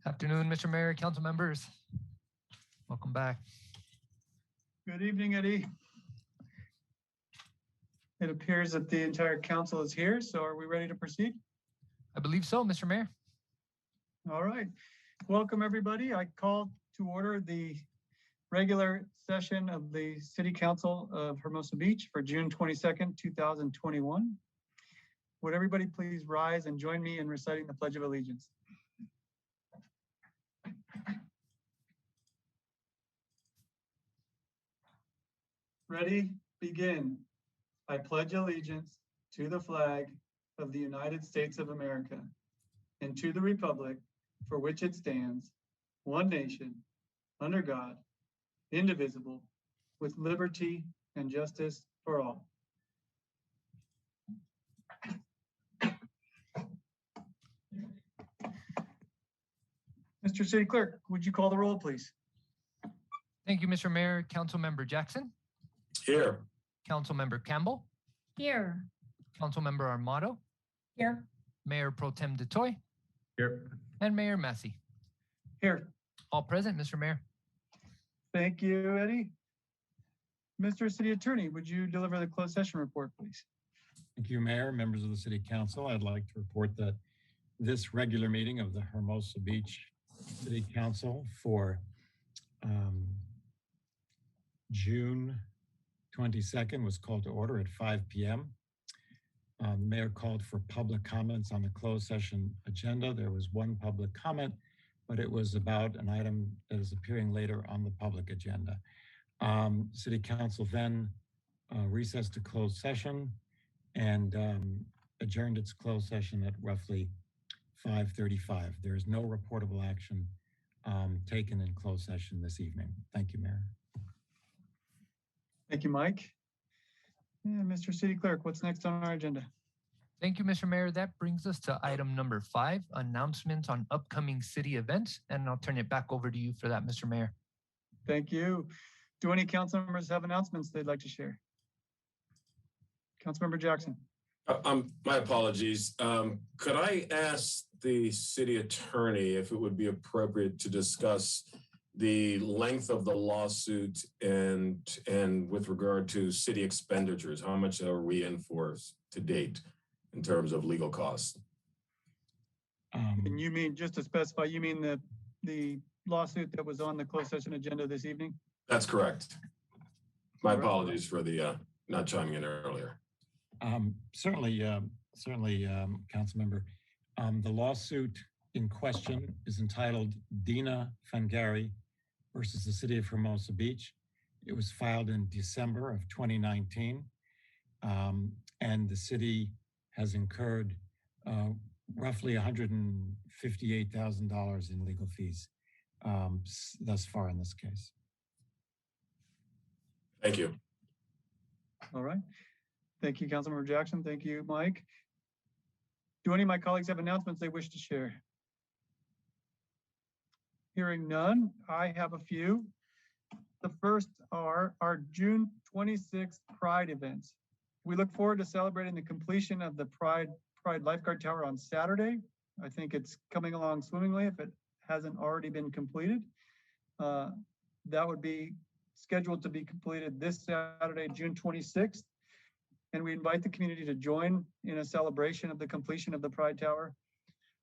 Afternoon, Mr. Mayor, council members. Welcome back. Good evening, Eddie. It appears that the entire council is here, so are we ready to proceed? I believe so, Mr. Mayor. All right. Welcome, everybody. I call to order the regular session of the City Council of Hermosa Beach for June 22nd, 2021. Would everybody please rise and join me in reciting the Pledge of Allegiance? Ready, begin. I pledge allegiance to the flag of the United States of America and to the republic for which it stands, one nation, under God, indivisible, with liberty and justice for all. Mr. City Clerk, would you call the roll, please? Thank you, Mr. Mayor. Councilmember Jackson. Here. Councilmember Campbell. Here. Councilmember Armato. Here. Mayor Pro Tem DeToy. Here. And Mayor Massey. Here. All present, Mr. Mayor. Thank you, Eddie. Mr. City Attorney, would you deliver the closed session report, please? Thank you, Mayor, members of the City Council. I'd like to report that this regular meeting of the Hermosa Beach City Council for June 22nd was called to order at 5 p.m. The mayor called for public comments on the closed session agenda. There was one public comment, but it was about an item that is appearing later on the public agenda. City Council then recessed to closed session and adjourned its closed session at roughly 5:35. There is no reportable action taken in closed session this evening. Thank you, Mayor. Thank you, Mike. And Mr. City Clerk, what's next on our agenda? Thank you, Mr. Mayor. That brings us to item number 5, announcements on upcoming city events. And I'll turn it back over to you for that, Mr. Mayor. Thank you. Do any council members have announcements they'd like to share? Councilmember Jackson. My apologies. Could I ask the city attorney if it would be appropriate to discuss the length of the lawsuit and with regard to city expenditures? How much are we in for to date in terms of legal costs? And you mean, just to specify, you mean the lawsuit that was on the closed session agenda this evening? That's correct. My apologies for the not chiming in earlier. Certainly, Councilmember. The lawsuit in question is entitled Dina Fangari versus the City of Hermosa Beach. It was filed in December of 2019, and the city has incurred roughly $158,000 in legal fees thus far in this case. Thank you. All right. Thank you, Councilmember Jackson. Thank you, Mike. Do any of my colleagues have announcements they wish to share? Hearing none, I have a few. The first are our June 26th Pride events. We look forward to celebrating the completion of the Pride Lifeguard Tower on Saturday. I think it's coming along swimmingly if it hasn't already been completed. That would be scheduled to be completed this Saturday, June 26th. And we invite the community to join in a celebration of the completion of the Pride Tower.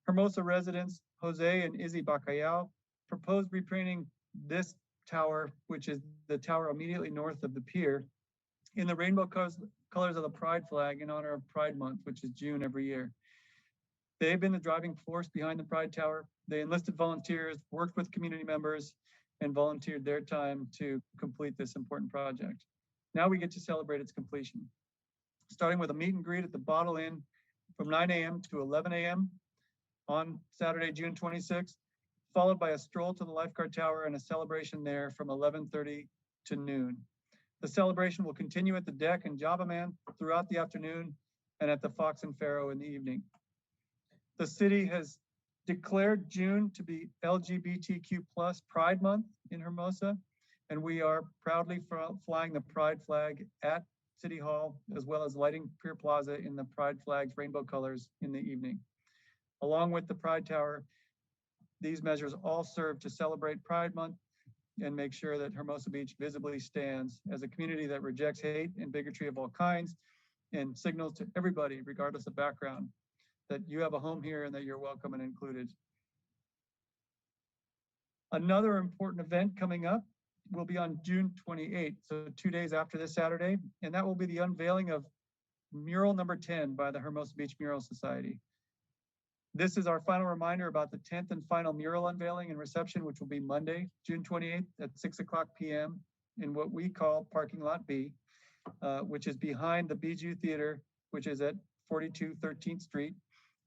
Hermosa residents, Jose and Izzy Bacallao, proposed repainting this tower, which is the tower immediately north of the pier, in the rainbow colors of the Pride flag in honor of Pride Month, which is June every year. They've been the driving force behind the Pride Tower. They enlisted volunteers, worked with community members, and volunteered their time to complete this important project. Now we get to celebrate its completion, starting with a meet and greet at the Bottle Inn from 9 a.m. to 11 a.m. on Saturday, June 26th, followed by a stroll to the Lifeguard Tower and a celebration there from 11:30 to noon. The celebration will continue at the deck and Java Man throughout the afternoon and at the Fox and Pharaoh in the evening. The city has declared June to be LGBTQ+ Pride Month in Hermosa, and we are proudly flying the Pride flag at City Hall, as well as lighting Pier Plaza in the Pride flag's rainbow colors in the evening. Along with the Pride Tower, These measures all serve to celebrate Pride Month and make sure that Hermosa Beach visibly stands as a community that rejects hate and bigotry of all kinds and signals to everybody, regardless of background, that you have a home here and that you're welcome and included. Another important event coming up will be on June 28th, so 2 days after this Saturday, and that will be the unveiling of mural number 10 by the Hermosa Beach Mural Society. This is our final reminder about the 10th and final mural unveiling and reception, which will be Monday, June 28th at 6:00 p.m. in what we call Parking Lot B, which is behind the Bijou Theater, which is at 42 13th Street.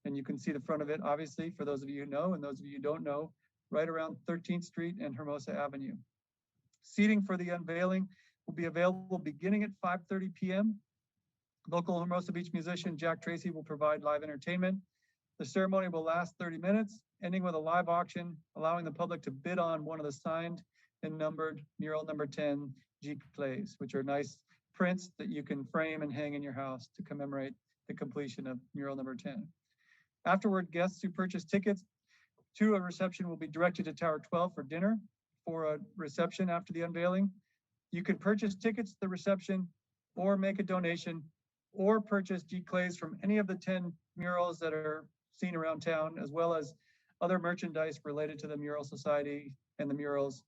And you can see the front of it, obviously, for those of you who know, and those of you who don't know, right around 13th Street and Hermosa Avenue. Seating for the unveiling will be available beginning at 5:30 p.m. Local Hermosa Beach musician Jack Tracy will provide live entertainment. The ceremony will last 30 minutes, ending with a live auction, allowing the public to bid on one of the signed and numbered mural number 10 G clays, which are nice prints that you can frame and hang in your house to commemorate the completion of mural number 10. Afterward, guests who purchase tickets to a reception will be directed to Tower 12 for dinner for a reception after the unveiling. You can purchase tickets to the reception or make a donation or purchase G clays from any of the 10 murals that are seen around town, as well as other merchandise related to the Mural Society and the murals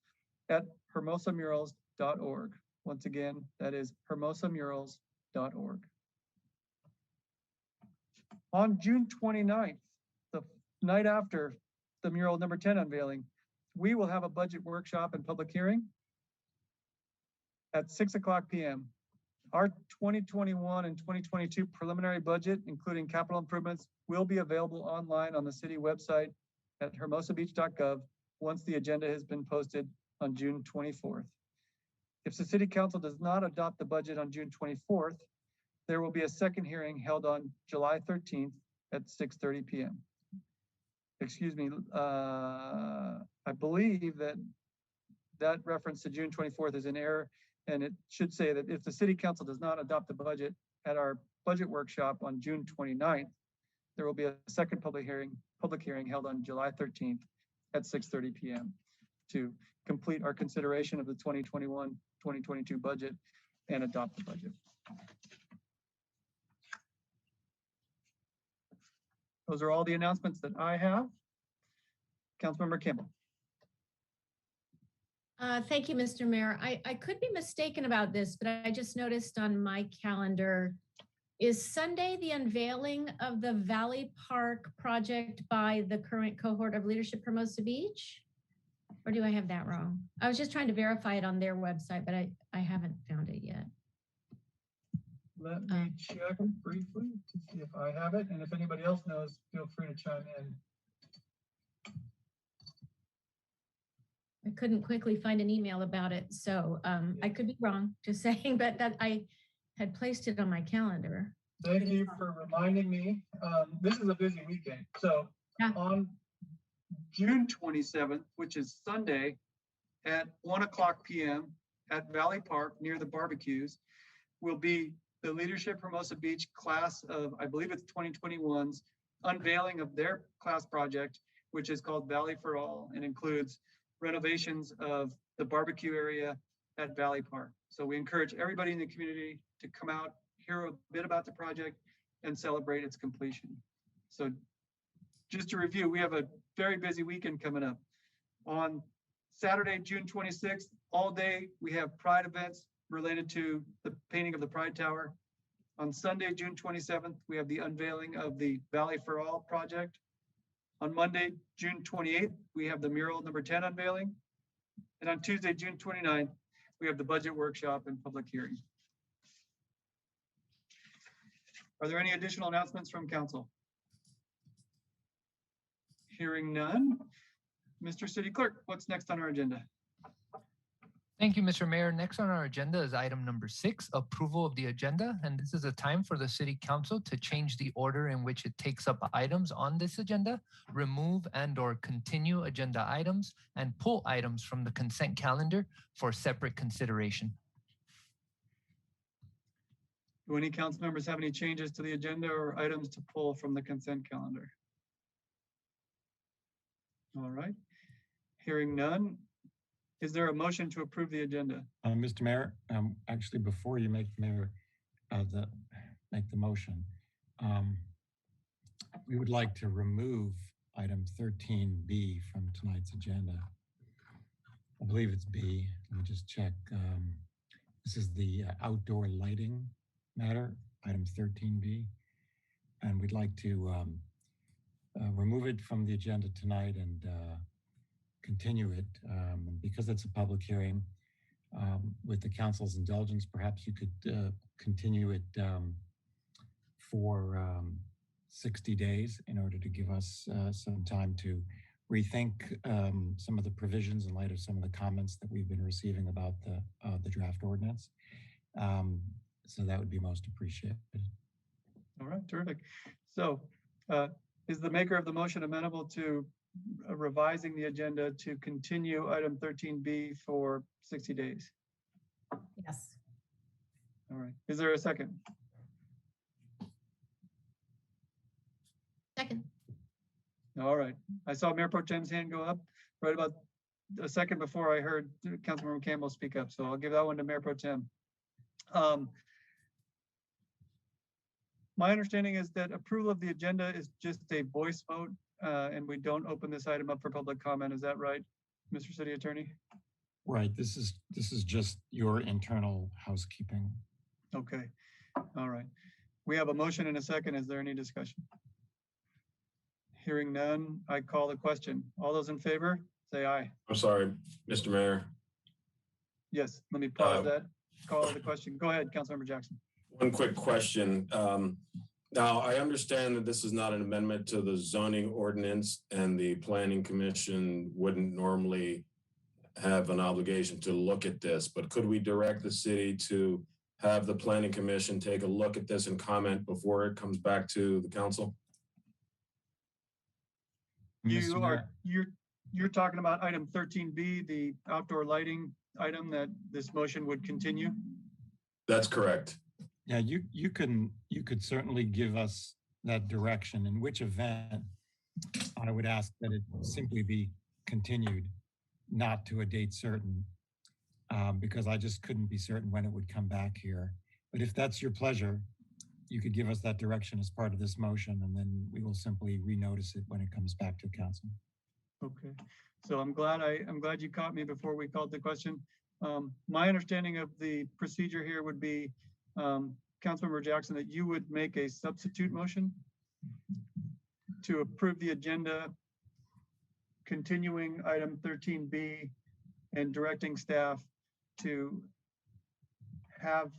at hermosamurals.org. Once again, that is hermosamurals.org. On June 29th, the night after the mural number 10 unveiling, we will have a budget workshop and public hearing at 6:00 p.m. Our 2021 and 2022 preliminary budget, including capital improvements, will be available online on the city website at hermosabeach.gov once the agenda has been posted on June 24th. If the city council does not adopt the budget on June 24th, there will be a second hearing held on July 13th at 6:30 p.m. Excuse me, I believe that reference to June 24th is an error. And it should say that if the city council does not adopt the budget at our budget workshop on June 29th, there will be a second public hearing held on July 13th at 6:30 p.m. to complete our consideration of the 2021-2022 budget and adopt the budget. Those are all the announcements that I have. Councilmember Campbell. Thank you, Mr. Mayor. I could be mistaken about this, but I just noticed on my calendar, is Sunday the unveiling of the Valley Park project by the current cohort of Leadership Hermosa Beach? Or do I have that wrong? I was just trying to verify it on their website, but I haven't found it yet. Let me check briefly to see if I have it. And if anybody else knows, feel free to chime in. I couldn't quickly find an email about it, so I could be wrong, just saying, but that I had placed it on my calendar. Thank you for reminding me. This is a busy weekend. So yeah. On June 27th, which is Sunday at 1:00 p.m. at Valley Park near the barbecues, will be the Leadership Hermosa Beach class of, I believe it's 2021's unveiling of their class project, which is called Valley for All and includes renovations of the barbecue area at Valley Park. So we encourage everybody in the community to come out, hear a bit about the project, and celebrate its completion. So just to review, we have a very busy weekend coming up. On Saturday, June 26th, all day, we have Pride events related to the painting of the Pride Tower. On Sunday, June 27th, we have the unveiling of the Valley for All project. On Monday, June 28th, we have the mural number 10 unveiling. And on Tuesday, June 29th, we have the budget workshop and public hearing. Are there any additional announcements from council? Hearing none. Mr. City Clerk, what's next on our agenda? Thank you, Mr. Mayor. Next on our agenda is item number 6, approval of the agenda. And this is a time for the City Council to change the order in which it takes up items on this agenda, remove and/or continue agenda items, and pull items from the consent calendar for separate consideration. Do any council members have any changes to the agenda or items to pull from the consent calendar? All right. Hearing none. Is there a motion to approve the agenda? Mr. Mayor, actually, before you make make the motion, we would like to remove item 13B from tonight's agenda. I believe it's B. Let me just check. This is the outdoor lighting matter, item 13B. And we'd like to remove it from the agenda tonight and continue it. Because it's a public hearing, with the council's indulgence, perhaps you could continue it for 60 days in order to give us some time to rethink some of the provisions in light of some of the comments that we've been receiving about the draft ordinance. So that would be most appreciated. All right, terrific. So is the maker of the motion amenable to revising the agenda to continue item 13B for 60 days? Yes. All right. Is there a second? Second. All right. I saw Mayor Pro Tem's hand go up right about a second before I heard Councilmember Campbell speak up. So I'll give that one to Mayor Pro Tem. My understanding is that approval of the agenda is just a voice vote, and we don't open this item up for public comment. Is that right, Mr. City Attorney? Right. This is just your internal housekeeping. Okay. All right. We have a motion and a second. Is there any discussion? Hearing none, I call the question. All those in favor, say aye. I'm sorry, Mr. Mayor. Yes, let me pause that. Call the question. Go ahead, Councilmember Jackson. One quick question. Now, I understand that this is not an amendment to the zoning ordinance and the Planning Commission wouldn't normally have an obligation to look at this, but could we direct the city to have the Planning Commission take a look at this and comment before it comes back to the council? You're talking about item 13B, the outdoor lighting item that this motion would continue? That's correct. Yeah, you could certainly give us that direction, in which event I would ask that it simply be continued, not to a date certain, because I just couldn't be certain when it would come back here. But if that's your pleasure, you could give us that direction as part of this motion, and then we will simply renotice it when it comes back to council. Okay, so I'm glad you caught me before we called the question. My understanding of the procedure here would be, Councilmember Jackson, that you would make a substitute motion to approve the agenda, continuing item 13B and directing staff to have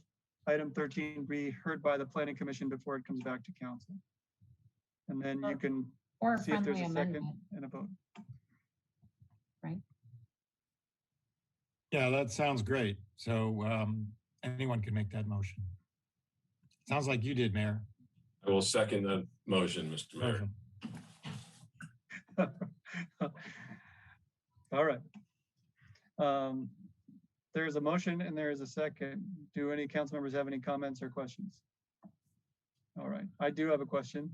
item 13B heard by the Planning Commission before it comes back to council. And then you can see if there's a second and a vote. Right. Yeah, that sounds great. So anyone can make that motion. Sounds like you did, Mayor. I will second the motion, Mr. Mayor. All right. There is a motion and there is a second. Do any council members have any comments or questions? All right, I do have a question.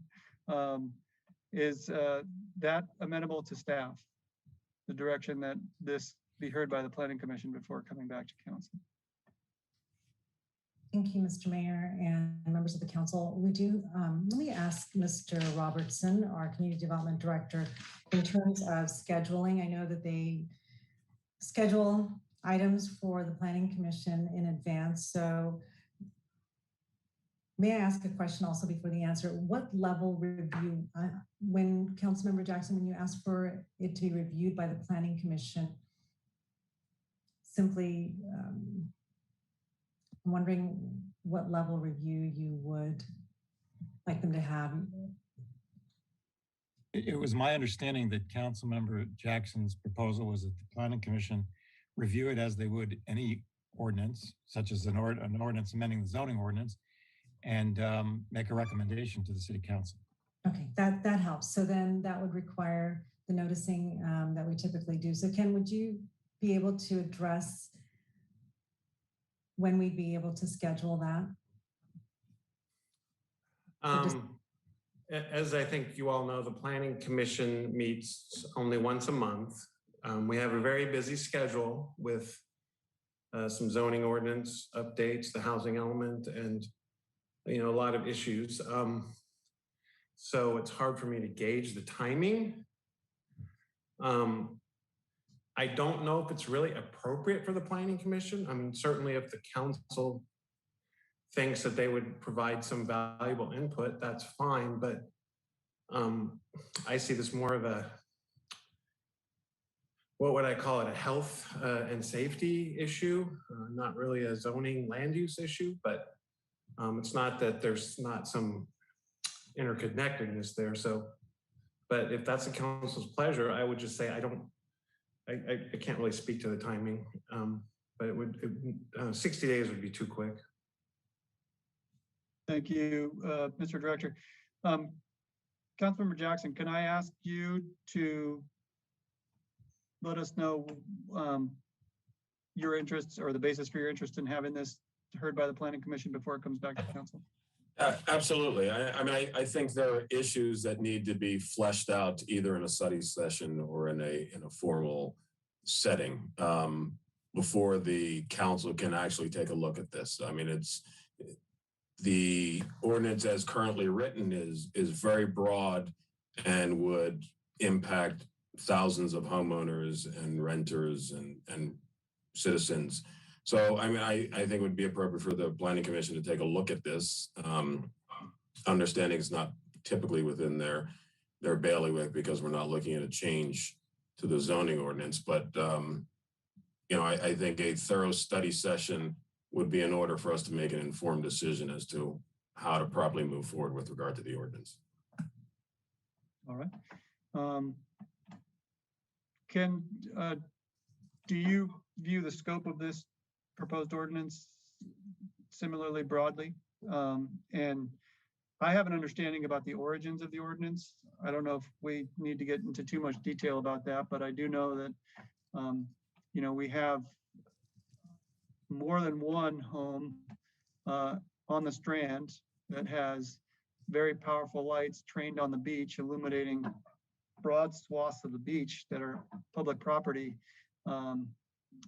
Is that amenable to staff? The direction that this be heard by the Planning Commission before coming back to council? Thank you, Mr. Mayor and members of the council. We do, let me ask Mr. Robertson, our Community Development Director, in terms of scheduling. I know that they schedule items for the Planning Commission in advance. So may I ask a question also before the answer? What level review, when Councilmember Jackson, when you ask for it to be reviewed by the Planning Commission, simply, I'm wondering what level review you would like them to have. It was my understanding that Councilmember Jackson's proposal was that the Planning Commission review it as they would any ordinance, such as an ordinance amending the zoning ordinance, and make a recommendation to the City Council. Okay, that helps. So then that would require the noticing that we typically do. So Ken, would you be able to address when we'd be able to schedule that? As I think you all know, the Planning Commission meets only once a month. We have a very busy schedule with some zoning ordinance updates, the housing element, and a lot of issues. So it's hard for me to gauge the timing. I don't know if it's really appropriate for the Planning Commission. I mean, certainly if the council thinks that they would provide some valuable input, that's fine. But I see this more of a, what would I call it, a health and safety issue, not really a zoning land use issue, but it's not that there's not some interconnectedness there. So, but if that's the council's pleasure, I would just say I can't really speak to the timing, but 60 days would be too quick. Thank you, Mr. Director. Councilmember Jackson, can I ask you to let us know your interests or the basis for your interest in having this heard by the Planning Commission before it comes back to council? Absolutely. I mean, I think there are issues that need to be fleshed out either in a study session or in a formal setting before the council can actually take a look at this. I mean, the ordinance as currently written is very broad and would impact thousands of homeowners and renters and citizens. So, I mean, I think it would be appropriate for the Planning Commission to take a look at this. Understanding it's not typically within their bailiwick because we're not looking at a change to the zoning ordinance. But, I think a thorough study session would be in order for us to make an informed decision as to how to properly move forward with regard to the ordinance. All right. Do you view the scope of this proposed ordinance similarly broadly? And I have an understanding about the origins of the ordinance. I don't know if we need to get into too much detail about that, but I do know that, we have more than one home on the Strand that has very powerful lights trained on the beach, illuminating broad swaths of the beach that are public property,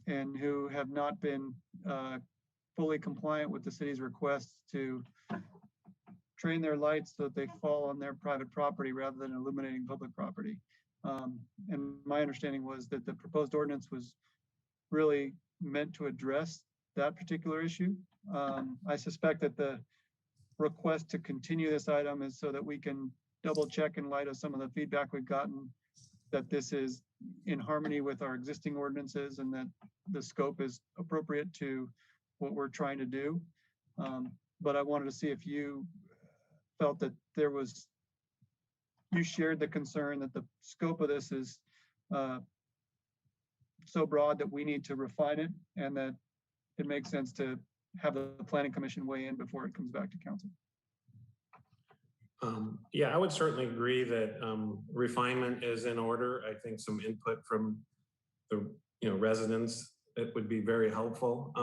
and who have not been fully compliant with the city's requests to train their lights so that they fall on their private property rather than illuminating public property. And my understanding was that the proposed ordinance was really meant to address that particular issue. I suspect that the request to continue this item is so that we can double check in light of some of the feedback we've gotten that this is in harmony with our existing ordinances and that the scope is appropriate to what we're trying to do. But I wanted to see if you felt that you shared the concern that the scope of this is so broad that we need to refine it and that it makes sense to have the Planning Commission weigh in before it comes back to council. Yeah, I would certainly agree that refinement is in order. I think some input from the residents, it would be very helpful.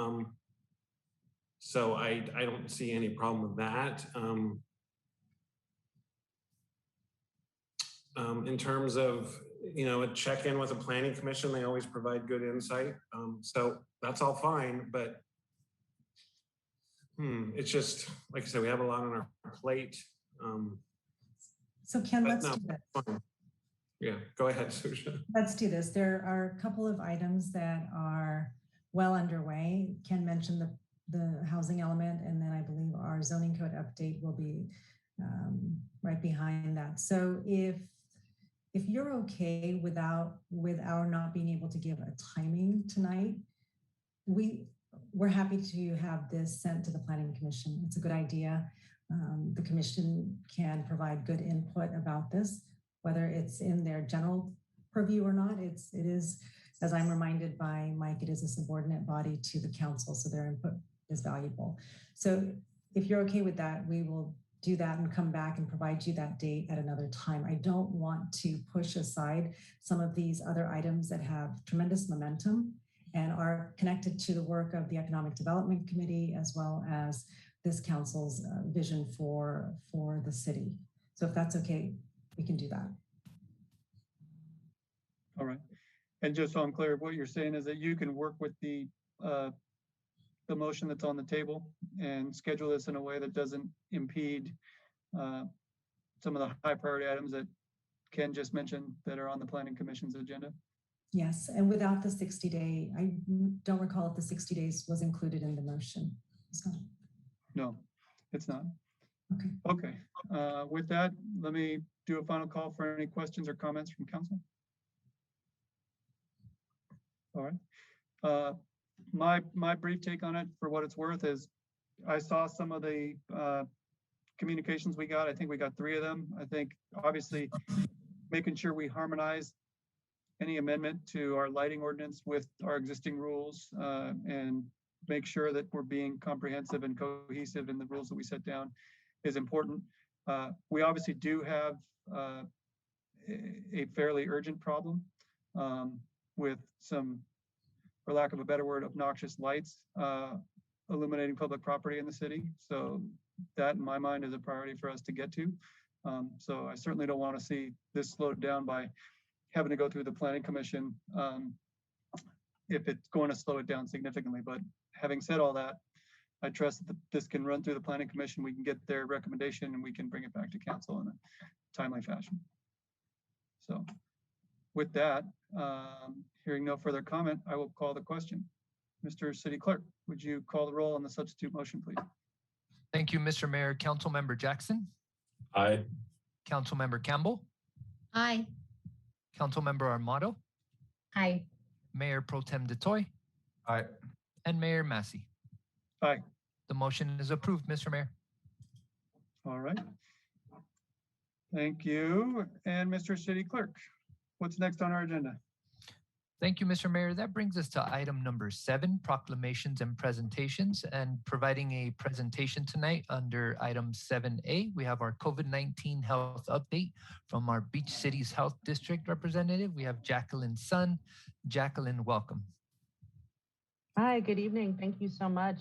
So I don't see any problem with that. In terms of a check-in with the Planning Commission, they always provide good insight. So that's all fine, but it's just, like I said, we have a lot on our plate. So Ken, let's do this. Yeah, go ahead, Susha. Let's do this. There are a couple of items that are well underway. Ken mentioned the housing element, and then I believe our zoning code update will be right behind that. So if you're okay with our not being able to give a timing tonight, we're happy to have this sent to the Planning Commission. It's a good idea. The commission can provide good input about this, whether it's in their general purview or not. It is, as I'm reminded by Mike, it is a subordinate body to the council, so their input is valuable. So if you're okay with that, we will do that and come back and provide you that date at another time. I don't want to push aside some of these other items that have tremendous momentum and are connected to the work of the Economic Development Committee, as well as this council's vision for the city. So if that's okay, we can do that. All right. And just so I'm clear, what you're saying is that you can work with the motion that's on the table and schedule this in a way that doesn't impede some of the high priority items that Ken just mentioned that are on the Planning Commission's agenda? Yes, and without the 60-day, I don't recall if the 60 days was included in the motion. It's not. No, it's not. Okay. Okay. With that, let me do a final call for any questions or comments from council. All right. My brief take on it, for what it's worth, is I saw some of the communications we got. I think we got 3 of them. I think obviously making sure we harmonize any amendment to our lighting ordinance with our existing rules and make sure that we're being comprehensive and cohesive in the rules that we set down is important. We obviously do have a fairly urgent problem with some, for lack of a better word, obnoxious lights illuminating public property in the city. So that, in my mind, is a priority for us to get to. So I certainly don't want to see this slowed down by having to go through the Planning Commission if it's going to slow it down significantly. But having said all that, I trust that this can run through the Planning Commission. We can get their recommendation and we can bring it back to council in a timely fashion. So with that, hearing no further comment, I will call the question. Mr. City Clerk, would you call the roll on the substitute motion, please? Thank you, Mr. Mayor. Councilmember Jackson. Aye. Councilmember Campbell. Aye. Councilmember Armato. Aye. Mayor Pro Tem DeToy. Aye. And Mayor Massey. Aye. The motion is approved, Mr. Mayor. All right. Thank you. And Mr. City Clerk, what's next on our agenda? Thank you, Mr. Mayor. That brings us to item number 7, proclamations and presentations. And providing a presentation tonight under item 7A, we have our COVID-19 health update from our Beach Cities Health District representative. We have Jacqueline Sun. Jacqueline, welcome. Hi, good evening. Thank you so much.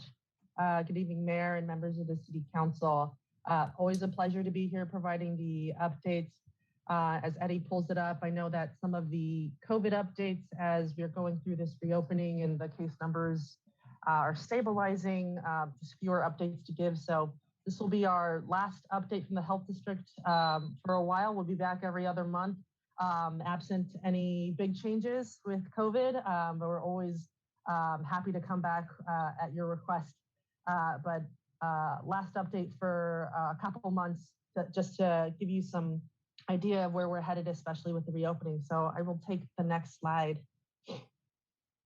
Good evening, Mayor and members of the City Council. Always a pleasure to be here providing the updates. As Eddie pulls it up, I know that some of the COVID updates as we're going through this reopening and the case numbers are stabilizing, just fewer updates to give. So this will be our last update from the health district for a while. We'll be back every other month, absent any big changes with COVID, but we're always happy to come back at your request. But last update for a couple months, just to give you some idea of where we're headed, especially with the reopening. So I will take the next slide.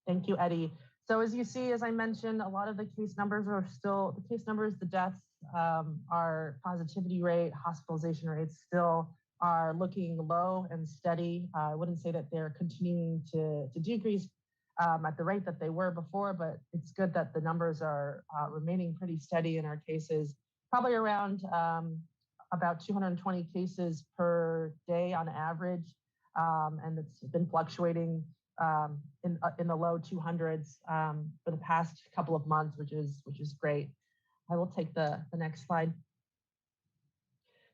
Thank you, Eddie. So as you see, as I mentioned, a lot of the case numbers are still, the case numbers, the deaths, our positivity rate, hospitalization rates still are looking low and steady. I wouldn't say that they're continuing to decrease at the rate that they were before, but it's good that the numbers are remaining pretty steady in our cases, probably around about 220 cases per day on average. And it's been fluctuating in the low 200s for the past couple of months, which is great. I will take the next slide.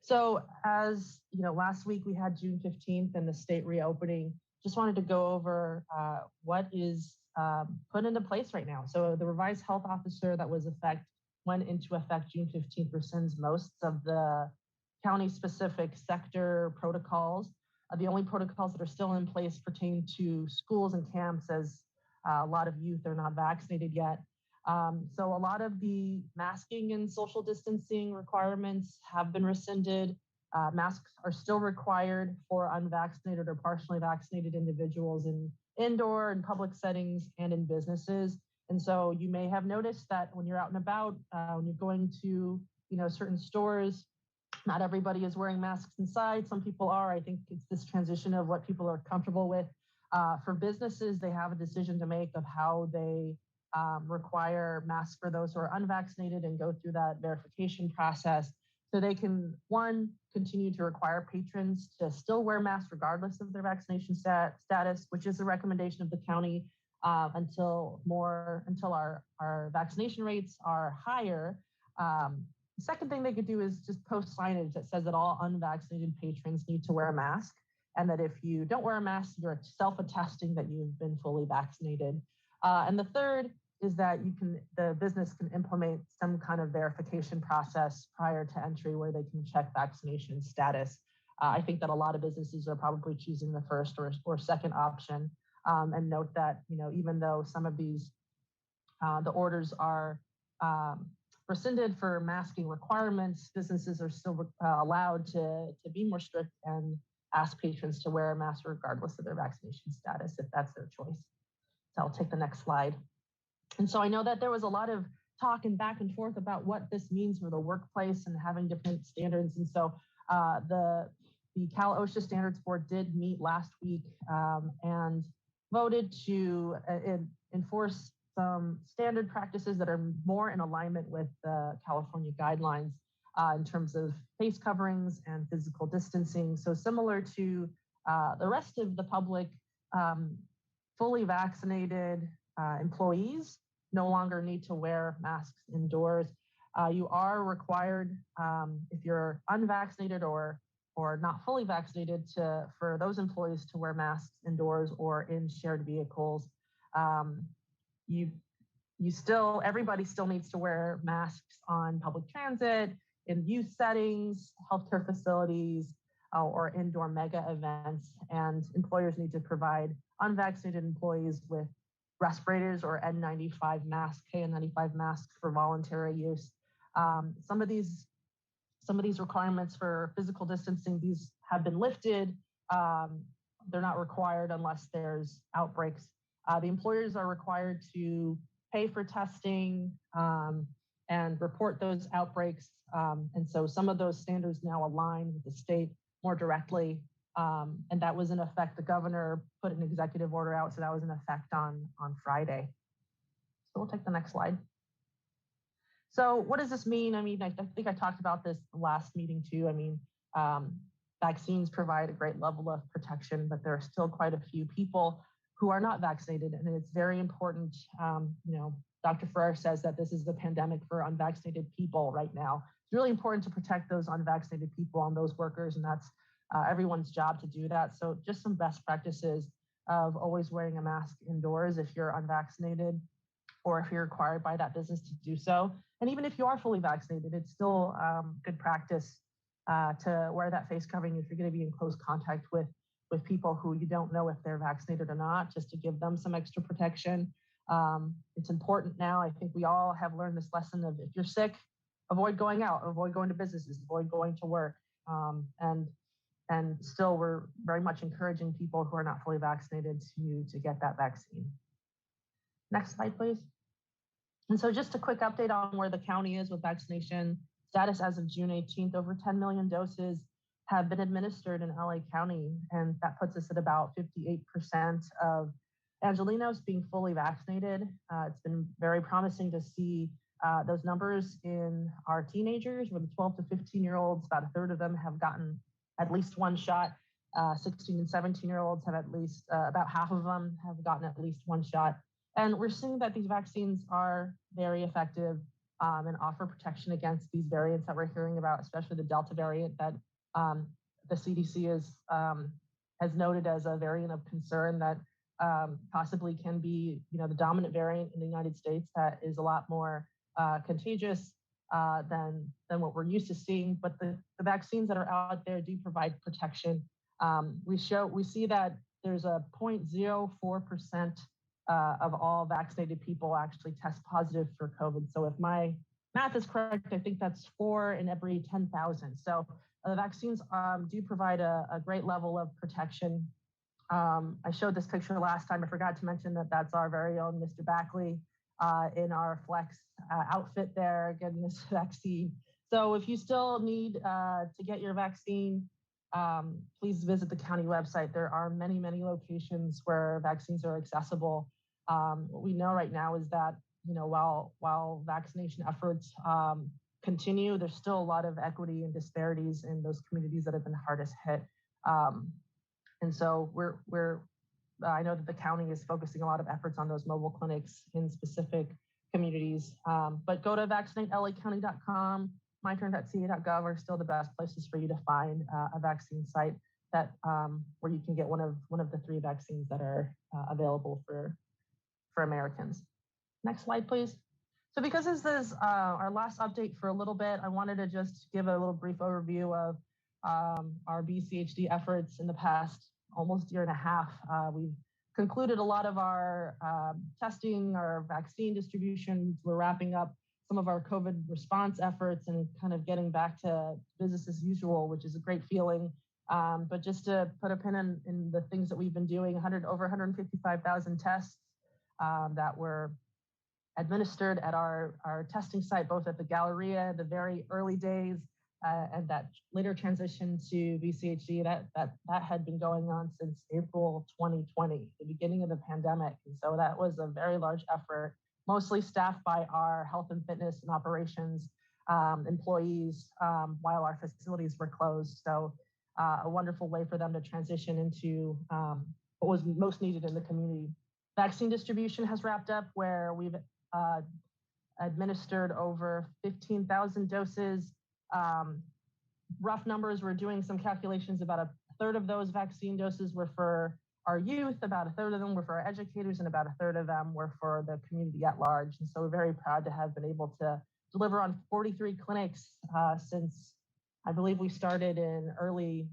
So as you know, last week we had June 15th and the state reopening. Just wanted to go over what is put into place right now. So the revised health officer that went into effect June 15th rescinds most of the county-specific sector protocols. The only protocols that are still in place pertain to schools and camps, as a lot of youth are not vaccinated yet. So a lot of the masking and social distancing requirements have been rescinded. Masks are still required for unvaccinated or partially vaccinated individuals in indoor and public settings and in businesses. And so you may have noticed that when you're out and about, when you're going to certain stores, not everybody is wearing masks inside. Some people are. I think it's this transition of what people are comfortable with. For businesses, they have a decision to make of how they require masks for those who are unvaccinated and go through that verification process. So they can, one, continue to require patrons to still wear masks regardless of their vaccination status, which is a recommendation of the county until our vaccination rates are higher. The second thing they could do is just post signage that says that all unvaccinated patrons need to wear a mask. and that if you don't wear a mask, you're self-attesting that you've been fully vaccinated. And the third is that the business can implement some kind of verification process prior to entry where they can check vaccination status. I think that a lot of businesses are probably choosing the first or second option. And note that, even though some of these, the orders are rescinded for masking requirements, businesses are still allowed to be more strict and ask patrons to wear a mask regardless of their vaccination status, if that's their choice. So I'll take the next slide. And so I know that there was a lot of talk and back and forth about what this means for the workplace and having different standards. And so the Cal-OSHA Standards Board did meet last week and voted to enforce some standard practices that are more in alignment with the California guidelines in terms of face coverings and physical distancing. So similar to the rest of the public, fully vaccinated employees no longer need to wear masks indoors. You are required, if you're unvaccinated or not fully vaccinated, for those employees to wear masks indoors or in shared vehicles. Everybody still needs to wear masks on public transit, in youth settings, healthcare facilities, or indoor mega events. And employers need to provide unvaccinated employees with respirators or N95 masks, KN95 masks for voluntary use. Some of these requirements for physical distancing, these have been lifted. They're not required unless there's outbreaks. The employers are required to pay for testing and report those outbreaks. And so some of those standards now align with the state more directly. And that was in effect. The governor put an executive order out, so that was in effect on Friday. So we'll take the next slide. So what does this mean? I mean, I think I talked about this last meeting too. I mean, vaccines provide a great level of protection, but there are still quite a few people who are not vaccinated. And it's very important, Dr. Ferrer says that this is the pandemic for unvaccinated people right now. It's really important to protect those unvaccinated people and those workers, and that's everyone's job to do that. So just some best practices of always wearing a mask indoors if you're unvaccinated or if you're required by that business to do so. And even if you are fully vaccinated, it's still good practice to wear that face covering if you're going to be in close contact with people who you don't know if they're vaccinated or not, just to give them some extra protection. It's important now. I think we all have learned this lesson of if you're sick, avoid going out, avoid going to businesses, avoid going to work. And still, we're very much encouraging people who are not fully vaccinated to get that vaccine. Next slide, please. And so just a quick update on where the county is with vaccination status as of June 18th. Over 10 million doses have been administered in LA County, and that puts us at about 58% of Angelenos being fully vaccinated. It's been very promising to see those numbers in our teenagers, where the 12 to 15-year-olds, about a third of them have gotten at least one shot. 16 and 17-year-olds have at least, about half of them have gotten at least one shot. And we're seeing that these vaccines are very effective and offer protection against these variants that we're hearing about, especially the Delta variant that the CDC has noted as a variant of concern that possibly can be, the dominant variant in the United States that is a lot more contagious than what we're used to seeing. But the vaccines that are out there do provide protection. We see that there's a 0.04% of all vaccinated people actually test positive for COVID. So if my math is correct, I think that's 4 in every 10,000. So the vaccines do provide a great level of protection. I showed this picture last time. I forgot to mention that that's our very own Mr. Backley in our Flex outfit there, getting this vaccine. So if you still need to get your vaccine, please visit the county website. There are many, many locations where vaccines are accessible. What we know right now is that, while vaccination efforts continue, there's still a lot of equity and disparities in those communities that have been hardest hit. And so I know that the county is focusing a lot of efforts on those mobile clinics in specific communities. But go to vaccinatelacounty.com, myturn.ca.gov are still the best places for you to find a vaccine site that where you can get one of the 3 vaccines that are available for Americans. Next slide, please. So because this is our last update for a little bit, I wanted to just give a little brief overview of our BCHD efforts in the past almost year and a half. We've concluded a lot of our testing, our vaccine distributions. We're wrapping up some of our COVID response efforts and kind of getting back to business as usual, which is a great feeling. But just to put a pin in the things that we've been doing, over 155,000 tests that were administered at our testing site, both at the Galleria, the very early days, and that later transition to BCHD. That had been going on since April 2020, the beginning of the pandemic. And so that was a very large effort, mostly staffed by our health and fitness and operations employees while our facilities were closed. So a wonderful way for them to transition into what was most needed in the community. Vaccine distribution has wrapped up, where we've administered over 15,000 doses. Rough numbers, we're doing some calculations. About a third of those vaccine doses were for our youth, about a third of them were for our educators, and about a third of them were for the community at large. And so we're very proud to have been able to deliver on 43 clinics since I believe we started in early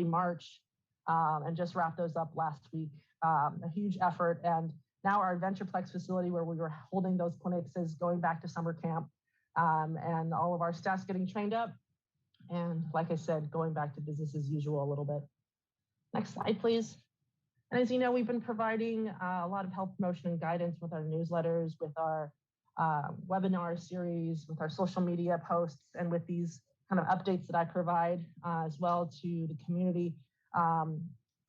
March and just wrapped those up last week. A huge effort. And now our Adventureplex facility, where we were holding those clinics, is going back to summer camp, and all of our staff's getting trained up. And like I said, going back to business as usual a little bit. Next slide, please. And as you know, we've been providing a lot of health promotion and guidance with our newsletters, with our webinar series, with our social media posts, and with these kind of updates that I provide as well to the community.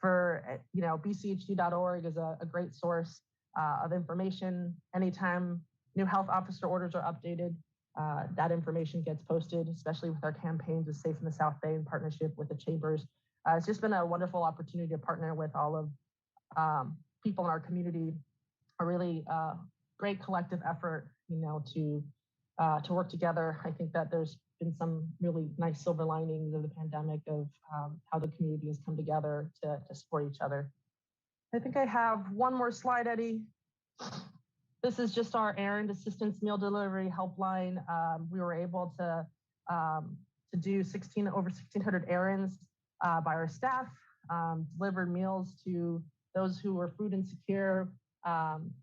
BCHD.org is a great source of information. Anytime new health officer orders are updated, that information gets posted, especially with our campaigns with Safe in the South Bay in partnership with the chambers. It's just been a wonderful opportunity to partner with all of people in our community, a really great collective effort, to work together. I think that there's been some really nice silver linings of the pandemic of how the community has come together to support each other. I think I have one more slide, Eddie. This is just our errand assistance meal delivery helpline. We were able to do over 1,600 errands by our staff, delivered meals to those who were food insecure,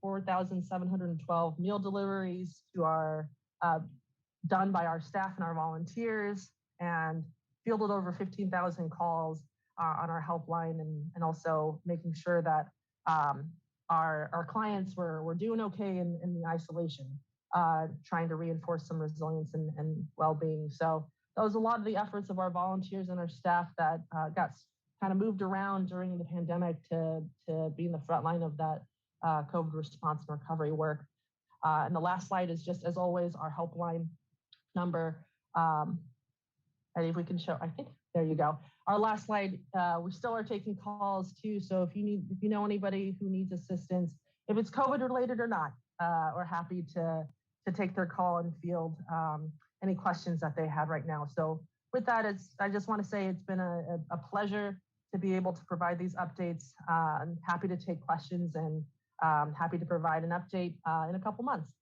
4,712 meal deliveries done by our staff and our volunteers, and fielded over 15,000 calls on our helpline, and also making sure that our clients were doing okay in the isolation, trying to reinforce some resilience and well-being. So that was a lot of the efforts of our volunteers and our staff that got kind of moved around during the pandemic to be in the front line of that COVID response and recovery work. And the last slide is just, as always, our helpline number. And if we can show, I think, there you go. Our last slide, we still are taking calls too. So if you know anybody who needs assistance, if it's COVID related or not, we're happy to take their call and field any questions that they have right now. So with that, I just want to say it's been a pleasure to be able to provide these updates. I'm happy to take questions, and happy to provide an update in a couple months.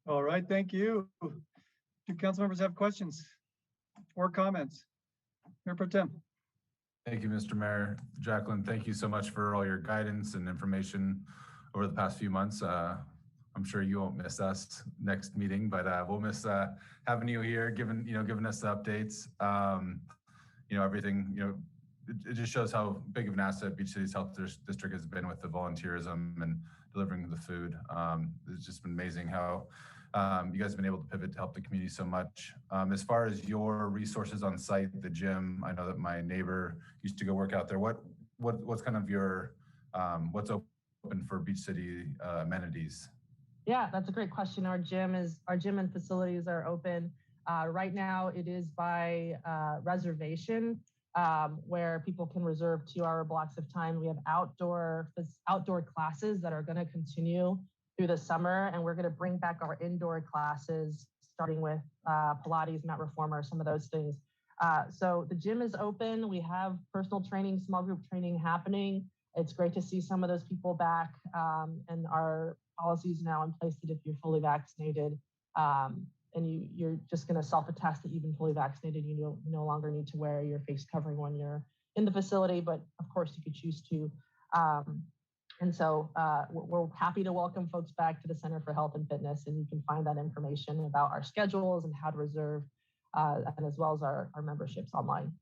All right, thank you. Do council members have questions or comments? Mayor Pro Tem. Thank you, Mr. Mayor. Jacqueline, thank you so much for all your guidance and information over the past few months. I'm sure you won't miss us next meeting, but we'll miss having you here, giving us the updates. Everything, it just shows how big of an asset Beach City's Health District has been with the volunteerism and delivering the food. It's just been amazing how you guys have been able to pivot to help the community so much. As far as your resources on site, the gym, I know that my neighbor used to go work out there. What's kind of your, what's open for Beach City amenities? Yeah, that's a great question. Our gym and facilities are open. Right now it is by reservation, where people can reserve 2-hour blocks of time. We have outdoor classes that are going to continue through the summer, and we're going to bring back our indoor classes, starting with Pilates, mat reformer, some of those things. So the gym is open. We have personal training, small group training happening. It's great to see some of those people back, and our policies now in place that if you're fully vaccinated, and you're just going to self-attest that you've been fully vaccinated, you no longer need to wear your face covering when you're in the facility, but of course you could choose to. And so we're happy to welcome folks back to the Center for Health and Fitness, and you can find that information about our schedules and how to reserve, and as well as our memberships online.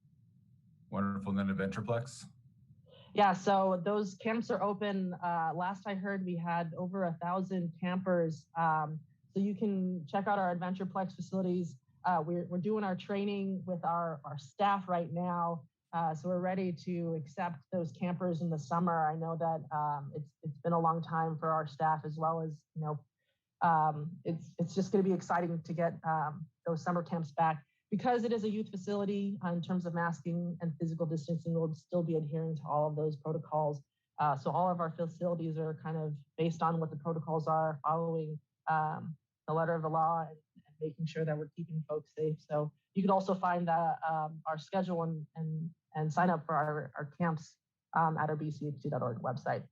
Wonderful. And then Adventureplex? Yeah, so those camps are open. Last I heard, we had over 1,000 campers. So you can check out our Adventureplex facilities. We're doing our training with our staff right now. So we're ready to accept those campers in the summer. I know that it's been a long time for our staff as well as, it's just going to be exciting to get those summer camps back. Because it is a youth facility, in terms of masking and physical distancing, we'll still be adhering to all of those protocols. So all of our facilities are kind of based on what the protocols are, following the letter of the law and making sure that we're keeping folks safe. So you can also find our schedule and sign up for our camps at our bchc.org website.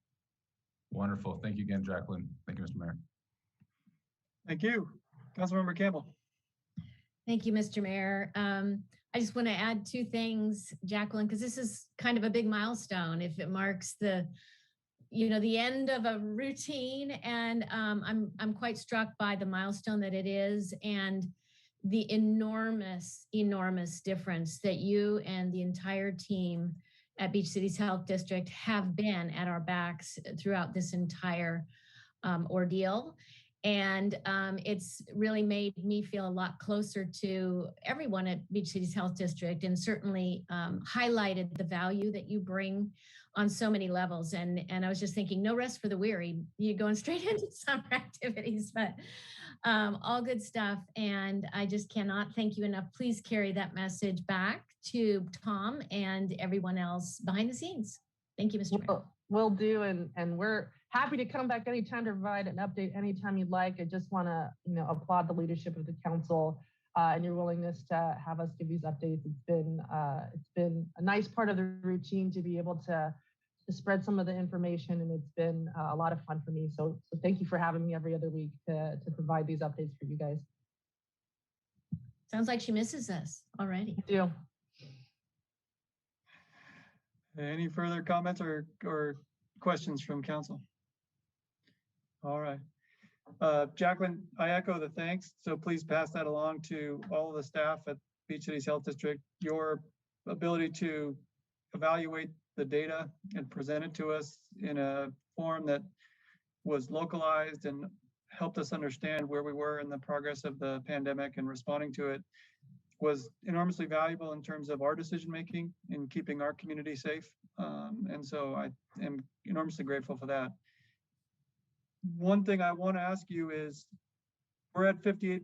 Wonderful. Thank you again, Jacqueline. Thank you, Mr. Mayor. Thank you. Councilmember Campbell. Thank you, Mr. Mayor. I just want to add two things, Jacqueline, because this is kind of a big milestone if it marks the end of a routine. And I'm quite struck by the milestone that it is and the enormous, enormous difference that you and the entire team at Beach Cities Health District have been at our backs throughout this entire ordeal. And it's really made me feel a lot closer to everyone at Beach Cities Health District, and certainly highlighted the value that you bring on so many levels. And I was just thinking, no rest for the weary. You're going straight into summer activities, but all good stuff. And I just cannot thank you enough. Please carry that message back to Tom and everyone else behind the scenes. Thank you, Mr. Mayor. Will do, and we're happy to come back anytime to provide an update anytime you'd like. I just want to, applaud the leadership of the council and your willingness to have us give these updates. It's been a nice part of the routine to be able to spread some of the information, and it's been a lot of fun for me. So thank you for having me every other week to provide these updates for you guys. Sounds like she misses us already. I do. Any further comments or questions from council? All right. Jacqueline, I echo the thanks. So please pass that along to all of the staff at Beach Cities Health District. Your ability to evaluate the data and present it to us in a form that was localized and helped us understand where we were in the progress of the pandemic and responding to it was enormously valuable in terms of our decision making in keeping our community safe. And so I am enormously grateful for that. One thing I want to ask you is, we're at 58%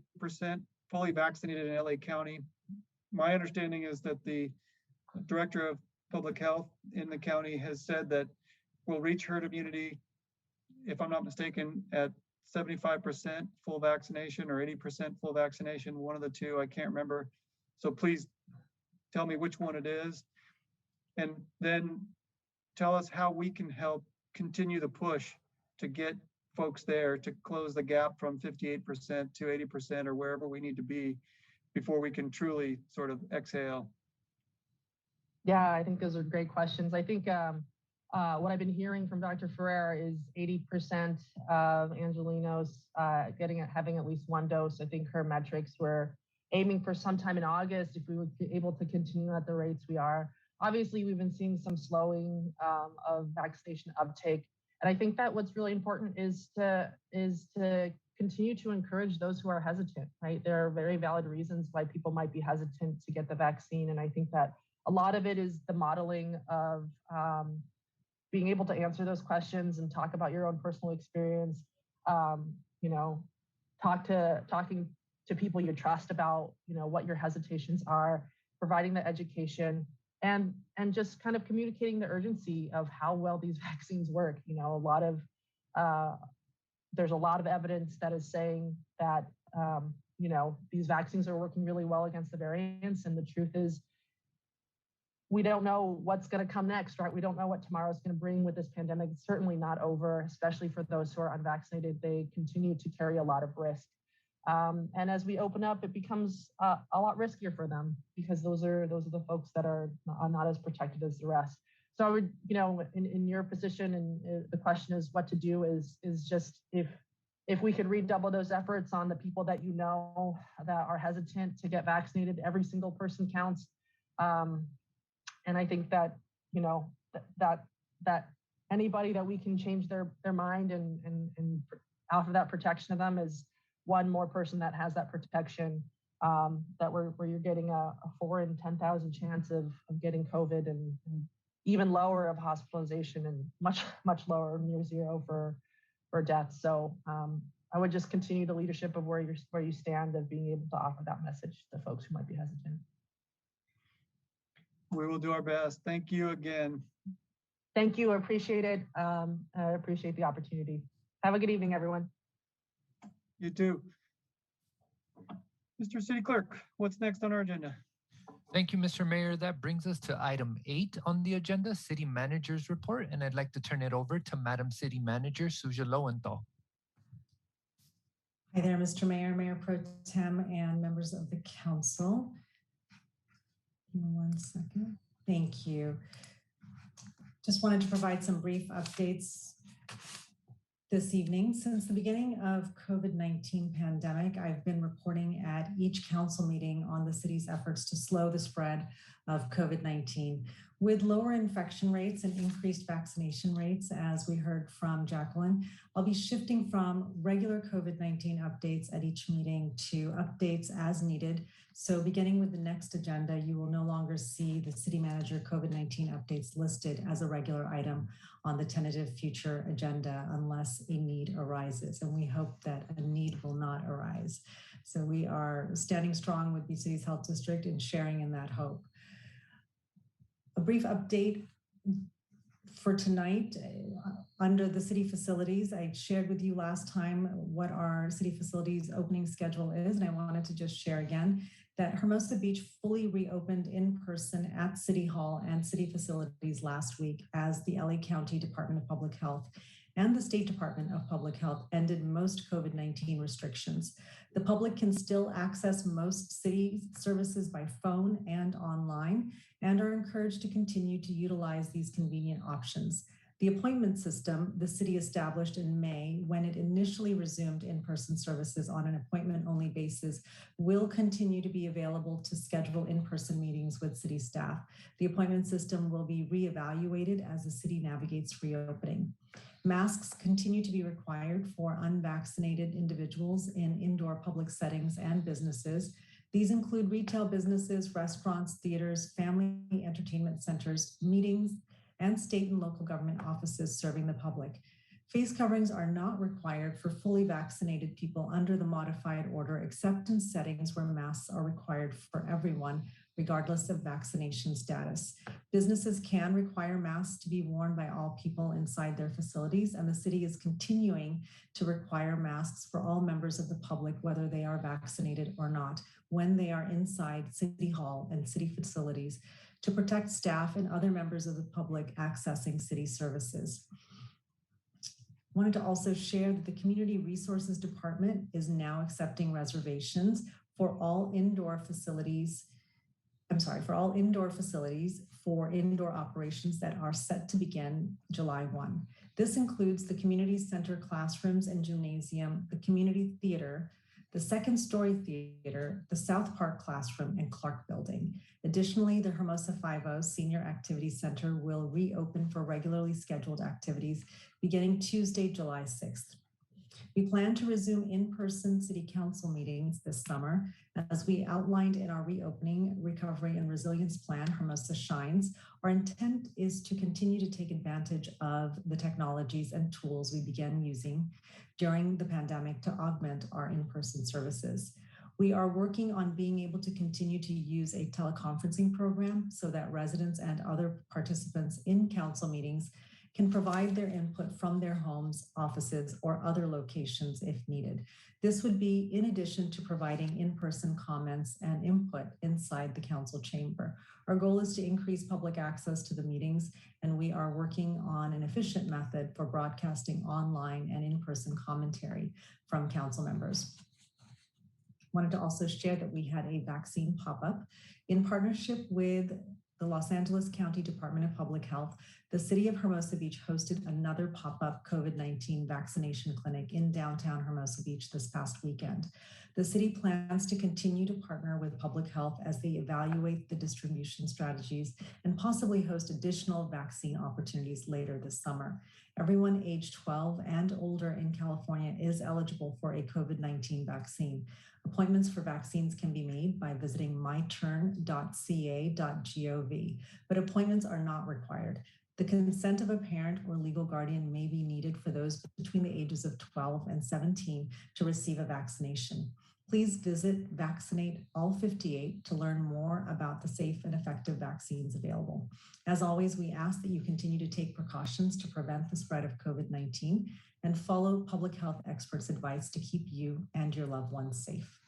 fully vaccinated in LA County. My understanding is that the director of public health in the county has said that we'll reach herd immunity, if I'm not mistaken, at 75% full vaccination or 80% full vaccination, one of the two, I can't remember. So please tell me which one it is. And then tell us how we can help continue the push to get folks there to close the gap from 58% to 80% or wherever we need to be before we can truly sort of exhale. Yeah, I think those are great questions. I think what I've been hearing from Dr. Ferrer is 80% of Angelinos having at least one dose. I think her metrics were aiming for sometime in August if we were able to continue at the rates we are. Obviously, we've been seeing some slowing of vaccination uptake. And I think that what's really important is to continue to encourage those who are hesitant, right? There are very valid reasons why people might be hesitant to get the vaccine. And I think that a lot of it is the modeling of being able to answer those questions and talk about your own personal experience, talking to people you trust about, what your hesitations are, providing the education, and just kind of communicating the urgency of how well these vaccines work. There's a lot of evidence that is saying that, these vaccines are working really well against the variants. And the truth is we don't know what's going to come next, right? We don't know what tomorrow's going to bring with this pandemic. It's certainly not over, especially for those who are unvaccinated. They continue to carry a lot of risk. And as we open up, it becomes a lot riskier for them because those are the folks that are not as protected as the rest. So I would, in your position, and the question is what to do is just if we could redouble those efforts on the people that that are hesitant to get vaccinated. Every single person counts. And I think that, that anybody that we can change their mind and offer that protection to them is one more person that has that protection, where you're getting a 4 in 10,000 chance of getting COVID and even lower of hospitalization and much lower, near zero for death. So I would just continue the leadership of where you stand of being able to offer that message to folks who might be hesitant. We will do our best. Thank you again. Thank you. I appreciate it. I appreciate the opportunity. Have a good evening, everyone. You too. Mr. City Clerk, what's next on our agenda? Thank you, Mr. Mayor. That brings us to item 8 on the agenda, City Manager's Report, and I'd like to turn it over to Madam City Manager Suja Lowenthal. Hi there, Mr. Mayor, Mayor Pro Tem, and members of the council. Give me 1 second. Thank you. Just wanted to provide some brief updates this evening. Since the beginning of COVID-19 pandemic, I've been reporting at each council meeting on the city's efforts to slow the spread of COVID-19. With lower infection rates and increased vaccination rates, as we heard from Jacqueline, I'll be shifting from regular COVID-19 updates at each meeting to updates as needed. So beginning with the next agenda, you will no longer see the city manager COVID-19 updates listed as a regular item on the tentative future agenda unless a need arises. And we hope that a need will not arise. So we are standing strong with BC's Health District and sharing in that hope. A brief update for tonight under the city facilities. I shared with you last time what our city facilities opening schedule is, and I wanted to just share again that Hermosa Beach fully reopened in person at City Hall and city facilities last week as the LA County Department of Public Health and the State Department of Public Health ended most COVID-19 restrictions. The public can still access most city services by phone and online and are encouraged to continue to utilize these convenient options. The appointment system the city established in May when it initially resumed in-person services on an appointment-only basis will continue to be available to schedule in-person meetings with city staff. The appointment system will be reevaluated as the city navigates reopening. Masks continue to be required for unvaccinated individuals in indoor public settings and businesses. These include retail businesses, restaurants, theaters, family entertainment centers, meetings, and state and local government offices serving the public. Face coverings are not required for fully vaccinated people under the modified order, except in settings where masks are required for everyone, regardless of vaccination status. Businesses can require masks to be worn by all people inside their facilities, and the city is continuing to require masks for all members of the public, whether they are vaccinated or not, when they are inside City Hall and city facilities, to protect staff and other members of the public accessing city services. Wanted to also share that the Community Resources Department is now accepting reservations for all indoor facilities for indoor operations that are set to begin July 1. This includes the community center classrooms and gymnasium, the community theater, the second story theater, the South Park classroom, and Clark building. Additionally, the Hermosa 5-0 Senior Activity Center will reopen for regularly scheduled activities beginning Tuesday, July 6th. We plan to resume in-person city council meetings this summer. As we outlined in our reopening, recovery, and resilience plan, Hermosa Shines, our intent is to continue to take advantage of the technologies and tools we began using during the pandemic to augment our in-person services. We are working on being able to continue to use a teleconferencing program so that residents and other participants in council meetings can provide their input from their homes, offices, or other locations if needed. This would be in addition to providing in-person comments and input inside the council chamber. Our goal is to increase public access to the meetings, and we are working on an efficient method for broadcasting online and in-person commentary from council members. Wanted to also share that we had a vaccine pop-up in partnership with the Los Angeles County Department of Public Health. The city of Hermosa Beach hosted another pop-up COVID-19 vaccination clinic in downtown Hermosa Beach this past weekend. The city plans to continue to partner with public health as they evaluate the distribution strategies and possibly host additional vaccine opportunities later this summer. Everyone aged 12 and older in California is eligible for a COVID-19 vaccine. Appointments for vaccines can be made by visiting myturn.ca.gov, but appointments are not required. The consent of a parent or legal guardian may be needed for those between the ages of 12 and 17 to receive a vaccination. Please visit Vaccinate All 58 to learn more about the safe and effective vaccines available. As always, we ask that you continue to take precautions to prevent the spread of COVID-19 and follow public health experts' advice to keep you and your loved ones safe.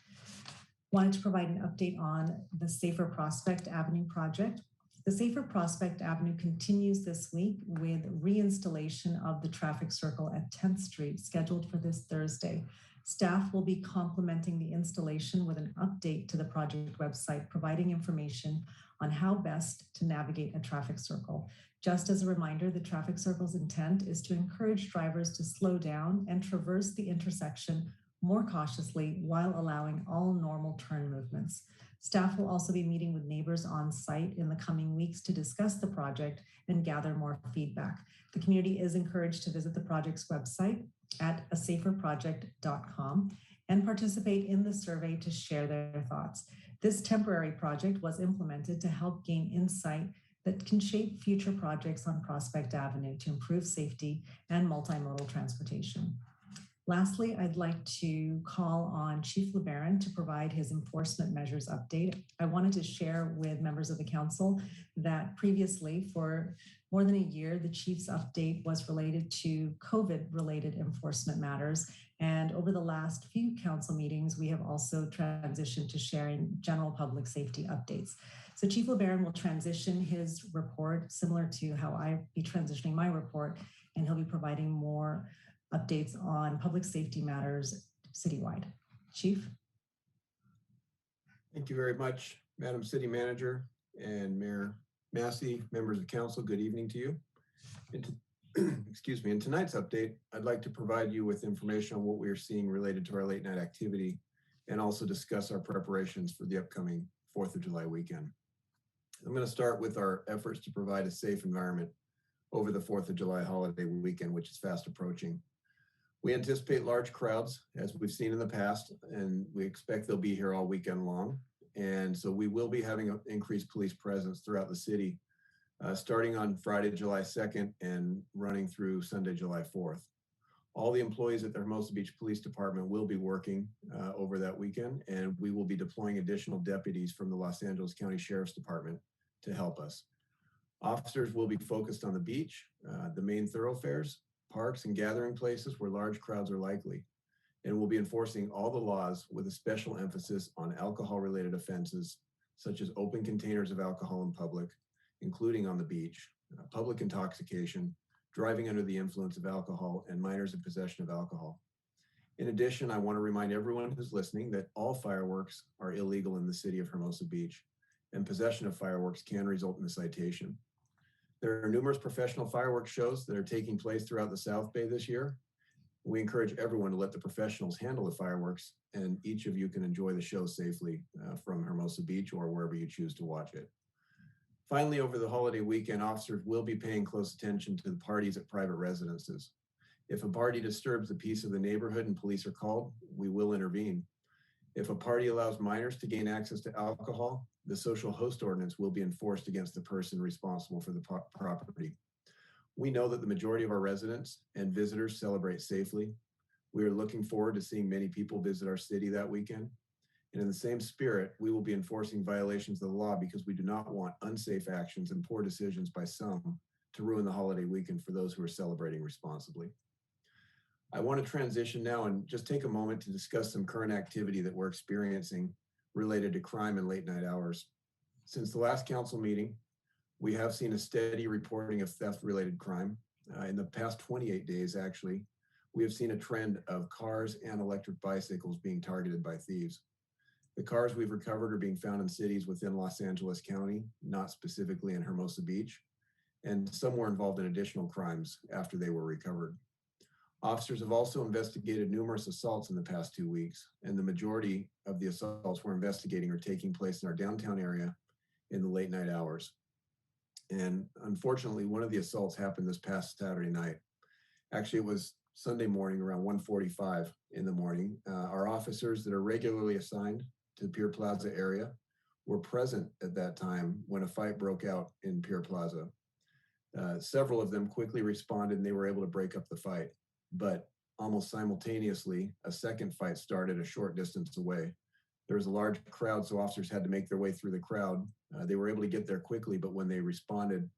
Wanted to provide an update on the Safer Prospect Avenue project. The Safer Prospect Avenue continues this week with reinstallation of the traffic circle at 10th Street scheduled for this Thursday. Staff will be complementing the installation with an update to the project website, providing information on how best to navigate a traffic circle. Just as a reminder, the traffic circle's intent is to encourage drivers to slow down and traverse the intersection more cautiously while allowing all normal turn movements. Staff will also be meeting with neighbors on site in the coming weeks to discuss the project and gather more feedback. The community is encouraged to visit the project's website at asaferproject.com and participate in the survey to share their thoughts. This temporary project was implemented to help gain insight that can shape future projects on Prospect Avenue to improve safety and multimodal transportation. Lastly, I'd like to call on Chief LeBaron to provide his enforcement measures update. I wanted to share with members of the council that previously, for more than a year, the chief's update was related to COVID-related enforcement matters. And over the last few council meetings, we have also transitioned to sharing general public safety updates. So Chief LeBaron will transition his report similar to how I'll be transitioning my report, and he'll be providing more updates on public safety matters citywide. Chief? Thank you very much, Madam City Manager and Mayor Massey, members of council, good evening to you. Excuse me, in tonight's update, I'd like to provide you with information on what we are seeing related to our late night activity and also discuss our preparations for the upcoming 4th of July weekend. I'm going to start with our efforts to provide a safe environment over the 4th of July holiday weekend, which is fast approaching. We anticipate large crowds, as we've seen in the past, and we expect they'll be here all weekend long. And so we will be having an increased police presence throughout the city, starting on Friday, July 2nd and running through Sunday, July 4th. All the employees at the Hermosa Beach Police Department will be working over that weekend, and we will be deploying additional deputies from the Los Angeles County Sheriff's Department to help us. Officers will be focused on the beach, the main thoroughfares, parks, and gathering places where large crowds are likely, and will be enforcing all the laws with a special emphasis on alcohol-related offenses, such as open containers of alcohol in public, including on the beach, public intoxication, driving under the influence of alcohol, and minors in possession of alcohol. In addition, I want to remind everyone who's listening that all fireworks are illegal in the city of Hermosa Beach, and possession of fireworks can result in a citation. There are numerous professional fireworks shows that are taking place throughout the South Bay this year. We encourage everyone to let the professionals handle the fireworks, and each of you can enjoy the show safely from Hermosa Beach or wherever you choose to watch it. Finally, over the holiday weekend, officers will be paying close attention to the parties at private residences. If a party disturbs the peace of the neighborhood and police are called, we will intervene. If a party allows minors to gain access to alcohol, the social host ordinance will be enforced against the person responsible for the property. We know that the majority of our residents and visitors celebrate safely. We are looking forward to seeing many people visit our city that weekend. And in the same spirit, we will be enforcing violations of the law because we do not want unsafe actions and poor decisions by some to ruin the holiday weekend for those who are celebrating responsibly. I want to transition now and just take a moment to discuss some current activity that we're experiencing related to crime in late night hours. Since the last council meeting, we have seen a steady reporting of theft-related crime. In the past 28 days, actually, we have seen a trend of cars and electric bicycles being targeted by thieves. The cars we've recovered are being found in cities within Los Angeles County, not specifically in Hermosa Beach, and some were involved in additional crimes after they were recovered. Officers have also investigated numerous assaults in the past 2 weeks, and the majority of the assaults we're investigating are taking place in our downtown area in the late night hours. And unfortunately, one of the assaults happened this past Saturday night. Actually, it was Sunday morning around 1:45 in the morning. Our officers that are regularly assigned to Pier Plaza area were present at that time when a fight broke out in Pier Plaza. Several of them quickly responded and they were able to break up the fight. But almost simultaneously, a second fight started a short distance away. There was a large crowd, so officers had to make their way through the crowd. They were able to get there quickly, but when they responded,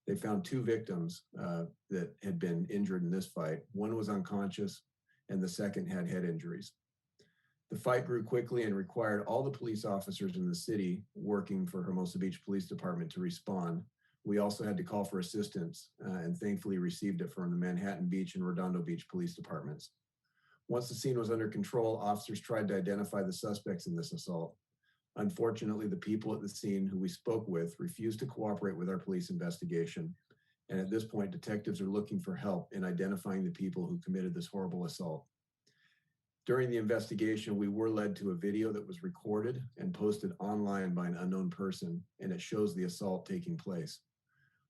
they found 2 victims that had been injured in this fight. One was unconscious, and the second had head injuries. The fight grew quickly and required all the police officers in the city working for Hermosa Beach Police Department to respond. We also had to call for assistance and thankfully received it from the Manhattan Beach and Redondo Beach Police Departments. Once the scene was under control, officers tried to identify the suspects in this assault. Unfortunately, the people at the scene who we spoke with refused to cooperate with our police investigation. And at this point, detectives are looking for help in identifying the people who committed this horrible assault. During the investigation, we were led to a video that was recorded and posted online by an unknown person, and it shows the assault taking place.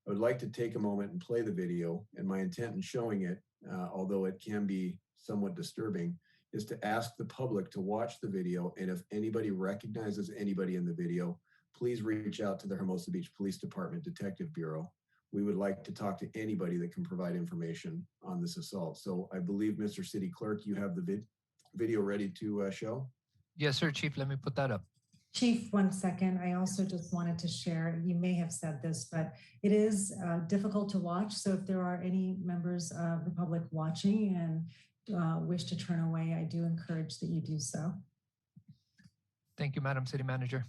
I would like to take a moment and play the video, and my intent in showing it, although it can be somewhat disturbing, is to ask the public to watch the video, and if anybody recognizes anybody in the video, please reach out to the Hermosa Beach Police Department Detective Bureau. We would like to talk to anybody that can provide information on this assault. So I believe, Mr. City Clerk, you have the video ready to show? Yes, sir, Chief. Let me put that up. Chief, 1 second. I also just wanted to share, you may have said this, but it is difficult to watch. So if there are any members of the public watching and wish to turn away, I do encourage that you do so. Thank you, Madam City Manager.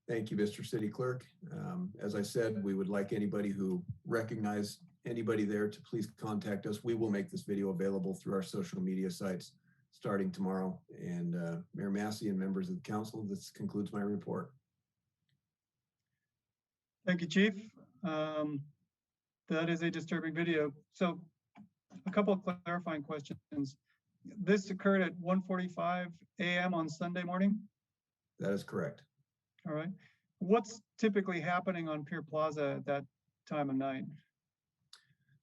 Thank you, Mr. City Clerk. As I said, we would like anybody who recognized anybody there to please contact us. We will make this video available through our social media sites starting tomorrow. And Mayor Massey and members of the council, this concludes my report. Thank you, Chief. That is a disturbing video. So a couple of clarifying questions. This occurred at 1:45 a.m. on Sunday morning? That is correct. All right. What's typically happening on Pier Plaza at that time of night?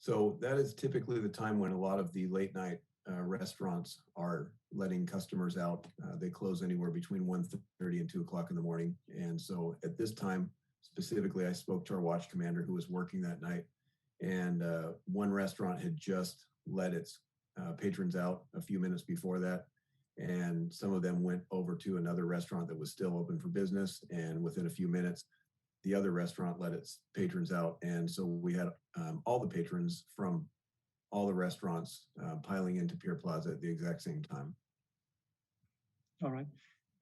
So that is typically the time when a lot of the late night restaurants are letting customers out. They close anywhere between 1:30 and 2 o'clock in the morning. And so at this time, specifically, I spoke to our watch commander who was working that night. And one restaurant had just let its patrons out a few minutes before that. And some of them went over to another restaurant that was still open for business. And within a few minutes, the other restaurant let its patrons out. And so we had all the patrons from all the restaurants piling into Pier Plaza at the exact same time. All right.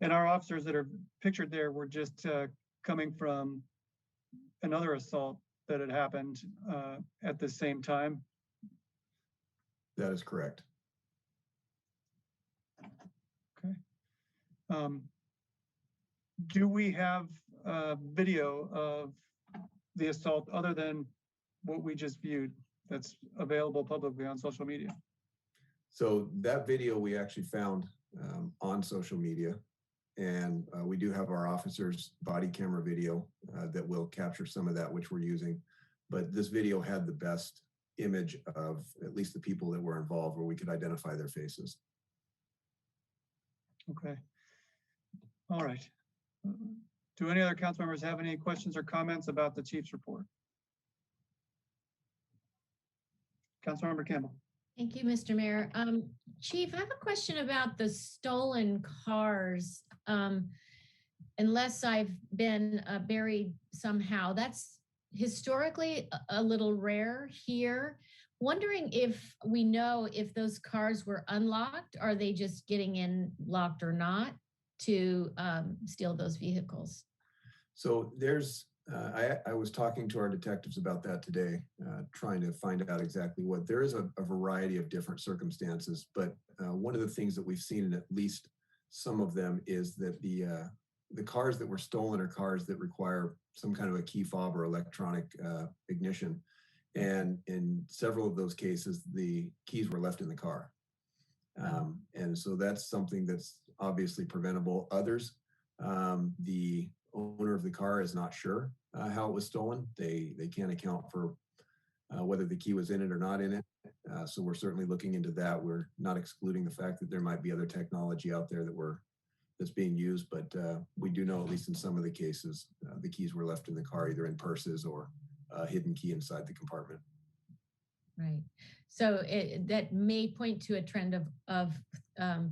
And our officers that are pictured there were just coming from another assault that had happened at the same time? That is correct. Okay. Do we have video of the assault other than what we just viewed that's available publicly on social media? So that video we actually found on social media, and we do have our officers' body camera video that will capture some of that, which we're using. But this video had the best image of at least the people that were involved, where we could identify their faces. Okay. All right. Do any other council members have any questions or comments about the chief's report? Councilmember Campbell. Thank you, Mr. Mayor. Chief, I have a question about the stolen cars. Unless I've been buried somehow, that's historically a little rare here. Wondering if we know if those cars were unlocked, are they just getting in locked or not to steal those vehicles? So there's, I was talking to our detectives about that today, trying to find out exactly what. There is a variety of different circumstances, but one of the things that we've seen in at least some of them is that the cars that were stolen are cars that require some kind of a key fob or electronic ignition. And in several of those cases, the keys were left in the car. And so that's something that's obviously preventable. Others, the owner of the car is not sure how it was stolen. They can't account for whether the key was in it or not in it. So we're certainly looking into that. We're not excluding the fact that there might be other technology out there that's being used, but we do know, at least in some of the cases, the keys were left in the car, either in purses or a hidden key inside the compartment. Right. So that may point to a trend of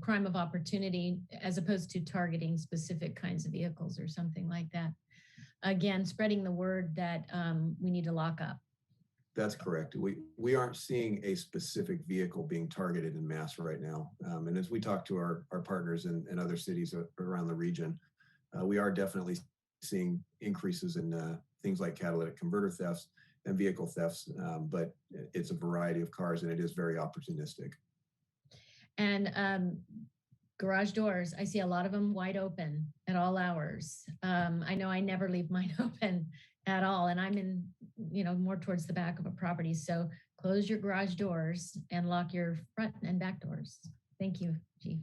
crime of opportunity as opposed to targeting specific kinds of vehicles or something like that. Again, spreading the word that we need to lock up. That's correct. We aren't seeing a specific vehicle being targeted in mass right now. And as we talk to our partners in other cities around the region, we are definitely seeing increases in things like catalytic converter thefts and vehicle thefts, but it's a variety of cars and it is very opportunistic. And garage doors, I see a lot of them wide open at all hours. I know I never leave mine open at all, and I'm in, more towards the back of a property. So close your garage doors and lock your front and back doors. Thank you, Chief.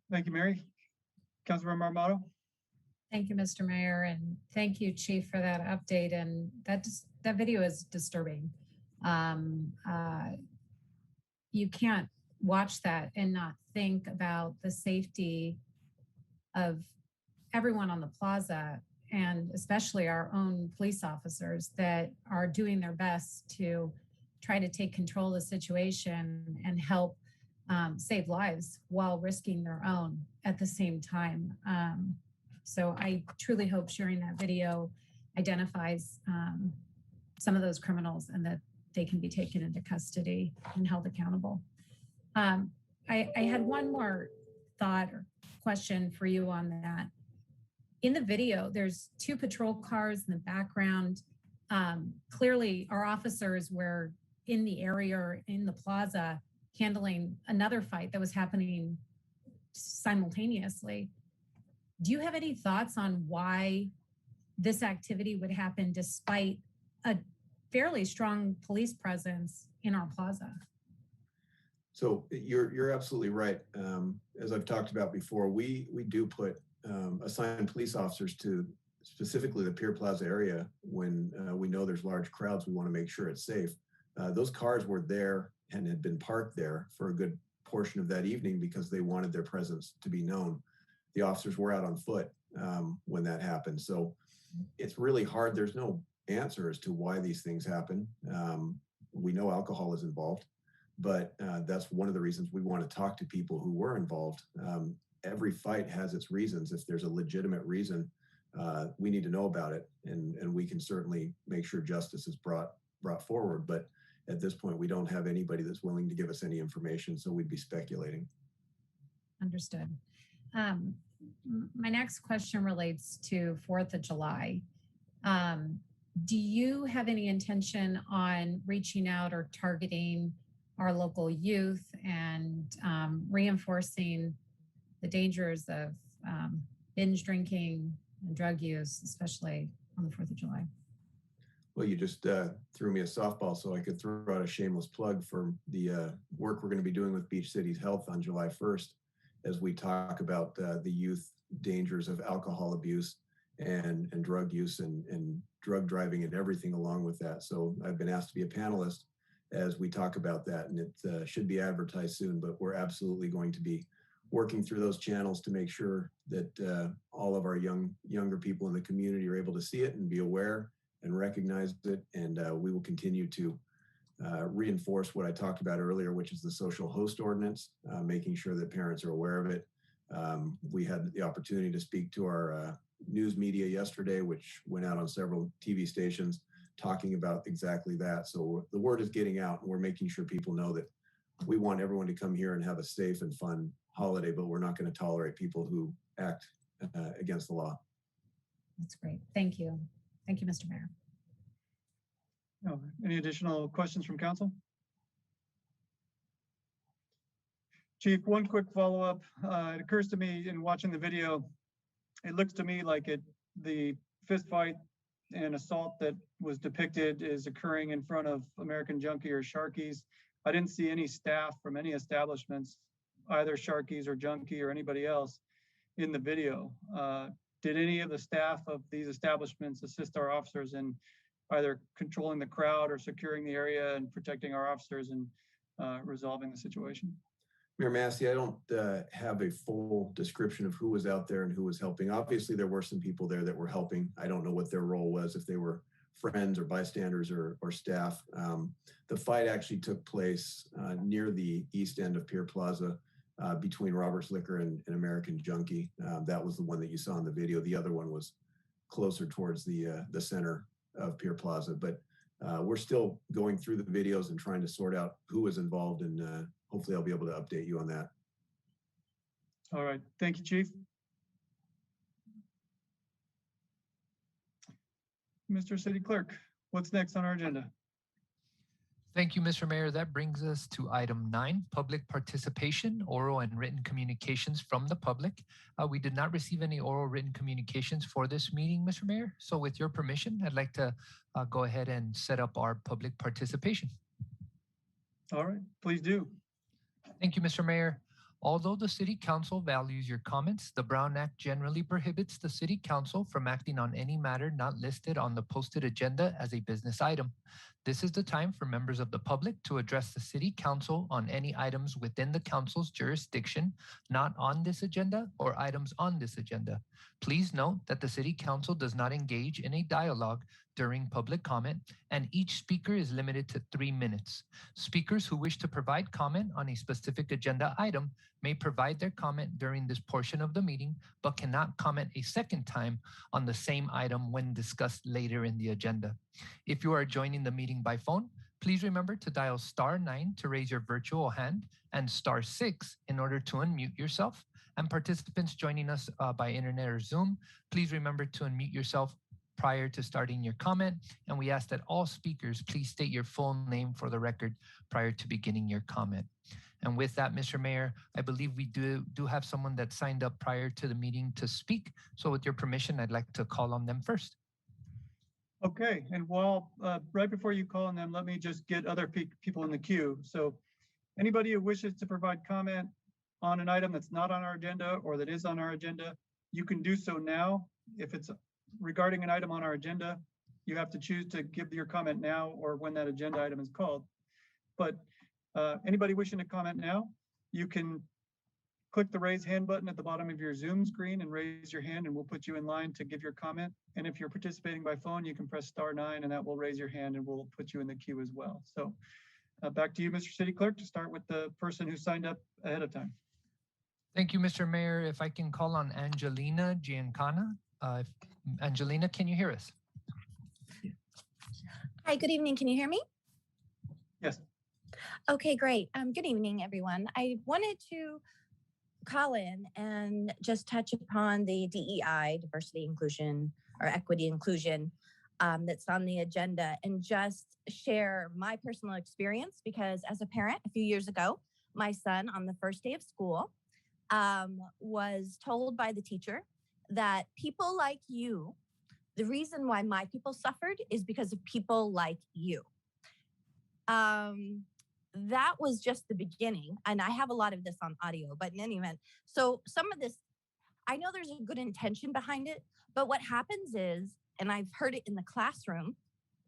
Thank you, Mary. Councilmember Armato. Thank you, Mr. Mayor, and thank you, Chief, for that update. And that video is disturbing. You can't watch that and not think about the safety of everyone on the plaza, and especially our own police officers that are doing their best to try to take control of the situation and help save lives while risking their own at the same time. So I truly hope sharing that video identifies some of those criminals and that they can be taken into custody and held accountable. I had one more thought or question for you on that. In the video, there's 2 patrol cars in the background. Clearly, our officers were in the area or in the plaza handling another fight that was happening simultaneously. Do you have any thoughts on why this activity would happen despite a fairly strong police presence in our plaza? So you're absolutely right. As I've talked about before, we do put assign police officers to specifically the Pier Plaza area when we know there's large crowds. We want to make sure it's safe. Those cars were there and had been parked there for a good portion of that evening because they wanted their presence to be known. The officers were out on foot when that happened. So it's really hard. There's no answer as to why these things happen. We know alcohol is involved, but that's one of the reasons we want to talk to people who were involved. Every fight has its reasons. If there's a legitimate reason, we need to know about it, and we can certainly make sure justice is brought forward. But at this point, we don't have anybody that's willing to give us any information, so we'd be speculating. Understood. My next question relates to 4th of July. Do you have any intention on reaching out or targeting our local youth and reinforcing the dangers of binge drinking and drug use, especially on the 4th of July. Well, you just threw me a softball, so I could throw out a shameless plug for the work we're going to be doing with Beach Cities Health on July 1st as we talk about the youth dangers of alcohol abuse and drug use and drug driving and everything along with that. So I've been asked to be a panelist as we talk about that, and it should be advertised soon, but we're absolutely going to be working through those channels to make sure that all of our younger people in the community are able to see it and be aware and recognize it. And we will continue to reinforce what I talked about earlier, which is the social host ordinance, making sure that parents are aware of it. We had the opportunity to speak to our news media yesterday, which went out on several TV stations talking about exactly that. So the word is getting out, and we're making sure people know that we want everyone to come here and have a safe and fun holiday, but we're not going to tolerate people who act against the law. That's great. Thank you. Thank you, Mr. Mayor. No, any additional questions from council? Chief, one quick follow-up. It occurs to me in watching the video, it looks to me like the fist fight and assault that was depicted is occurring in front of American Junkie or Sharky's. I didn't see any staff from any establishments, either Sharky's or Junkie or anybody else, in the video. Did any of the staff of these establishments assist our officers in either controlling the crowd or securing the area and protecting our officers and resolving the situation? Mayor Massey, I don't have a full description of who was out there and who was helping. Obviously, there were some people there that were helping. I don't know what their role was, if they were friends or bystanders or staff. The fight actually took place near the east end of Pier Plaza, between Robert's Liquor and American Junkie. That was the one that you saw in the video. The other one was closer towards the center of Pier Plaza. But we're still going through the videos and trying to sort out who was involved, and hopefully I'll be able to update you on that. All right, thank you, Chief. Mr. City Clerk, what's next on our agenda? Thank you, Mr. Mayor. That brings us to item 9, public participation, oral and written communications from the public. We did not receive any oral written communications for this meeting, Mr. Mayor. So with your permission, I'd like to go ahead and set up our public participation. All right, please do. Thank you, Mr. Mayor. Although the City Council values your comments, the Brown Act generally prohibits the City Council from acting on any matter not listed on the posted agenda as a business item. This is the time for members of the public to address the City Council on any items within the Council's jurisdiction, not on this agenda or items on this agenda. Please note that the City Council does not engage in a dialogue during public comment, and each speaker is limited to 3 minutes. Speakers who wish to provide comment on a specific agenda item may provide their comment during this portion of the meeting, but cannot comment a second time on the same item when discussed later in the agenda. If you are joining the meeting by phone, please remember to dial *9 to raise your virtual hand and *6 in order to unmute yourself. And participants joining us by internet or Zoom, please remember to unmute yourself prior to starting your comment. And we ask that all speakers please state your full name for the record prior to beginning your comment. And with that, Mr. Mayor, I believe we do have someone that signed up prior to the meeting to speak. So with your permission, I'd like to call on them first. Okay, and while right before you call on them, let me just get other people in the queue. So anybody who wishes to provide comment on an item that's not on our agenda or that is on our agenda, you can do so now. If it's regarding an item on our agenda, you have to choose to give your comment now or when that agenda item is called. But anybody wishing to comment now, you can click the raise hand button at the bottom of your Zoom screen and raise your hand, and we'll put you in line to give your comment. And if you're participating by phone, you can press *9 and that will raise your hand and we'll put you in the queue as well. So back to you, Mr. City Clerk, to start with the person who signed up ahead of time. Thank you, Mr. Mayor. If I can call on Angelina Giancana. Angelina, can you hear us? Hi, good evening. Can you hear me? Yes. Okay, great. Good evening, everyone. I wanted to call in and just touch upon the DEI, diversity, inclusion, or equity inclusion that's on the agenda, and just share my personal experience, because as a parent a few years ago, my son on the first day of school was told by the teacher that people like you, the reason why my people suffered is because of people like you. That was just the beginning. And I have a lot of this on audio, but in any event, so some of this, I know there's a good intention behind it, but what happens is, and I've heard it in the classroom,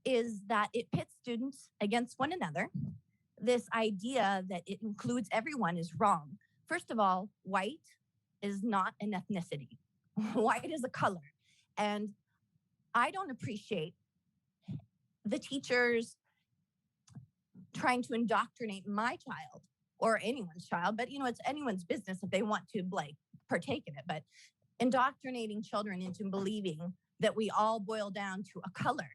is that it pits students against one another. This idea that it includes everyone is wrong. First of all, white is not an ethnicity. White is a color. And I don't appreciate the teachers trying to indoctrinate my child or anyone's child, but it's anyone's business if they want to partake in it. But indoctrinating children into believing that we all boil down to a color.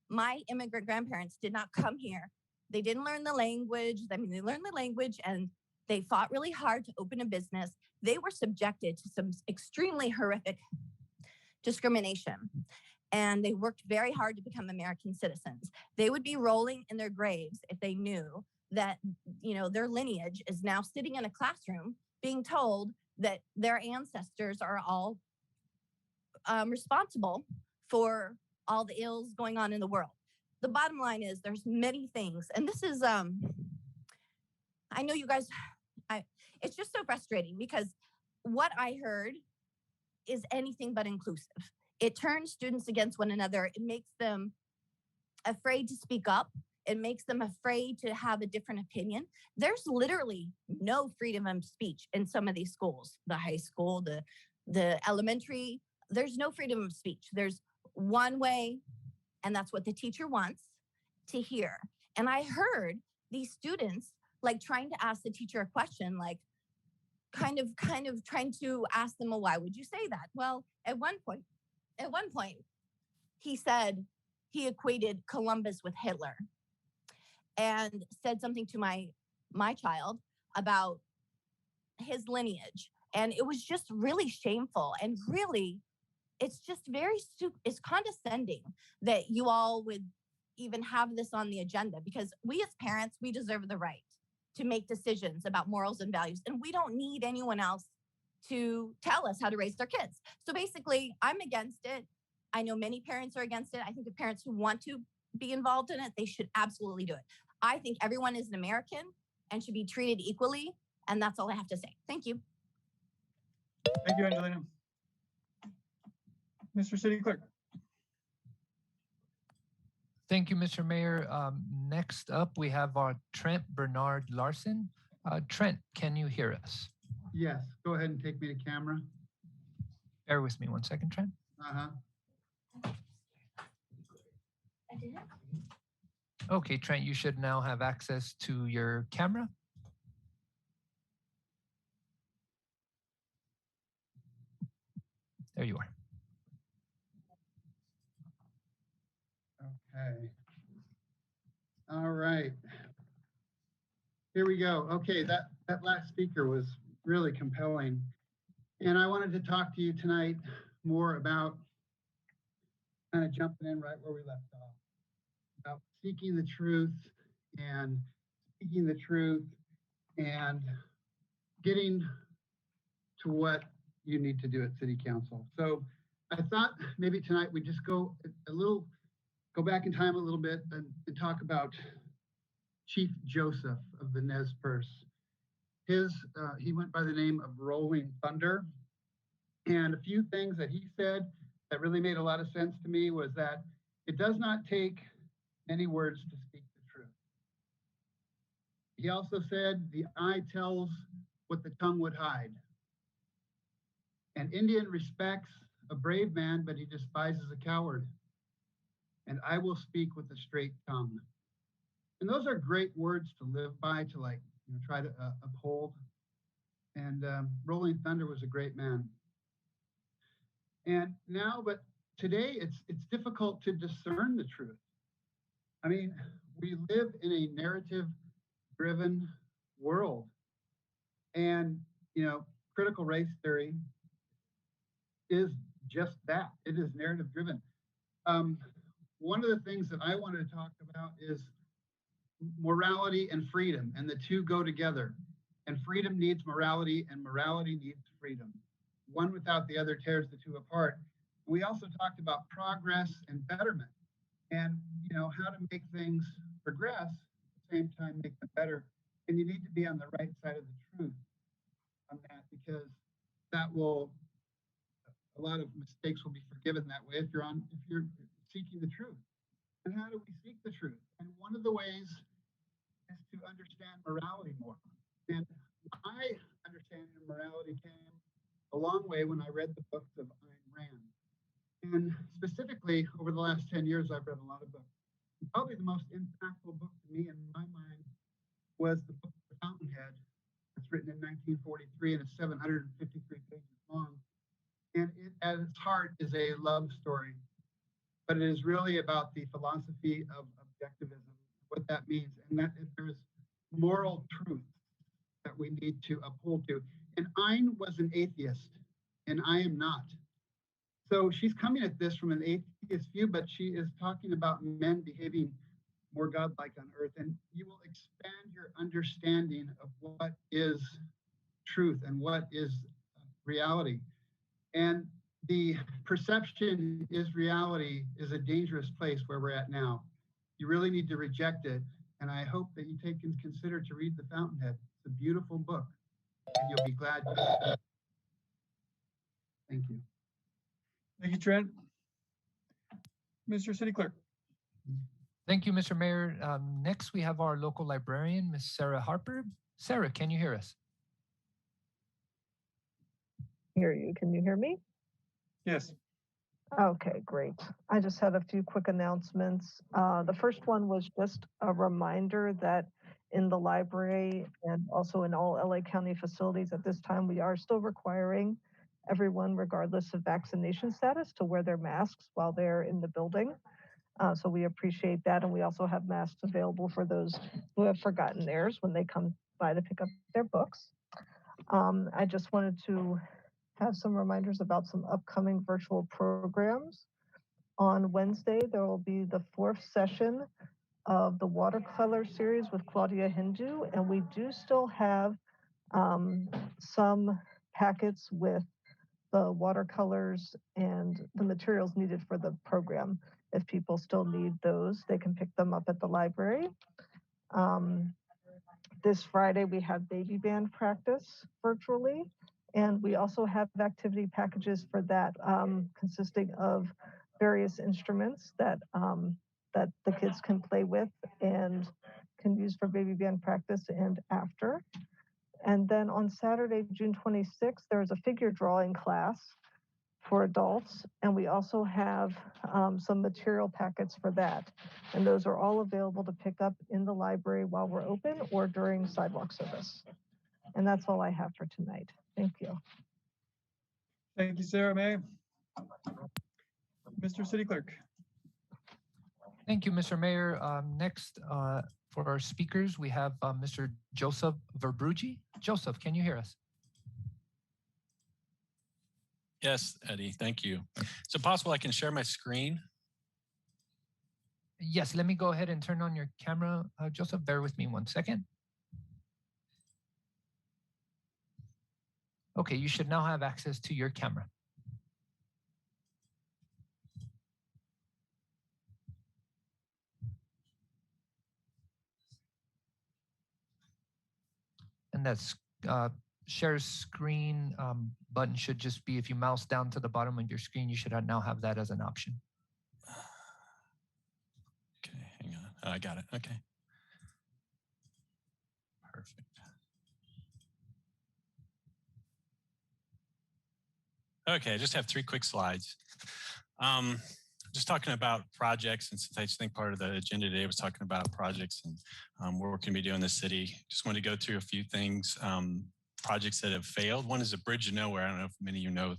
My immigrant grandparents did not come here. They didn't learn the language. I mean, they learned the language and they fought really hard to open a business. They were subjected to some extremely horrific discrimination. And they worked very hard to become American citizens. They would be rolling in their graves if they knew that, their lineage is now sitting in a classroom being told that their ancestors are all responsible for all the ills going on in the world. The bottom line is there's many things. And this is, I know you guys, it's just so frustrating because what I heard is anything but inclusive. It turns students against one another. It makes them afraid to speak up. It makes them afraid to have a different opinion. There's literally no freedom of speech in some of these schools, the high school, the elementary. There's no freedom of speech. There's one way, and that's what the teacher wants to hear. And I heard these students trying to ask the teacher a question, kind of trying to ask them, well, why would you say that? Well, at one point, he said he equated Columbus with Hitler and said something to my child about his lineage. And it was just really shameful. And really, it's just it's condescending that you all would even have this on the agenda, because we as parents, we deserve the right to make decisions about morals and values. And we don't need anyone else to tell us how to raise their kids. So basically, I'm against it. I know many parents are against it. I think the parents who want to be involved in it, they should absolutely do it. I think everyone is an American and should be treated equally. And that's all I have to say. Thank you. Thank you, Angelina. Mr. City Clerk. Thank you, Mr. Mayor. Next up, we have our Trent Bernard Larson. Trent, can you hear us? Yes, go ahead and take me to camera. Bear with me one second, Trent. Okay, Trent, you should now have access to your camera. There you are. Okay. All right. Here we go. Okay, that last speaker was really compelling. And I wanted to talk to you tonight more about kind of jumping in right where we left off, about seeking the truth and speaking the truth and getting to what you need to do at City Council. So I thought maybe tonight we just go back in time a little bit and talk about Chief Joseph of the Nez Perce. He went by the name of Rolling Thunder. And a few things that he said that really made a lot of sense to me was that it does not take many words to speak the truth. He also said the eye tells what the tongue would hide. An Indian respects a brave man, but he despises a coward. And I will speak with a straight tongue. And those are great words to live by, to try to uphold. And Rolling Thunder was a great man. And now, but today it's difficult to discern the truth. I mean, we live in a narrative-driven world. And, critical race theory is just that. It is narrative-driven. One of the things that I wanted to talk about is morality and freedom, and the two go together. And freedom needs morality, and morality needs freedom. One without the other tears the two apart. We also talked about progress and betterment, and how to make things progress at the same time make them better. And you need to be on the right side of the truth on that, because that will, a lot of mistakes will be forgiven that way if you're seeking the truth. And how do we seek the truth? And one of the ways is to understand morality more. And my understanding of morality came a long way when I read the books of Ayn Rand. And specifically, over the last 10 years, I've read a lot of books. And probably the most impactful book to me in my mind was the book The Fountainhead. It's written in 1943 and it's 753 pages long. And it, at its heart, is a love story. But it is really about the philosophy of objectivism, what that means, and that there's moral truth that we need to uphold to. And Ayn was an atheist, and I am not. So she's coming at this from an atheist view, but she is talking about men behaving more godlike on earth, and you will expand your understanding of what is truth and what is reality. And the perception is reality is a dangerous place where we're at now. You really need to reject it. And I hope that you take and consider to read The Fountainhead. It's a beautiful book, and you'll be glad you did. Thank you. Thank you, Trent. Mr. City Clerk. Thank you, Mr. Mayor. Next, we have our local librarian, Ms. Sarah Harper. Sarah, can you hear us? Hear you. Can you hear me? Yes. Okay, great. I just had a few quick announcements. The first one was just a reminder that in the library and also in all LA County facilities at this time, we are still requiring everyone, regardless of vaccination status, to wear their masks while they're in the building. So we appreciate that. And we also have masks available for those who have forgotten theirs when they come by to pick up their books. I just wanted to have some reminders about some upcoming virtual programs. On Wednesday, there will be the 4th session of the watercolor series with Claudia Hindu, and we do still have some packets with the watercolors and the materials needed for the program. If people still need those, they can pick them up at the library. This Friday, we have baby band practice virtually. And we also have activity packages for that, consisting of various instruments that the kids can play with and can use for baby band practice and after. And then on Saturday, June 26th, there's a figure drawing class for adults. And we also have some material packets for that. And those are all available to pick up in the library while we're open or during sidewalk service. And that's all I have for tonight. Thank you. Thank you, Sarah May. Mr. City Clerk. Thank you, Mr. Mayor. Next, for our speakers, we have Mr. Joseph Verbrugi. Joseph, can you hear us? Yes, Eddie, thank you. Is it possible I can share my screen? Yes, let me go ahead and turn on your camera. Joseph, bear with me 1 second. Okay, you should now have access to your camera. And that's share screen button should just be, if you mouse down to the bottom of your screen, you should now have that as an option. Okay, hang on. I got it. Okay. Perfect. Okay, I just have 3 quick slides. Just talking about projects, and since I think part of the agenda today was talking about projects and what we're going to be doing in the city, just want to go through a few things, projects that have failed. One is a Bridge to Nowhere. I don't know if many of you know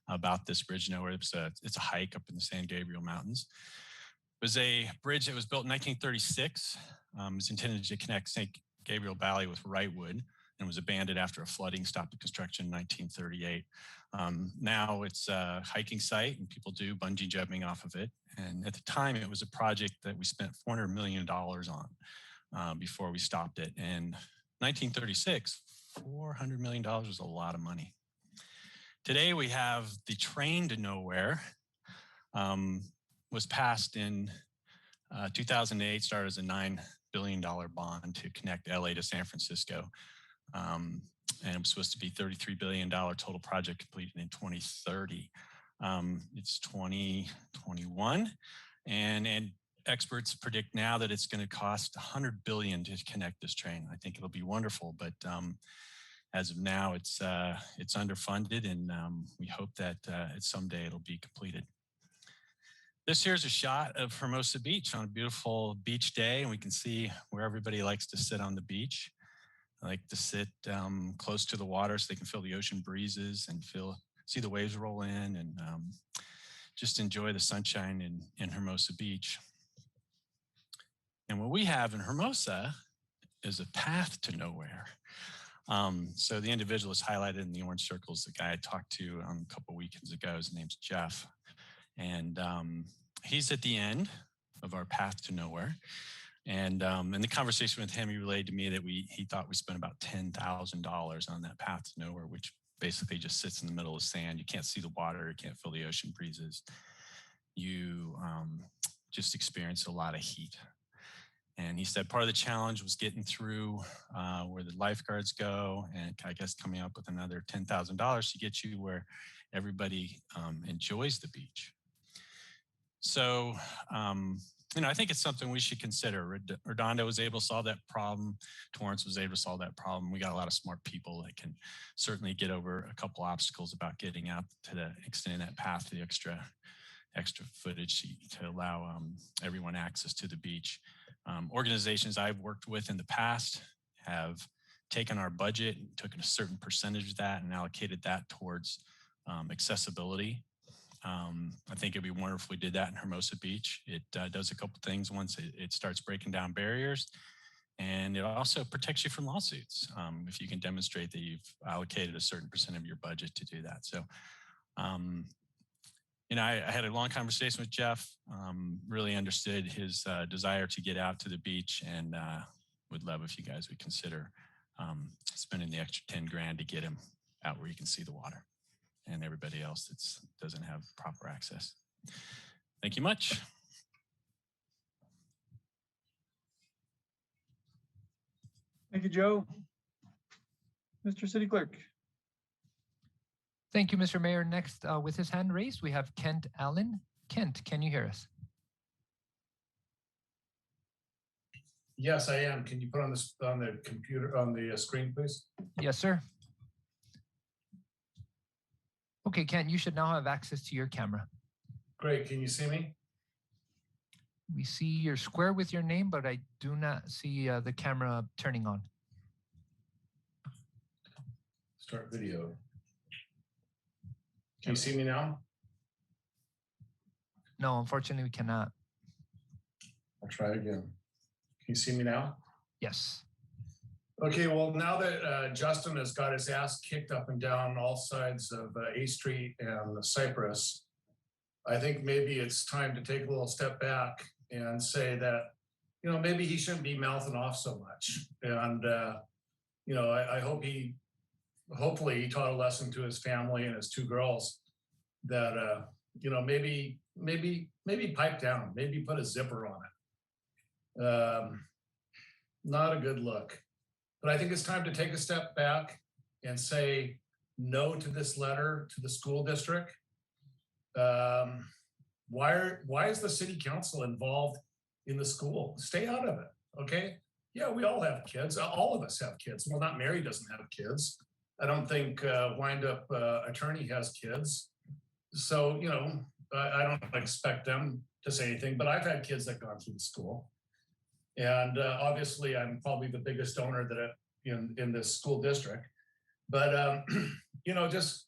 about this Bridge to Nowhere. It's a hike up in the San Gabriel Mountains. It was a bridge that was built in 1936. It was intended to connect St. Gabriel Valley with Wrightwood, and was abandoned after a flooding stopped the construction in 1938. Now it's a hiking site and people do bungee jumping off of it. And at the time, it was a project that we spent $400 million on before we stopped it. In 1936, $400 million was a lot of money. Today we have the train to nowhere. Was passed in 2008, started as a $9 billion bond to connect LA to San Francisco. And it was supposed to be $33 billion total project completed in 2030. It's 2021, and experts predict now that it's going to cost $100 billion to connect this train. I think it'll be wonderful, but as of now, it's underfunded, and we hope that someday it'll be completed. This here's a shot of Hermosa Beach on a beautiful beach day, and we can see where everybody likes to sit on the beach. I like to sit close to the water so they can feel the ocean breezes and see the waves roll in, and just enjoy the sunshine in Hermosa Beach. And what we have in Hermosa is a path to nowhere. So the individual is highlighted in the orange circles. The guy I talked to a couple weekends ago, his name's Jeff. And he's at the end of our path to nowhere. And in the conversation with him, he relayed to me that he thought we spent about $10,000 on that path to nowhere, which basically just sits in the middle of sand. You can't see the water, you can't feel the ocean breezes. You just experience a lot of heat. And he said part of the challenge was getting through where the lifeguards go, and I guess coming up with another $10,000 to get you where everybody enjoys the beach. So, I think it's something we should consider. Redondo was able to solve that problem. Torrance was able to solve that problem. We got a lot of smart people that can certainly get over a couple obstacles about getting out to extending that path, the extra footage to allow everyone access to the beach. Organizations I've worked with in the past have taken our budget, taken a certain percentage of that and allocated that towards accessibility. I think it'd be wonderful if we did that in Hermosa Beach. It does a couple things. Once it starts breaking down barriers, and it also protects you from lawsuits if you can demonstrate that you've allocated a certain percent of your budget to do that. So, I had a long conversation with Jeff, really understood his desire to get out to the beach, and would love if you guys would consider spending the extra 10 grand to get him out where you can see the water and everybody else that doesn't have proper access. Thank you much. Thank you, Joe. Mr. City Clerk. Thank you, Mr. Mayor. Next, with his hand raised, we have Kent Allen. Kent, can you hear us? Yes, I am. Can you put on the computer, on the screen, please? Yes, sir. Okay, Kent, you should now have access to your camera. Great. Can you see me? We see your square with your name, but I do not see the camera turning on. Start video. Can you see me now? No, unfortunately, we cannot. I'll try again. Can you see me now? Yes. Okay, well, now that Justin has got his ass kicked up and down all sides of A Street and Cypress, I think maybe it's time to take a little step back and say that, maybe he shouldn't be mouthing off so much. And, I hope hopefully he taught a lesson to his family and his two girls that, maybe pipe down, maybe put a zipper on it. Not a good look. But I think it's time to take a step back and say no to this letter to the school district. Why is the city council involved in the school? Stay out of it, okay? Yeah, we all have kids. All of us have kids. Well, not Mary doesn't have kids. I don't think wind-up attorney has kids. So, I don't expect them to say anything, but I've had kids that gone through the school. And obviously, I'm probably the biggest donor in this school district. But, just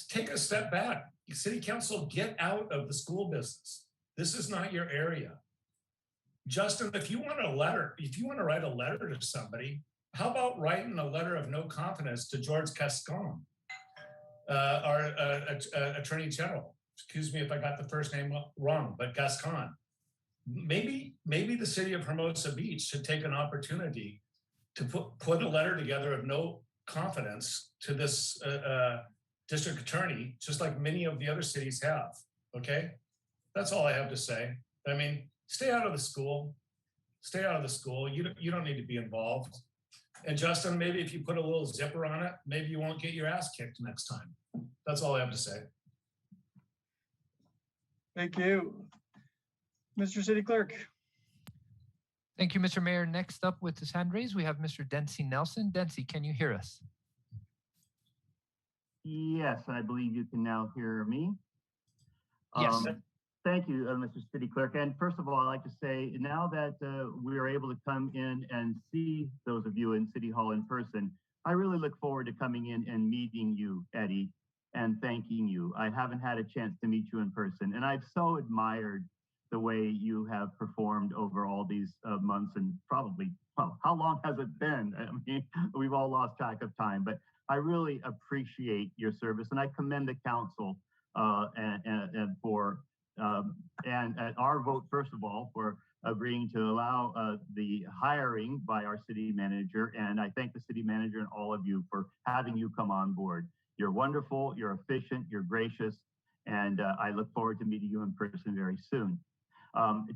take a step back. City council, get out of the school business. This is not your area. Justin, if you want to write a letter to somebody, how about writing a letter of no confidence to George Gascon, our Attorney General? Excuse me if I got the first name wrong, but Gascon. Maybe the city of Hermosa Beach should take an opportunity to put a letter together of no confidence to this district attorney, just like many of the other cities have. Okay, that's all I have to say. I mean, stay out of the school. Stay out of the school. You don't need to be involved. And Justin, maybe if you put a little zipper on it, maybe you won't get your ass kicked next time. That's all I have to say. Thank you. Mr. City Clerk. Thank you, Mr. Mayor. Next up with his hand raised, we have Mr. Dempsey Nelson. Dempsey, can you hear us? Yes, I believe you can now hear me. Yes. Thank you, Mr. City Clerk. And first of all, I'd like to say now that we are able to come in and see those of you in City Hall in person, I really look forward to coming in and meeting you, Eddie, and thanking you. I haven't had a chance to meet you in person, and I've so admired the way you have performed over all these months, and probably, well, how long has it been? I mean, we've all lost track of time, but I really appreciate your service, and I commend the council and for and our vote, first of all, for agreeing to allow the hiring by our city manager. And I thank the city manager and all of you for having you come on board. You're wonderful, you're efficient, you're gracious, and I look forward to meeting you in person very soon.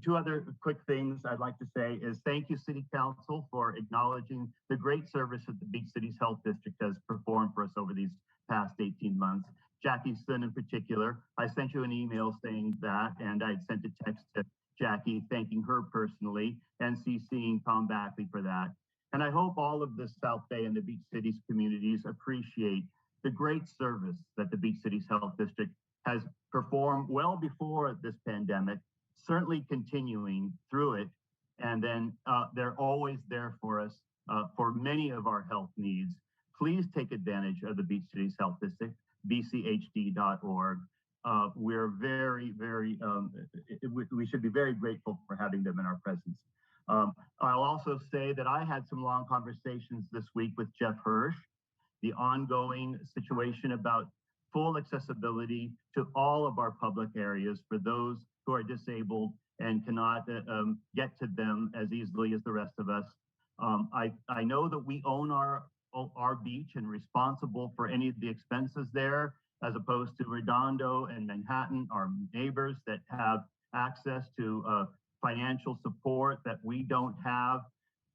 Two other quick things I'd like to say is thank you, City Council, for acknowledging the great service that the Beach Cities Health District has performed for us over these past 18 months. Jackie Sun in particular, I sent you an email saying that, and I'd sent a text to Jackie thanking her personally and CCing Tom Backley for that. And I hope all of the South Bay and the Beach Cities communities appreciate the great service that the Beach Cities Health District has performed well before this pandemic, certainly continuing through it. And then they're always there for us for many of our health needs. Please take advantage of the Beach Cities Health District, bchd.org. We're very, we should be very grateful for having them in our presence. I'll also say that I had some long conversations this week with Jeff Hirsch, the ongoing situation about full accessibility to all of our public areas for those who are disabled and cannot get to them as easily as the rest of us. I know that we own our beach and responsible for any of the expenses there, as opposed to Redondo and Manhattan, our neighbors that have access to financial support that we don't have.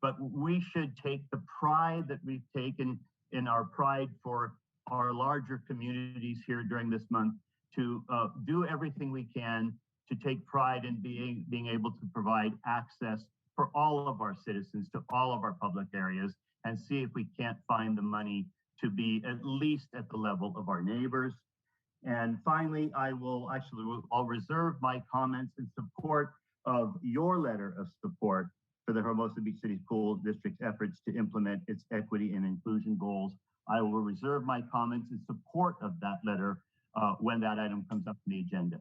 But we should take the pride that we've taken in our pride for our larger communities here during this month to do everything we can to take pride in being able to provide access for all of our citizens to all of our public areas, and see if we can't find the money to be at least at the level of our neighbors. And finally, I'll reserve my comments in support of your letter of support for the Hermosa Beach City School District's efforts to implement its equity and inclusion goals. I will reserve my comments in support of that letter when that item comes up on the agenda.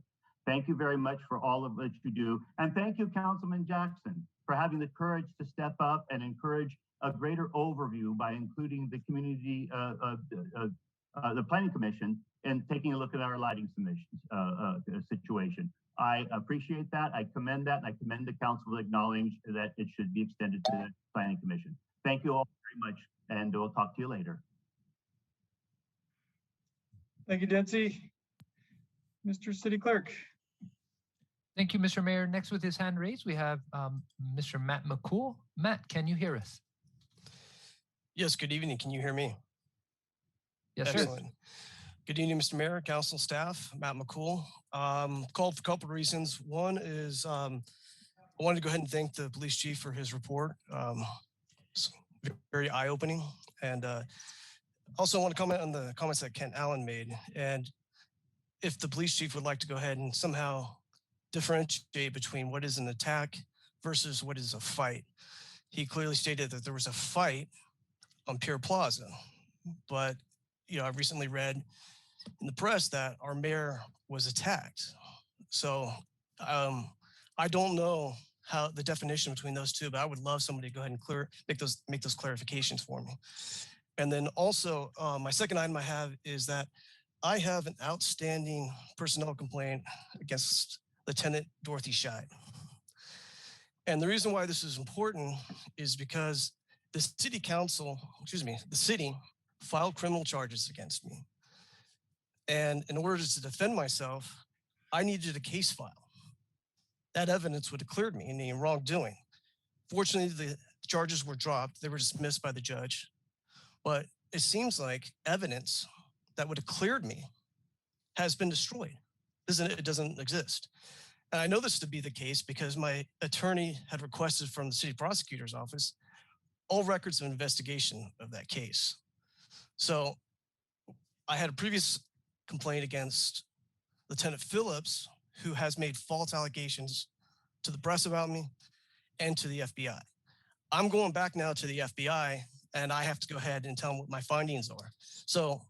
Thank you very much for all of what you do. And thank you, Councilman Jackson, for having the courage to step up and encourage a greater overview by including the community, the Planning Commission, and taking a look at our lighting submissions situation. I appreciate that. I commend that. And I commend the council for acknowledging that it should be extended to the Planning Commission. Thank you all very much, and we'll talk to you later. Thank you, Dempsey. Mr. City Clerk. Thank you, Mr. Mayor. Next with his hand raised, we have Mr. Matt McCool. Matt, can you hear us? Yes, good evening. Can you hear me? Yes, excellent. Sir. Good evening, Mr. Mayor, council staff, Matt McCool. Called for a couple of reasons. One is I wanted to go ahead and thank the police chief for his report. It's very eye-opening. And also want to comment on the comments that Kent Allen made. And if the police chief would like to go ahead and somehow differentiate between what is an attack versus what is a fight. He clearly stated that there was a fight on Pier Plaza, but I've recently read in the press that our mayor was attacked. So I don't know how the definition between those two, but I would love somebody to go ahead and make those clarifications for me. And then also my second item I have is that I have an outstanding personnel complaint against Lieutenant Dorothy Scheid. And the reason why this is important is because the city council, the city filed criminal charges against me. And in order to defend myself, I needed a case file. That evidence would have cleared me in any wrongdoing. Fortunately, the charges were dropped. They were dismissed by the judge. But it seems like evidence that would have cleared me has been destroyed. It doesn't exist. And I know this to be the case because my attorney had requested from the city prosecutor's office all records of investigation of that case. So I had a previous complaint against Lieutenant Phillips, who has made false allegations to the press about me and to the FBI. I'm going back now to the FBI, and I have to go ahead and tell them what my findings are. So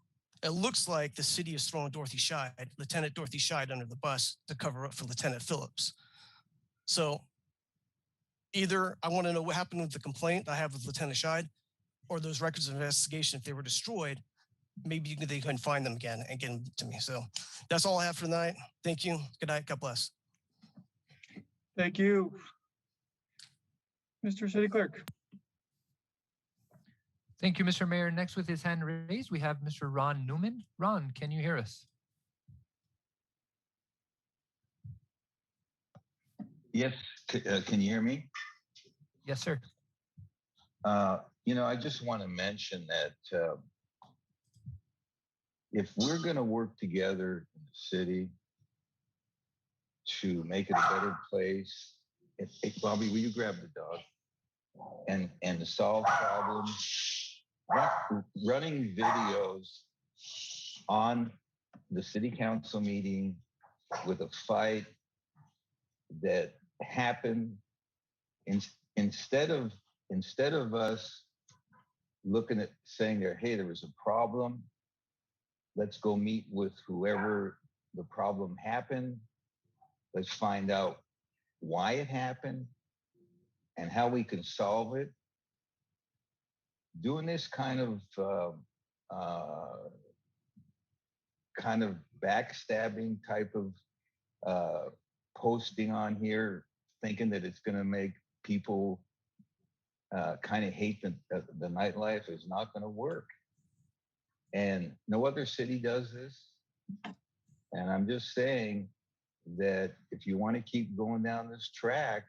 it looks like the city is throwing Lieutenant Dorothy Scheid under the bus to cover up for Lieutenant Phillips. So either I want to know what happened with the complaint I have with Lieutenant Scheid, or those records of investigation, if they were destroyed, maybe they can find them again and get them to me. So that's all I have for tonight. Thank you. Good night. God bless. Thank you. Mr. City Clerk. Thank you, Mr. Mayor. Next with his hand raised, we have Mr. Ron Newman. Ron, can you hear us? Yes, can you hear me? Yes, sir. I just want to mention that if we're going to work together in the city to make it a better place, Bobby, will you grab the dog? And to solve problems, running videos on the city council meeting with a fight that happened instead of us looking at saying there, hey, there was a problem. Let's go meet with whoever the problem happened. Let's find out why it happened and how we can solve it. Doing this kind of backstabbing type of posting on here, thinking that it's going to make people kind of hate the nightlife is not going to work. And no other city does this. And I'm just saying that if you want to keep going down this track,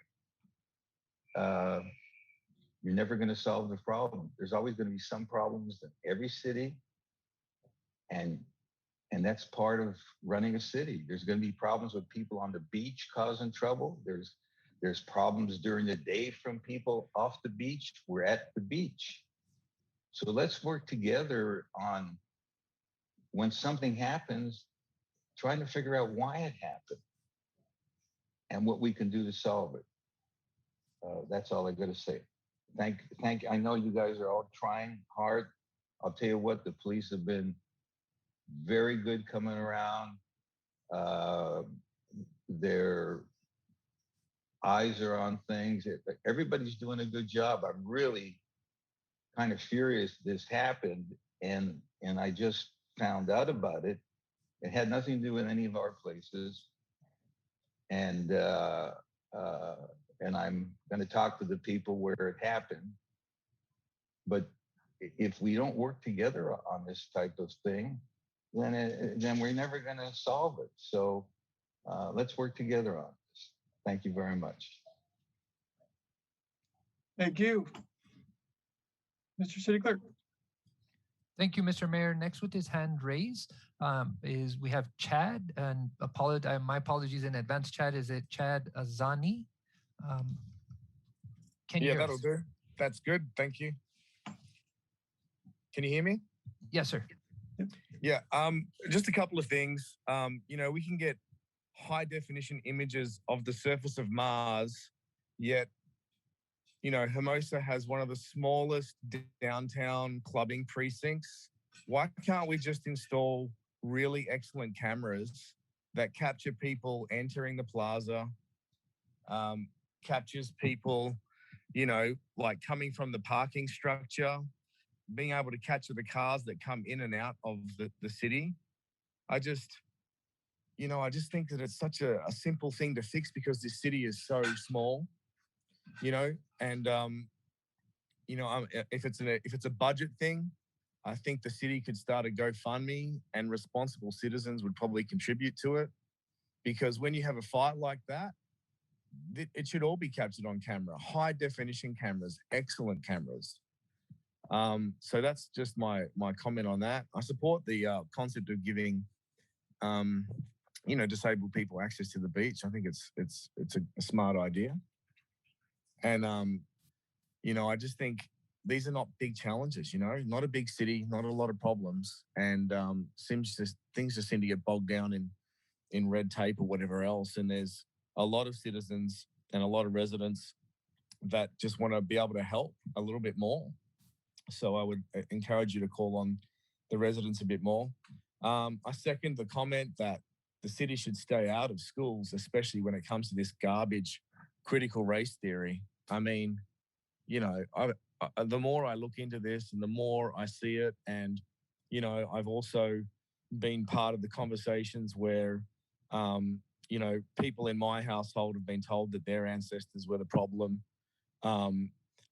you're never going to solve the problem. There's always going to be some problems in every city. And that's part of running a city. There's going to be problems with people on the beach causing trouble. There's problems during the day from people off the beach. We're at the beach. So let's work together on when something happens, trying to figure out why it happened and what we can do to solve it. That's all I got to say. Thank. I know you guys are all trying hard. I'll tell you what, the police have been very good coming around. Their eyes are on things. Everybody's doing a good job. I'm really kind of furious this happened, and I just found out about it. It had nothing to do with any of our places, and I'm going to talk to the people where it happened. But if we don't work together on this type of thing, then we're never going to solve it. So let's work together on this. Thank you very much. Thank you. Mr. City Clerk. Thank you, Mr. Mayor. Next with his hand raised we have Chad, and my apologies in advance, Chad. Is it Chad Azani? Can you hear that'll us? do. That's good. Thank you. Can you hear me? Yes, sir. Yeah. Just a couple of things. We can get high definition images of the surface of Mars, yet, Hermosa has one of the smallest downtown clubbing precincts. Why can't we just install really excellent cameras that capture people entering the plaza, captures people, like coming from the parking structure, being able to capture the cars that come in and out of the city? I just think that it's such a simple thing to fix because this city is so small, and if it's a budget thing, I think the city could start a GoFundMe and responsible citizens would probably contribute to it. Because when you have a fight like that, it should all be captured on camera. High definition cameras, excellent cameras. So that's just my comment on that. I support the concept of giving, disabled people access to the beach. I think it's a smart idea. And I just think these are not big challenges. Not a big city, not a lot of problems, and things just seem to get bogged down in red tape or whatever else. And there's a lot of citizens and a lot of residents that just want to be able to help a little bit more. So I would encourage you to call on the residents a bit more. I second the comment that the city should stay out of schools, especially when it comes to this garbage critical race theory. I mean, the more I look into this and the more I see it, and, I've also been part of the conversations where, people in my household have been told that their ancestors were the problem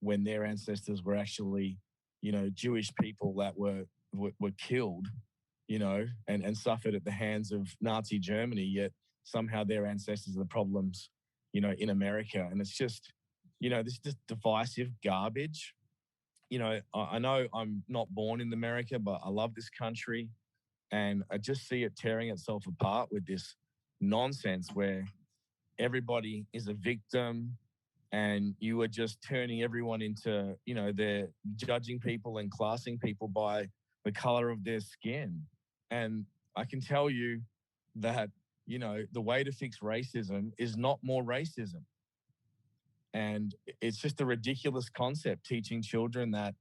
when their ancestors were actually, Jewish people that were killed, and suffered at the hands of Nazi Germany, yet somehow their ancestors are the problems, in America. And it's just, this is just divisive garbage. I know I'm not born in America, but I love this country. And I just see it tearing itself apart with this nonsense where everybody is a victim and you are just turning everyone into, they're judging people and classing people by the color of their skin. And I can tell you that, the way to fix racism is not more racism. And it's just a ridiculous concept, teaching children that,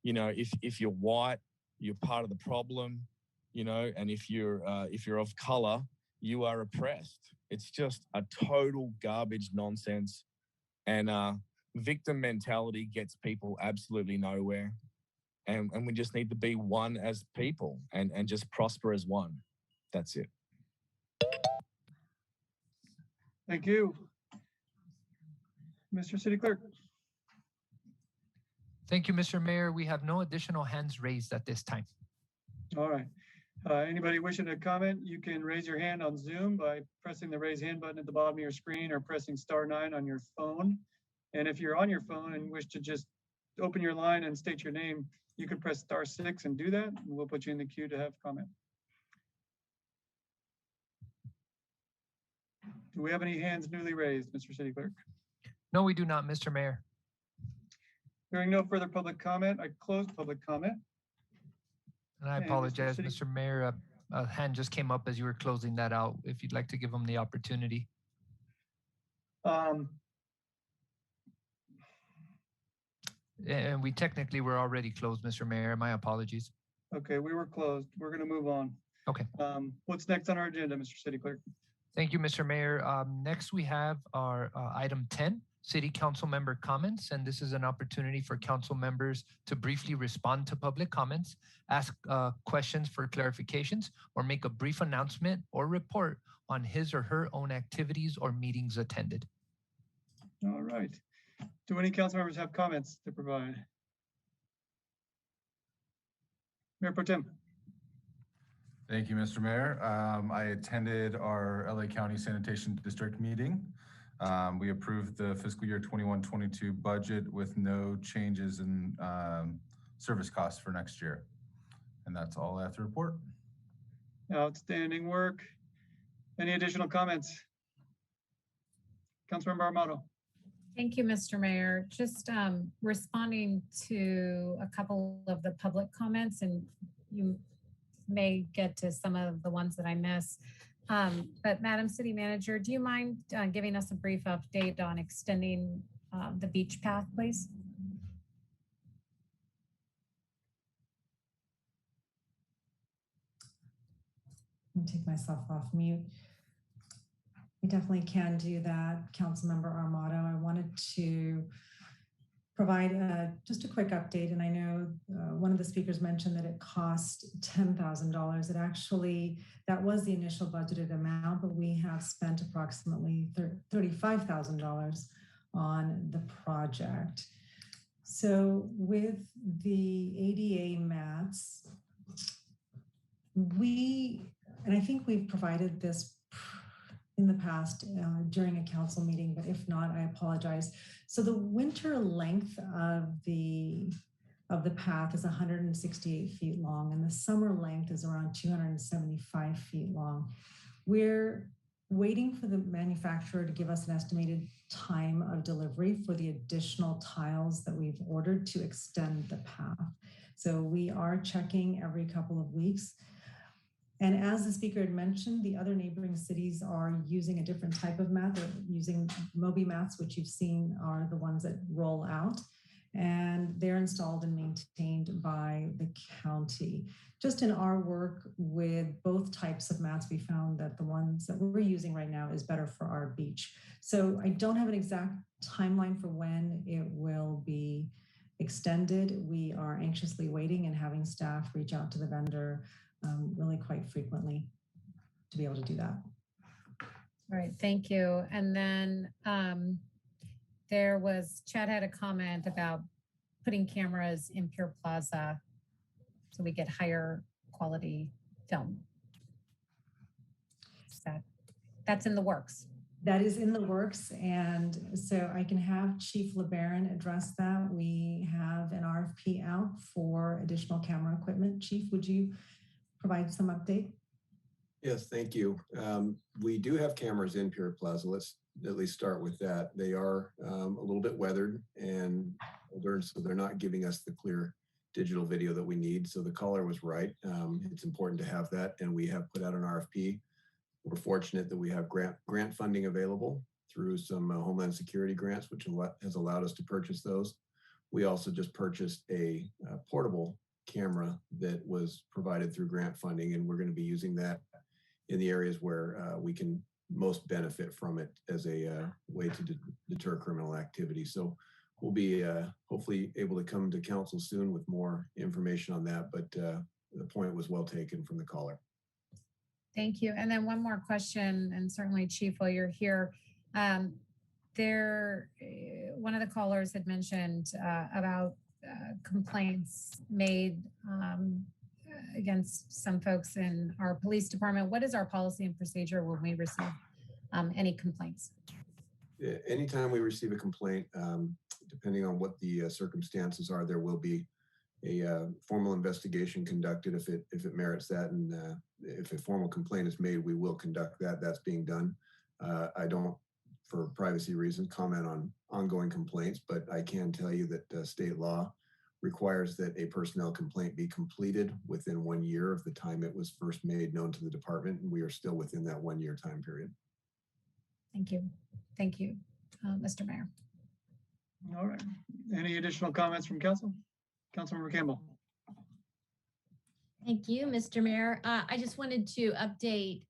if you're white, you're part of the problem, and if you're of color, you are oppressed. It's just a total garbage nonsense. And victim mentality gets people absolutely nowhere. And we just need to be one as people and just prosper as one. That's it. Thank you. Mr. City Clerk. Thank you, Mr. Mayor. We have no additional hands raised at this time. All right. Anybody wishing to comment, you can raise your hand on Zoom by pressing the raise hand button at the bottom of your screen or pressing *9 on your phone. And if you're on your phone and wish to just open your line and state your name, you can press *6 and do that. And we'll put you in the queue to have comment. Do we have any hands newly raised, Mr. City Clerk? No, we do not, Mr. Mayor. Hearing no further public comment, I close public comment. And I apologize, Mr. Mayor. A hand just came up as you were closing that out. If you'd like to give them the opportunity. And we technically were already closed, Mr. Mayor. My apologies. Okay, we were closed. We're going to move on. Okay. What's next on our agenda, Mr. City Clerk? Thank you, Mr. Mayor. Next, we have our item 10, City Council member comments. And this is an opportunity for council members to briefly respond to public comments, ask questions for clarifications, or make a brief announcement or report on his or her own activities or meetings attended. All right. Do any council members have comments to provide? Mayor Pro Tem. Thank you, Mr. Mayor. I attended our LA County Sanitation District meeting. We approved the fiscal year 21-22 budget with no changes in service costs for next year. And that's all I have to report. Outstanding work. Any additional comments? Councilmember Armato. Thank you, Mr. Mayor. Just responding to a couple of the public comments, and you may get to some of the ones that I miss. But Madam City Manager, do you mind giving us a brief update on extending the beach path, please? I'll take myself off mute. We definitely can do that, Councilmember Armato. I wanted to provide just a quick update. And I know one of the speakers mentioned that it cost $10,000. It actually, that was the initial budgeted amount, but we have spent approximately $35,000 on the project. So with the ADA mats, and I think we've provided this in the past during a council meeting, but if not, I apologize. So the winter length of the path is 168 feet long, and the summer length is around 275 feet long. We're waiting for the manufacturer to give us an estimated time of delivery for the additional tiles that we've ordered to extend the path. So we are checking every couple of weeks. And as the speaker had mentioned, the other neighboring cities are using a different type of mat. They're using Moby mats, which you've seen are the ones that roll out. And they're installed and maintained by the county. Just in our work with both types of mats, we found that the ones that we're using right now is better for our beach. So I don't have an exact timeline for when it will be extended. We are anxiously waiting and having staff reach out to the vendor really quite frequently to be able to do that. All right, thank you. And then Chad had a comment about putting cameras in Pier Plaza so we get higher quality film. That's in the works. That is in the works. And so I can have Chief LeBaron address that. We have an RFP out for additional camera equipment. Chief, would you provide some update? Yes, thank you. We do have cameras in Pier Plaza. Let's at least start with that. They are a little bit weathered and older, so they're not giving us the clear digital video that we need. So the caller was right. It's important to have that, and we have put out an RFP. We're fortunate that we have grant funding available through some Homeland Security grants, which has allowed us to purchase those. We also just purchased a portable camera that was provided through grant funding, and we're going to be using that in the areas where we can most benefit from it as a way to deter criminal activity. So we'll be hopefully able to come to council soon with more information on that, but the point was well taken from the caller. Thank you. And then one more question, and certainly Chief, while you're here, one of the callers had mentioned about complaints made against some folks in our police department. What is our policy and procedure when we receive any complaints? Anytime we receive a complaint, depending on what the circumstances are, there will be a formal investigation conducted if it merits that, and if a formal complaint is made, we will conduct that. That's being done. I don't, for privacy reasons, comment on ongoing complaints, but I can tell you that state law requires that a personnel complaint be completed within 1 year of the time it was first made known to the department, and we are still within that 1 year time period. Thank you. Thank you, Mr. Mayor. All right. Any additional comments from council? Councilmember Campbell. Thank you, Mr. Mayor. I just wanted to update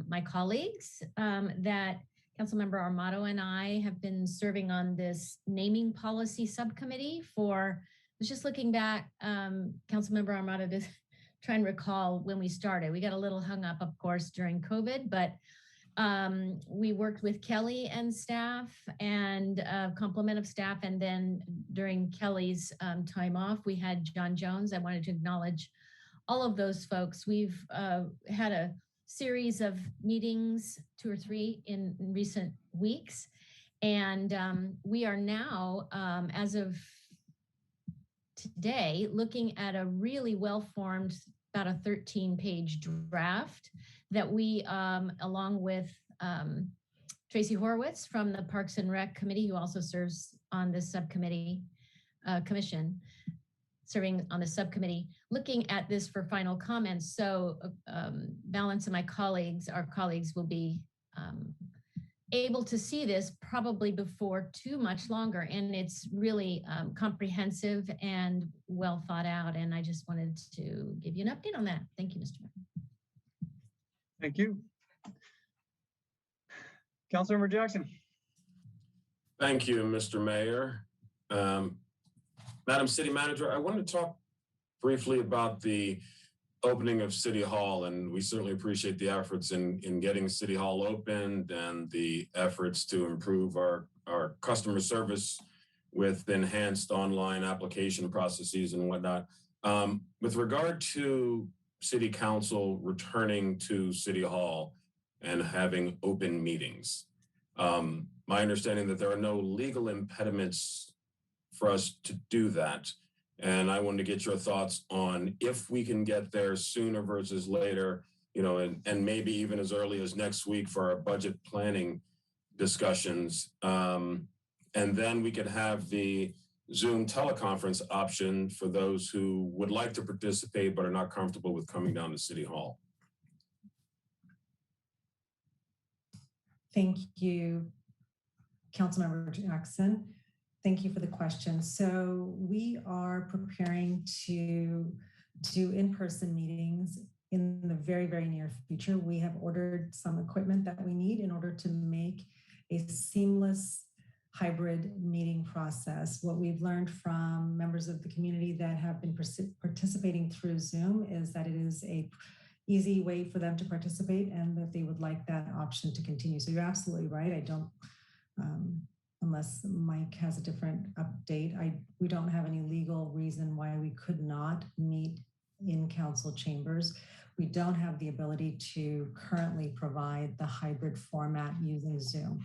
my colleagues that Councilmember Armato and I have been serving on this naming policy subcommittee for, I was just looking back, Councilmember Armato, to try and recall when we started. We got a little hung up, of course, during COVID, but we worked with Kelly and staff and a complement of staff. And then during Kelly's time off, we had John Jones. I wanted to acknowledge all of those folks. We've had a series of meetings, 2 or 3 in recent weeks. And we are now, as of today, looking at a really well-formed, about a 13-page draft that we, along with Tracy Horowitz from the Parks and Rec Committee, who also serves on this subcommittee, commission, serving on the subcommittee, looking at this for final comments. So balance of my colleagues, our colleagues will be able to see this probably before too much longer. And it's really comprehensive and well thought out. And I just wanted to give you an update on that. Thank you, Mr. Mayor. Thank you. Councilmember Jackson. Thank you, Mr. Mayor. Madam City Manager, I wanted to talk briefly about the opening of City Hall, and we certainly appreciate the efforts in getting City Hall opened and the efforts to improve our customer service with enhanced online application processes and whatnot. With regard to City Council returning to City Hall and having open meetings, my understanding that there are no legal impediments for us to do that. And I wanted to get your thoughts on if we can get there sooner versus later, you know, and maybe even as early as next week for our budget planning discussions. And then we could have the Zoom teleconference option for those who would like to participate but are not comfortable with coming down to City Hall. Thank you, Councilmember Jackson. Thank you for the question. So we are preparing to do in-person meetings in the very, very near future. We have ordered some equipment that we need in order to make a seamless hybrid meeting process. What we've learned from members of the community that have been participating through Zoom is that it is a easy way for them to participate and that they would like that option to continue. So you're absolutely right. I don't, unless Mike has a different update, we don't have any legal reason why we could not meet in council chambers. We don't have the ability to currently provide the hybrid format using Zoom.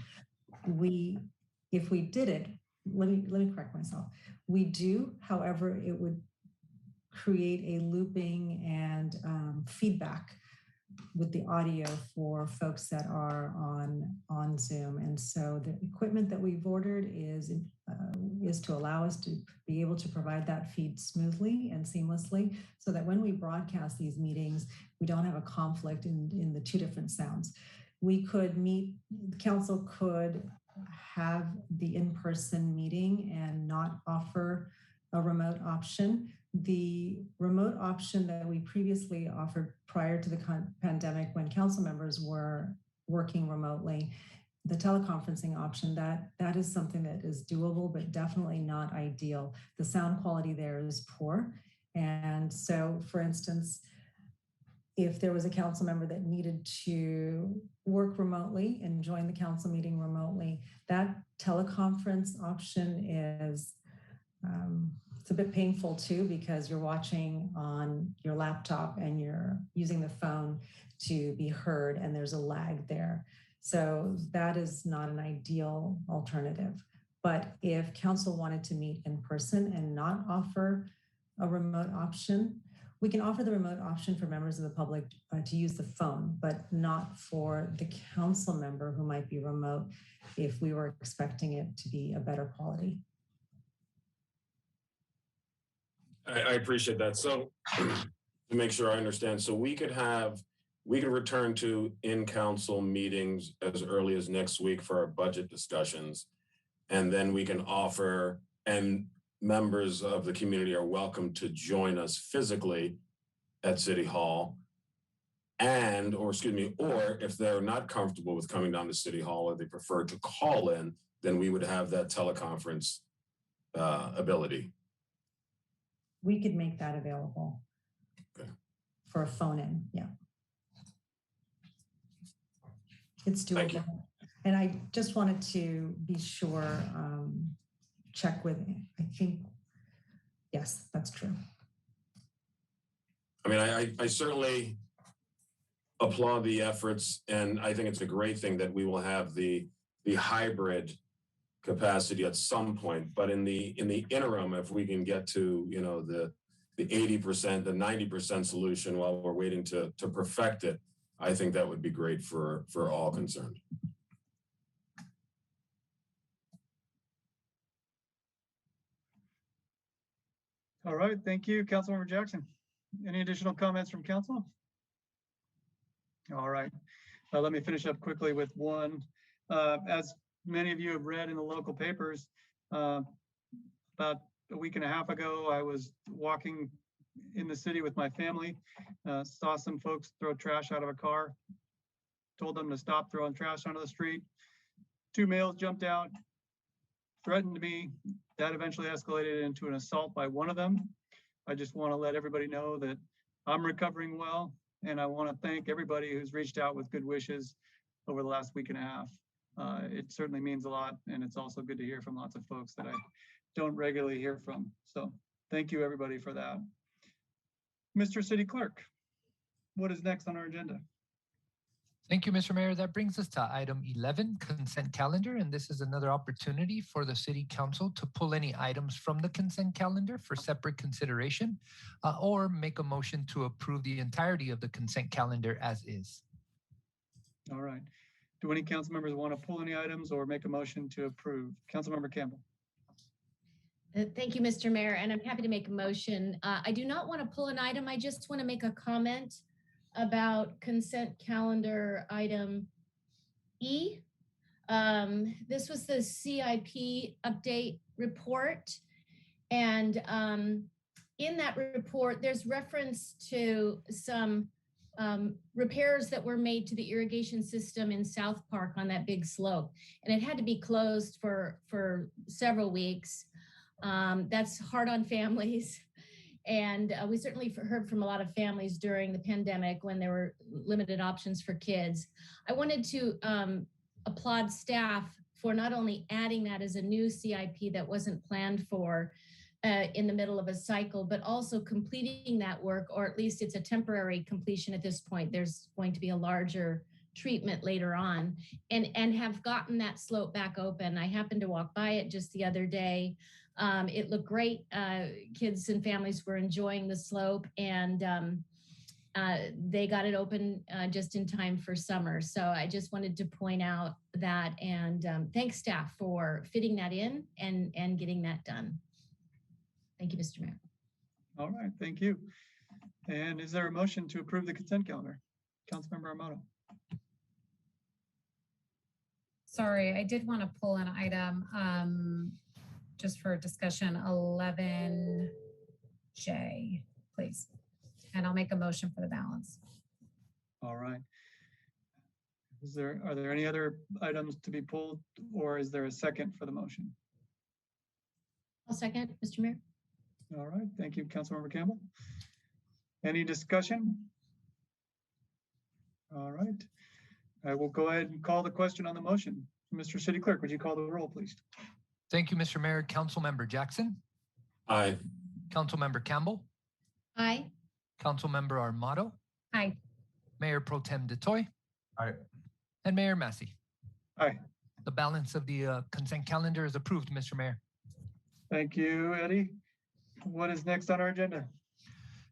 If we did it, let me correct myself. We do, however, it would create a looping and feedback with the audio for folks that are on Zoom. And so the equipment that we've ordered is to allow us to be able to provide that feed smoothly and seamlessly so that when we broadcast these meetings, we don't have a conflict in the two different sounds. We could meet, the council could have the in-person meeting and not offer a remote option. The remote option that we previously offered prior to the pandemic when council members were working remotely, the teleconferencing option, that is something that is doable, but definitely not ideal. The sound quality there is poor. And so, for instance, if there was a council member that needed to work remotely and join the council meeting remotely, that teleconference option is it's a bit painful too, because you're watching on your laptop and you're using the phone to be heard and there's a lag there. So that is not an ideal alternative. But if council wanted to meet in person and not offer a remote option, we can offer the remote option for members of the public to use the phone, but not for the council member who might be remote if we were expecting it to be a better quality. I appreciate that. So to make sure I understand, so we could return to in-council meetings as early as next week for our budget discussions. And then we can offer, and members of the community are welcome to join us physically at City Hall. Or if they're not comfortable with coming down to City Hall or they prefer to call in, then we would have that teleconference ability. We could make that available for a phone in, yeah. It's doable. And I just wanted to be sure, check with, I think, yes, that's true. I mean, I certainly applaud the efforts, and I think it's a great thing that we will have the hybrid capacity at some point. But in the interim, if we can get to, you know, the 80%, the 90% solution while we're waiting to perfect it, I think that would be great for all concerned. All right, thank you, Councilmember Jackson. Any additional comments from council? All right, let me finish up quickly with one. As many of you have read in the local papers, about a week and a half ago, I was walking in the city with my family, saw some folks throw trash out of a car, told them to stop throwing trash onto the street. Two males jumped out, threatened me. That eventually escalated into an assault by one of them. I just want to let everybody know that I'm recovering well, and I want to thank everybody who's reached out with good wishes over the last week and a half. It certainly means a lot, and it's also good to hear from lots of folks that I don't regularly hear from. So thank you, everybody, for that. Mr. City Clerk, what is next on our agenda? Thank you, Mr. Mayor. That brings us to item 11, consent calendar. And this is another opportunity for the City Council to pull any items from the consent calendar for separate consideration or make a motion to approve the entirety of the consent calendar as is. All right. Do any council members want to pull any items or make a motion to approve? Councilmember Campbell. Thank you, Mr. Mayor, and I'm happy to make a motion. I do not want to pull an item. I just want to make a comment about consent calendar item E. This was the CIP update report. And in that report, there's reference to some repairs that were made to the irrigation system in South Park on that big slope. And it had to be closed for several weeks. That's hard on families. And we certainly heard from a lot of families during the pandemic when there were limited options for kids. I wanted to applaud staff for not only adding that as a new CIP that wasn't planned for in the middle of a cycle, but also completing that work, or at least it's a temporary completion at this point. There's going to be a larger treatment later on, and have gotten that slope back open. I happened to walk by it just the other day. It looked great. Kids and families were enjoying the slope, and they got it open just in time for summer. So I just wanted to point out that, and thanks staff for fitting that in and getting that done. Thank you, Mr. Mayor. All right, thank you. And is there a motion to approve the consent calendar? Councilmember Armato. Sorry, I did want to pull an item just for discussion, 11J, please. And I'll make a motion for the balance. All right. Are there any other items to be pulled, or is there a second for the motion? I'll second, Mr. Mayor. All right, thank you, Councilmember Campbell. Any discussion? All right. I will go ahead and call the question on the motion. Mr. City Clerk, would you call the roll, please? Thank you, Mr. Mayor. Councilmember Jackson. Aye. Councilmember Campbell. Aye. Councilmember Armato. Aye. Mayor Pro Tem DeToy. Aye. And Mayor Massey. Aye. The balance of the consent calendar is approved, Mr. Mayor. Thank you, Eddie. What is next on our agenda?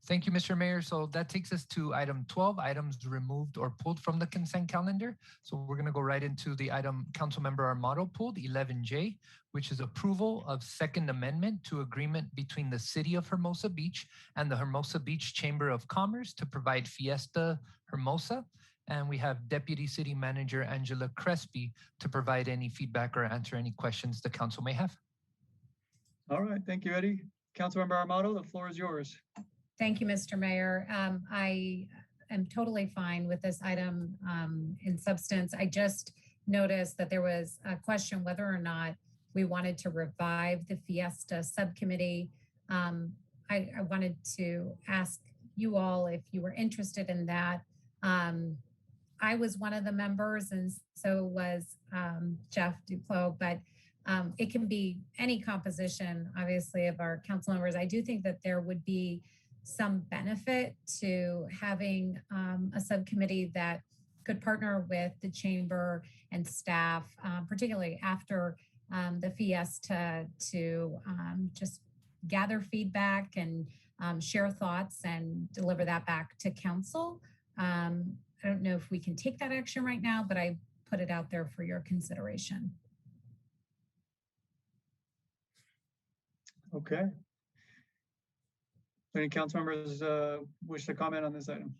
Thank you, Mr. Mayor. So that takes us to item 12, items removed or pulled from the consent calendar. So we're going to go right into the item Councilmember Armato pulled, 11J, which is approval of Second Amendment to agreement between the City of Hermosa Beach and the Hermosa Beach Chamber of Commerce to provide Fiesta Hermosa. And we have Deputy City Manager Angela Crespi to provide any feedback or answer any questions the council may have. All right, thank you, Eddie. Councilmember Armato, the floor is yours. Thank you, Mr. Mayor. I am totally fine with this item in substance. I just noticed that there was a question whether or not we wanted to revive the Fiesta subcommittee. I wanted to ask you all if you were interested in that. I was one of the members, and so was Jeff Duclos, but it can be any composition, obviously, of our council members. I do think that there would be some benefit to having a subcommittee that could partner with the chamber and staff, particularly after the Fiesta, to just gather feedback and share thoughts and deliver that back to council. I don't know if we can take that action right now, but I put it out there for your consideration. Okay. Any council members wish to comment on this item?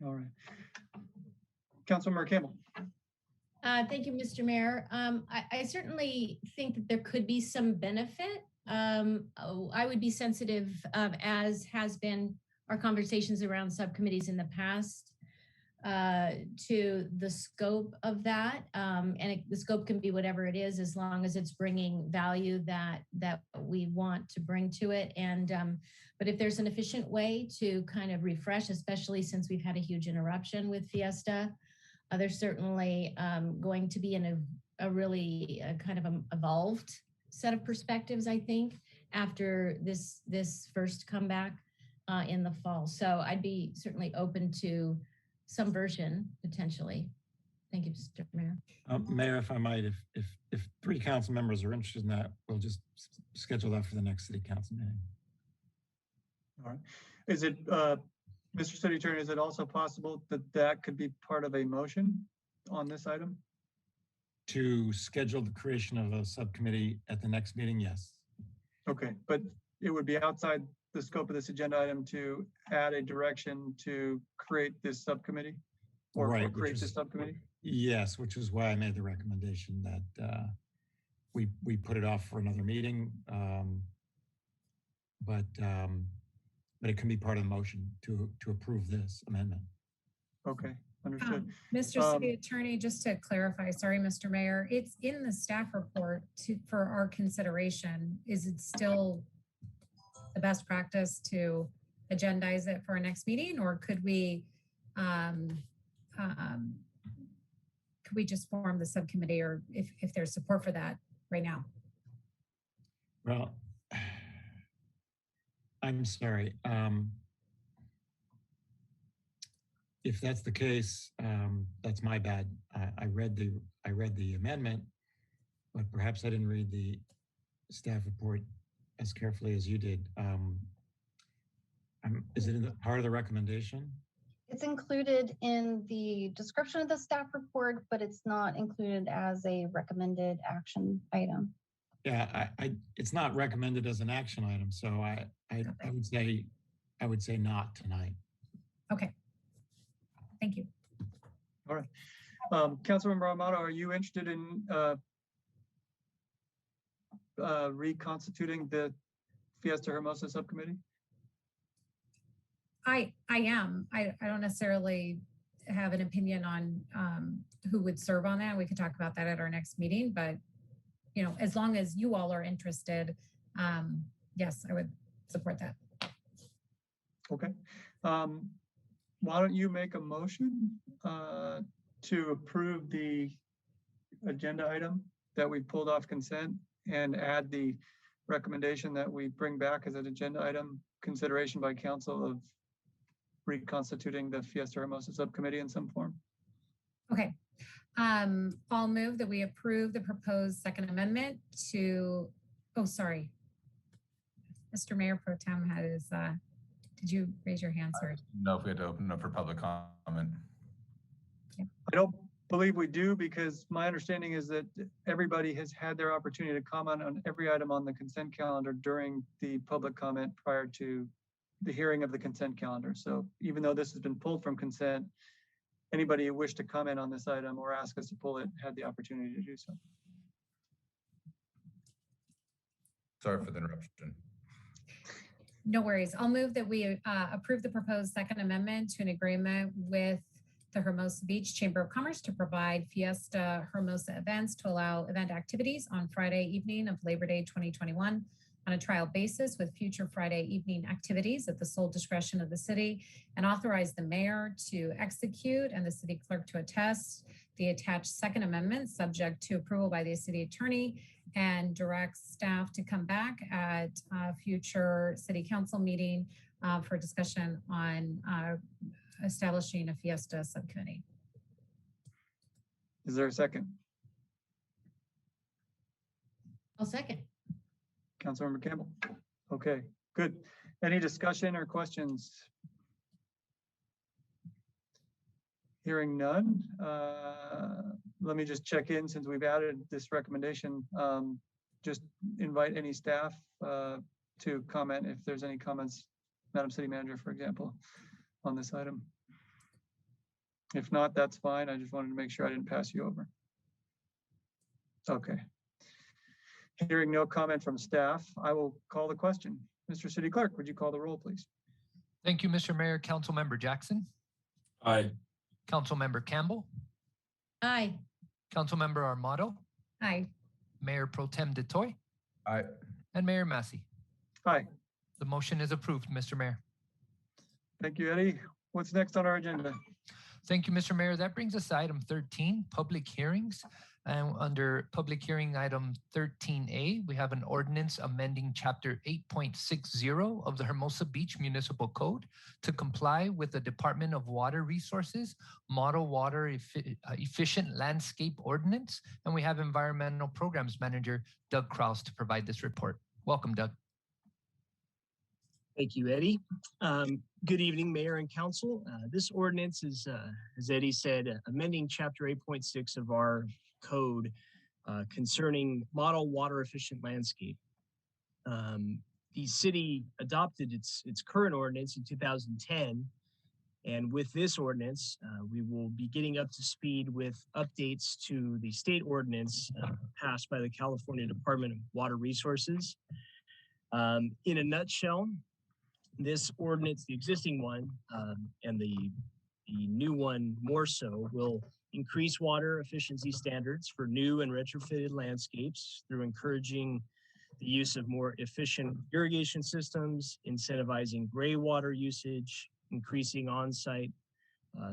All right. Councilmember Campbell. Thank you, Mr. Mayor. I certainly think that there could be some benefit. I would be sensitive, as has been our conversations around subcommittees in the past, to the scope of that. The scope can be whatever it is, as long as it's bringing value that we want to bring to it. But if there's an efficient way to kind of refresh, especially since we've had a huge interruption with Fiesta, there's certainly going to be a really kind of evolved set of perspectives, I think, after this first comeback in the fall. So I'd be certainly open to some version potentially. Thank you, Mr. Mayor. Mayor, if I might, if 3 council members are interested in that, we'll just schedule that for the next city council meeting. All right. Is it, Mr. City Attorney, is it also possible that that could be part of a motion on this item? To schedule the creation of a subcommittee at the next meeting, yes. Okay, but it would be outside the scope of this agenda item to add a direction to create this subcommittee or create this subcommittee? Yes, which is why I made the recommendation that we put it off for another meeting. But it can be part of the motion to approve this amendment. Okay, understood. Mr. City Attorney, just to clarify, sorry, Mr. Mayor, it's in the staff report for our consideration. Is it still the best practice to agendize it for our next meeting, or could we just form the subcommittee, or if there's support for that right now? Well, I'm sorry. If that's the case, that's my bad. I read the amendment, but perhaps I didn't read the staff report as carefully as you did. Is it in part of the recommendation? It's included in the description of the staff report, but it's not included as a recommended action item. Yeah, it's not recommended as an action item, so I would say not tonight. Okay. Thank you. All right. Councilmember Amato, are you interested in reconstituting the Fiesta Hermosa subcommittee? I am. I don't necessarily have an opinion on who would serve on that. We could talk about that at our next meeting, but as long as you all are interested, yes, I would support that. Okay. Why don't you make a motion to approve the agenda item that we pulled off consent and add the recommendation that we bring back as an agenda item consideration by council of reconstituting the Fiesta Hermosa subcommittee in some form? Okay. I'll move that we approve the proposed second amendment to, oh, sorry. Mr. Mayor Pro Tem had his, did you raise your hand, sir? No, if we had to open up for public comment. I don't believe we do, because my understanding is that everybody has had their opportunity to comment on every item on the consent calendar during the public comment prior to the hearing of the consent calendar. So even though this has been pulled from consent, anybody who wished to comment on this item or ask us to pull it had the opportunity to do so. Sorry for the interruption. No worries. I'll move that we approve the proposed second amendment to an agreement with the Hermosa Beach Chamber of Commerce to provide Fiesta Hermosa events to allow event activities on Friday evening of Labor Day 2021 on a trial basis with future Friday evening activities at the sole discretion of the city, and authorize the mayor to execute and the city clerk to attest the attached second amendment subject to approval by the city attorney, and direct staff to come back at a future city council meeting for discussion on establishing a Fiesta subcommittee. Is there a second? I'll second. Councilmember Campbell. Okay, good. Any discussion or questions? Hearing none. Let me just check in since we've added this recommendation. Just invite any staff to comment if there's any comments, Madam City Manager, for example, on this item. If not, that's fine. I just wanted to make sure I didn't pass you over. Okay. Hearing no comment from staff, I will call the question. Mr. City Clerk, would you call the roll, please? Thank you, Mr. Mayor. Councilmember Jackson. Aye. Councilmember Campbell, Aye. Councilmember Armato, Aye. Mayor Pro Tem DeToy, Aye. and Mayor Massey. Aye. The motion is approved, Mr. Mayor. Thank you, Eddie. What's next on our agenda? Thank you, Mr. Mayor. That brings us to item 13, public hearings. And under public hearing item 13A, we have an ordinance amending chapter 8.60 of the Hermosa Beach Municipal Code to comply with the Department of Water Resources Model Water Efficient Landscape Ordinance. And we have Environmental Programs Manager Doug Kraus to provide this report. Welcome, Doug. Thank you, Eddie. Good evening, Mayor and Council. This ordinance is, as Eddie said, amending Chapter 8.6 of our code concerning model water efficient landscape. The city adopted its current ordinance in 2010, and with this ordinance, we will be getting up to speed with updates to the state ordinance passed by the California Department of Water Resources. In a nutshell, this ordinance, the existing one, and the new one more so, will increase water efficiency standards for new and retrofitted landscapes through encouraging the use of more efficient irrigation systems, incentivizing gray water usage, increasing on-site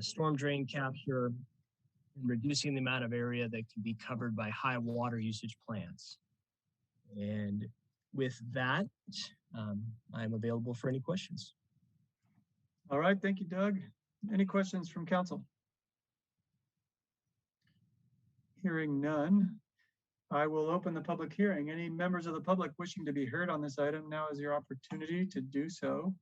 storm drain capture, and reducing the amount of area that can be covered by high water usage plants. And with that, I'm available for any questions. All right, thank you, Doug. Any questions from council? Hearing none, I will open the public hearing. Any members of the public wishing to be heard on this item, now is your opportunity to do so.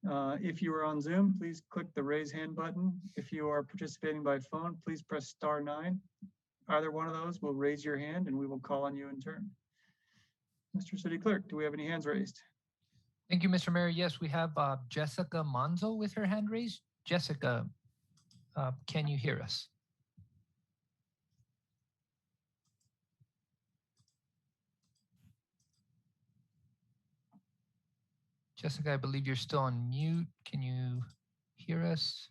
If you are on Zoom, please click the raise hand button. If you are participating by phone, please press *9. Either one of those will raise your hand and we will call on you in turn. Mr. City Clerk, do we have any hands raised? Thank you, Mr. Mayor. Yes, we have Jessica Monzo with her hand raised. Jessica, can you hear us? Jessica, I believe you're still on mute. Can you hear us?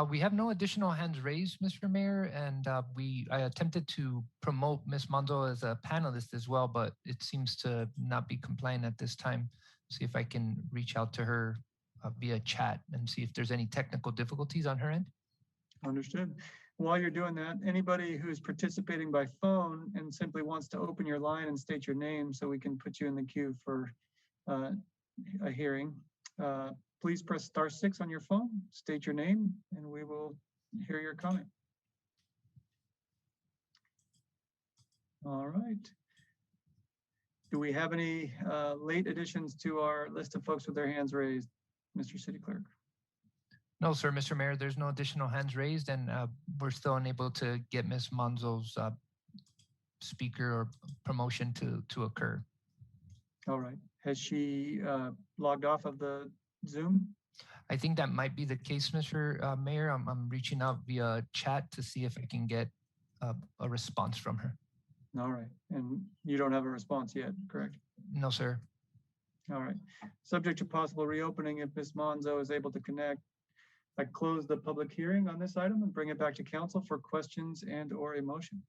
We have no additional hands raised, Mr. Mayor, and I attempted to promote Ms. Monzo as a panelist as well, but it seems to not be compliant at this time. See if I can reach out to her via chat and see if there's any technical difficulties on her end. Understood. While you're doing that, anybody who's participating by phone and simply wants to open your line and state your name so we can put you in the queue for a hearing, please press *6 on your phone, state your name, and we will hear your comment. All right. Do we have any late additions to our list of folks with their hands raised, Mr. City Clerk? No, sir, Mr. Mayor, there's no additional hands raised, and we're still unable to get Ms. Monzo's speaker or promotion to occur. All right. Has she logged off of the Zoom? I think that might be the case, Mr. Mayor. I'm reaching out via chat to see if I can get a response from her. All right. And you don't have a response yet, correct? No, sir. All right. Subject to possible reopening if Ms. Monzo is able to connect, I close the public hearing on this item and bring it back to council for questions and/or a motion.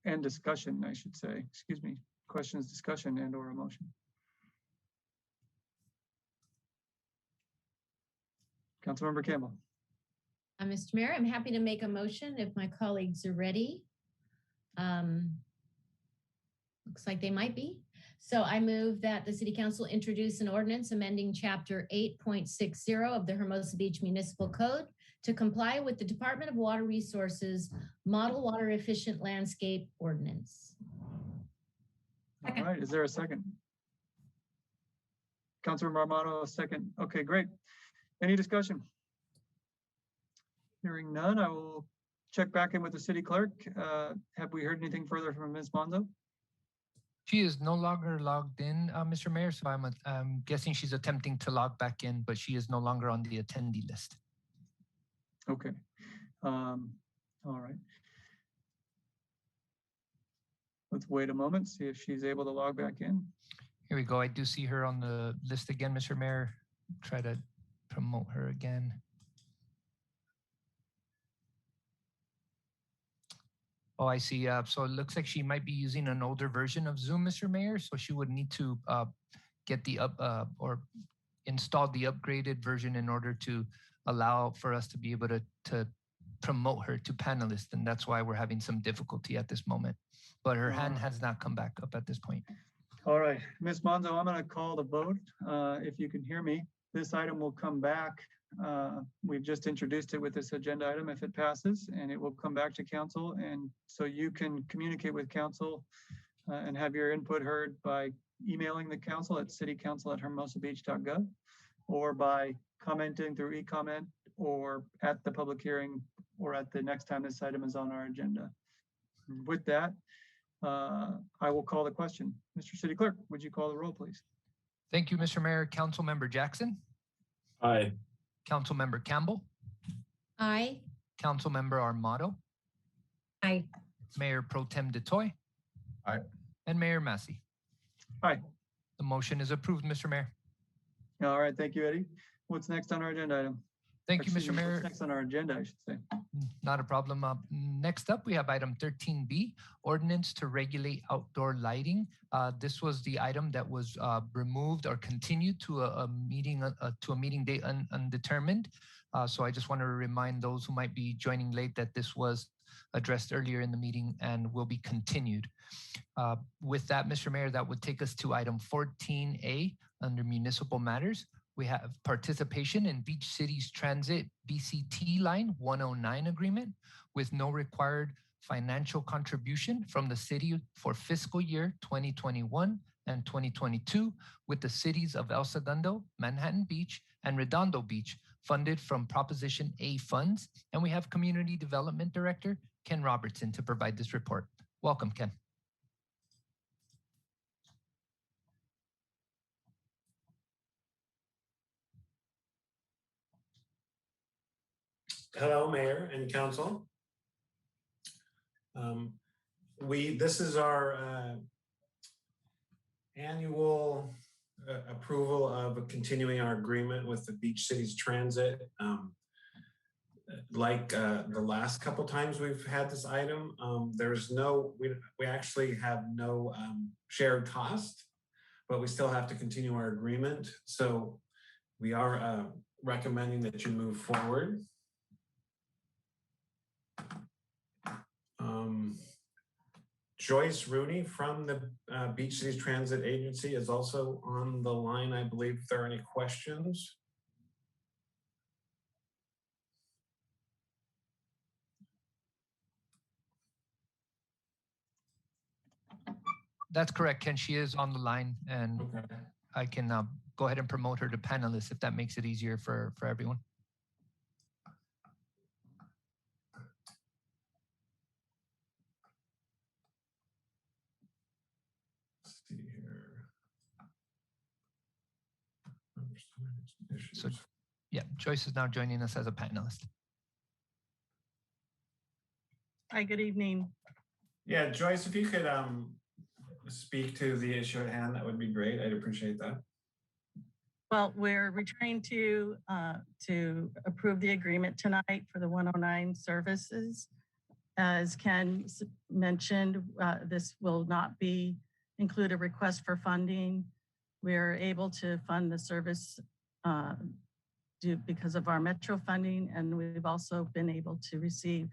And discussion, I should say. Excuse me. Questions, discussion, and/or a motion. Councilmember Campbell. Mr. Mayor, I'm happy to make a motion if my colleagues are ready. Looks like they might be. So I move that the City Council introduce an ordinance amending Chapter 8.60 of the Hermosa Beach Municipal Code to comply with the Department of Water Resources Model Water Efficient Landscape Ordinance. All right, is there a second? Councilmember Armato, a second. Okay, great. Any discussion? Hearing none, I will check back in with the city clerk. Have we heard anything further from Ms. Monzo? She is no longer logged in, Mr. Mayor, so I'm guessing she's attempting to log back in, but she is no longer on the attendee list. Okay. All right. Let's wait a moment, see if she's able to log back in. Here we go. I do see her on the list again, Mr. Mayor. Try to promote her again. Oh, I see. So it looks like she might be using an older version of Zoom, Mr. Mayor. So she would need to get the or install the upgraded version in order to allow for us to be able to promote her to panelist. And that's why we're having some difficulty at this moment. But her hand has not come back up at this point. All right, Ms. Monzo, I'm going to call the vote. If you can hear me, this item will come back. We've just introduced it with this agenda item if it passes, and it will come back to council. And so you can communicate with council and have your input heard by emailing the council at citycouncil@hermosabeach.gov or by commenting through e-comment or at the public hearing or at the next time this item is on our agenda. With that, I will call the question. Mr. City Clerk, would you call the roll, please? Thank you, Mr. Mayor. Councilmember Jackson. Aye. Councilmember Campbell. Aye. Councilmember Armato. Aye. Mayor Pro Tem DeToy. Aye. And Mayor Massey. Aye. The motion is approved, Mr. Mayor. All right, thank you, Eddie. What's next on our agenda item? Thank you, Mr. Mayor. What's next on our agenda, I should say. Not a problem. Next up, we have item 13B, ordinance to regulate outdoor lighting. This was the item that was removed or continued to a meeting date undetermined. So I just want to remind those who might be joining late that this was addressed earlier in the meeting and will be continued. With that, Mr. Mayor, that would take us to item 14A under municipal matters. We have participation in Beach Cities Transit BCT Line 109 agreement with no required financial contribution from the city for fiscal year 2021 and 2022 with the cities of El Segundo, Manhattan Beach, and Redondo Beach funded from Proposition A funds. And we have Community Development Director Ken Robertson to provide this report. Welcome, Ken. Hello, Mayor and Council. This is our annual approval of continuing our agreement with the Beach Cities Transit. Like the last couple times we've had this item, we actually have no shared cost, but we still have to continue our agreement. So we are recommending that you move forward. Joyce Rooney from the Beach Cities Transit Agency is also on the line. I believe if there are any questions. That's correct, Ken. She is on the line, and okay. I can go ahead and promote her to panelist if that makes it easier for everyone. So, yeah, Joyce is now joining us as a panelist. Hi, good evening. Yeah, Joyce, if you could speak to the issue at hand, that would be great. I'd appreciate that. Well, we're returning to approve the agreement tonight for the 109 services. As Ken mentioned, this will not include a request for funding. We're able to fund the service because of our Metro funding, and we've also been able to receive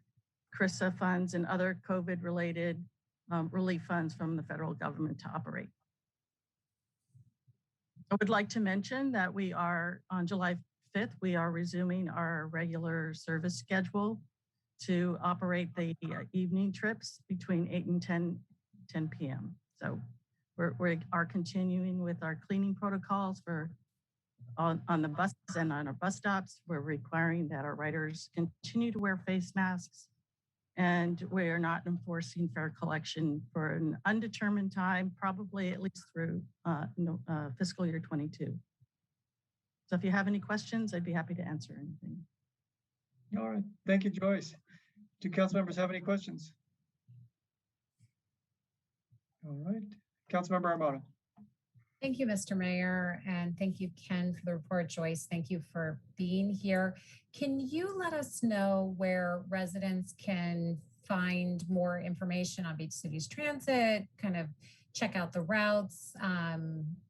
CRISA funds and other COVID-related relief funds from the federal government to operate. I would like to mention that we are, on July 5th, we are resuming our regular service schedule to operate the evening trips between 8 and 10 p.m. So we are continuing with our cleaning protocols on the buses and on our bus stops. We're requiring that our riders continue to wear face masks, and we're not enforcing fare collection for an undetermined time, probably at least through fiscal year 22. So if you have any questions, I'd be happy to answer anything. All right, thank you, Joyce. Do council members have any questions? All right. Councilmember Armada. Thank you, Mr. Mayor, and thank you, Ken, for the report. Joyce, thank you for being here. Can you let us know where residents can find more information on Beach Cities Transit, kind of check out the routes?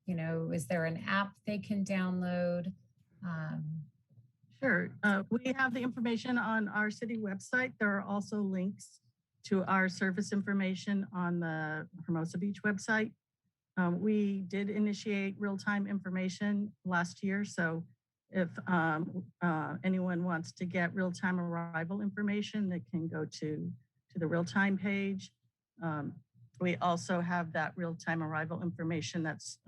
Is there an app they can download? Sure. We have the information on our city website. There are also links to our service information on the Hermosa Beach website. We did initiate real-time information last year. So if anyone wants to get real-time arrival information, they can go to the real-time page. We also have that real-time arrival information that's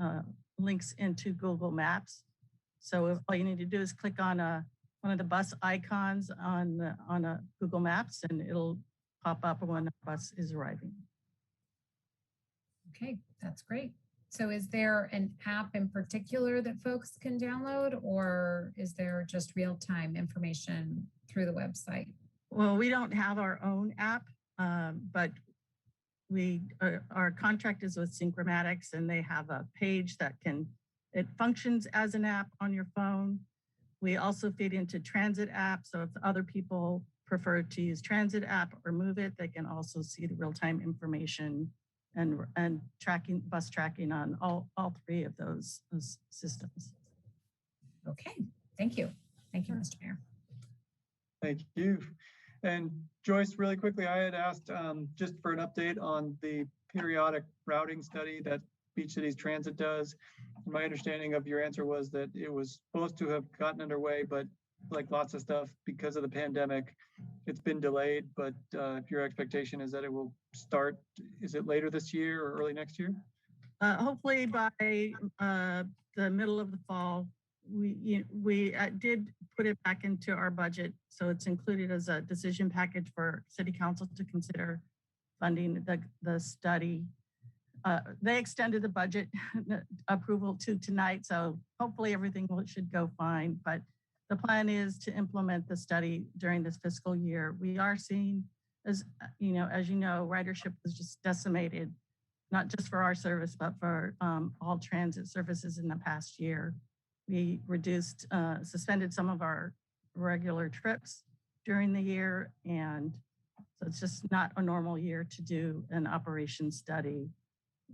links into Google Maps. So if all you need to do is click on one of the bus icons on a Google Maps, and it'll pop up when the bus is arriving. Okay, that's great. So is there an app in particular that folks can download, or is there just real-time information through the website? Well, we don't have our own app, but our contract is with Synchromatics, and they have a page that it functions as an app on your phone. We also feed into transit apps. So if other people prefer to use transit app or move it, they can also see the real-time information and bus tracking on all three of those systems. Okay, thank you. Thank you, Mr. Mayor. Thank you. And Joyce, really quickly, I had asked just for an update on the periodic routing study that Beach Cities Transit does. My understanding of your answer was that it was supposed to have gotten underway, but like lots of stuff, because of the pandemic, it's been delayed. But if your expectation is that it will start, is it later this year or early next year? Hopefully by the middle of the fall. We did put it back into our budget, so it's included as a decision package for City Council to consider funding the study. They extended the budget approval to tonight, so hopefully everything should go fine. But the plan is to implement the study during this fiscal year. We are seeing, as you know, ridership was just decimated, not just for our service, but for all transit services in the past year. We suspended some of our regular trips during the year, and so it's just not a normal year to do an operation study.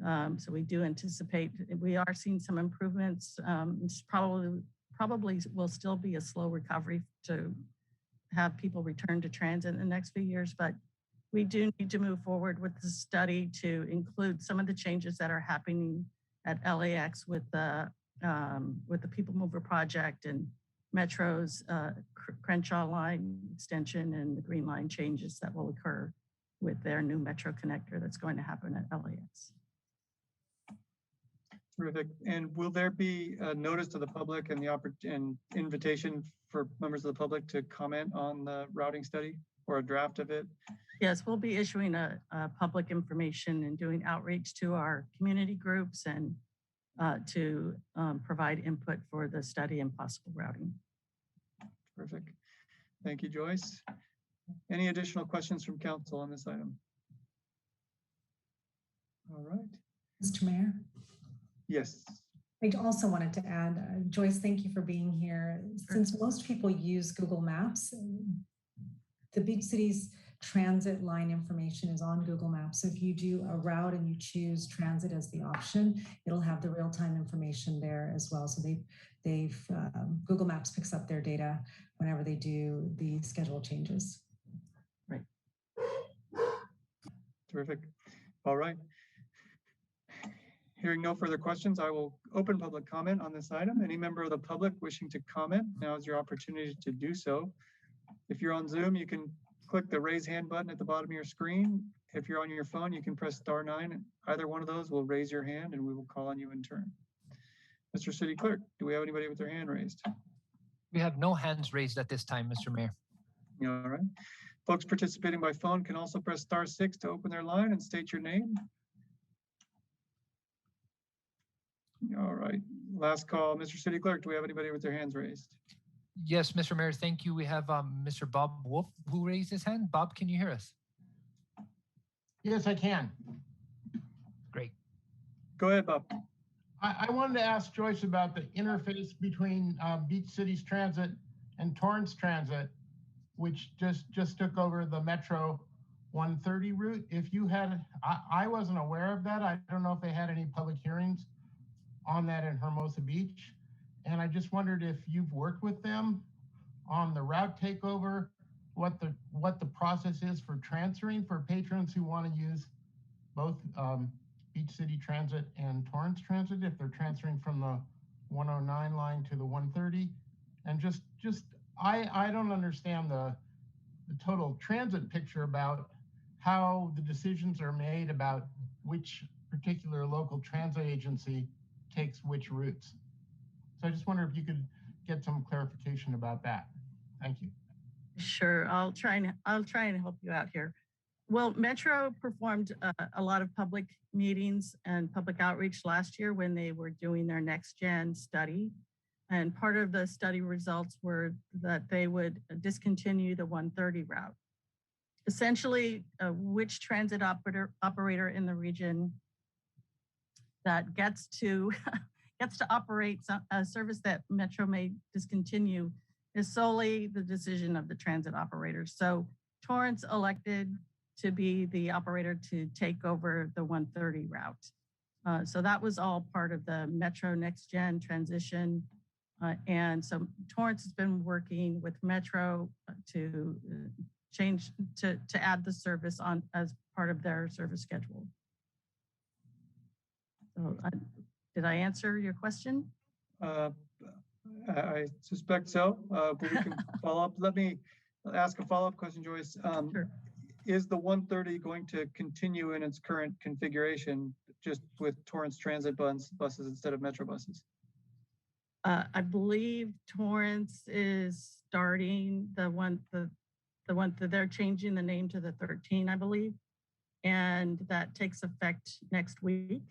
So we do anticipate, we are seeing some improvements. It's probably will still be a slow recovery to have people return to transit in the next few years, but we do need to move forward with the study to include some of the changes that are happening at LAX with the People Mover project and Metro's Crenshaw line extension and the Green Line changes that will occur with their new Metro connector that's going to happen at LAX. Terrific. And will there be a notice to the public and the invitation for members of the public to comment on the routing study or a draft of it? Yes, we'll be issuing a public information and doing outreach to our community groups and to provide input for the study and possible routing. Terrific. Thank you, Joyce. Any additional questions from council on this item? All right. Mr. Mayor? Yes. I also wanted to add, Joyce, thank you for being here. Since most people use Google Maps, the Beach Cities transit line information is on Google Maps. So if you do a route and you choose transit as the option, it'll have the real-time information there as well. So Google Maps picks up their data whenever they do the schedule changes. Right. Terrific. All right. Hearing no further questions, I will open public comment on this item. Any member of the public wishing to comment, now is your opportunity to do so. If you're on Zoom, you can click the raise hand button at the bottom of your screen. If you're on your phone, you can press *9. Either one of those will raise your hand and we will call on you in turn. Mr. City Clerk, do we have anybody with their hand raised? We have no hands raised at this time, Mr. Mayor. All right. Folks participating by phone can also press *6 to open their line and state your name. All right. Last call. Mr. City Clerk, do we have anybody with their hands raised? Yes, Mr. Mayor, thank you. We have Mr. Bob Wolf who raised his hand. Bob, can you hear us? Yes, I can. Great. Go ahead, Bob. I wanted to ask Joyce about the interface between Beach Cities Transit and Torrance Transit, which just took over the Metro 130 route. If you had, I wasn't aware of that. I don't know if they had any public hearings on that in Hermosa Beach. And I just wondered if you've worked with them on the route takeover, what the process is for transferring for patrons who want to use both Beach City Transit and Torrance Transit, if they're transferring from the 109 line to the 130. And I don't understand the total transit picture about how the decisions are made about which particular local transit agency takes which routes. So I just wonder if you could get some clarification about that. Thank you. Sure, I'll try and help you out here. Well, Metro performed a lot of public meetings and public outreach last year when they were doing their next gen study. And part of the study results were that they would discontinue the 130 route. Essentially, which transit operator in the region that gets to operate a service that Metro may discontinue is solely the decision of the transit operator. So Torrance elected to be the operator to take over the 130 route. So that was all part of the Metro Next Gen transition. And so Torrance has been working with Metro to change, to add the service on as part of their service schedule. So did I answer your question? I suspect so, but we can follow up. Let me ask a follow-up question, Joyce. Sure. Is the 130 going to continue in its current configuration, just with Torrance Transit buses instead of Metro buses? I believe Torrance is starting the one that they're changing the name to the 13, I believe. And that takes effect next week.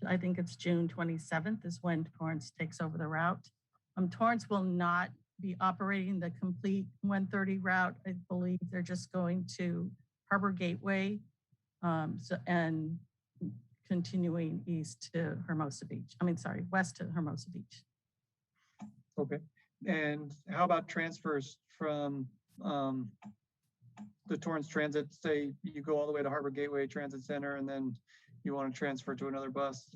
I think it's June 27th is when Torrance takes over the route. Torrance will not be operating the complete 130 route. I believe they're just going to Harbor Gateway and continuing east to Hermosa Beach. West to Hermosa Beach. Okay. And how about transfers from the Torrance Transit? Say you go all the way to Harbor Gateway Transit Center and then you want to transfer to another bus.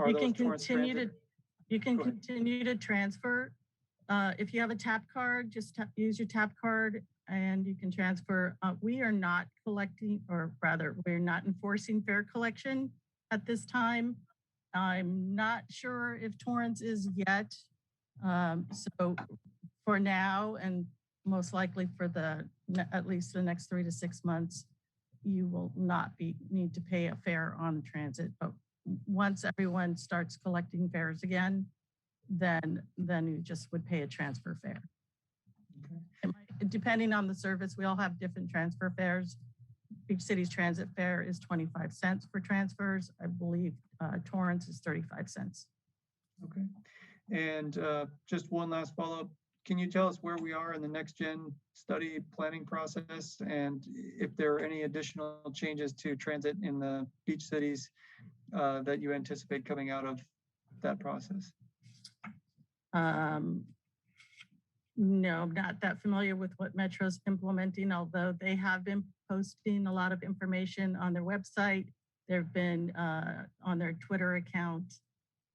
You can continue to transfer. If you have a tap card, just use your tap card and you can transfer. We are not collecting, or rather, we're not enforcing fare collection at this time. I'm not sure if Torrance is yet. So for now, and most likely for at least the next 3 to 6 months, you will not need to pay a fare on transit. But once everyone starts collecting fares again, then you just would pay a transfer fare. Okay. Depending on the service, we all have different transfer fares. Beach City's transit fare is 25 cents for transfers. I believe Torrance is 35 cents. Okay. And just one last follow-up. Can you tell us where we are in the next gen study planning process and if there are any additional changes to transit in the beach cities that you anticipate coming out of that process? No, I'm not that familiar with what Metro's implementing, although they have been posting a lot of information on their website. They've been on their Twitter account.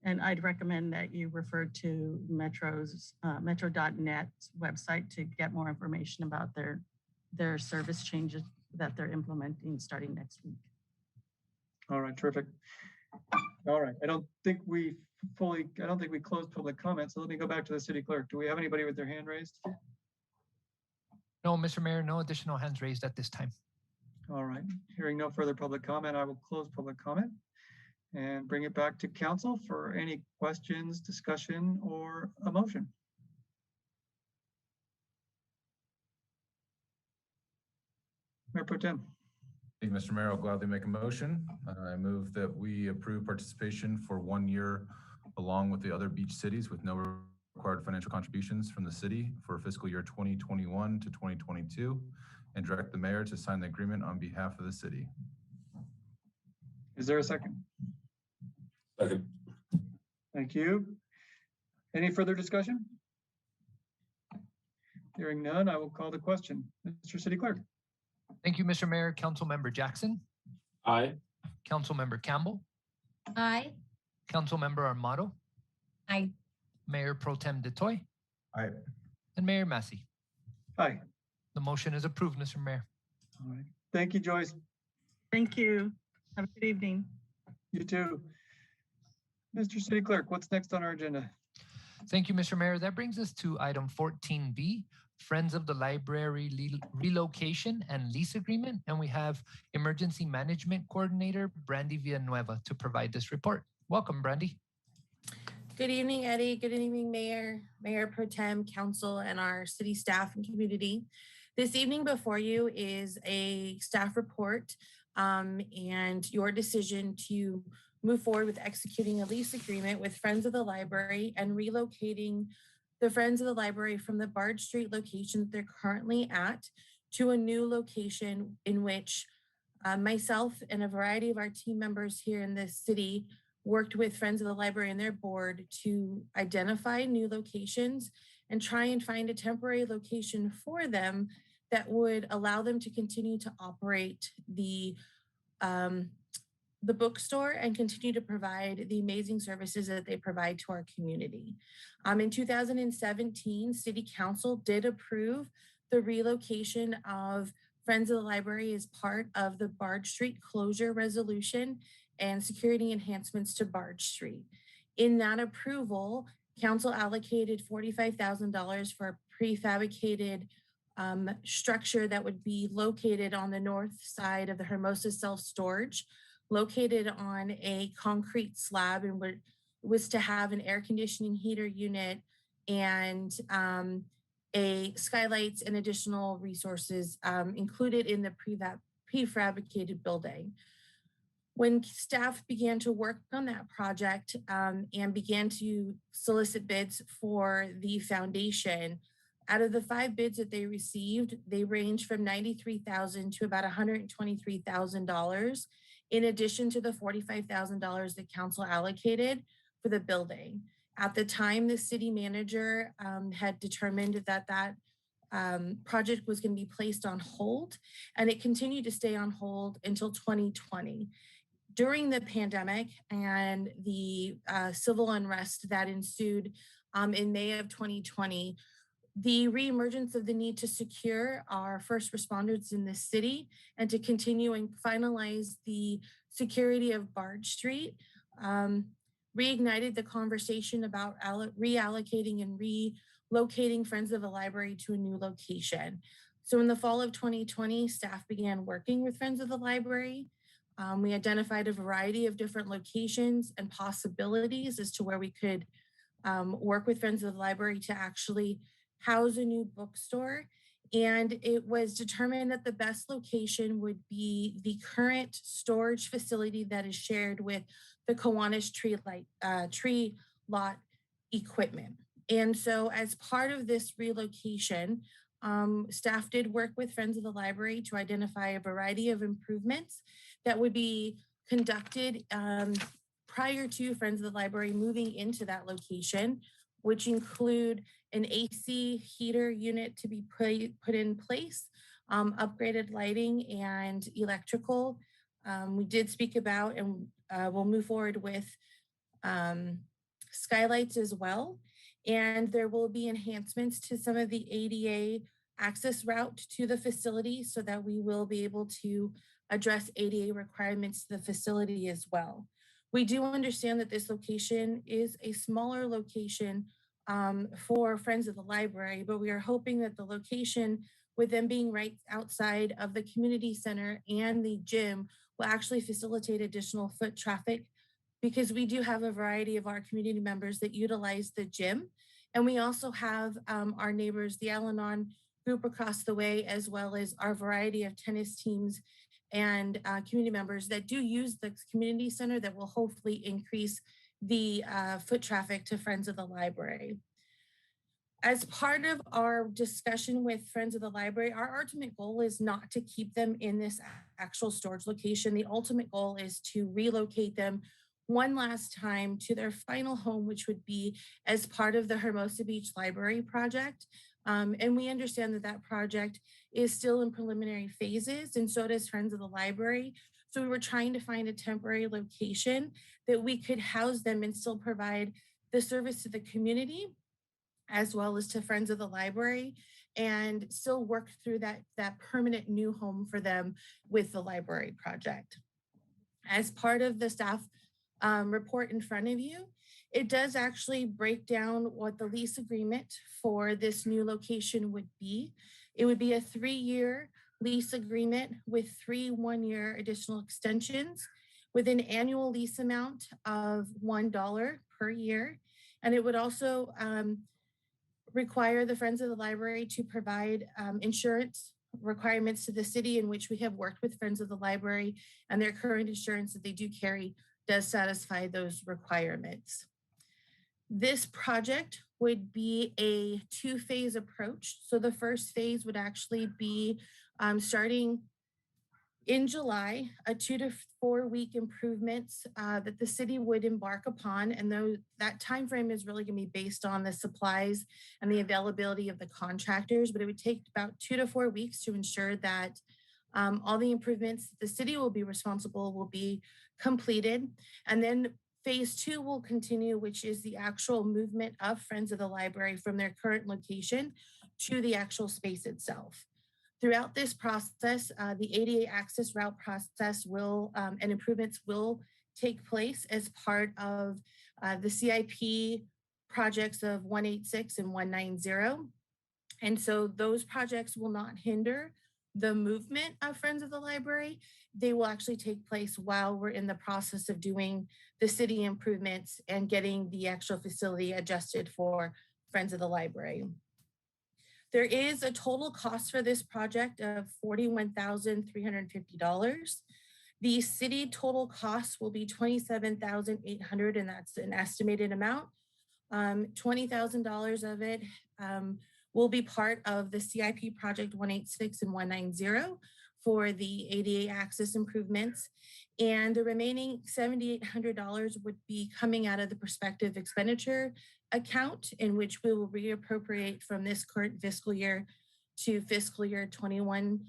And I'd recommend that you refer to Metro's metro.net website to get more information about their service changes that they're implementing starting next week. All right, terrific. All right, I don't think we closed public comment, so let me go back to the city clerk. Do we have anybody with their hand raised? No, Mr. Mayor, no additional hands raised at this time. All right, hearing no further public comment, I will close public comment and bring it back to council for any questions, discussion, or a motion. Mayor Pro Tem. Thank you, Mr. Mayor. I'll gladly make a motion. I move that we approve participation for 1 year along with the other beach cities with no required financial contributions from the city for fiscal year 2021 to 2022 and direct the mayor to sign the agreement on behalf of the city. Is there a second? Second. Thank you. Any further discussion? Hearing none, I will call the question. Mr. City Clerk. Thank you, Mr. Mayor. Councilmember Jackson. Aye. Councilmember Campbell. Aye. Councilmember Armato. Aye. Mayor Pro Tem DeToy. Aye. And Mayor Massey. Aye. The motion is approved, Mr. Mayor. All right. Thank you, Joyce. Thank you. Have a good evening. You too. Mr. City Clerk, what's next on our agenda? Thank you, Mr. Mayor. That brings us to item 14B, Friends of the Library Relocation and Lease Agreement. And we have Emergency Management Coordinator, Brandy Villanueva, to provide this report. Welcome, Brandy. Good evening, Eddie. Good evening, Mayor, Mayor Pro Tem, Council, and our city staff and community. This evening before you is a staff report and your decision to move forward with executing a lease agreement with Friends of the Library and relocating the Friends of the Library from the Bard Street location that they're currently at to a new location in which myself and a variety of our team members here in this city worked with Friends of the Library and their board to identify new locations and try and find a temporary location for them that would allow them to continue to operate the bookstore and continue to provide the amazing services that they provide to our community. In 2017, City Council did approve the relocation of Friends of the Library as part of the Bard Street closure resolution and security enhancements to Bard Street. In that approval, Council allocated $45,000 for a prefabricated structure that would be located on the north side of the Hermosa self-storage, located on a concrete slab, and was to have an air conditioning heater unit and a skylights and additional resources included in the prefabricated building. When staff began to work on that project and began to solicit bids for the foundation, out of the 5 bids that they received, they ranged from $93,000 to about $123,000, in addition to the $45,000 that council allocated for the building. At the time, the city manager had determined that that project was going to be placed on hold, and it continued to stay on hold until 2020. During the pandemic and the civil unrest that ensued in May of 2020, the reemergence of the need to secure our first responders in the city and to continue and finalize the security of Bard Street reignited the conversation about reallocating and relocating Friends of the Library to a new location. So in the fall of 2020, staff began working with Friends of the Library. We identified a variety of different locations and possibilities as to where we could work with Friends of the Library to actually house a new bookstore. And it was determined that the best location would be the current storage facility that is shared with the Kiwanis tree lot equipment. And so as part of this relocation, staff did work with Friends of the Library to identify a variety of improvements that would be conducted prior to Friends of the Library moving into that location, which include an AC heater unit to be put in place, upgraded lighting and electrical. We did speak about and we'll move forward with skylights as well. And there will be enhancements to some of the ADA access route to the facility so that we will be able to address ADA requirements to the facility as well. We do understand that this location is a smaller location for Friends of the Library, but we are hoping that the location, with them being right outside of the community center and the gym, will actually facilitate additional foot traffic, because we do have a variety of our community members that utilize the gym. And we also have our neighbors, the Al-Anon group across the way, as well as our variety of tennis teams and community members that do use the community center, that will hopefully increase the foot traffic to Friends of the Library. As part of our discussion with Friends of the Library, our ultimate goal is not to keep them in this actual storage location. The ultimate goal is to relocate them one last time to their final home, which would be as part of the Hermosa Beach Library project. And we understand that that project is still in preliminary phases, and so does Friends of the Library. So we were trying to find a temporary location that we could house them and still provide the service to the community, as well as to Friends of the Library, and still work through that permanent new home for them with the library project. As part of the staff report in front of you, it does actually break down what the lease agreement for this new location would be. It would be a 3-year lease agreement with 3 one-year additional extensions with an annual lease amount of $1 per year. And it would also require the Friends of the Library to provide insurance requirements to the city, in which we have worked with Friends of the Library, and their current insurance that they do carry does satisfy those requirements. This project would be a 2-phase approach. So the first phase would actually be starting in July, a 2 to 4 week improvements that the city would embark upon. And that time frame is really going to be based on the supplies and the availability of the contractors, but it would take about 2 to 4 weeks to ensure that all the improvements the city will be responsible will be completed. And then phase 2 will continue, which is the actual movement of Friends of the Library from their current location to the actual space itself. Throughout this process, the ADA access route process will and improvements will take place as part of the CIP projects of 186 and 190. And so those projects will not hinder the movement of Friends of the Library. They will actually take place while we're in the process of doing the city improvements and getting the actual facility adjusted for Friends of the Library. There is a total cost for this project of $41,350. The city total cost will be $27,800, and that's an estimated amount. $20,000 of it will be part of the CIP project 186 and 190 for the ADA access improvements. And the remaining $7,800 would be coming out of the prospective expenditure account, in which we will reappropriate from this current fiscal year to fiscal year 21-22.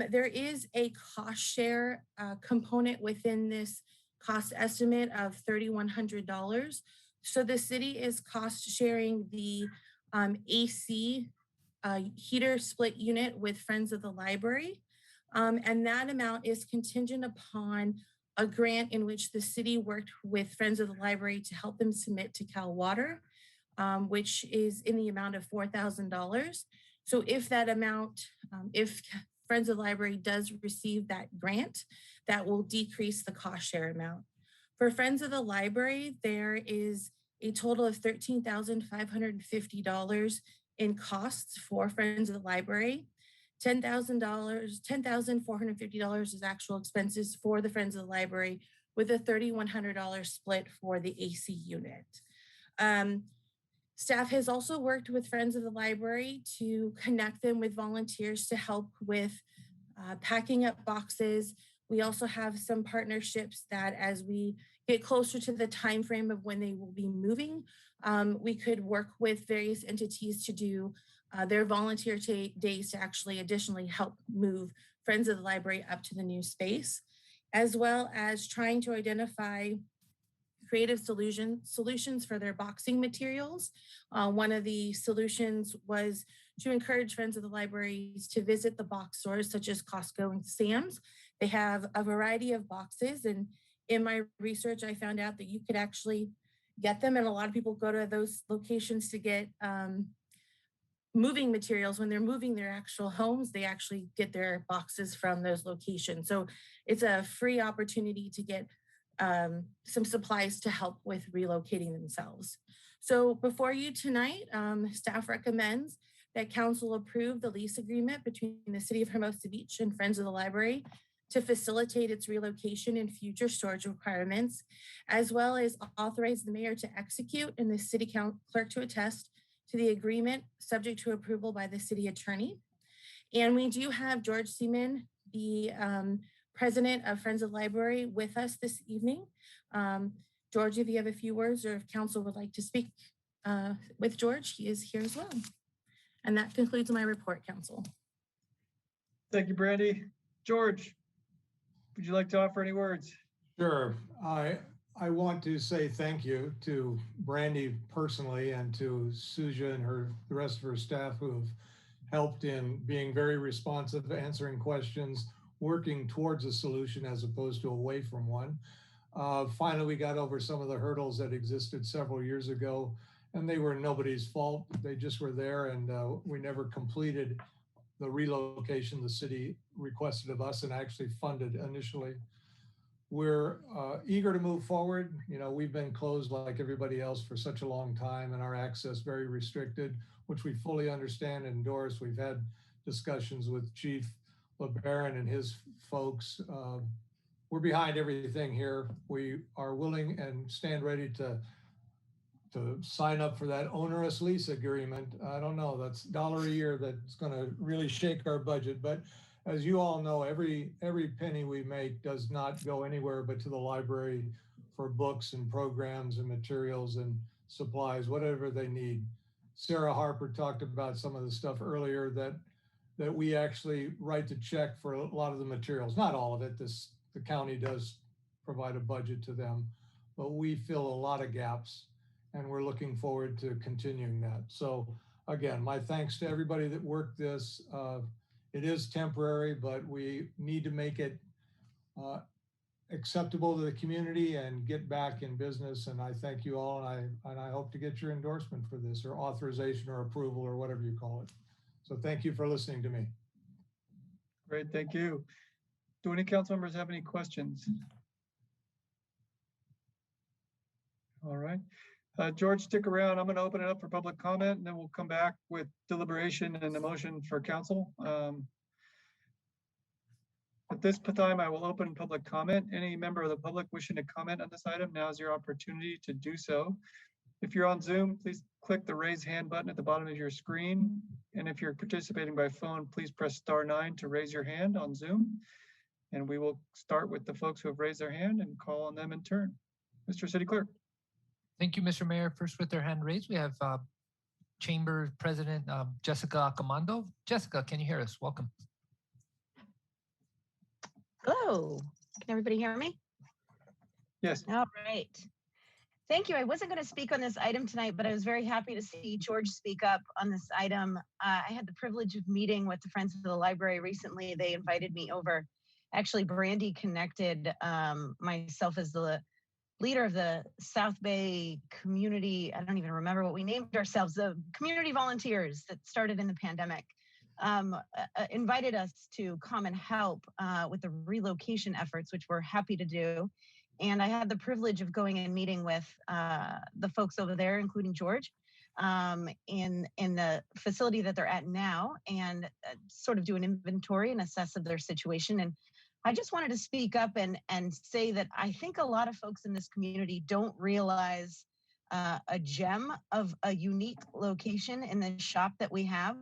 There is a cost share component within this cost estimate of $3,100. So the city is cost sharing the AC heater split unit with Friends of the Library. And that amount is contingent upon a grant in which the city worked with Friends of the Library to help them submit to Cal Water, which is in the amount of $4,000. So if that amount, if Friends of the Library does receive that grant, that will decrease the cost share amount. For Friends of the Library, there is a total of $13,550 in costs for Friends of the Library. $10,450 is actual expenses for the Friends of the Library, with a $3,100 split for the AC unit. Staff has also worked with Friends of the Library to connect them with volunteers to help with packing up boxes. We also have some partnerships that, as we get closer to the time frame of when they will be moving, we could work with various entities to do their volunteer days to actually additionally help move Friends of the Library up to the new space, as well as trying to identify creative solutions for their boxing materials. One of the solutions was to encourage Friends of the Libraries to visit the box stores such as Costco and Sam's. They have a variety of boxes, and in my research, I found out that you could actually get them, and a lot of people go to those locations to get moving materials. When they're moving their actual homes, they actually get their boxes from those locations. So it's a free opportunity to get some supplies to help with relocating themselves. So before you tonight, staff recommends that council approve the lease agreement between the City of Hermosa Beach and Friends of the Library to facilitate its relocation and future storage requirements, as well as authorize the mayor to execute and the city clerk to attest to the agreement, subject to approval by the city attorney. And we do have George Seaman, the president of Friends of the Library, with us this evening. George, if you have a few words or if council would like to speak with George, he is here as well. And that concludes my report, council. Thank you, Brandy. George, would you like to offer any words? Sure. I want to say thank you to Brandy personally and to Suja and the rest of her staff who have helped in being very responsive, answering questions, working towards a solution as opposed to away from one. Finally, we got over some of the hurdles that existed several years ago, and they were nobody's fault. They just were there, and we never completed the relocation the city requested of us and actually funded initially. We're eager to move forward. You know, we've been closed like everybody else for such a long time and our access very restricted, which we fully understand and endorse. We've had discussions with Chief LeBaron and his folks. We're behind everything here. We are willing and stand ready to sign up for that onerous lease agreement. I don't know, that's $1 a year that's gonna really shake our budget. But as you all know, every penny we make does not go anywhere but to the library for books and programs and materials and supplies, whatever they need. Sarah Harper talked about some of the stuff earlier that we actually write the check for a lot of the materials, not all of it. The county does provide a budget to them, but we fill a lot of gaps and we're looking forward to continuing that. So again, my thanks to everybody that worked this. It is temporary, but we need to make it acceptable to the community and get back in business. And I thank you all, and I hope to get your endorsement for this, or authorization or approval or whatever you call it. So thank you for listening to me. Great, thank you. Do any council members have any questions? All right. George, stick around. I'm going to open it up for public comment, and then we'll come back with deliberation and the motion for council. At this time, I will open public comment. Any member of the public wishing to comment on this item, now is your opportunity to do so. If you're on Zoom, please click the raise hand button at the bottom of your screen. And if you're participating by phone, please press *9 to raise your hand on Zoom. And we will start with the folks who have raised their hand and call on them in turn. Mr. City Clerk. Thank you, Mr. Mayor. First with their hand raised, we have Chamber President Jessica Acamando. Jessica, can you hear us? Welcome. Hello, can everybody hear me? Yes. All right. Thank you. I wasn't going to speak on this item tonight, but I was very happy to see George speak up on this item. I had the privilege of meeting with the Friends of the Library recently. They invited me over. Actually, Brandy connected myself as the leader of the South Bay community. I don't even remember what we named ourselves, the community volunteers that started in the pandemic. Invited us to come and help with the relocation efforts, which we're happy to do. And I had the privilege of going and meeting with the folks over there, including George, in the facility that they're at now, and sort of do an inventory and assess of their situation. And I just wanted to speak up and say that I think a lot of folks in this community don't realize a gem of a unique location in the shop that we have.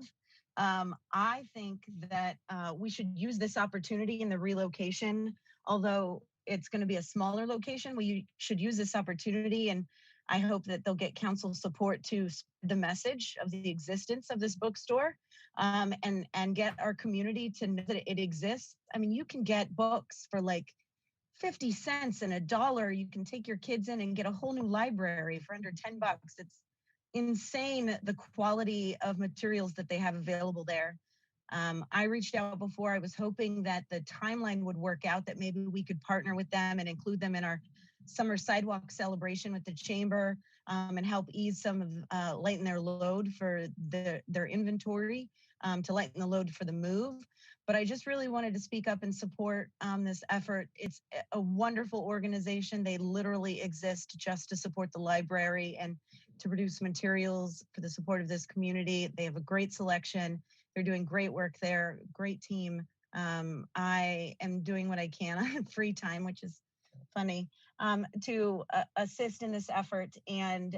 I think that we should use this opportunity in the relocation, although it's going to be a smaller location. We should use this opportunity, and I hope that they'll get council support to spread the message of the existence of this bookstore, and get our community to know that it exists. I mean, you can get books for like 50 cents and $1. You can take your kids in and get a whole new library for under 10 bucks. It's insane, the quality of materials that they have available there. I reached out before. I was hoping that the timeline would work out, that maybe we could partner with them and include them in our summer sidewalk celebration with the chamber, and help ease some of, lighten their load for their inventory, to lighten the load for the move. But I just really wanted to speak up and support this effort. It's a wonderful organization. They literally exist just to support the library and to produce materials for the support of this community. They have a great selection. They're doing great work there, great team. I am doing what I can on free time, which is funny, to assist in this effort, and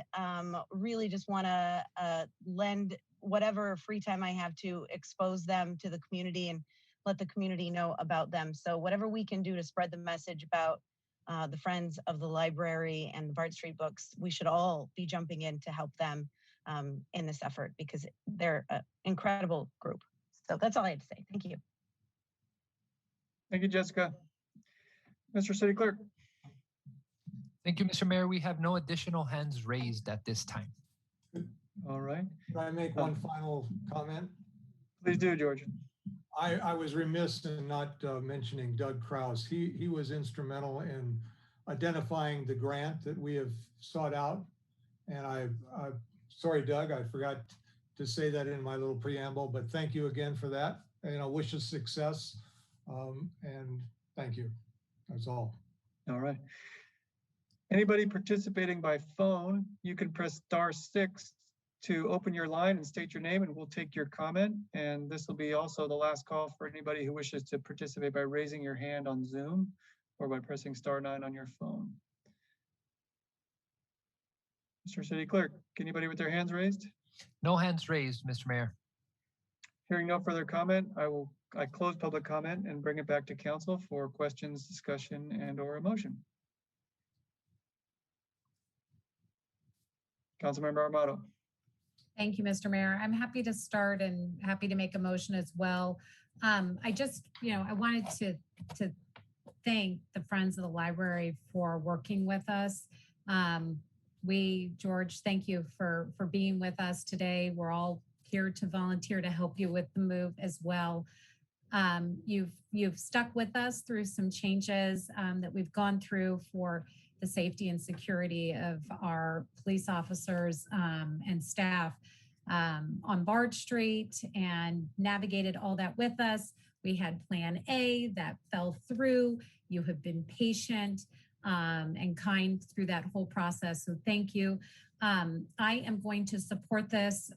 really just want to lend whatever free time I have to expose them to the community and let the community know about them. So whatever we can do to spread the message about the Friends of the Library and the Bart Street Books, we should all be jumping in to help them in this effort because they're an incredible group. So that's all I had to say. Thank you. Thank you, Jessica. Mr. City Clerk. Thank you, Mr. Mayor. We have no additional hands raised at this time. All right. Can I make one final comment? Please do, George. I was remiss in not mentioning Doug Kraus. He was instrumental in identifying the grant that we have sought out. And sorry, Doug, I forgot to say that in my little preamble, but thank you again for that. And I wish us success. And thank you. That's all. All right. Anybody participating by phone, you can press *6 to open your line and state your name, and we'll take your comment. And this will be also the last call for anybody who wishes to participate by raising your hand on Zoom or by pressing *9 on your phone. Mr. City Clerk, anybody with their hands raised? No hands raised, Mr. Mayor. Hearing no further comment, I close public comment and bring it back to council for questions, discussion, and/or a motion. Councilmember Armato. Thank you, Mr. Mayor. I'm happy to start and happy to make a motion as well. I just, I wanted to thank the Friends of the Library for working with us. George, thank you for being with us today. We're all here to volunteer to help you with the move as well. You've stuck with us through some changes that we've gone through for the safety and security of our police officers and staff on Bard Street and navigated all that with us. We had Plan A that fell through. You have been patient and kind through that whole process. So thank you. I am going to support this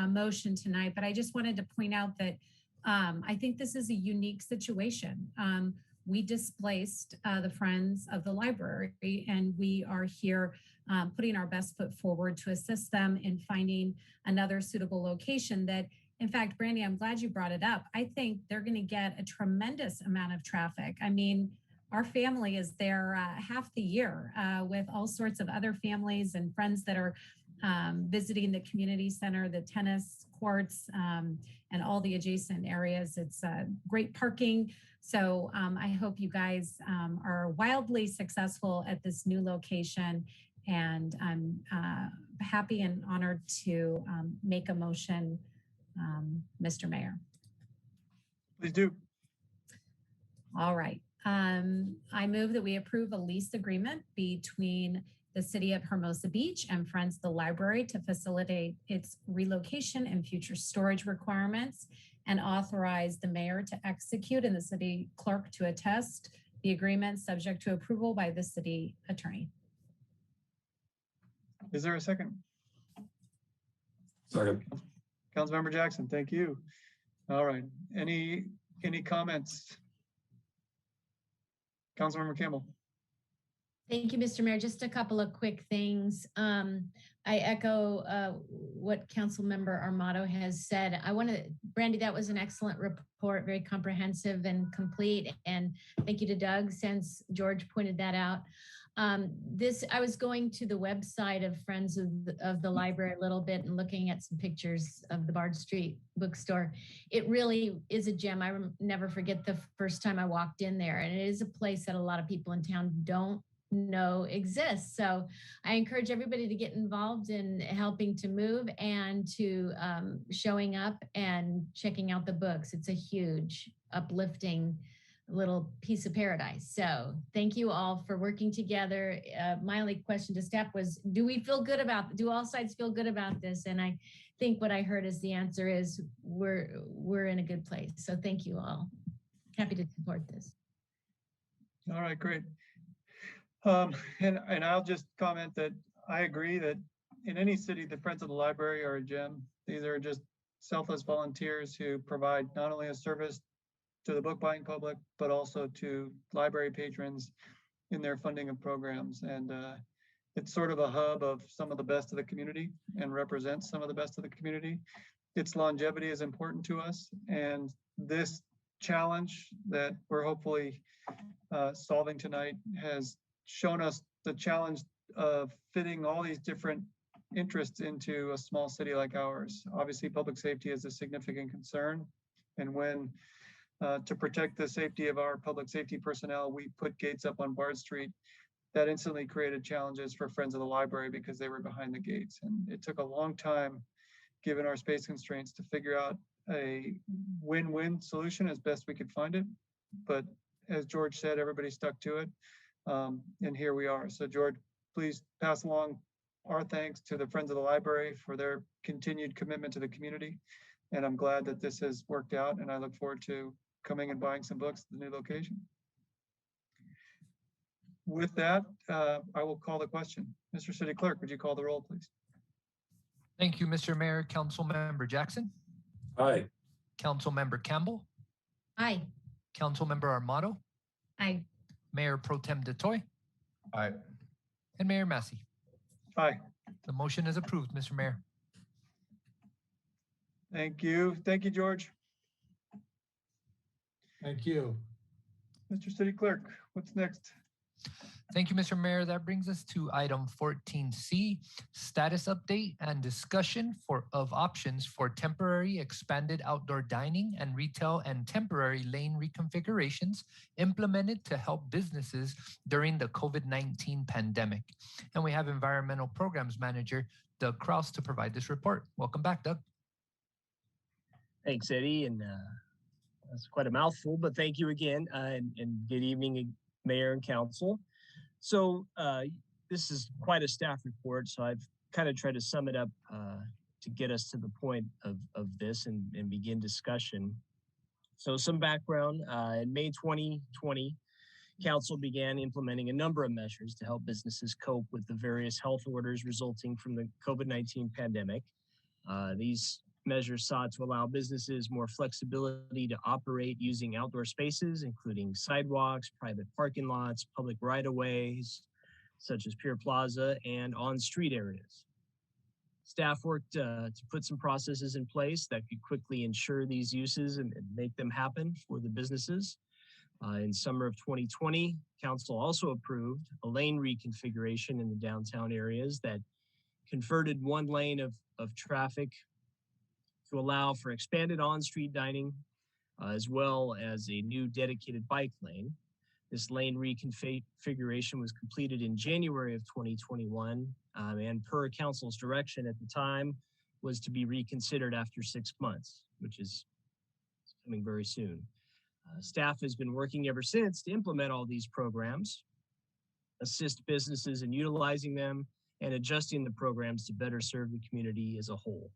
motion tonight, but I just wanted to point out that I think this is a unique situation. We displaced the Friends of the Library, and we are here putting our best foot forward to assist them in finding another suitable location that, in fact, Brandy, I'm glad you brought it up. I think they're going to get a tremendous amount of traffic. I mean, our family is there half the year with all sorts of other families and friends that are visiting the community center, the tennis courts, and all the adjacent areas. It's great parking. So I hope you guys are wildly successful at this new location. And I'm happy and honored to make a motion, Mr. Mayor. Please do. All right. I move that we approve a lease agreement between the City of Hermosa Beach and Friends of the Library to facilitate its relocation and future storage requirements, and authorize the mayor to execute and the city clerk to attest the agreement subject to approval by the city attorney. Is there a second? Second. Councilmember Jackson, thank you. All right. Any comments? Councilmember Campbell. Thank you, Mr. Mayor. Just a couple of quick things. I echo what Councilmember Armato has said. Brandy, that was an excellent report, very comprehensive and complete. And thank you to Doug, since George pointed that out. I was going to the website of Friends of the Library a little bit and looking at some pictures of the Bard Street bookstore. It really is a gem. I never forget the first time I walked in there, and it is a place that a lot of people in town don't know exists. So I encourage everybody to get involved in helping to move and to showing up and checking out the books. It's a huge, uplifting little piece of paradise. So thank you all for working together. My only question to staff was, do all sides feel good about this? And I think what I heard is the answer is we're in a good place. So thank you all. Happy to support this. All right, great. And I'll just comment that I agree that in any city, the Friends of the Library are a gem. These are just selfless volunteers who provide not only a service to the book buying public, but also to library patrons in their funding of programs. And it's sort of a hub of some of the best of the community and represents some of the best of the community. Its longevity is important to us. And this challenge that we're hopefully solving tonight has shown us the challenge of fitting all these different interests into a small city like ours. Obviously, public safety is a significant concern. And when to protect the safety of our public safety personnel, we put gates up on Bard Street, that instantly created challenges for Friends of the Library because they were behind the gates. And it took a long time, given our space constraints, to figure out a win-win solution as best we could find it. But as George said, everybody stuck to it. And here we are. So George, please pass along our thanks to the Friends of the Library for their continued commitment to the community. And I'm glad that this has worked out, and I look forward to coming and buying some books at the new location. With that, I will call the question. Mr. City Clerk, would you call the roll, please? Thank you, Mr. Mayor. Councilmember Jackson. Aye. Councilmember Campbell. Aye. Councilmember Armato. Aye. Mayor Pro Tem DeToy. Aye. And Mayor Massey. Aye. The motion is approved, Mr. Mayor. Thank you. Thank you, George. Thank you. Mr. City Clerk, what's next? Thank you, Mr. Mayor. That brings us to item 14C, status update and discussion of options for temporary expanded outdoor dining and retail and temporary lane reconfigurations implemented to help businesses during the COVID-19 pandemic. And we have Environmental Programs Manager Doug Kraus to provide this report. Welcome back, Doug. Thanks, Eddie. And that's quite a mouthful, but thank you again. And good evening, Mayor and Council. So this is quite a staff report, so I've kind of tried to sum it up to get us to the point of this and begin discussion. So some background, in May 2020, Council began implementing a number of measures to help businesses cope with the various health orders resulting from the COVID-19 pandemic. These measures sought to allow businesses more flexibility to operate using outdoor spaces, including sidewalks, private parking lots, public right-of-ways, such as Pier Plaza, and on-street areas. Staff worked to put some processes in place that could quickly ensure these uses and make them happen for the businesses. In summer of 2020, Council also approved a lane reconfiguration in the downtown areas that converted one lane of traffic to allow for expanded on-street dining, as well as a new dedicated bike lane. This lane reconfiguration was completed in January of 2021, and per Council's direction at the time was to be reconsidered after 6 months, which is coming very soon. Staff has been working ever since to implement all these programs, assist businesses in utilizing them, and adjusting the programs to better serve the community as a whole.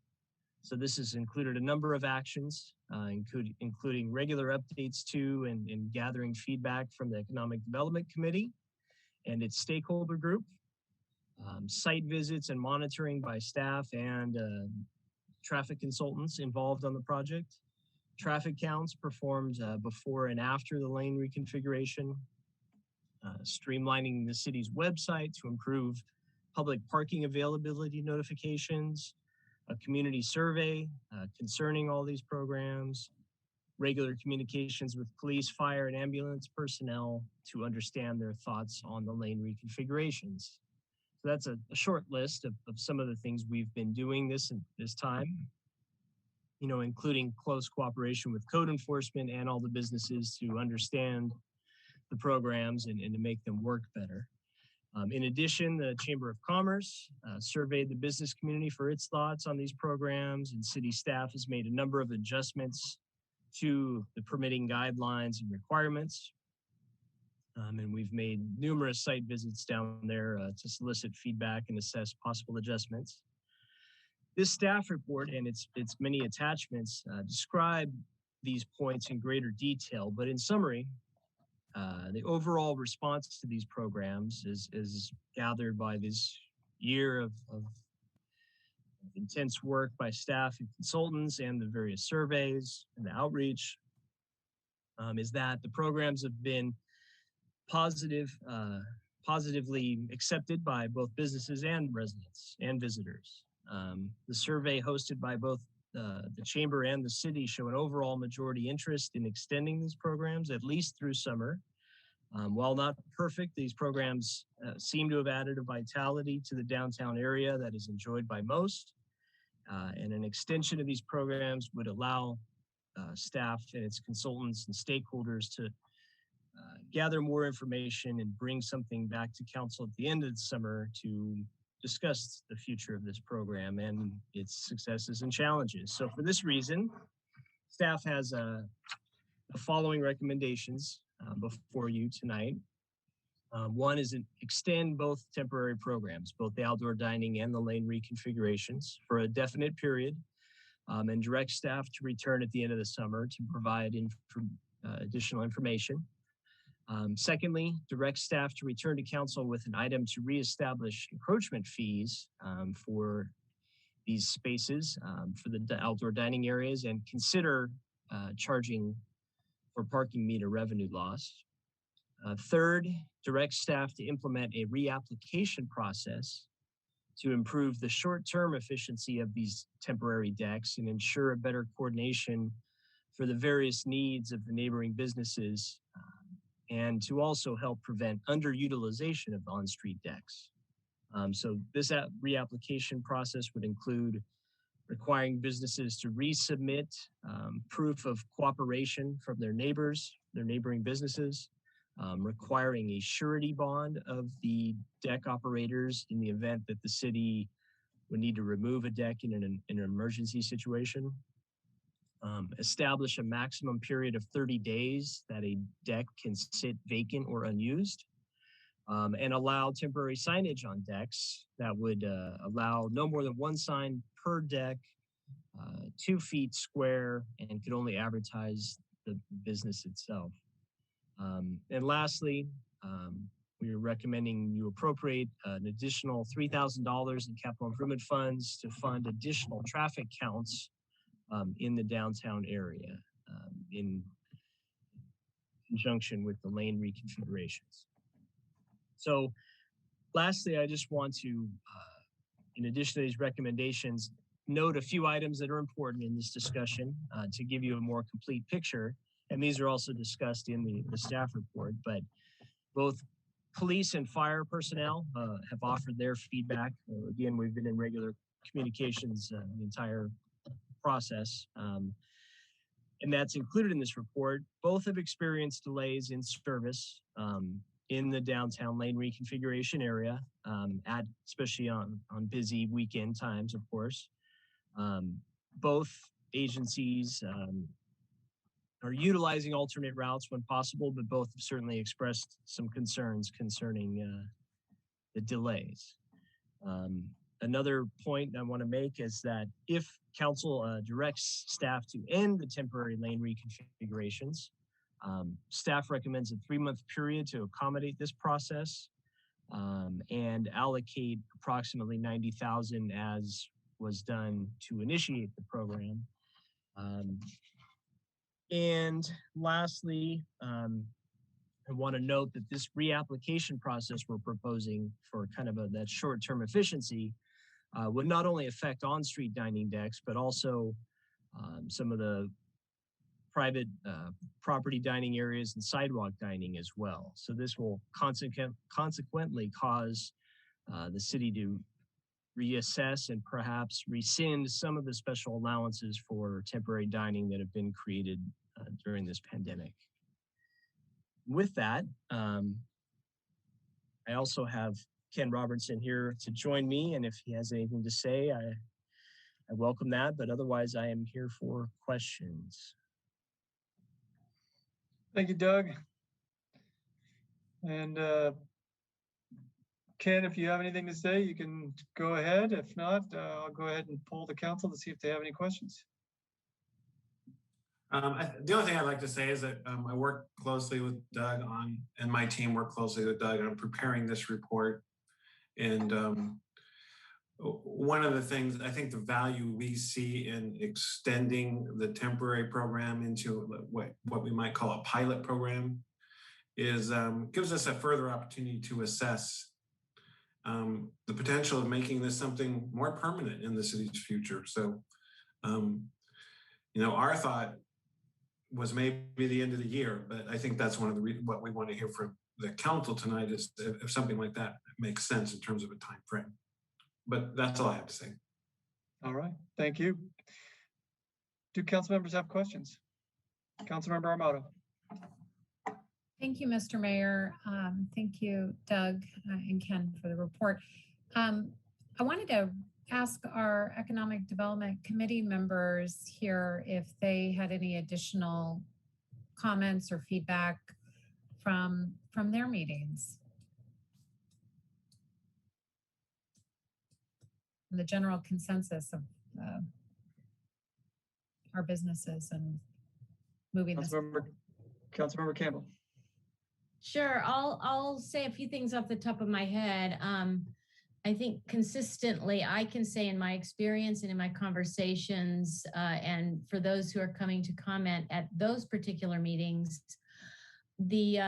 So this has included a number of actions, including regular updates to and gathering feedback from the Economic Development Committee and its stakeholder group, site visits and monitoring by staff and traffic consultants involved on the project, traffic counts performed before and after the lane reconfiguration, streamlining the city's website to improve public parking availability notifications, a community survey concerning all these programs, regular communications with police, fire, and ambulance personnel to understand their thoughts on the lane reconfigurations. So that's a short list of some of the things we've been doing this time, you know, including close cooperation with code enforcement and all the businesses to understand the programs and to make them work better. In addition, the Chamber of Commerce surveyed the business community for its thoughts on these programs, and city staff has made a number of adjustments to the permitting guidelines and requirements. And we've made numerous site visits down there to solicit feedback and assess possible adjustments. This staff report and its many attachments describe these points in greater detail, but in summary, the overall response to these programs is gathered by this year of intense work by staff and consultants and the various surveys and the outreach, is that the programs have been positively accepted by both businesses and residents and visitors. The survey hosted by both the chamber and the city show an overall majority interest in extending these programs at least through summer. While not perfect, these programs seem to have added a vitality to the downtown area that is enjoyed by most. And an extension of these programs would allow staff and its consultants and stakeholders to gather more information and bring something back to council at the end of the summer to discuss the future of this program and its successes and challenges. So for this reason, staff has the following recommendations before you tonight. One is extend both temporary programs, both the outdoor dining and the lane reconfigurations for a definite period, and direct staff to return at the end of the summer to provide additional information. Secondly, direct staff to return to council with an item to reestablish encroachment fees for these spaces for the outdoor dining areas and consider charging for parking meter revenue loss. Third, direct staff to implement a reapplication process to improve the short-term efficiency of these temporary decks and ensure a better coordination for the various needs of the neighboring businesses and to also help prevent underutilization of on-street decks. So this reapplication process would include requiring businesses to resubmit proof of cooperation from their neighbors, their neighboring businesses, requiring a surety bond of the deck operators in the event that the city would need to remove a deck in an emergency situation. Establish a maximum period of 30 days that a deck can sit vacant or unused, and allow temporary signage on decks that would allow no more than one sign per deck, 2 feet square, and could only advertise the business itself. And lastly, we are recommending you appropriate an additional $3,000 in capital improvement funds to fund additional traffic counts in the downtown area in conjunction with the lane reconfigurations. So lastly, I just want to, in addition to these recommendations, note a few items that are important in this discussion to give you a more complete picture. And these are also discussed in the staff report, but both police and fire personnel have offered their feedback. Again, we've been in regular communications the entire process. And that's included in this report. Both have experienced delays in service in the downtown lane reconfiguration area, especially on busy weekend times, of course. Both agencies are utilizing alternate routes when possible, but both have certainly expressed some concerns concerning the delays. Another point I want to make is that if council directs staff to end the temporary lane reconfigurations, staff recommends a 3-month period to accommodate this process and allocate approximately $90,000 as was done to initiate the program. And lastly, I want to note that this reapplication process we're proposing for kind of that short-term efficiency would not only affect on-street dining decks, but also some of the private property dining areas and sidewalk dining as well. So this will consequently cause the city to reassess and perhaps rescind some of the special allowances for temporary dining that have been created during this pandemic. With that, I also have Ken Robertson here to join me, and if he has anything to say, I welcome that, but otherwise I am here for questions. Thank you, Doug. And Ken, if you have anything to say, you can go ahead. If not, I'll go ahead and poll the council to see if they have any questions. The only thing I'd like to say is that I work closely with Doug and my team work closely with Doug on preparing this report. And one of the things, I think the value we see in extending the temporary program into what we might call a pilot program is gives us a further opportunity to assess the potential of making this something more permanent in the city's future. So Our thought was maybe the end of the year, but I think that's one of the what we want to hear from the council tonight is if something like that makes sense in terms of a time frame. But that's all I have to say. All right, thank you. Do council members have questions? Councilmember Armato. Thank you, Mr. Mayor. Thank you, Doug and Ken, for the report. I wanted to ask our Economic Development Committee members here if they had any additional comments or feedback from their meetings. The general consensus of our businesses and moving this forward. Councilmember Campbell. Sure, I'll say a few things off the top of my head. I think consistently, I can say in my experience and in my conversations, and for those who are coming to comment at those particular meetings, the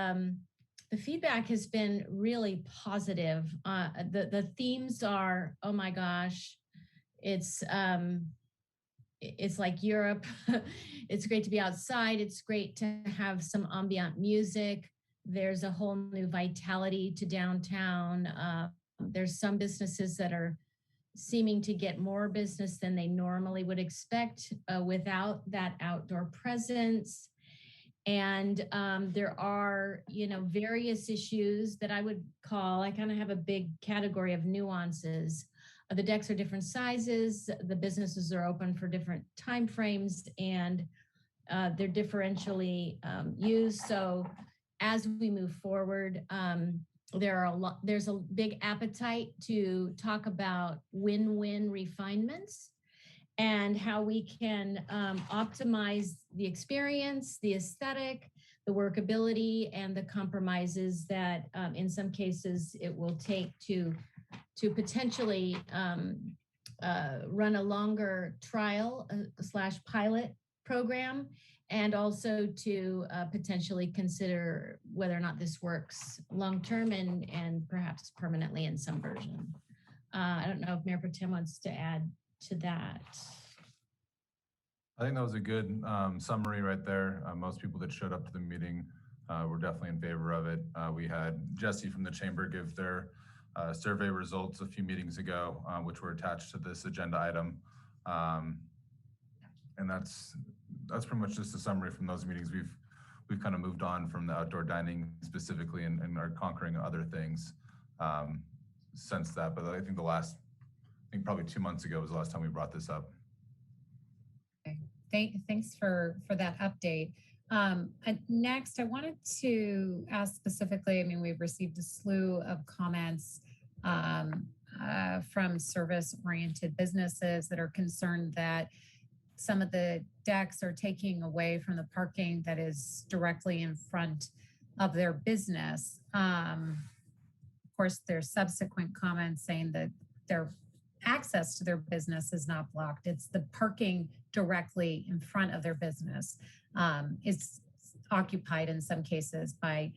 feedback has been really positive. The themes are, oh my gosh, it's like Europe. It's great to be outside. It's great to have some ambient music. There's a whole new vitality to downtown. There's some businesses that are seeming to get more business than they normally would expect without that outdoor presence. And there are, various issues that I would call, I kind of have a big category of nuances. The decks are different sizes, the businesses are open for different timeframes, and they're differentially used. So as we move forward, there's a big appetite to talk about win-win refinements and how we can optimize the experience, the aesthetic, the workability, and the compromises that in some cases it will take to potentially run a longer trial / pilot program, and also to potentially consider whether or not this works long-term and perhaps permanently in some version. I don't know if Mayor Pro Tem wants to add to that. I think that was a good summary right there. Most people that showed up to the meeting were definitely in favor of it. We had Jesse from the chamber give their survey results a few meetings ago, which were attached to this agenda item. And that's pretty much just a summary from those meetings. We've kind of moved on from the outdoor dining specifically and are conquering other things since that. But I think probably 2 months ago was the last time we brought this up. Okay. Thanks for that update. Next, I wanted to ask specifically, we've received a slew of comments from service-oriented businesses that are concerned that some of the decks are taking away from the parking that is directly in front of their business. Of course, there's subsequent comments saying that their access to their business is not blocked. It's the parking directly in front of their business. It's occupied in some cases by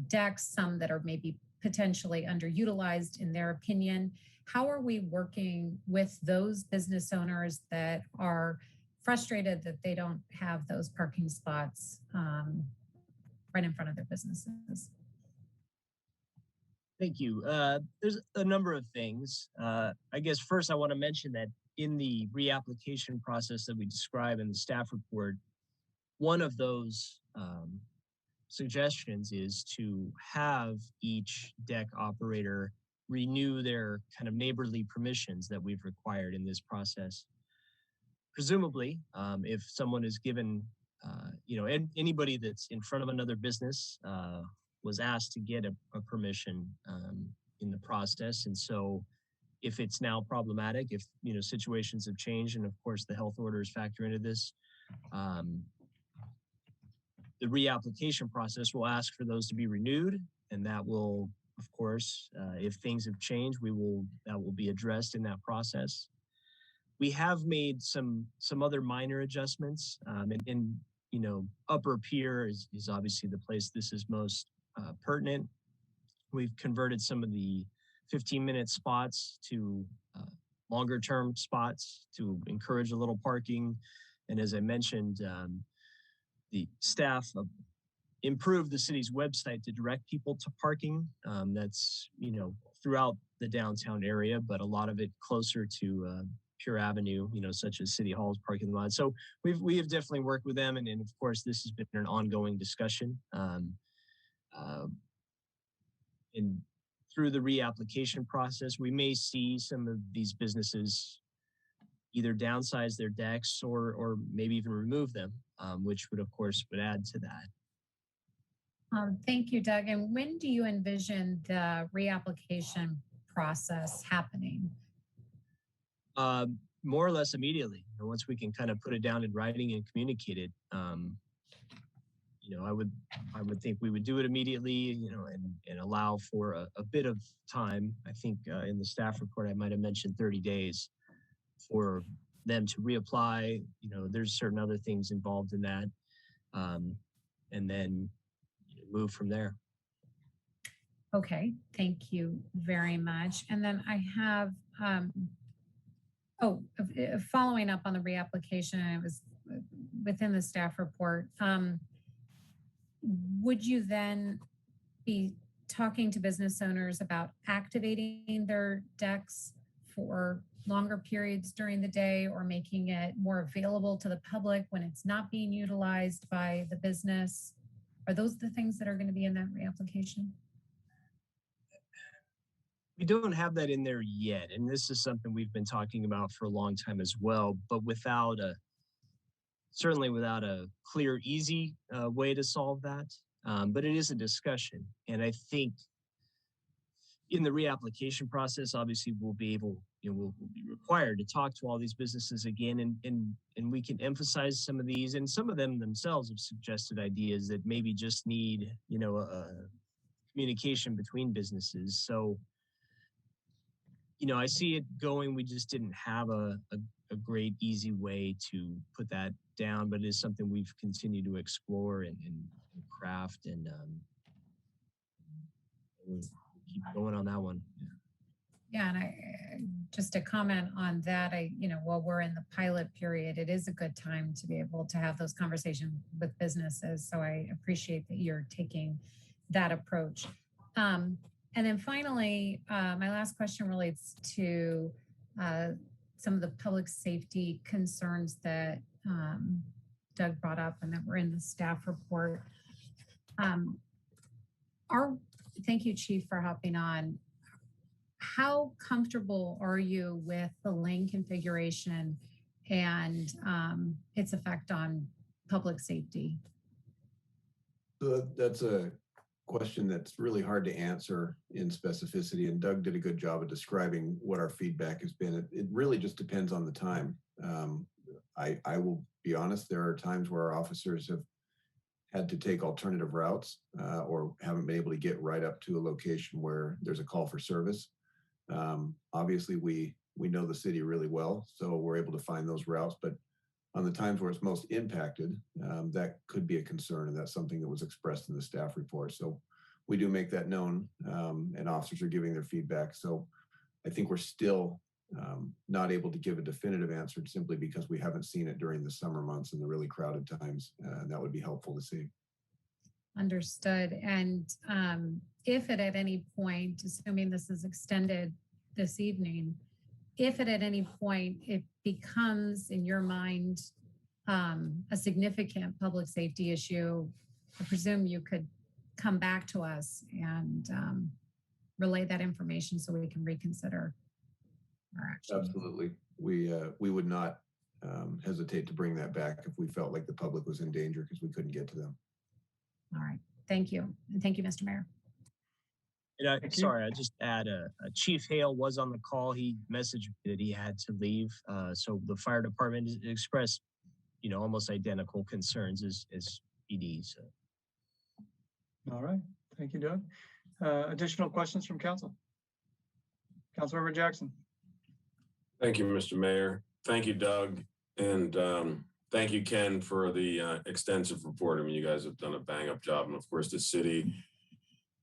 decks, some that are maybe potentially underutilized in their opinion. How are we working with those business owners that are frustrated that they don't have those parking spots right in front of their businesses? Thank you. There's a number of things. I guess first I want to mention that in the reapplication process that we describe in the staff report, one of those suggestions is to have each deck operator renew their kind of neighborly permissions that we've required in this process. Presumably, if someone is given, anybody that's in front of another business was asked to get a permission in the process. And so if it's now problematic, if, situations have changed, and of course the health orders factor into this, the reapplication process will ask for those to be renewed. And that will, of course, if things have changed, that will be addressed in that process. We have made some other minor adjustments, and Upper Pier is obviously the place this is most pertinent. We've converted some of the 15-minute spots to longer term spots to encourage a little parking. And as I mentioned, the staff improved the city's website to direct people to parking. That's, throughout the downtown area, but a lot of it closer to Pure Avenue, such as City Hall's parking lot. So we have definitely worked with them. And of course, this has been an ongoing discussion. And through the reapplication process, we may see some of these businesses either downsize their decks or maybe even remove them, which would, of course, would add to that. Thank you, Doug. And when do you envision the reapplication process happening? More or less immediately. Once we can kind of put it down in writing and communicate it, I would think we would do it immediately, and allow for a bit of time. I think in the staff report, I might have mentioned 30 days for them to reapply. There's certain other things involved in that, and then move from there. Okay, thank you very much. And then I have, following up on the reapplication, and it was within the staff report. Would you then be talking to business owners about activating their decks for longer periods during the day, or making it more available to the public when it's not being utilized by the business? Are those the things that are going to be in that reapplication? We don't have that in there yet. And this is something we've been talking about for a long time as well, but certainly without a clear, easy way to solve that. But it is a discussion. And I think in the reapplication process, obviously we'll be required to talk to all these businesses again, and we can emphasize some of these, and some of them themselves have suggested ideas that maybe just need, a communication between businesses. So, I see it going. We just didn't have a great, easy way to put that down, but it is something we've continued to explore and craft, and we'll keep going on that one. Yeah, and just to comment on that, while we're in the pilot period, it is a good time to be able to have those conversations with businesses. So I appreciate that you're taking that approach. And then finally, my last question relates to some of the public safety concerns that Doug brought up and that were in the staff report. Thank you, Chief, for hopping on. How comfortable are you with the lane configuration and its effect on public safety? So that's a question that's really hard to answer in specificity, and Doug did a good job of describing what our feedback has been. It really just depends on the time. I will be honest, there are times where our officers have had to take alternative routes or haven't been able to get right up to a location where there's a call for service. Obviously, we know the city really well, so we're able to find those routes, but on the times where it's most impacted, that could be a concern, and that's something that was expressed in the staff report. So we do make that known, and officers are giving their feedback. So I think we're still not able to give a definitive answer simply because we haven't seen it during the summer months and the really crowded times. That would be helpful to see. Understood. And if it at any point, assuming this is extended this evening, if it at any point it becomes, in your mind, a significant public safety issue, I presume you could come back to us and relay that information so we can reconsider our action. Absolutely. We would not hesitate to bring that back if we felt like the public was in danger because we couldn't get to them. All right. Thank you. And thank you, Mr. Mayor. And I just add, Chief Hale was on the call. He messaged me that he had to leave. So the fire department expressed, almost identical concerns as PD. So. All right. Thank you, Doug. Additional questions from council? Councilmember Jackson. Thank you, Mr. Mayor. Thank you, Doug. And thank you, Ken, for the extensive report. I mean, you guys have done a bang up job. And of course, the city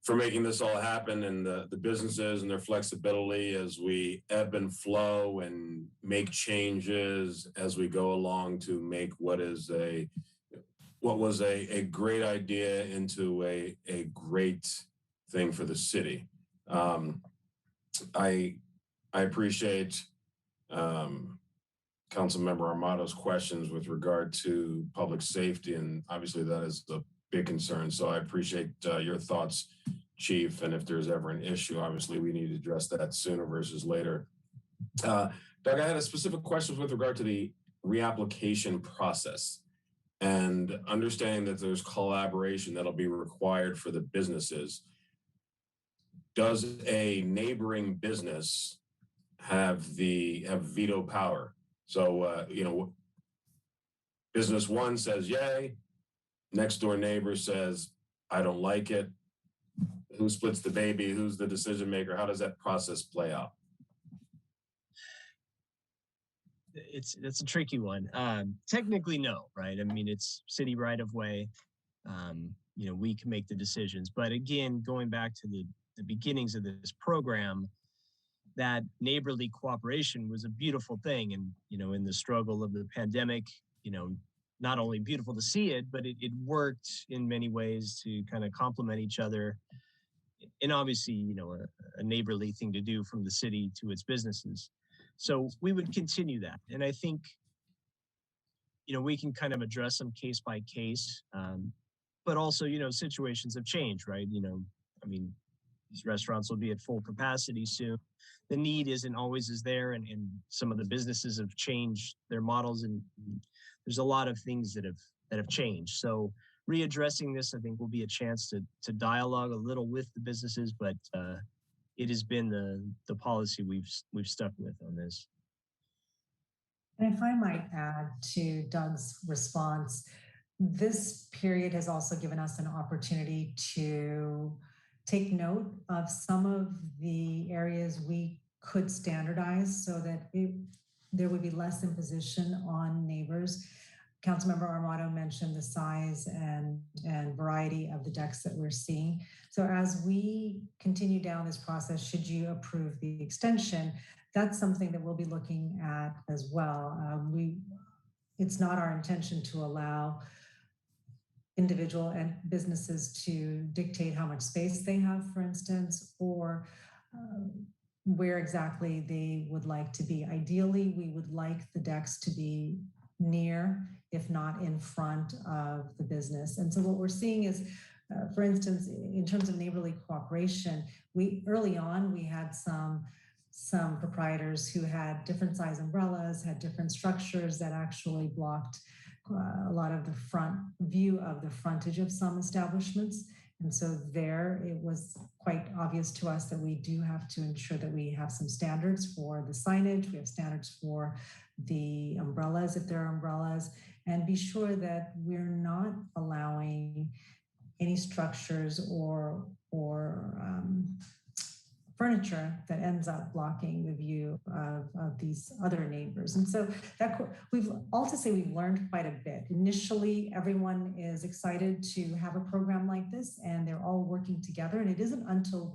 for making this all happen, and the businesses and their flexibility as we ebb and flow and make changes as we go along to make what was a great idea into a great thing for the city. I appreciate Councilmember Armato's questions with regard to public safety, and obviously that is a big concern. So I appreciate your thoughts, Chief. And if there's ever an issue, obviously we need to address that sooner versus later. Doug, I had a specific question with regard to the reapplication process and understanding that there's collaboration that'll be required for the businesses. Does a neighboring business have veto power? So, business one says yay, next door neighbor says, I don't like it. Who splits the baby? Who's the decision maker? How does that process play out? It's a tricky one. Technically, no, right? I mean, it's city right of way. We can make the decisions. But again, going back to the beginnings of this program, that neighborly cooperation was a beautiful thing. And, in the struggle of the pandemic, not only beautiful to see it, but it worked in many ways to kind of complement each other. And obviously, a neighborly thing to do from the city to its businesses. So we would continue that. And I think, we can kind of address them case by case. But also, situations have changed, right? These restaurants will be at full capacity soon. The need isn't always as there, and some of the businesses have changed their models, and there's a lot of things that have changed. So readdressing this, I think, will be a chance to dialogue a little with the businesses, but it has been the policy we've stuck with on this. And if I might add to Doug's response, this period has also given us an opportunity to take note of some of the areas we could standardize so that there would be less imposition on neighbors. Councilmember Armato mentioned the size and variety of the decks that we're seeing. So as we continue down this process, should you approve the extension, that's something that we'll be looking at as well. It's not our intention to allow individual and businesses to dictate how much space they have, for instance, or where exactly they would like to be. Ideally, we would like the decks to be near, if not in front of the business. And so what we're seeing is, for instance, in terms of neighborly cooperation, early on, we had some proprietors who had different size umbrellas, had different structures that actually blocked a lot of the front view of the frontage of some establishments. And so there, it was quite obvious to us that we do have to ensure that we have some standards for the signage, we have standards for the umbrellas, if there are umbrellas, and be sure that we're not allowing any structures or furniture that ends up blocking the view of these other neighbors. And so we've learned quite a bit. Initially, everyone is excited to have a program like this, and they're all working together. And it isn't until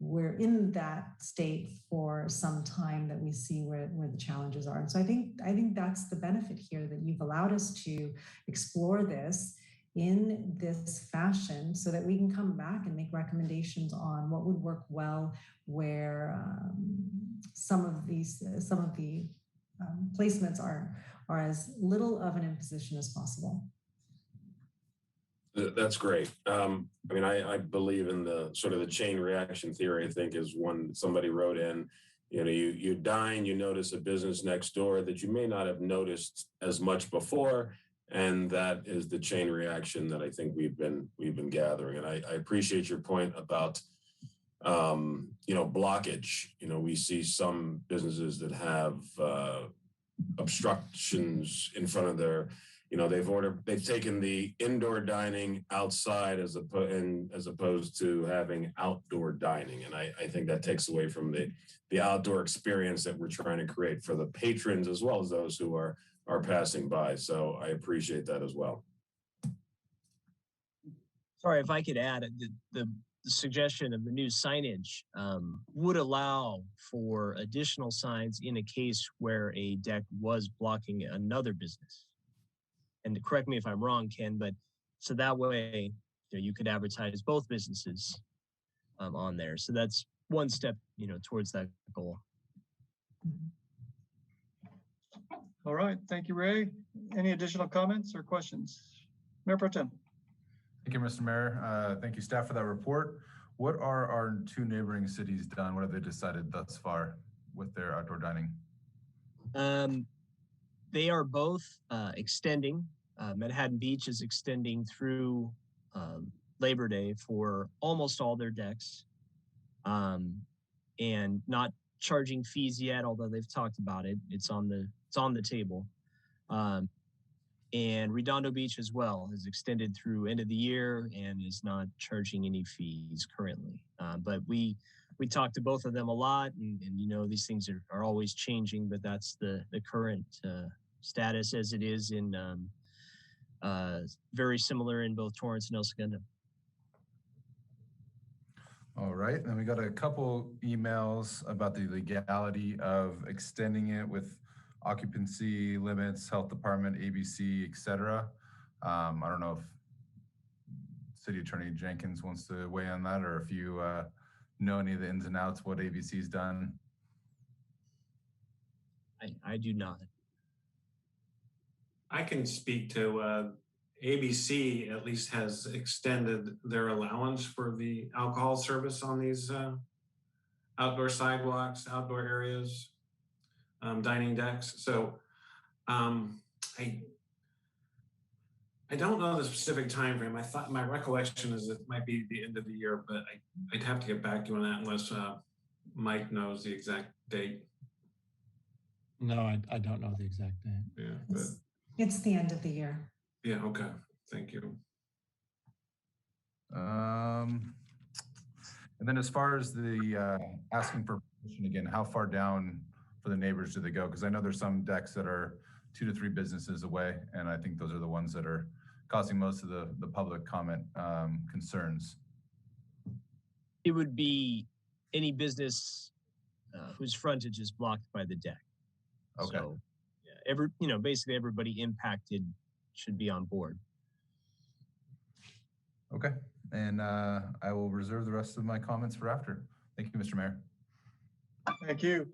we're in that state for some time that we see where the challenges are. And so I think that's the benefit here, that you've allowed us to explore this in this fashion so that we can come back and make recommendations on what would work well, where some of the placements are as little of an imposition as possible. That's great. I believe in the sort of the chain reaction theory. I think is one somebody wrote in. You dine, you notice a business next door that you may not have noticed as much before. And that is the chain reaction that I think we've been gathering. And I appreciate your point about blockage. We see some businesses that have obstructions in front of their, they've taken the indoor dining outside as opposed to having outdoor dining. And I think that takes away from the outdoor experience that we're trying to create for the patrons as well as those who are passing by. So I appreciate that as well. Sorry, if I could add, the suggestion of the new signage would allow for additional signs in a case where a deck was blocking another business. And correct me if I'm wrong, Ken, but so that way you could advertise both businesses on there. So that's one step, towards that goal. All right, thank you, Ray. Any additional comments or questions? Mayor Pro Tem. Thank you, Mr. Mayor. Thank you, staff, for that report. What are our two neighboring cities done? What have they decided thus far with their outdoor dining? They are both extending. Manhattan Beach is extending through Labor Day for almost all their decks, and not charging fees yet, although they've talked about it. It's on the table. And Redondo Beach as well is extended through end of the year and is not charging any fees currently. But we talked to both of them a lot, and these things are always changing, but that's the current status as it is in very similar in both Torrance and El Segundo. All right, then we got a couple emails about the legality of extending it with occupancy limits, health department, ABC, etc. I don't know if City Attorney Jenkins wants to weigh on that, or if you know any of the ins and outs, what ABC's done. I do not. I can speak to ABC at least has extended their allowance for the alcohol service on these outdoor sidewalks, outdoor areas, dining decks. So I don't know the specific time frame. I thought my recollection is it might be the end of the year, but I'd have to get back to you on that unless Mike knows the exact date. No, I don't know the exact date. Yeah, It's the end of the year. yeah, okay. Thank you. And then as far as the asking for permission again, how far down for the neighbors do they go? Because I know there's some decks that are 2 to 3 businesses away, and I think those are the ones that are causing most of the public comment concerns. It would be any business whose frontage is blocked by the deck. Okay. So, basically everybody impacted should be on board. Okay, and I will reserve the rest of my comments for after. Thank you, Mr. Mayor. Thank you.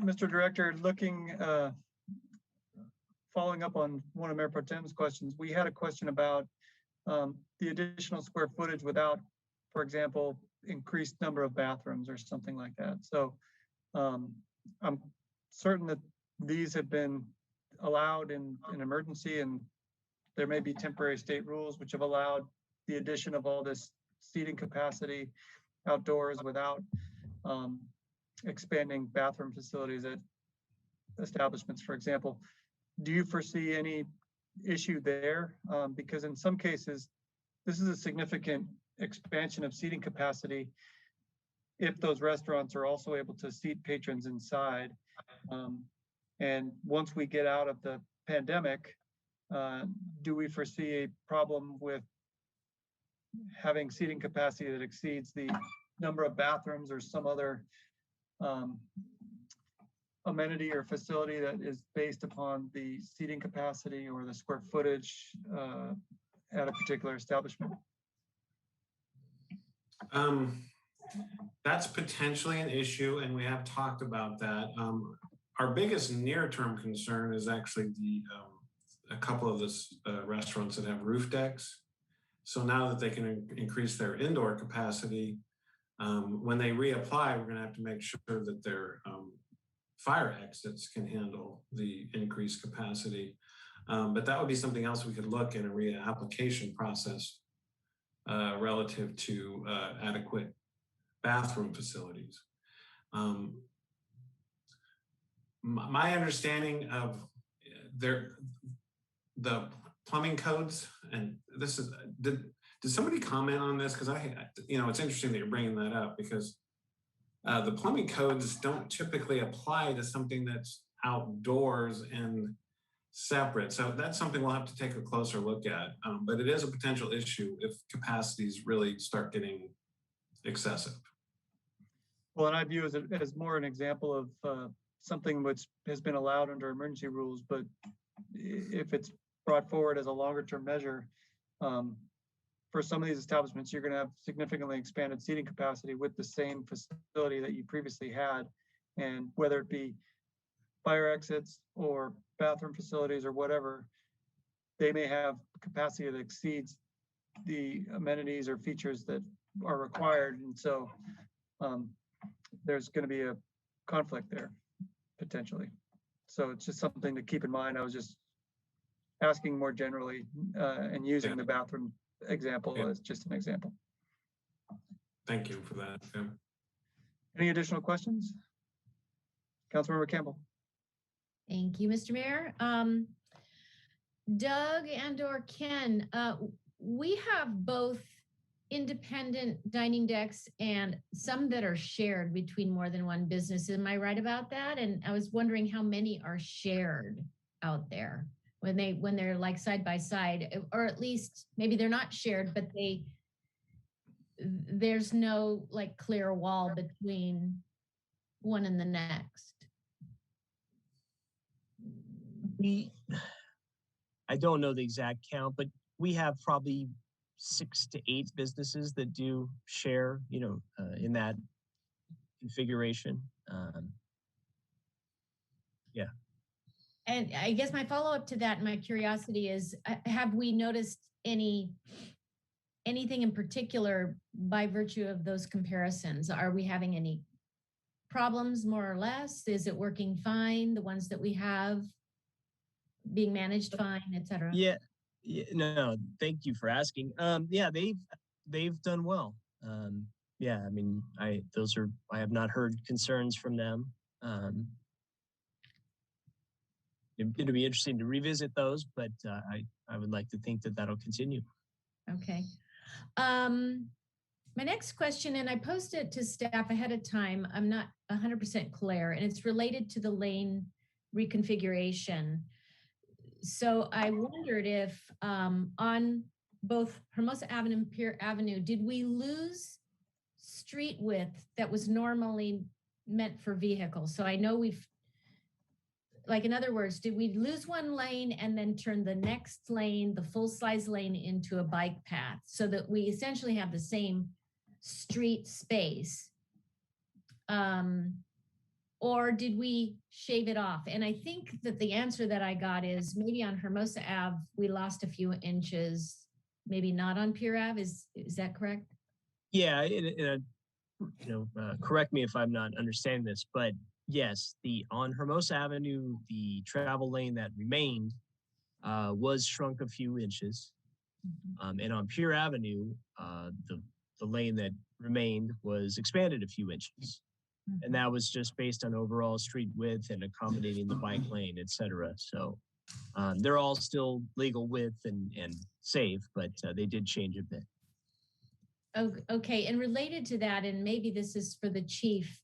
Mr. Director, following up on one of Mayor Pro Tem's questions, we had a question about the additional square footage without, for example, increased number of bathrooms or something like that. So I'm certain that these have been allowed in an emergency, and there may be temporary state rules which have allowed the addition of all this seating capacity outdoors without expanding bathroom facilities at establishments, for example. Do you foresee any issue there? Because in some cases, this is a significant expansion of seating capacity if those restaurants are also able to seat patrons inside. And once we get out of the pandemic, do we foresee a problem with having seating capacity that exceeds the number of bathrooms or some other amenity or facility that is based upon the seating capacity or the square footage at a particular establishment? That's potentially an issue, and we have talked about that. Our biggest near-term concern is actually a couple of the restaurants that have roof decks. So now that they can increase their indoor capacity, when they reapply, we're going to have to make sure that their fire exits can handle the increased capacity. But that would be something else we could look in a reapplication process relative to adequate bathroom facilities. My understanding of the plumbing codes, and this is, did somebody comment on this? Because it's interesting that you're bringing that up, because the plumbing codes don't typically apply to something that's outdoors and separate. So that's something we'll have to take a closer look at. But it is a potential issue if capacities really start getting excessive. Well, and I view it as more an example of something which has been allowed under emergency rules, but if it's brought forward as a longer term measure, for some of these establishments, you're going to have significantly expanded seating capacity with the same facility that you previously had. And whether it be fire exits or bathroom facilities or whatever, they may have capacity that exceeds the amenities or features that are required. And so there's going to be a conflict there potentially. So it's just something to keep in mind. I was just asking more generally and using the bathroom example as just an example. Thank you for that, Tim. Any additional questions? Councilmember Campbell. Thank you, Mr. Mayor. Doug and or Ken, we have both independent dining decks and some that are shared between more than one business. Am I right about that? And I was wondering how many are shared out there when they're like side by side, or at least maybe they're not shared, but there's no like clear wall between one and the next. I don't know the exact count, but we have probably 6 to 8 businesses that do share, in that configuration. Yeah. And I guess my follow-up to that, my curiosity is, have we noticed anything in particular by virtue of those comparisons? Are we having any problems more or less? Is it working fine? The ones that we have being managed fine, et cetera? Yeah. No, thank you for asking. Yeah, they've done well. Yeah, I mean, I have not heard concerns from them. It'll be interesting to revisit those, but I would like to think that that'll continue. Okay. My next question, and I posted it to staff ahead of time, I'm not 100% clear, and it's related to the lane reconfiguration. So I wondered if on both Hermosa Avenue and Pier Avenue, did we lose street width that was normally meant for vehicles? So I know in other words, did we lose one lane and then turn the next lane, the full size lane, into a bike path so that we essentially have the same street space? Or did we shave it off? And I think that the answer that I got is maybe on Hermosa Ave, we lost a few inches, maybe not on Pier Ave. Is that correct? Yeah, correct me if I'm not understanding this, but yes, on Hermosa Avenue, the travel lane that remained was shrunk a few inches. And on Pier Avenue, the lane that remained was expanded a few inches. And that was just based on overall street width and accommodating the bike lane, et cetera. So they're all still legal width and safe, but they did change a bit. Okay, and related to that, and maybe this is for the chief,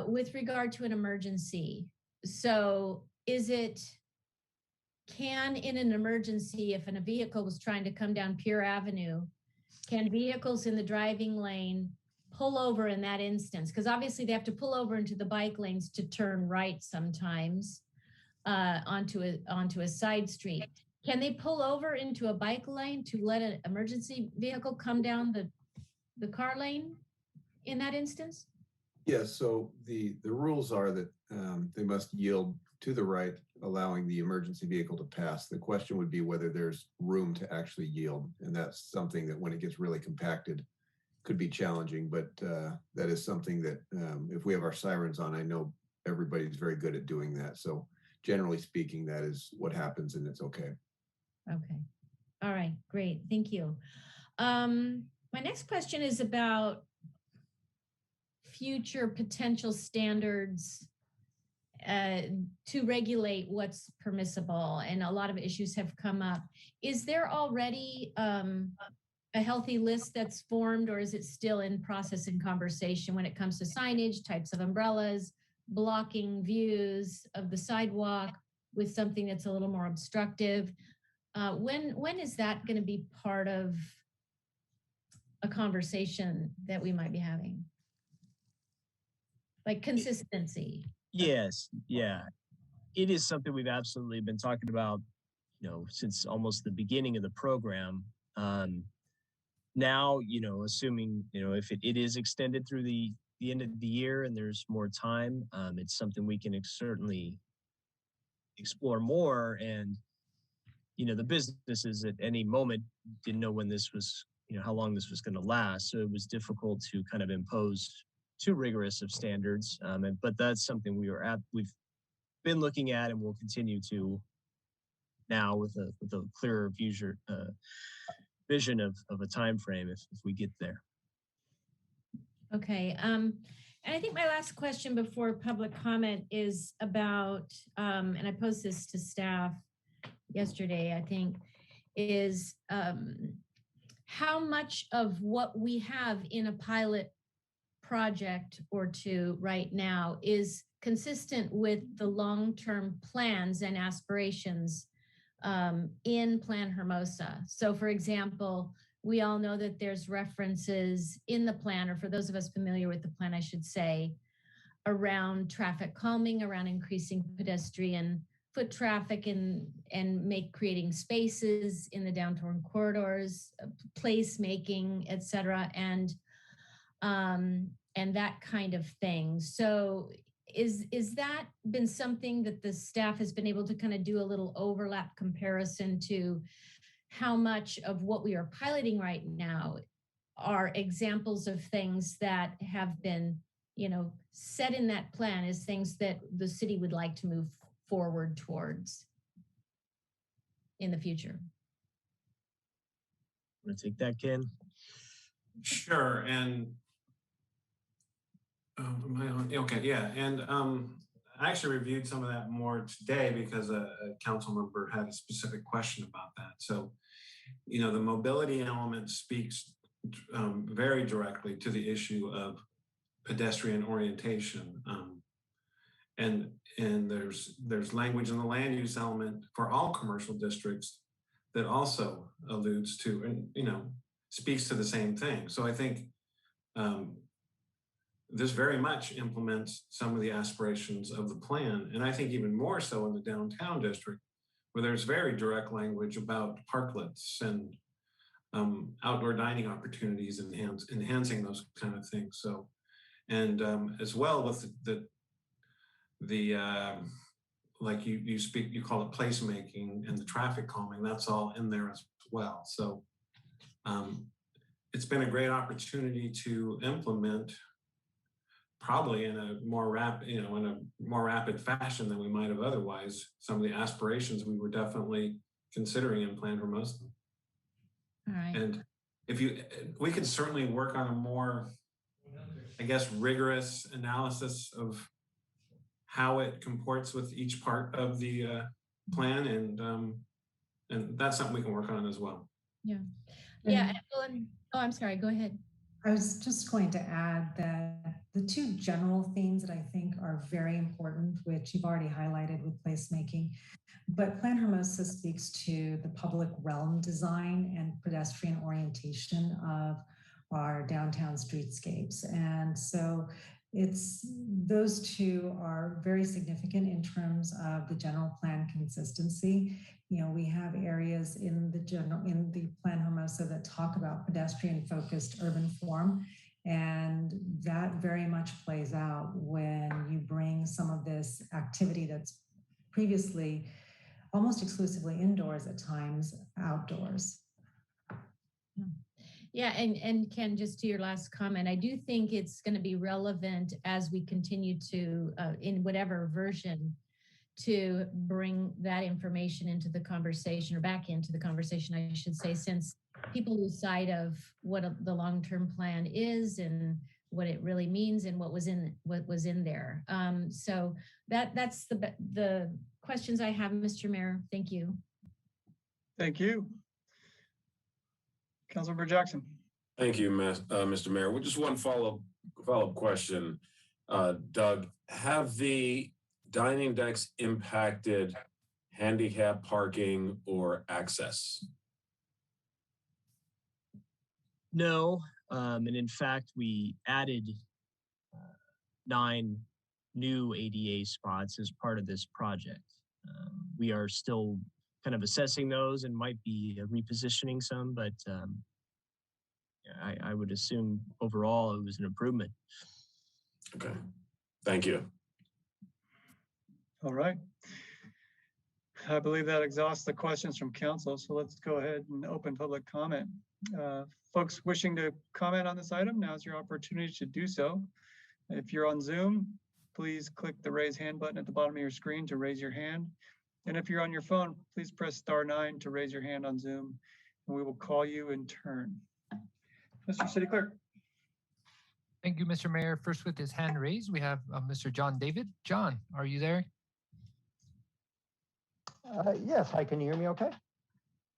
with regard to an emergency. So can in an emergency, if a vehicle was trying to come down Pier Avenue, can vehicles in the driving lane pull over in that instance? Because obviously they have to pull over into the bike lanes to turn right sometimes onto a side street. Can they pull over into a bike lane to let an emergency vehicle come down the car lane in that instance? Yes, so the rules are that they must yield to the right, allowing the emergency vehicle to pass. The question would be whether there's room to actually yield. And that's something that when it gets really compacted could be challenging, but that is something that if we have our sirens on, I know everybody's very good at doing that. So generally speaking, that is what happens and it's okay. Okay. All right, great. Thank you. My next question is about future potential standards to regulate what's permissible, and a lot of issues have come up. Is there already a healthy list that's formed, or is it still in process and conversation when it comes to signage, types of umbrellas, blocking views of the sidewalk, with something that's a little more obstructive. When is that going to be part of a conversation that we might be having? Like consistency. Yes, yeah. It is something we've absolutely been talking about, since almost the beginning of the program. Now, assuming, if it is extended through the end of the year and there's more time, it's something we can certainly explore more. And, the businesses at any moment didn't know when this was, how long this was going to last. So it was difficult to kind of impose too rigorous of standards. But that's something we've been looking at and will continue to now with a clearer vision of a time frame if we get there. Okay. And I think my last question before public comment is about, and I posed this to staff yesterday, I think, is how much of what we have in a pilot project or two right now is consistent with the long-term plans and aspirations in Plan Hermosa. So for example, we all know that there's references in the plan, or for those of us familiar with the plan, I should say, around traffic calming, around increasing pedestrian foot traffic and creating spaces in the downtown corridors, place making, et cetera, and that kind of thing. So is that been something that the staff has been able to kind of do a little overlap comparison to how much of what we are piloting right now are examples of things that have been, set in that plan as things that the city would like to move forward towards in the future? Want to take that, Ken? Sure. And am I on? Okay, yeah. And I actually reviewed some of that more today because a council member had a specific question about that. So, the mobility element speaks very directly to the issue of pedestrian orientation. And there's language in the land use element for all commercial districts that also alludes to, and speaks to the same thing. So I think this very much implements some of the aspirations of the plan. And I think even more so in the downtown district, where there's very direct language about parklets and outdoor dining opportunities, enhancing those kind of things. So, and as well with the like you call it placemaking and the traffic calming, that's all in there as well. So it's been a great opportunity to implement probably in a more rapid fashion than we might have otherwise some of the aspirations we were definitely considering in Plan Hermosa. All right. And we can certainly work on a more, I guess, rigorous analysis of how it comports with each part of the plan, and that's something we can work on as well. Yeah. Yeah. Oh, I'm sorry. Go ahead. I was just going to add that the two general themes that I think are very important, which you've already highlighted with placemaking, but Plan Hermosa speaks to the public realm design and pedestrian orientation of our downtown streetscapes. And so those two are very significant in terms of the general plan consistency. We have areas in the Plan Hermosa that talk about pedestrian-focused urban form, and that very much plays out when you bring some of this activity that's previously almost exclusively indoors at times outdoors. Yeah, and Ken, just to your last comment, I do think it's going to be relevant as we continue to, in whatever version, to bring that information into the conversation, or back into the conversation, I should say, since people lose sight of what the long-term plan is and what it really means and what was in there. So that's the questions I have, Mr. Mayor. Thank you. Thank you. Councilmember Jackson. Thank you, Mr. Mayor. Well, just one follow-up question. Doug, have the dining decks impacted handicap parking, or access? No, and in fact, we added 9 new ADA spots as part of this project. We are still kind of assessing those and might be repositioning some, but I would assume overall it was an improvement. Okay, thank you. All right. I believe that exhausts the questions from council. So let's go ahead and open public comment. Folks wishing to comment on this item, now's your opportunity to do so. If you're on Zoom, please click the raise hand button at the bottom of your screen to raise your hand. And if you're on your phone, please press *9 to raise your hand on Zoom, and we will call you in turn. Mr. City Clerk. Thank you, Mr. Mayor. First with his hand raised, we have Mr. John David. John, are you there? Yes, hi, can you hear me okay?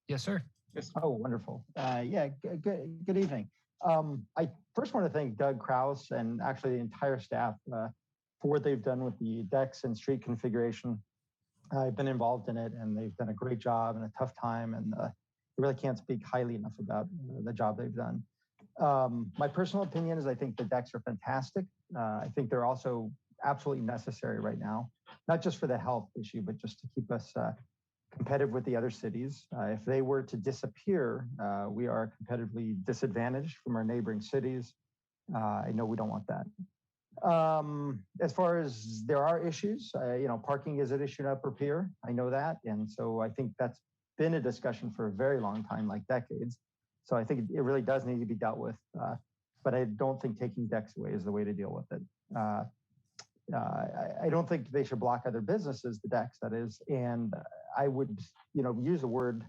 Yes, sir. Yes. Oh, wonderful. Yeah, good evening. I first want to thank Doug Kraus and actually the entire staff for what they've done with the decks and street configuration. I've been involved in it and they've done a great job in a tough time, and I really can't speak highly enough about the job they've done. My personal opinion is I think the decks are fantastic. I think they're also absolutely necessary right now, not just for the health issue, but just to keep us competitive with the other cities. If they were to disappear, we are competitively disadvantaged from our neighboring cities. I know we don't want that. As far as there are issues, parking is an issue in Upper Pier. I know that. And so I think that's been a discussion for a very long time, like decades. So I think it really does need to be dealt with. But I don't think taking decks away is the way to deal with it. I don't think they should block other businesses, the decks, that is. And I would, use the word,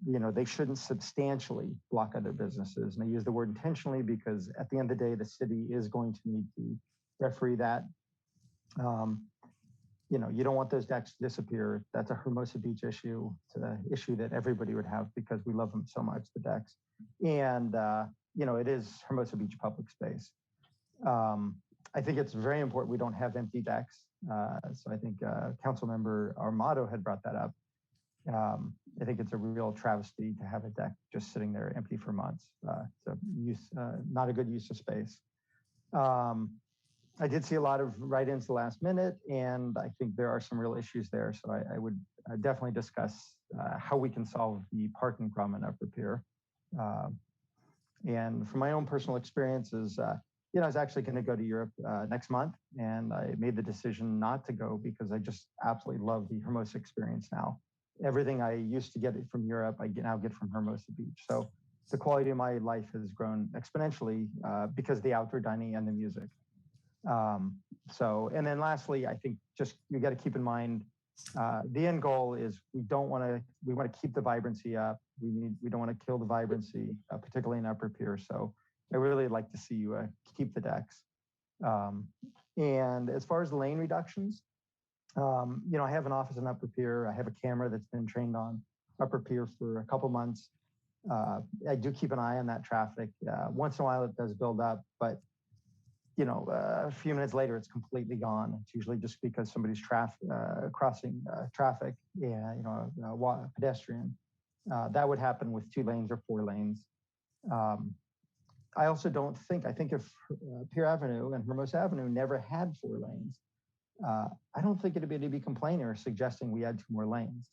they shouldn't substantially block other businesses. And I use the word intentionally because at the end of the day, the city is going to need to referee that. You don't want those decks to disappear. That's a Hermosa Beach issue. It's an issue that everybody would have because we love them so much, the decks. And, it is Hermosa Beach public space. I think it's very important we don't have empty decks. So I think Councilmember Armato had brought that up. I think it's a real travesty to have a deck just sitting there empty for months. So not a good use of space. I did see a lot of write-ins the last minute, and I think there are some real issues there. So I would definitely discuss how we can solve the parking problem in Upper Pier. And from my own personal experiences, I was actually going to go to Europe next month, and I made the decision not to go because I just absolutely love the Hermosa experience now. Everything I used to get from Europe, I now get from Hermosa Beach. So the quality of my life has grown exponentially because of the outdoor dining and the music. And then lastly, I think just you got to keep in mind the end goal is we want to keep the vibrancy up. We don't want to kill the vibrancy, particularly in Upper Pier. So I really like to see you keep the decks. And as far as the lane reductions, I have an office in Upper Pier. I have a camera that's been trained on Upper Pier for a couple months. I do keep an eye on that traffic. Once in a while it does build up, but a few minutes later it's completely gone. It's usually just because somebody's crossing traffic, a pedestrian. That would happen with 2 lanes or 4 lanes. I also I think if Pier Avenue and Hermosa Avenue never had 4 lanes, I don't think it'd be complaining or suggesting we add 2 more lanes.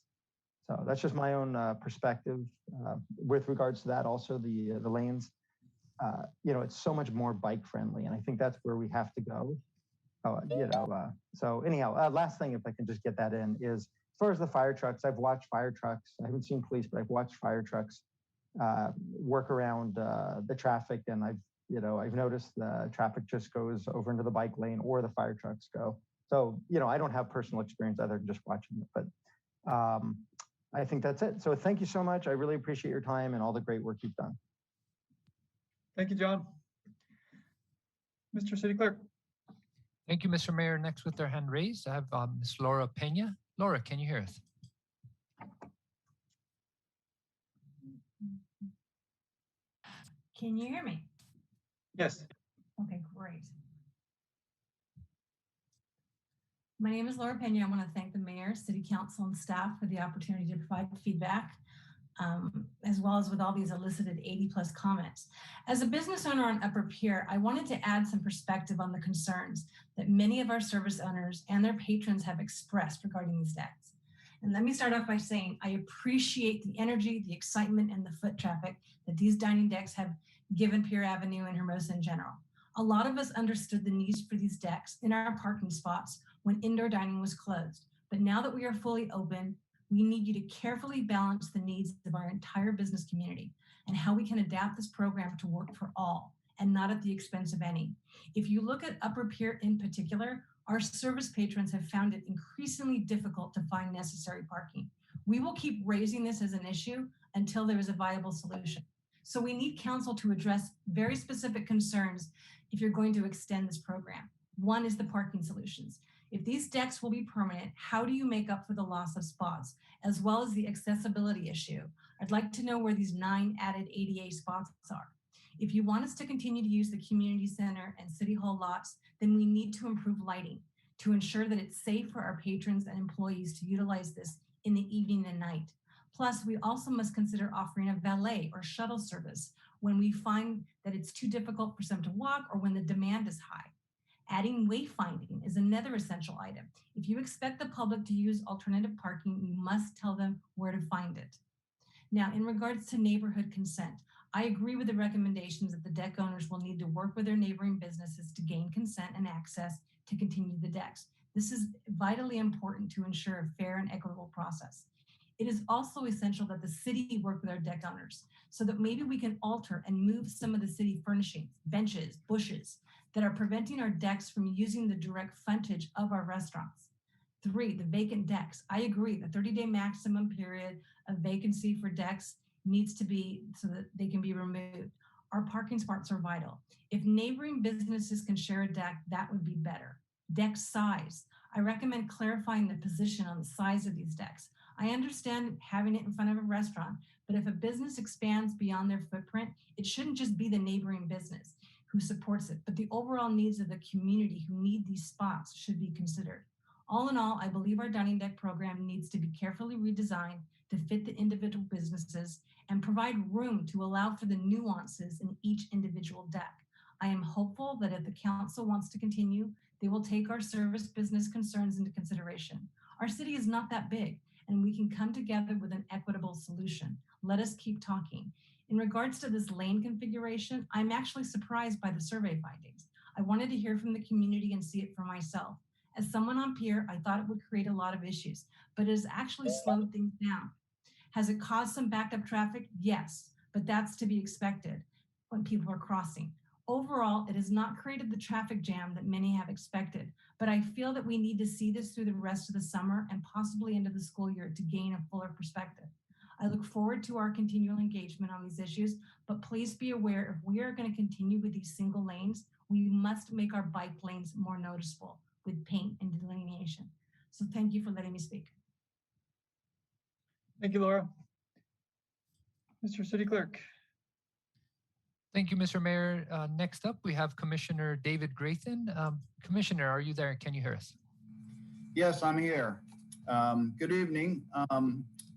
So that's just my own perspective with regards to that. Also, the lanes, it's so much more bike friendly, and I think that's where we have to go. So anyhow, last thing, if I can just get that in, is as far as the fire trucks, I've watched fire trucks. I haven't seen police, but I've watched fire trucks work around the traffic, and I've noticed the traffic just goes over into the bike lane or the fire trucks go. So, I don't have personal experience other than just watching it, but I think that's it. So thank you so much. I really appreciate your time and all the great work you've done. Thank you, John. Mr. City Clerk. Thank you, Mr. Mayor. Next with their hand raised, I have Ms. Laura Pena. Laura, can you hear us? Can you hear me? Yes. Okay, great. My name is Laura Pena. I want to thank the mayor, city council, and staff for the opportunity to provide feedback, as well as with all these elicited 80+ comments. As a business owner on Upper Pier, I wanted to add some perspective on the concerns that many of our service owners and their patrons have expressed regarding these decks. And let me start off by saying I appreciate the energy, the excitement, and the foot traffic that these dining decks have given Pier Avenue and Hermosa in general. A lot of us understood the needs for these decks in our parking spots when indoor dining was closed. But now that we are fully open, we need you to carefully balance the needs of our entire business community and how we can adapt this program to work for all and not at the expense of any. If you look at Upper Pier in particular, our service patrons have found it increasingly difficult to find necessary parking. We will keep raising this as an issue until there is a viable solution. So we need council to address very specific concerns if you're going to extend this program. One is the parking solutions. If these decks will be permanent, how do you make up for the loss of spots, as well as the accessibility issue? I'd like to know where these 9 added ADA spots are. If you want us to continue to use the community center and city hall lots, then we need to improve lighting to ensure that it's safe for our patrons and employees to utilize this in the evening and night. Plus, we also must consider offering a valet or shuttle service when we find that it's too difficult for some to walk or when the demand is high. Adding wayfinding is another essential item. If you expect the public to use alternative parking, you must tell them where to find it. Now, in regards to neighborhood consent, I agree with the recommendations that the deck owners will need to work with their neighboring businesses to gain consent and access to continue the decks. This is vitally important to ensure a fair and equitable process. It is also essential that the city work with our deck owners so that maybe we can alter and move some of the city furnishings, benches, bushes that are preventing our decks from using the direct frontage of our restaurants. 3, the vacant decks. I agree, the 30-day maximum period of vacancy for decks needs to be so that they can be removed. Our parking spots are vital. If neighboring businesses can share a deck, that would be better. Deck size. I recommend clarifying the position on the size of these decks. I understand having it in front of a restaurant, but if a business expands beyond their footprint, it shouldn't just be the neighboring business who supports it, but the overall needs of the community who need these spots should be considered. All in all, I believe our dining deck program needs to be carefully redesigned to fit the individual businesses and provide room to allow for the nuances in each individual deck. I am hopeful that if the council wants to continue, they will take our service business concerns into consideration. Our city is not that big, and we can come together with an equitable solution. Let us keep talking. In regards to this lane configuration, I'm actually surprised by the survey findings. I wanted to hear from the community and see it for myself. As someone on Pier, I thought it would create a lot of issues, but it has actually slowed things down. Has it caused some backed up traffic? Yes, but that's to be expected when people are crossing. Overall, it has not created the traffic jam that many have expected, but I feel that we need to see this through the rest of the summer and possibly into the school year to gain a fuller perspective. I look forward to our continual engagement on these issues, but please be aware if we are going to continue with these single lanes, we must make our bike lanes more noticeable with paint and delineation. So thank you for letting me speak. Thank you, Laura. Mr. City Clerk. Thank you, Mr. Mayor. Next up, we have Commissioner David Grayson. Commissioner, are you there? Can you hear us? Yes, I'm here. Good evening.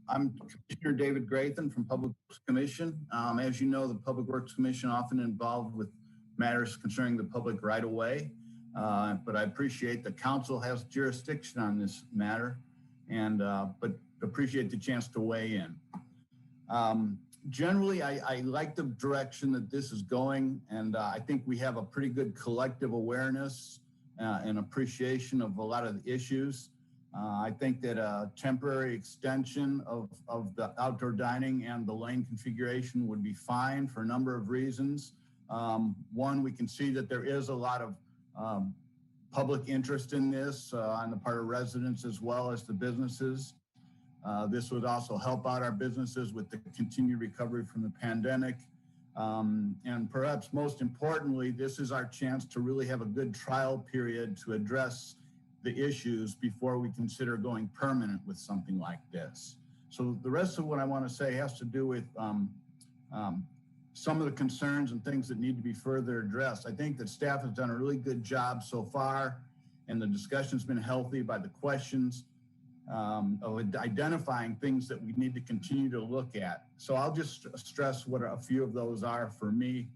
I'm Commissioner David Grayson from Public Works Commission. As you know, the Public Works Commission often involved with matters concerning the public right of way, but I appreciate the council has jurisdiction on this matter, and but appreciate the chance to weigh in. Generally, I like the direction that this is going, and I think we have a pretty good collective awareness and appreciation of a lot of the issues. I think that a temporary extension of the outdoor dining and the lane configuration would be fine for a number of reasons. One, we can see that there is a lot of public interest in this on the part of residents as well as the businesses. This would also help out our businesses with the continued recovery from the pandemic. And perhaps most importantly, this is our chance to really have a good trial period to address the issues before we consider going permanent with something like this. So the rest of what I want to say has to do with some of the concerns and things that need to be further addressed. I think that staff has done a really good job so far, and the discussion's been healthy by the questions of identifying things that we need to continue to look at. So I'll just stress what a few of those are for me.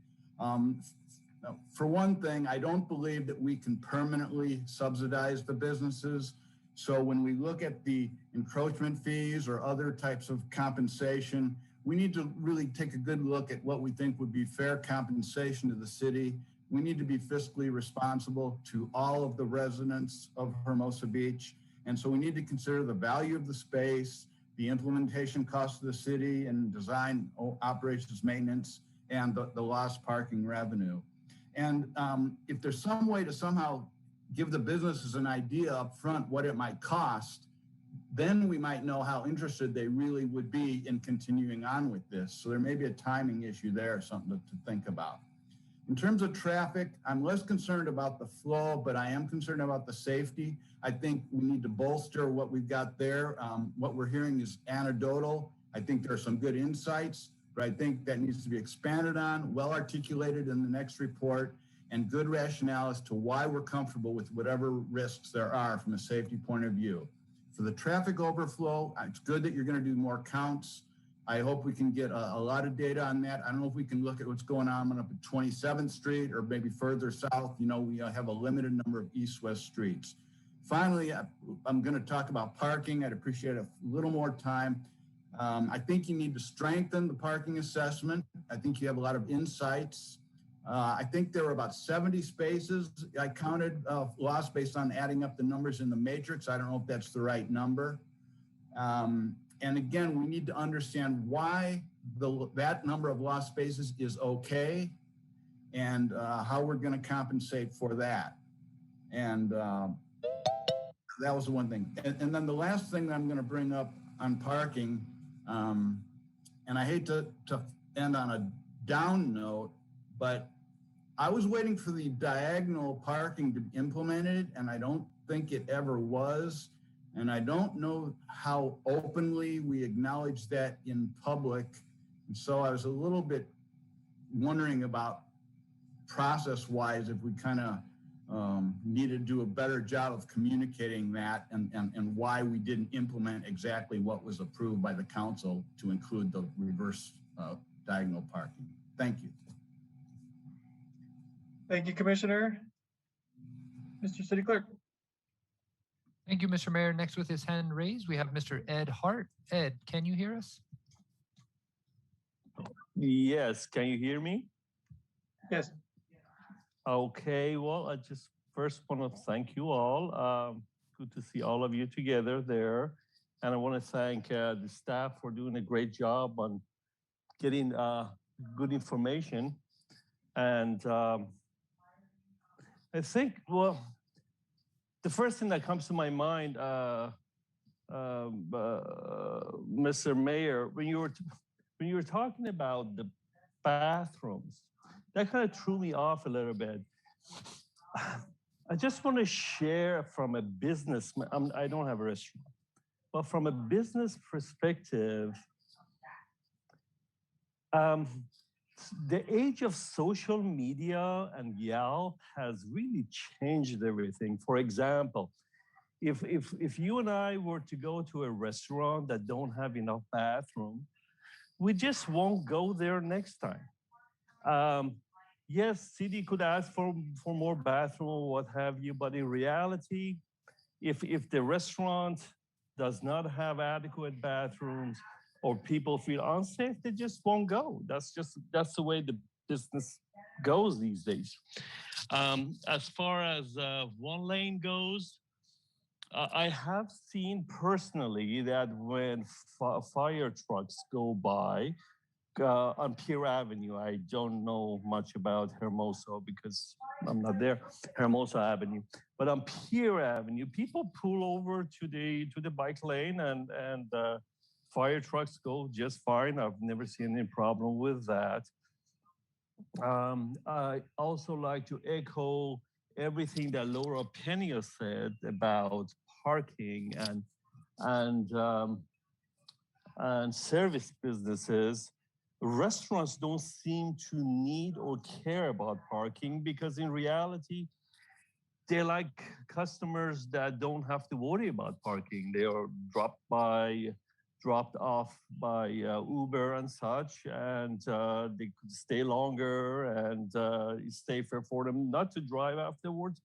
For one thing, I don't believe that we can permanently subsidize the businesses. So when we look at the encroachment fees or other types of compensation, we need to really take a good look at what we think would be fair compensation to the city. We need to be fiscally responsible to all of the residents of Hermosa Beach. And so we need to consider the value of the space, the implementation cost of the city and design, operations, maintenance, and the lost parking revenue. And if there's some way to somehow give the businesses an idea up front what it might cost, then we might know how interested they really would be in continuing on with this. So there may be a timing issue there, something to think about. In terms of traffic, I'm less concerned about the flow, but I am concerned about the safety. I think we need to bolster what we've got there. What we're hearing is anecdotal. I think there are some good insights, but I think that needs to be expanded on, well articulated in the next report, and good rationale as to why we're comfortable with whatever risks there are from a safety point of view. For the traffic overflow, it's good that you're going to do more counts. I hope we can get a lot of data on that. I don't know if we can look at what's going on up at 27th Street or maybe further south. You know, we have a limited number of east-west streets. Finally, I'm going to talk about parking. I'd appreciate a little more time. I think you need to strengthen the parking assessment. I think you have a lot of insights. I think there were about 70 spaces I counted lost based on adding up the numbers in the matrix. I don't know if that's the right number. And again, we need to understand why that number of lost spaces is okay and how we're going to compensate for that. And that was the one thing. And then the last thing that I'm going to bring up on parking, and I hate to end on a down note, but I was waiting for the diagonal parking to be implemented, and I don't think it ever was. And I don't know how openly we acknowledge that in public. And so I was a little bit wondering about process-wise if we kind of need to do a better job of communicating that and why we didn't implement exactly what was approved by the council to include the reverse diagonal parking. Thank you. Thank you, Commissioner. Mr. City Clerk. Thank you, Mr. Mayor. Next with his hand raised, we have Mr. Ed Hart. Ed, can you hear us? Yes, can you hear me? Yes. Okay, well, I just first want to thank you all. Good to see all of you together there. And I want to thank the staff for doing a great job on getting good information. And I think, well, the first thing that comes to my mind, Mr. Mayor, when you were talking about the bathrooms, that kind of threw me off a little bit. I just want to share from a business, I don't have a restaurant, but from a business perspective, the age of social media and Yelp has really changed everything. For example, if you and I were to go to a restaurant that don't have enough bathroom, we just won't go there next time. Yes, city could ask for more bathroom or what have you, but in reality, if the restaurant does not have adequate bathrooms or people feel unsafe, they just won't go. That's the way the business goes these days. As far as one lane goes, I have seen personally that when fire trucks go by, on Pier Avenue. I don't know much about Hermosa because I'm not there, Hermosa Avenue. But on Pier Avenue, people pull over to the bike lane and fire trucks go just fine. I've never seen any problem with that. I also like to echo everything that Laura Pena said about parking and service businesses. Restaurants don't seem to need or care about parking because in reality, they like customers that don't have to worry about parking. They are dropped off by Uber and such, and they could stay longer, and it's safer for them not to drive afterwards.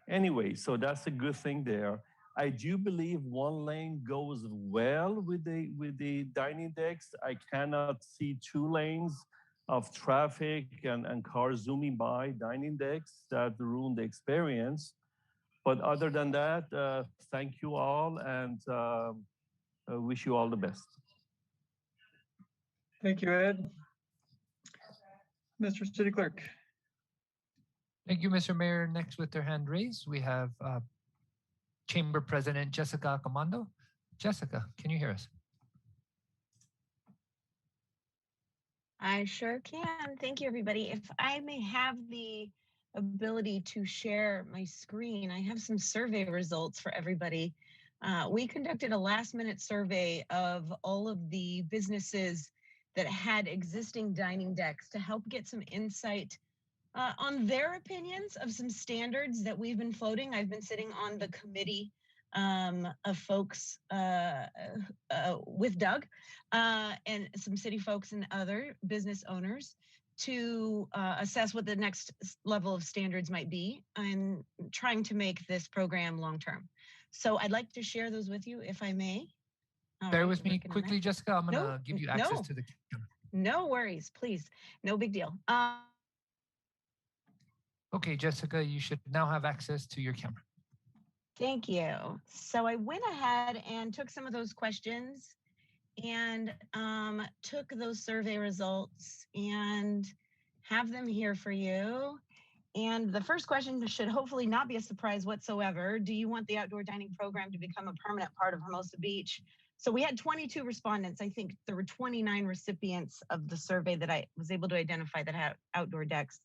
Anyway, so that's a good thing there. I do believe one lane goes well with the dining decks. I cannot see two lanes of traffic and cars zooming by dining decks that ruin the experience. But other than that, thank you all, and I wish you all the best. Thank you, Ed. Mr. City Clerk. Thank you, Mr. Mayor. Next with their hand raised, we have Chamber President Jessica Comando. Jessica, can you hear us? I sure can. Thank you, everybody. If I may have the ability to share my screen, I have some survey results for everybody. We conducted a last-minute survey of all of the businesses that had existing dining decks to help get some insight on their opinions of some standards that we've been floating. I've been sitting on the committee of folks with Doug and some city folks and other business owners to assess what the next level of standards might be and trying to make this program long-term. So I'd like to share those with you if I may. Bear with me quickly, Jessica. I'm gonna give you access to the camera. No worries, please. No big deal. Okay, Jessica, you should now have access to your camera. Thank you. So I went ahead and took some of those questions and took those survey results and have them here for you. And the first question should hopefully not be a surprise whatsoever. Do you want the outdoor dining program to become a permanent part of Hermosa Beach? So we had 22 respondents. I think there were 29 recipients of the survey that I was able to identify that had outdoor decks.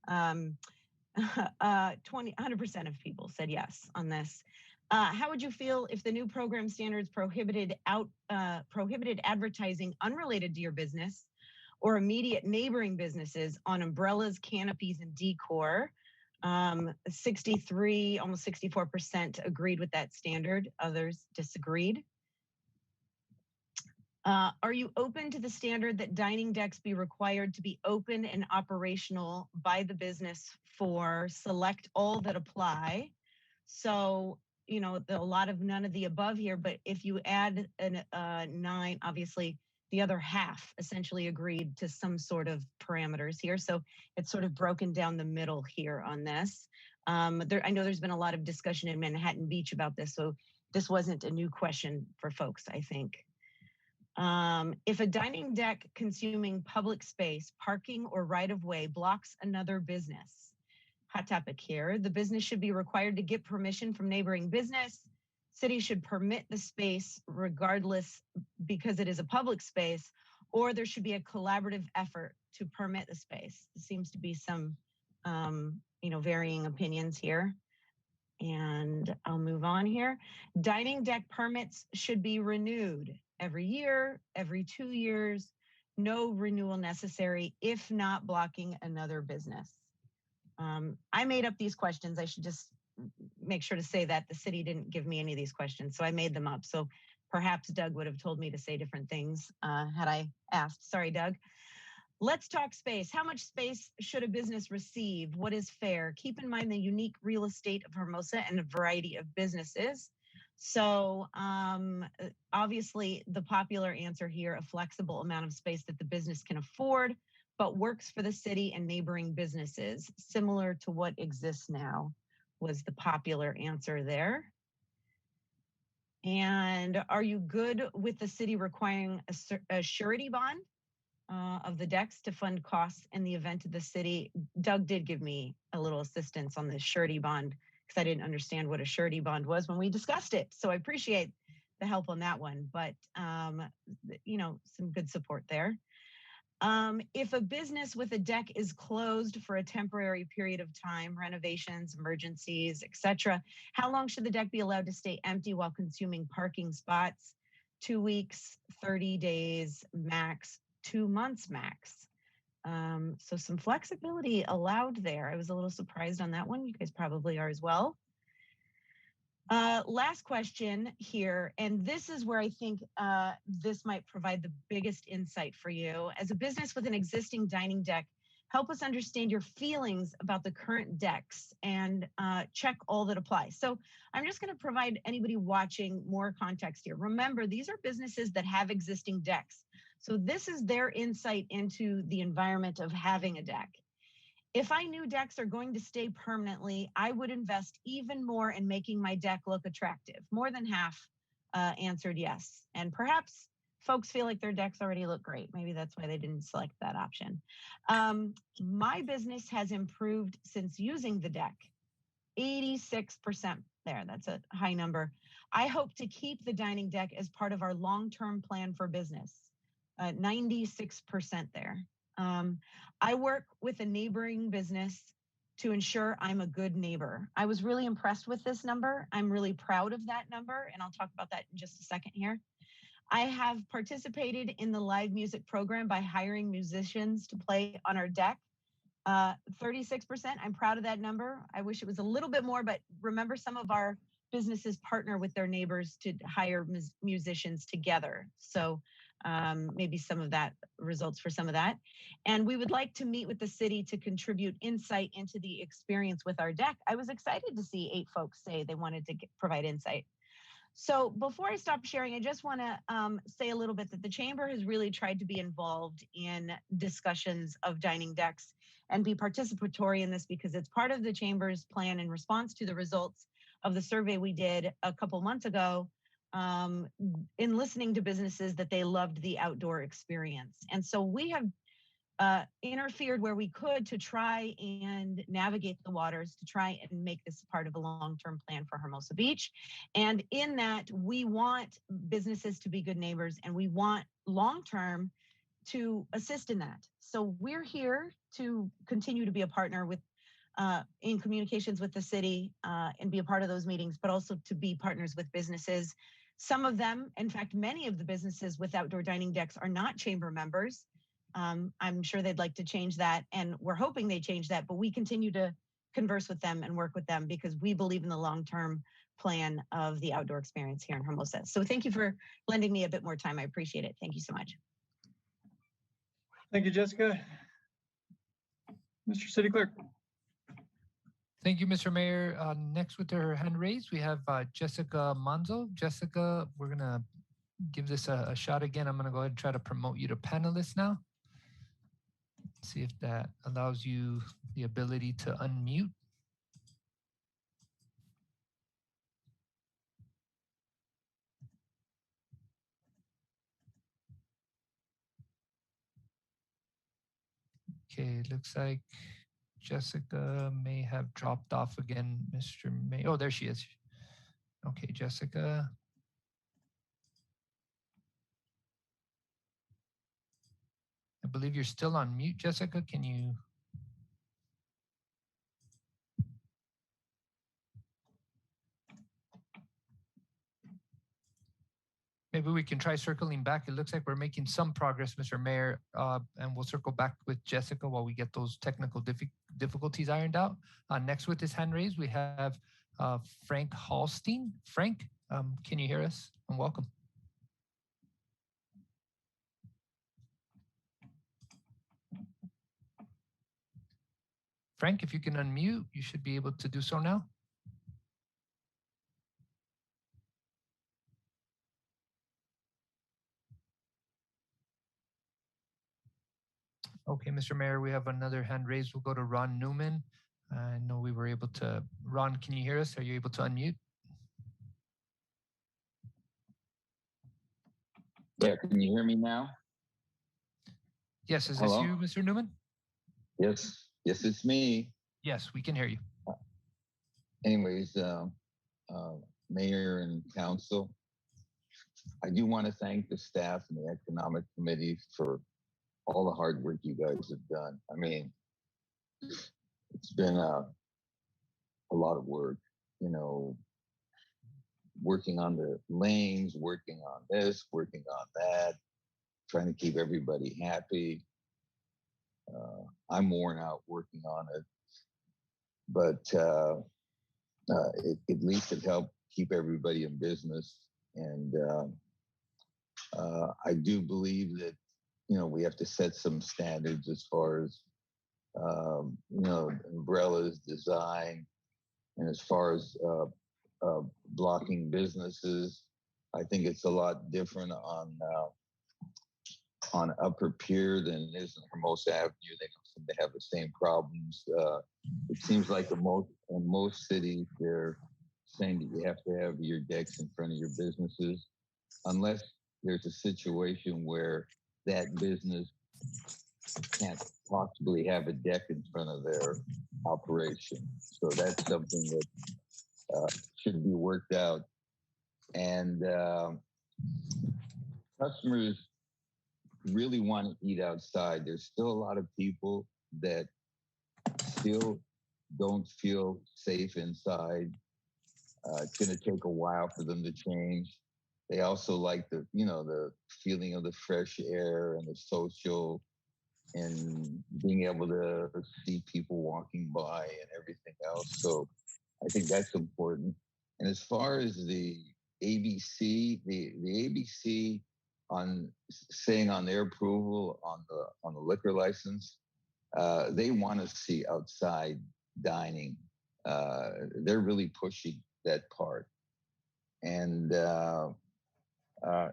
100% of people said yes on this. How would you feel if the new program standards prohibited advertising unrelated to your business or immediate neighboring businesses on umbrellas, canopies, and decor? 63, almost 64% agreed with that standard. Others disagreed. Are you open to the standard that dining decks be required to be open and operational by the business for select all that apply? So, you know, a lot of none of the above here, but if you add a 9, obviously the other half essentially agreed to some sort of parameters here. So it's sort of broken down the middle here on this. I know there's been a lot of discussion in Manhattan Beach about this, so this wasn't a new question for folks, I think. If a dining deck consuming public space, parking, or right-of-way blocks another business, hot topic here, the business should be required to get permission from neighboring business. City should permit the space regardless because it is a public space, or there should be a collaborative effort to permit the space. There seems to be some, varying opinions here. And I'll move on here. Dining deck permits should be renewed every year, every 2 years, no renewal necessary if not blocking another business. I made up these questions. I should just make sure to say that the city didn't give me any of these questions, so I made them up. So perhaps Doug would have told me to say different things had I asked. Sorry, Doug. Let's talk space. How much space should a business receive? What is fair? Keep in mind the unique real estate of Hermosa and a variety of businesses. So obviously the popular answer here, a flexible amount of space that the business can afford, but works for the city and neighboring businesses, similar to what exists now, was the popular answer there. And are you good with the city requiring a surety bond of the decks to fund costs in the event of the city? Doug did give me a little assistance on the surety bond because I didn't understand what a surety bond was when we discussed it. So I appreciate the help on that one, but some good support there. If a business with a deck is closed for a temporary period of time, renovations, emergencies, etc., how long should the deck be allowed to stay empty while consuming parking spots? 2 weeks, 30 days max, 2 months max. So some flexibility allowed there. I was a little surprised on that one. You guys probably are as well. Last question here, and this is where I think this might provide the biggest insight for you. As a business with an existing dining deck, help us understand your feelings about the current decks and check all that apply. So I'm just going to provide anybody watching more context here. Remember, these are businesses that have existing decks. So this is their insight into the environment of having a deck. If I knew decks are going to stay permanently, I would invest even more in making my deck look attractive. More than half answered yes. And perhaps folks feel like their decks already look great. Maybe that's why they didn't select that option. My business has improved since using the deck. 86% there, that's a high number. I hope to keep the dining deck as part of our long-term plan for business. 96% there. I work with a neighboring business to ensure I'm a good neighbor. I was really impressed with this number. I'm really proud of that number, and I'll talk about that in just a second here. I have participated in the live music program by hiring musicians to play on our deck. 36%, I'm proud of that number. I wish it was a little bit more, but remember, some of our businesses partner with their neighbors to hire musicians together. So maybe some of that results for some of that. And we would like to meet with the city to contribute insight into the experience with our deck. I was excited to see 8 folks say they wanted to provide insight. So before I stop sharing, I just want to say a little bit that the chamber has really tried to be involved in discussions of dining decks and be participatory in this, because it's part of the chamber's plan in response to the results of the survey we did a couple months ago, in listening to businesses that they loved the outdoor experience. And so we have interfered where we could to try and navigate the waters, to try and make this part of a long-term plan for Hermosa Beach. And in that, we want businesses to be good neighbors, and we want long-term to assist in that. So we're here to continue to be a partner with in communications with the city and be a part of those meetings, but also to be partners with businesses. Some of them, in fact, many of the businesses with outdoor dining decks are not chamber members. I'm sure they'd like to change that, and we're hoping they change that, but we continue to converse with them and work with them because we believe in the long-term plan of the outdoor experience here in Hermosa. So thank you for lending me a bit more time. I appreciate it. Thank you so much. Thank you, Jessica. Mr. City Clerk. Thank you, Mr. Mayor. Next with her hand raised, we have Jessica Manzo. Jessica, we're gonna give this a shot again. I'm gonna go ahead and try to promote you to panelist now. See if that allows you the ability to unmute. Okay, looks like Jessica may have dropped off again, Mr. May. Oh, there she is. Okay, Jessica. I believe you're still on mute, Jessica. Can you? Maybe we can try circling back. It looks like we're making some progress, Mr. Mayor, and we'll circle back with Jessica while we get those technical difficulties ironed out. Next with his hand raised, we have Frank Hallstein. Frank, can you hear us? And welcome. Frank, if you can unmute, you should be able to do so now. Okay, Mr. Mayor, we have another hand raised. We'll go to Ron Newman. I know we were able to. Ron, can you hear us? Are you able to unmute? Yeah, can you hear me now? Yes, is Hello? this you, Mr. Newman? Yes, yes, it's me. Yes, we can hear you. Anyways, Mayor and Council, I do want to thank the staff and the Economic Committee for all the hard work you guys have done. I mean, it's been a lot of work, you know, working on the lanes, working on this, working on that, trying to keep everybody happy. I'm worn out working on it, but at least it helped keep everybody in business. And I do believe that, we have to set some standards as far as, umbrellas, design, and as far as blocking businesses. I think it's a lot different on Upper Pier than it is in Hermosa Avenue. They don't seem to have the same problems. It seems like in most cities, they're saying that you have to have your decks in front of your businesses, unless there's a situation where that business can't possibly have a deck in front of their operation. So that's something that should be worked out. And customers really want to eat outside. There's still a lot of people that still don't feel safe inside. It's going to take a while for them to change. They also like the feeling of the fresh air and the social and being able to see people walking by and everything else. So I think that's important. And as far as the ABC, the ABC on saying on their approval on the liquor license, they want to see outside dining. They're really pushing that part. And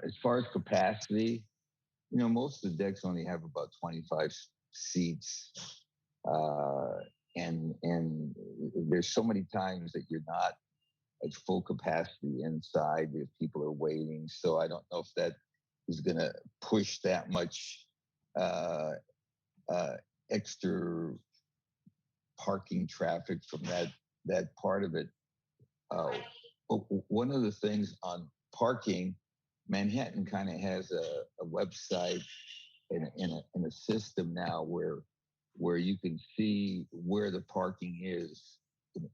as far as capacity, most of the decks only have about 25 seats. And there's so many times that you're not at full capacity inside if people are waiting. So I don't know if that is going to push that much extra parking traffic from that part of it. One of the things on parking, Manhattan kind of has a website and a system now where you can see where the parking is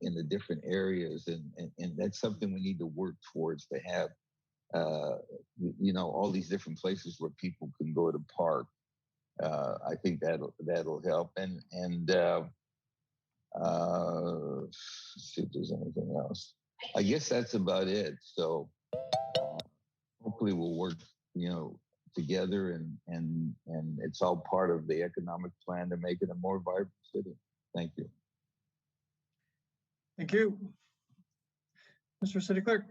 in the different areas, and that's something we need to work towards, to have all these different places where people can go to park. I think that'll help, and see if there's anything else. I guess that's about it. So hopefully we'll work, together, and it's all part of the economic plan to make it a more vibrant city. Thank you. Thank you. Mr. City Clerk.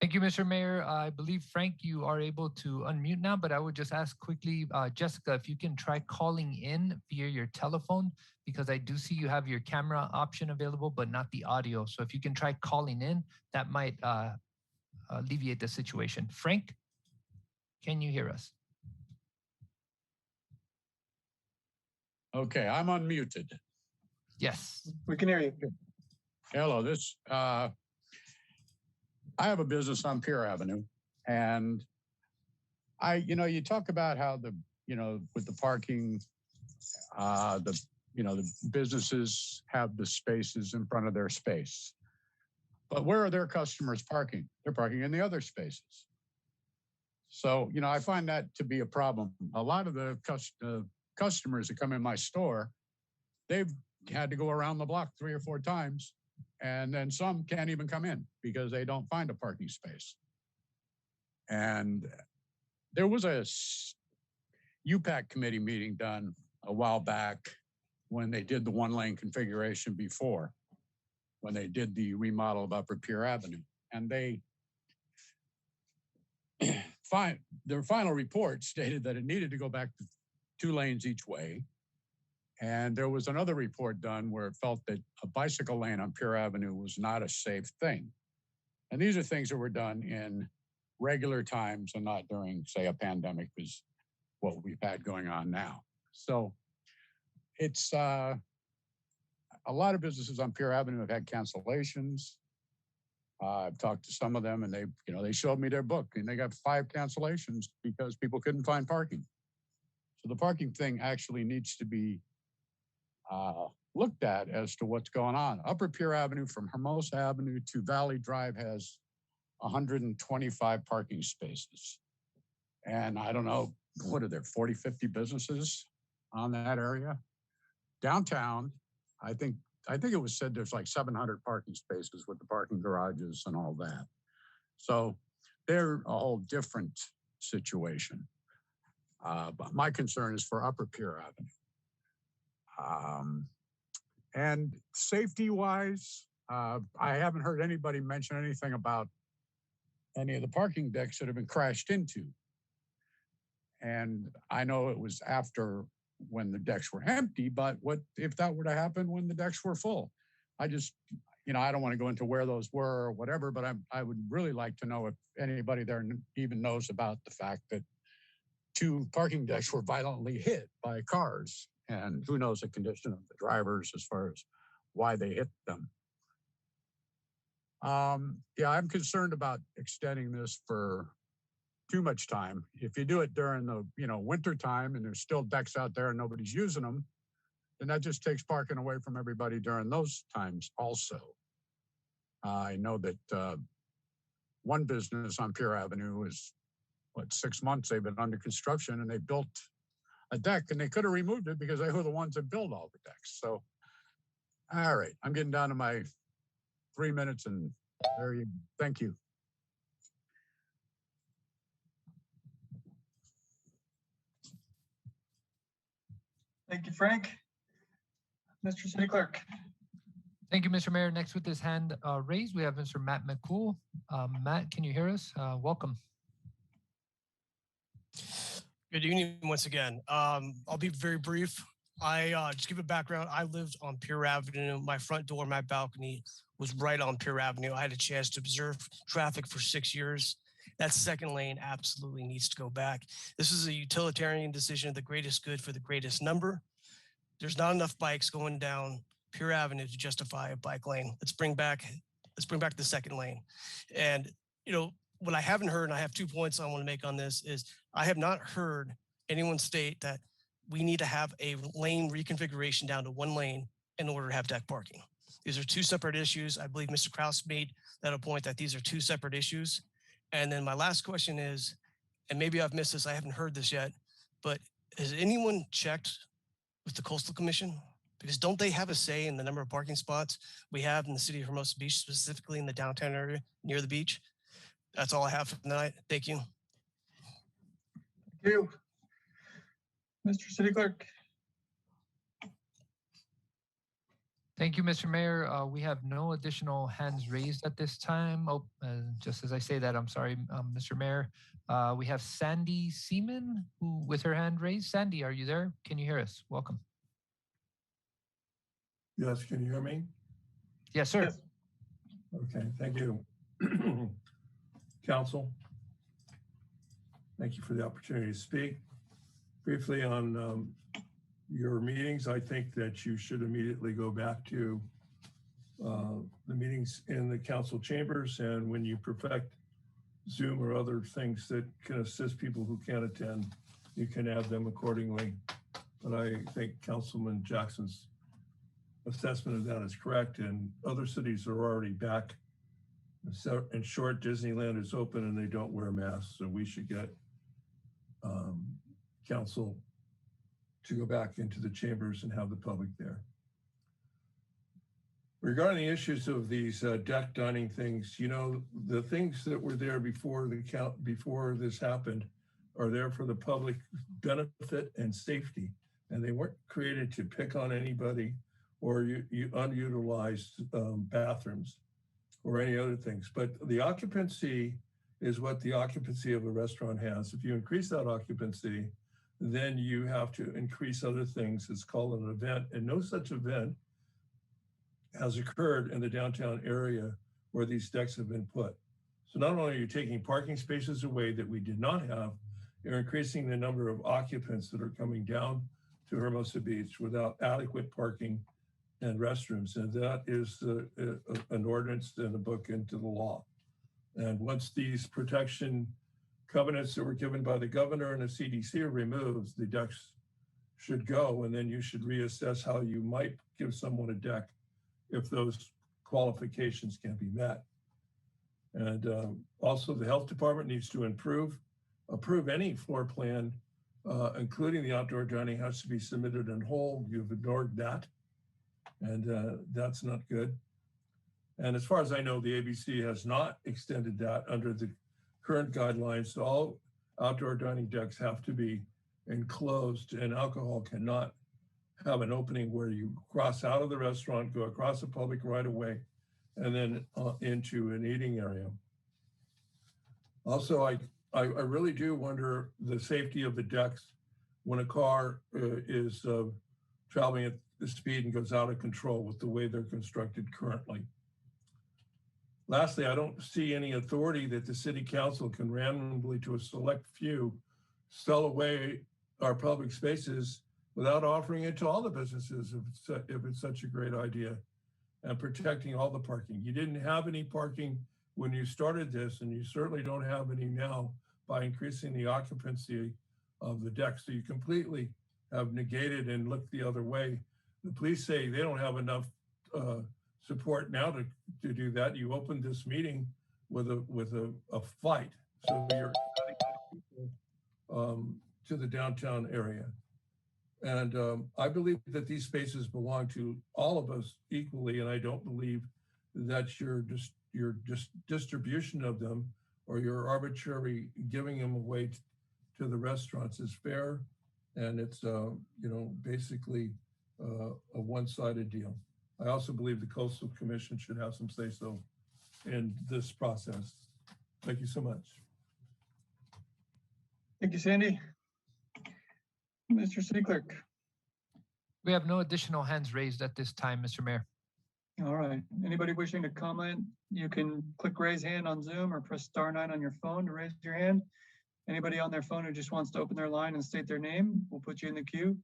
Thank you, Mr. Mayor. I believe, Frank, you are able to unmute now, but I would just ask quickly, Jessica, if you can try calling in via your telephone, because I do see you have your camera option available, but not the audio. So if you can try calling in, that might alleviate the situation. Frank, can you hear us? Okay, I'm unmuted. Yes, we can hear you. Hello, I have a business on Pier Avenue, and you talk about how with the parking, the businesses have the spaces in front of their space. But where are their customers parking? They're parking in the other spaces. So, I find that to be a problem. A lot of the customers that come in my store, they've had to go around the block 3 or 4 times. And then some can't even come in because they don't find a parking space. And there was a UPAC committee meeting done a while back when they did the 1-lane configuration before, when they did the remodel of Upper Pier Avenue. And their final report stated that it needed to go back to 2 lanes each way. And there was another report done where it felt that a bicycle lane on Pier Avenue was not a safe thing. And these are things that were done in regular times and not during, say, a pandemic, is what we've had going on now. So it's a lot of businesses on Pier Avenue have had cancellations. I've talked to some of them, and they showed me their book, and they got 5 cancellations because people couldn't find parking. So the parking thing actually needs to be looked at as to what's going on. Upper Pier Avenue from Hermosa Avenue to Valley Drive has 125 parking spaces. And I don't know, what are there, 40, 50 businesses on that area. Downtown, I think it was said there's like 700 parking spaces with the parking garages and all that. So they're a whole different situation. But my concern is for Upper Pier Avenue. And safety-wise, I haven't heard anybody mention anything about any of the parking decks that have been crashed into. And I know it was after when the decks were empty, but what if that were to happen when the decks were full? I just, I don't want to go into where those were or whatever, but I would really like to know if anybody there even knows about the fact that 2 parking decks were violently hit by cars, and who knows the condition of the drivers as far as why they hit them. Yeah, I'm concerned about extending this for too much time. If you do it during the winter time and there's still decks out there and nobody's using them, then that just takes parking away from everybody during those times also. I know that one business on Pier Avenue is 6 months they've been under construction, and they built a deck, and they could have removed it because they were the ones that built all the decks. So, all right, I'm getting down to my 3 minutes, and there you go. Thank you. Thank you, Frank. Mr. City Clerk. Thank you, Mr. Mayor. Next with his hand raised, we have Mr. Matt McCool. Matt, can you hear us? Welcome. Good evening once again. I'll be very brief. Just give a background. I lived on Pier Avenue. My front door, my balcony was right on Pier Avenue. I had a chance to observe traffic for 6 years. That second lane absolutely needs to go back. This is a utilitarian decision, the greatest good for the greatest number. There's not enough bikes going down Pier Avenue to justify a bike lane. Let's bring back the second lane. And, what I haven't heard, and I have 2 points I want to make on this, is I have not heard anyone state that we need to have a lane reconfiguration down to 1 lane in order to have deck parking. These are 2 separate issues. I believe Mr. Kraus made that a point that these are 2 separate issues. And then my last question is, and maybe I've missed this, I haven't heard this yet, but has anyone checked with the Coastal Commission? Because don't they have a say in the number of parking spots we have in the city of Hermosa Beach, specifically in the downtown area near the beach? That's all I have for tonight. Thank you. Thank you. Mr. City Clerk. Thank you, Mr. Mayor. We have no additional hands raised at this time. Oh, just as I say that, I'm sorry, Mr. Mayor. We have Sandy Seaman with her hand raised. Sandy, are you there? Can you hear us? Welcome. Yes, can you hear me? Yes, sir. Yes. Okay, thank you. Council, thank you for the opportunity to speak. Briefly on your meetings, I think that you should immediately go back to the meetings in the council chambers, and when you perfect Zoom or other things that can assist people who can't attend, you can add them accordingly. But I think Councilman Jackson's assessment of that is correct, and other cities are already back. So, in short, Disneyland is open and they don't wear masks, so we should get council to go back into the chambers and have the public there. Regarding the issues of these deck dining things, the things that were there before this happened are there for the public benefit and safety, and they weren't created to pick on anybody or unutilized bathrooms or any other things. But the occupancy is what the occupancy of a restaurant has. If you increase that occupancy, then you have to increase other things. It's called an event, and no such event has occurred in the downtown area where these decks have been put. So not only are you taking parking spaces away that we did not have, you're increasing the number of occupants that are coming down to Hermosa Beach without adequate parking and restrooms. And that is an ordinance and a book into the law. And once these protection covenants that were given by the governor and the CDC are removed, the decks should go, and then you should reassess how you might give someone a deck if those qualifications can be met. And also the health department needs to approve any floor plan including the outdoor dining, has to be submitted in whole. You've ignored that, and that's not good. And as far as I know, the ABC has not extended that under the current guidelines. So all outdoor dining decks have to be enclosed, and alcohol cannot have an opening where you cross out of the restaurant, go across the public right of way, and then into an eating area. Also, I really do wonder the safety of the decks when a car is traveling at the speed and goes out of control with the way they're constructed currently. Lastly, I don't see any authority that the city council can randomly, to a select few, sell away our public spaces without offering it to all the businesses if it's such a great idea, and protecting all the parking. You didn't have any parking when you started this, and you certainly don't have any now by increasing the occupancy of the deck. So you completely have negated and looked the other way. The police say they don't have enough support now to do that. You opened this meeting with a fight. So you're adding people to the downtown area. And I believe that these spaces belong to all of us equally, and I don't believe that your distribution of them or your arbitrary giving them away to the restaurants is fair, and it's basically a one-sided deal. I also believe the Coastal Commission should have some say-so in this process. Thank you so much. Thank you, Sandy. Mr. City Clerk. We have no additional hands raised at this time, Mr. Mayor. All right. Anybody wishing to comment, you can click raise hand on Zoom or press *9 on your phone to raise your hand. Anybody on their phone who just wants to open their line and state their name, we'll put you in the queue.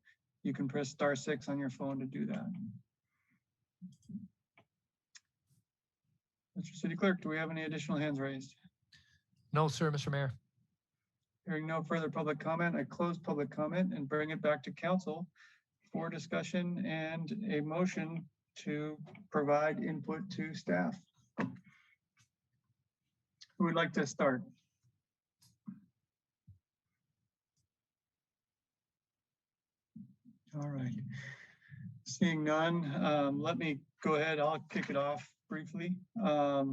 You can press *6 on your phone to do that. Mr. City Clerk, do we have any additional hands raised? No, sir, Mr. Mayor. Hearing no further public comment, I close public comment and bring it back to council for discussion and a motion to provide input to staff. Who would like to start? All right. Seeing none, let me go ahead. I'll kick it off briefly. I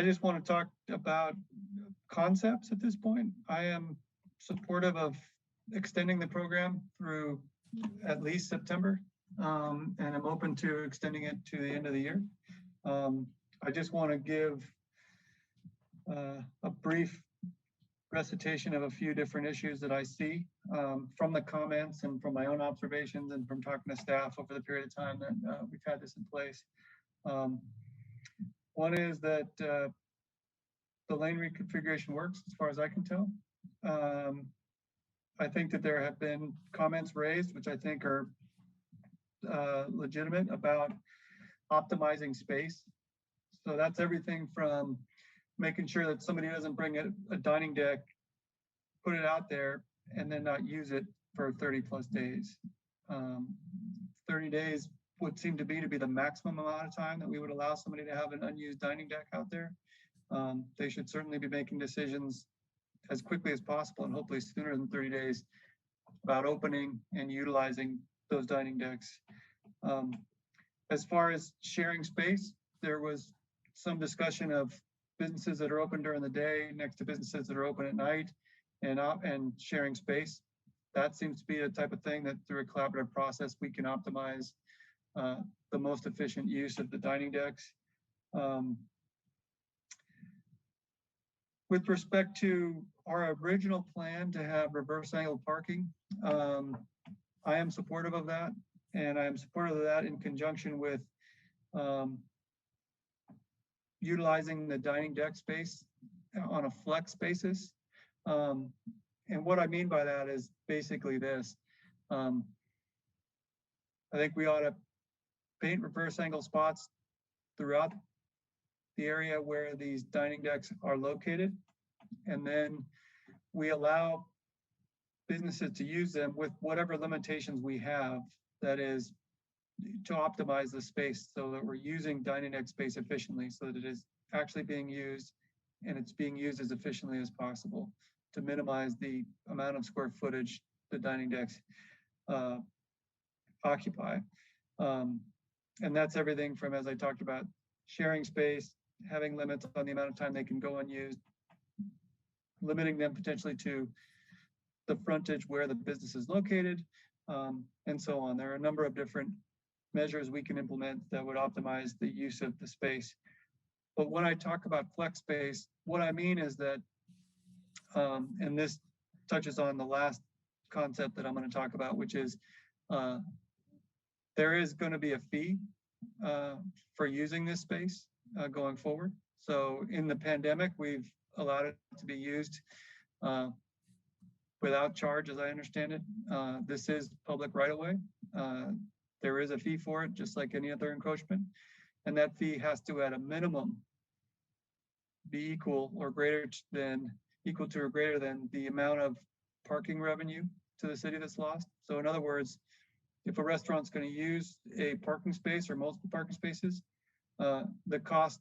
just want to talk about concepts at this point. I am supportive of extending the program through at least September, and I'm open to extending it to the end of the year. I just want to give a brief recitation of a few different issues that I see from the comments and from my own observations and from talking to staff over the period of time that we've had this in place. One is that the lane reconfiguration works as far as I can tell. I think that there have been comments raised, which I think are legitimate, about optimizing space. So that's everything from making sure that somebody doesn't bring a dining deck, put it out there, and then not use it for 30 plus days. 30 days would seem to be the maximum amount of time that we would allow somebody to have an unused dining deck out there. They should certainly be making decisions as quickly as possible, and hopefully sooner than 30 days, about opening and utilizing those dining decks. As far as sharing space, there was some discussion of businesses that are open during the day next to businesses that are open at night, and sharing space. That seems to be a type of thing that through a collaborative process, we can optimize the most efficient use of the dining decks. With respect to our original plan to have reverse angle parking, I am supportive of that, and I am supportive of that in conjunction with utilizing the dining deck space on a flex basis. And what I mean by that is basically this. I think we ought to paint reverse angle spots throughout the area where these dining decks are located, and then we allow businesses to use them with whatever limitations we have, that is to optimize the space so that we're using dining deck space efficiently, so that it is actually being used and it's being used as efficiently as possible to minimize the amount of square footage the dining decks occupy. And that's everything from, as I talked about, sharing space, having limits on the amount of time they can go unused, limiting them potentially to the frontage where the business is located, and so on. There are a number of different measures we can implement that would optimize the use of the space. But when I talk about flex space, what I mean is that, and this touches on the last concept that I'm going to talk about, which is there is going to be a fee for using this space going forward. So in the pandemic, we've allowed it to be used without charge, as I understand it. This is public right of way. There is a fee for it, just like any other encroachment. And that fee has to, at a minimum, be equal to or greater than the amount of parking revenue to the city that's lost. So in other words, if a restaurant's going to use a parking space or multiple parking spaces, the cost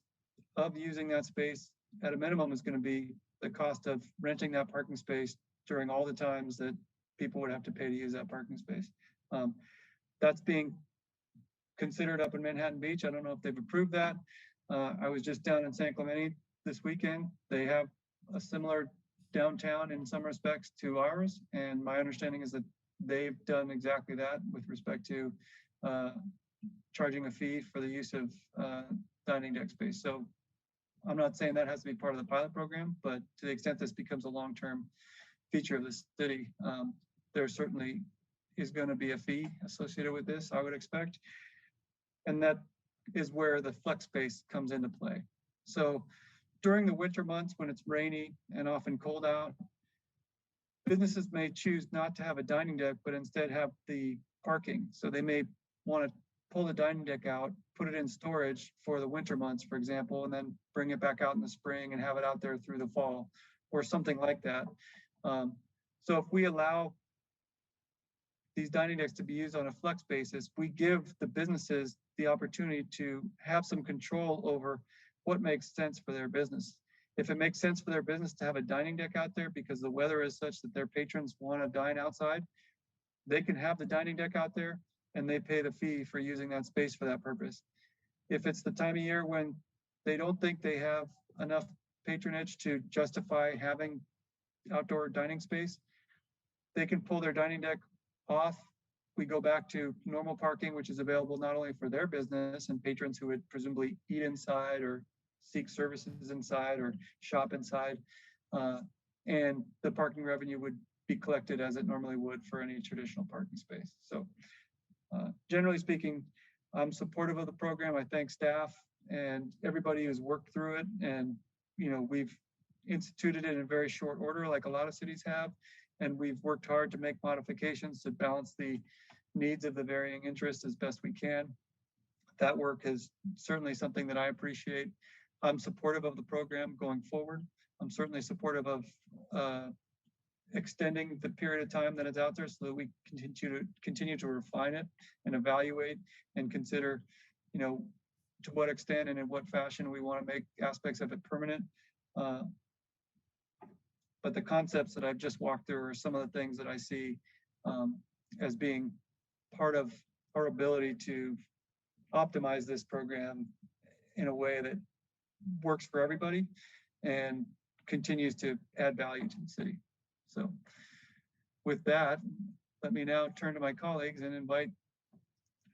of using that space at a minimum is going to be the cost of renting that parking space during all the times that people would have to pay to use that parking space. That's being considered up in Manhattan Beach. I don't know if they've approved that. I was just down in San Clemente this weekend. They have a similar downtown in some respects to ours. And my understanding is that they've done exactly that with respect to charging a fee for the use of dining deck space. So I'm not saying that has to be part of the pilot program, but to the extent this becomes a long-term feature of the city, there certainly is going to be a fee associated with this, I would expect. And that is where the flex space comes into play. So during the winter months when it's rainy and often cold out, businesses may choose not to have a dining deck, but instead have the parking. So they may want to pull the dining deck out, put it in storage for the winter months, for example, and then bring it back out in the spring and have it out there through the fall or something like that. So if we allow these dining decks to be used on a flex basis, we give the businesses the opportunity to have some control over what makes sense for their business. If it makes sense for their business to have a dining deck out there because the weather is such that their patrons want to dine outside, they can have the dining deck out there and they pay the fee for using that space for that purpose. If it's the time of year when they don't think they have enough patronage to justify having outdoor dining space, they can pull their dining deck off. We go back to normal parking, which is available not only for their business and patrons who would presumably eat inside or seek services inside or shop inside, and the parking revenue would be collected as it normally would for any traditional parking space. So generally speaking, I'm supportive of the program. I thank staff and everybody who's worked through it. And, you know, we've instituted it in very short order, like a lot of cities have. And we've worked hard to make modifications to balance the needs of the varying interests as best we can. That work is certainly something that I appreciate. I'm supportive of the program going forward. I'm certainly supportive of extending the period of time that it's out there so that we continue to refine it and evaluate and consider, you know, to what extent and in what fashion we want to make aspects of it permanent. But the concepts that I've just walked through are some of the things that I see as being part of our ability to optimize this program in a way that works for everybody and continues to add value to the city. So with that, let me now turn to my colleagues and invite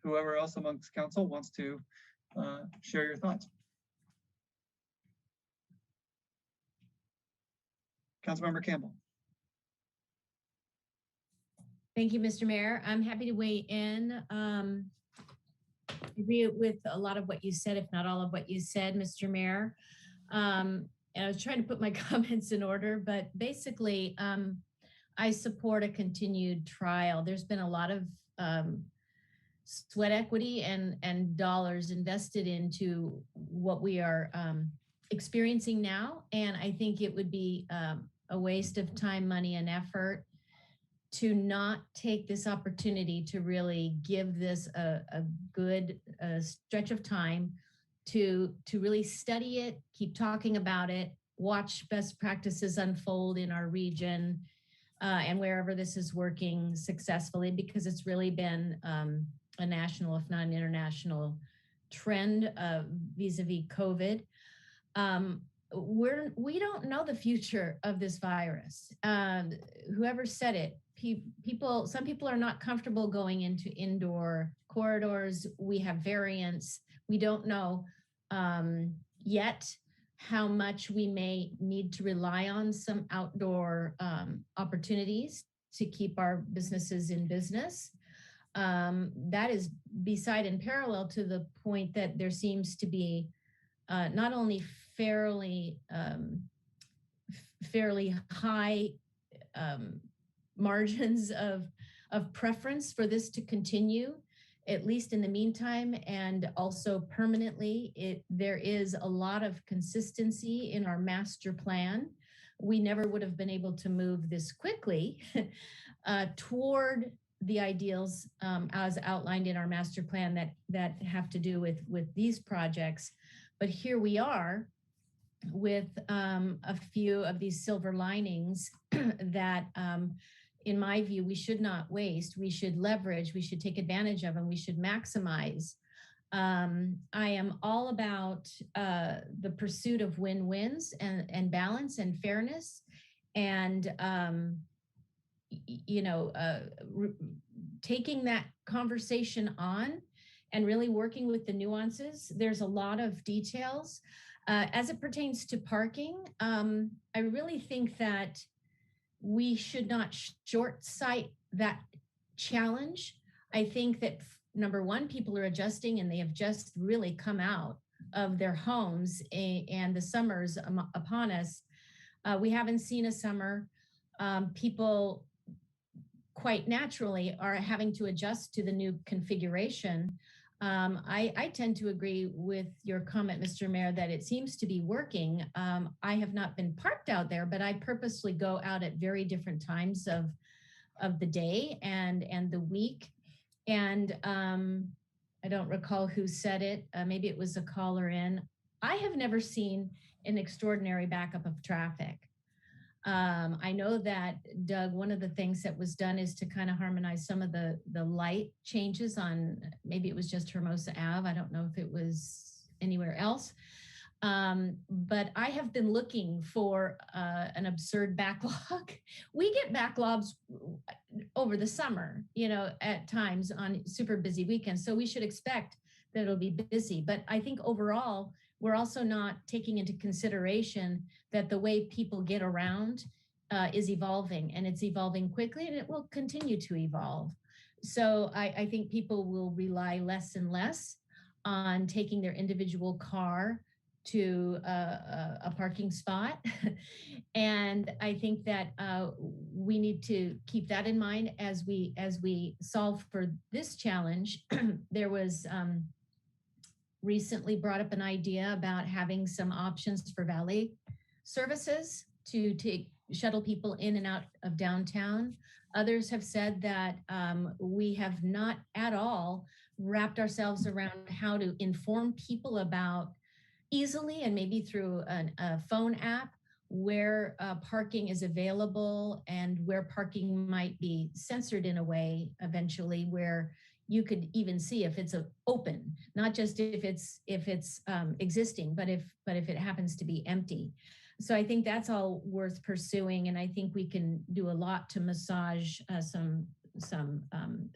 whoever else amongst council wants to share your thoughts. Councilmember Campbell. Thank you, Mr. Mayor. I'm happy to weigh in. I agree with a lot of what you said, if not all of what you said, Mr. Mayor. And I was trying to put my comments in order, but basically, I support a continued trial. There's been a lot of sweat equity and dollars invested into what we are experiencing now. And I think it would be a waste of time, money, and effort to not take this opportunity to really give this a good stretch of time to really study it, keep talking about it, watch best practices unfold in our region and wherever this is working successfully, because it's really been a national, if not an international trend vis-a-vis COVID. We don't know the future of this virus. Whoever said it, some people are not comfortable going into indoor corridors. We have variants. We don't know yet how much we may need to rely on some outdoor opportunities to keep our businesses in business. That is beside and parallel to the point that there seems to be not only fairly high margins of preference for this to continue, at least in the meantime, and also permanently. There is a lot of consistency in our master plan. We never would have been able to move this quickly toward the ideals as outlined in our master plan that have to do with these projects. But here we are with a few of these silver linings that in my view, we should not waste. We should leverage, we should take advantage of, and we should maximize. I am all about the pursuit of win-wins and balance and fairness, and taking that conversation on and really working with the nuances. There's a lot of details. As it pertains to parking, I really think that we should not short sight that challenge. I think that number one, people are adjusting and they have just really come out of their homes and the summer's upon us. We haven't seen a summer. People quite naturally are having to adjust to the new configuration. I tend to agree with your comment, Mr. Mayor, that it seems to be working. I have not been parked out there, but I purposely go out at very different times of the day and the week. And I don't recall who said it. Maybe it was a caller in. I have never seen an extraordinary backup of traffic. I know that, Doug, one of the things that was done is to kind of harmonize some of the light changes on, maybe it was just Hermosa Ave. I don't know if it was anywhere else. But I have been looking for an absurd backlog. We get backlogs over the summer, at times on super busy weekends. So we should expect that it'll be busy. But I think overall, we're also not taking into consideration that the way people get around is evolving, and it's evolving quickly, and it will continue to evolve. So I think people will rely less and less on taking their individual car to a parking spot. And I think that we need to keep that in mind as we solve for this challenge. There was recently brought up an idea about having some options for valet services to shuttle people in and out of downtown. Others have said that we have not at all wrapped ourselves around how to inform people about easily and maybe through a phone app where parking is available and where parking might be censored in a way eventually where you could even see if it's open, not just if it's existing, but if it happens to be empty. So I think that's all worth pursuing, and I think we can do a lot to massage some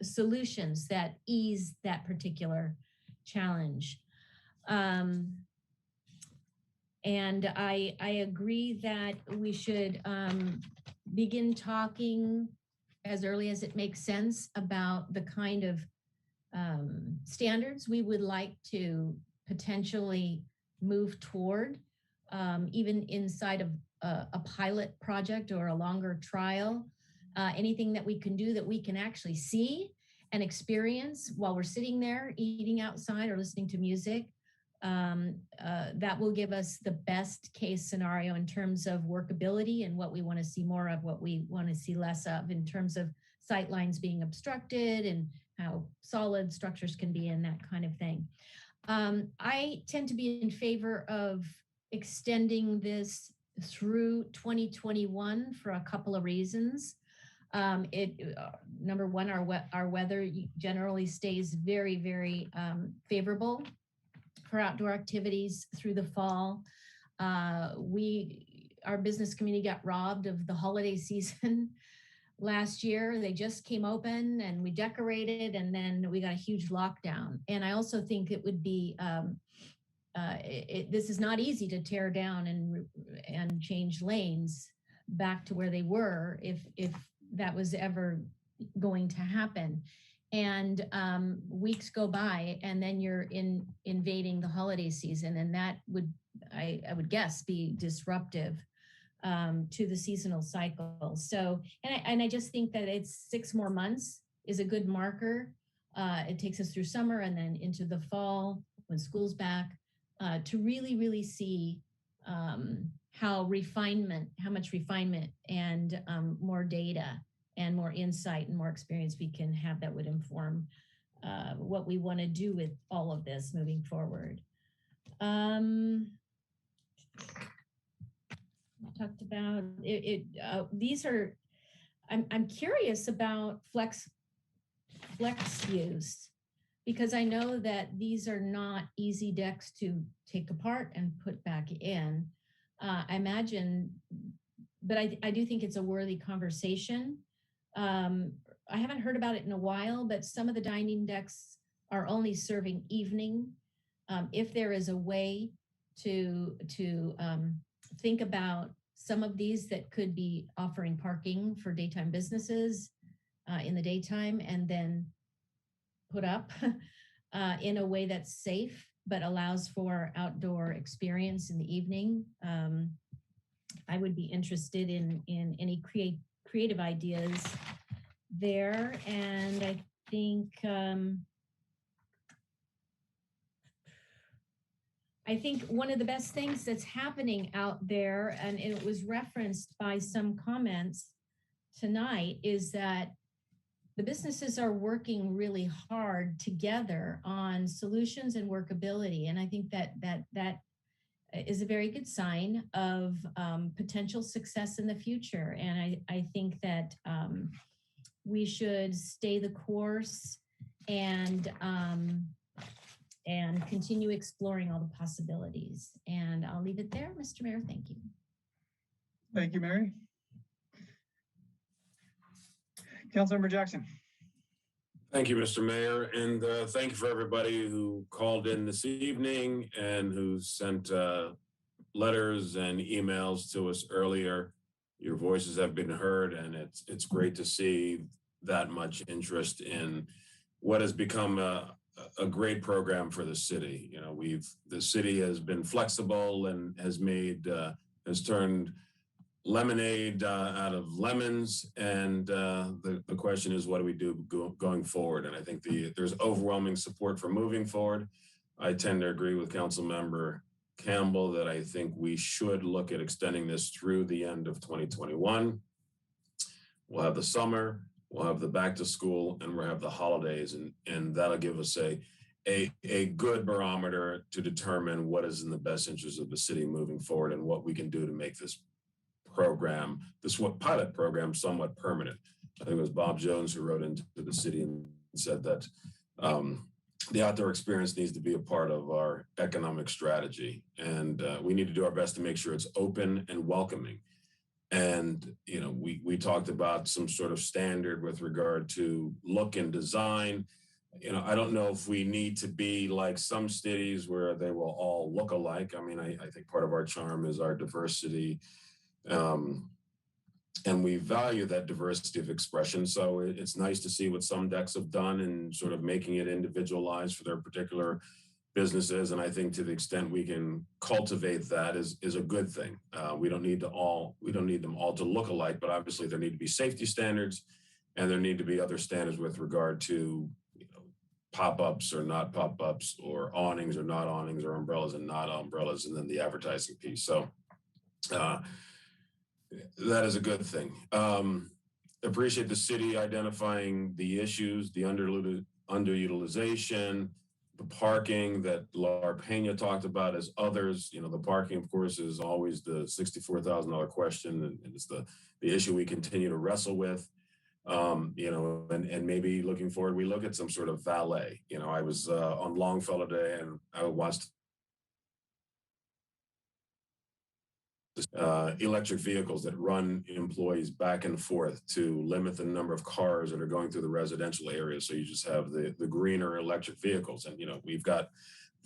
solutions that ease that particular challenge. And I agree that we should begin talking as early as it makes sense about the kind of standards we would like to potentially move toward, even inside of a pilot project or a longer trial. Anything that we can do that we can actually see and experience while we're sitting there eating outside or listening to music, that will give us the best case scenario in terms of workability and what we want to see more of, what we want to see less of in terms of sight lines being obstructed and how solid structures can be and that kind of thing. I tend to be in favor of extending this through 2021 for a couple of reasons. Number one, our weather generally stays very, very favorable for outdoor activities through the fall. Our business community got robbed of the holiday season last year. They just came open and we decorated, and then we got a huge lockdown. And I also think it would be, this is not easy to tear down and change lanes back to where they were if that was ever going to happen. And weeks go by, and then you're invading the holiday season, and that would, I would guess, be disruptive to the seasonal cycle. So, and I just think that it's 6 more months is a good marker. It takes us through summer and then into the fall when school's back to really, really see how much refinement and more data and more insight and more experience we can have that would inform what we want to do with all of this moving forward. I talked about these are, I'm curious about flex use, because I know that these are not easy decks to take apart and put back in. I imagine, but I do think it's a worthy conversation. I haven't heard about it in a while, but some of the dining decks are only serving evening. If there is a way to think about some of these that could be offering parking for daytime businesses in the daytime, and then put up in a way that's safe but allows for outdoor experience in the evening. I would be interested in any creative ideas there. And I think one of the best things that's happening out there, and it was referenced by some comments tonight, is that the businesses are working really hard together on solutions and workability. And I think that is a very good sign of potential success in the future. And I think that we should stay the course and continue exploring all the possibilities. And I'll leave it there, Mr. Mayor. Thank you. Thank you, Mary. Councilmember Jackson. Thank you, Mr. Mayor, and thank you for everybody who called in this evening and who sent letters and emails to us earlier. Your voices have been heard, and it's great to see that much interest in what has become a great program for the city. You know, the city has been flexible and has turned lemonade out of lemons, and the question is, what do we do going forward? And I think there's overwhelming support for moving forward. I tend to agree with Councilmember Campbell that I think we should look at extending this through the end of 2021. We'll have the summer, we'll have the back to school, and we'll have the holidays, and that'll give us a good barometer to determine what is in the best interest of the city moving forward and what we can do to make this program, this pilot program, somewhat permanent. I think it was Bob Jones who wrote into the city and said that the outdoor experience needs to be a part of our economic strategy, and we need to do our best to make sure it's open and welcoming. And you know, we talked about some sort of standard with regard to look and design. You know, I don't know if we need to be like some cities where they will all look alike. I mean, I think part of our charm is our diversity. And we value that diversity of expression. So it's nice to see what some decks have done and sort of making it individualized for their particular businesses. And I think to the extent we can cultivate that is a good thing. We don't need them all to look alike, but obviously there need to be safety standards, and there need to be other standards with regard to, you know, pop-ups or not pop-ups, or awnings or not awnings, or umbrellas and not umbrellas, and then the advertising piece. So that is a good thing. Appreciate the city identifying the issues, the underutilization, the parking that Laura Pena talked about as others. You know, the parking, of course, is always the $64,000 question, and it's the issue we continue to wrestle with. You know, and maybe looking forward, we look at some sort of valet. You know, I was on Longfellow today, and I watched electric vehicles that run employees back and forth to limit the number of cars that are going through the residential areas. So you just have the greener electric vehicles. And, you know, we've got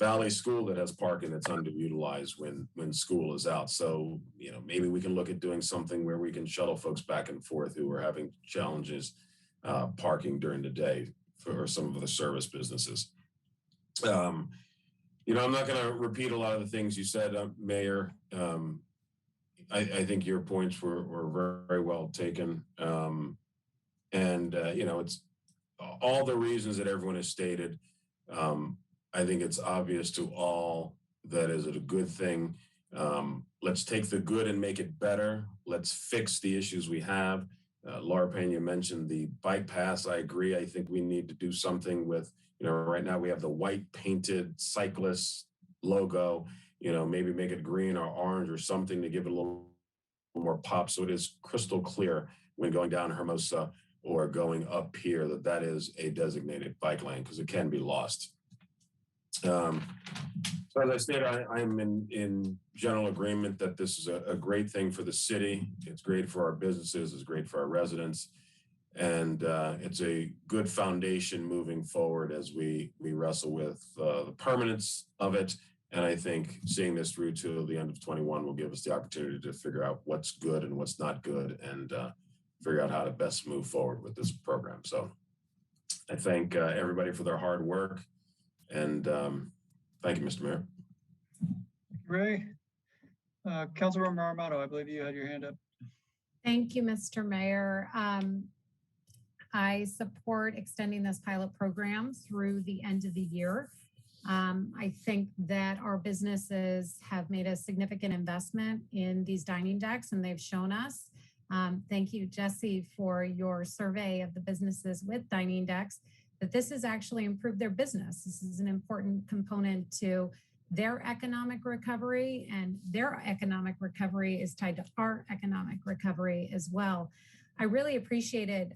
Valley School that has parking that's underutilized when school is out. So, you know, maybe we can look at doing something where we can shuttle folks back and forth who are having challenges parking during the day for some of the service businesses. You know, I'm not going to repeat a lot of the things you said, Mayor. I think your points were very well taken. You know, it's all the reasons that everyone has stated. I think it's obvious to all that is it a good thing. Let's take the good and make it better. Let's fix the issues we have. Laura Pena mentioned the bike paths. I agree. I think we need to do something with, you know, right now we have the white painted cyclist logo, you know, maybe make it green or orange or something to give it a little more pop. So it is crystal clear when going down Hermosa or going up here that is a designated bike lane, because it can be lost. So as I stated, I'm in general agreement that this is a great thing for the city. It's great for our businesses. It's great for our residents. And it's a good foundation moving forward as we wrestle with the permanence of it. And I think seeing this through to the end of 21 will give us the opportunity to figure out what's good and what's not good, and figure out how to best move forward with this program. So I thank everybody for their hard work. And thank you, Mr. Mayor. Ray, Councilmember Armato, I believe you had your hand up. Thank you, Mr. Mayor. I support extending this pilot program through the end of the year. I think that our businesses have made a significant investment in these dining decks, and they've shown us. Thank you, Jesse, for your survey of the businesses with dining decks, that this has actually improved their business. This is an important component to their economic recovery, and their economic recovery is tied to our economic recovery as well. I really appreciated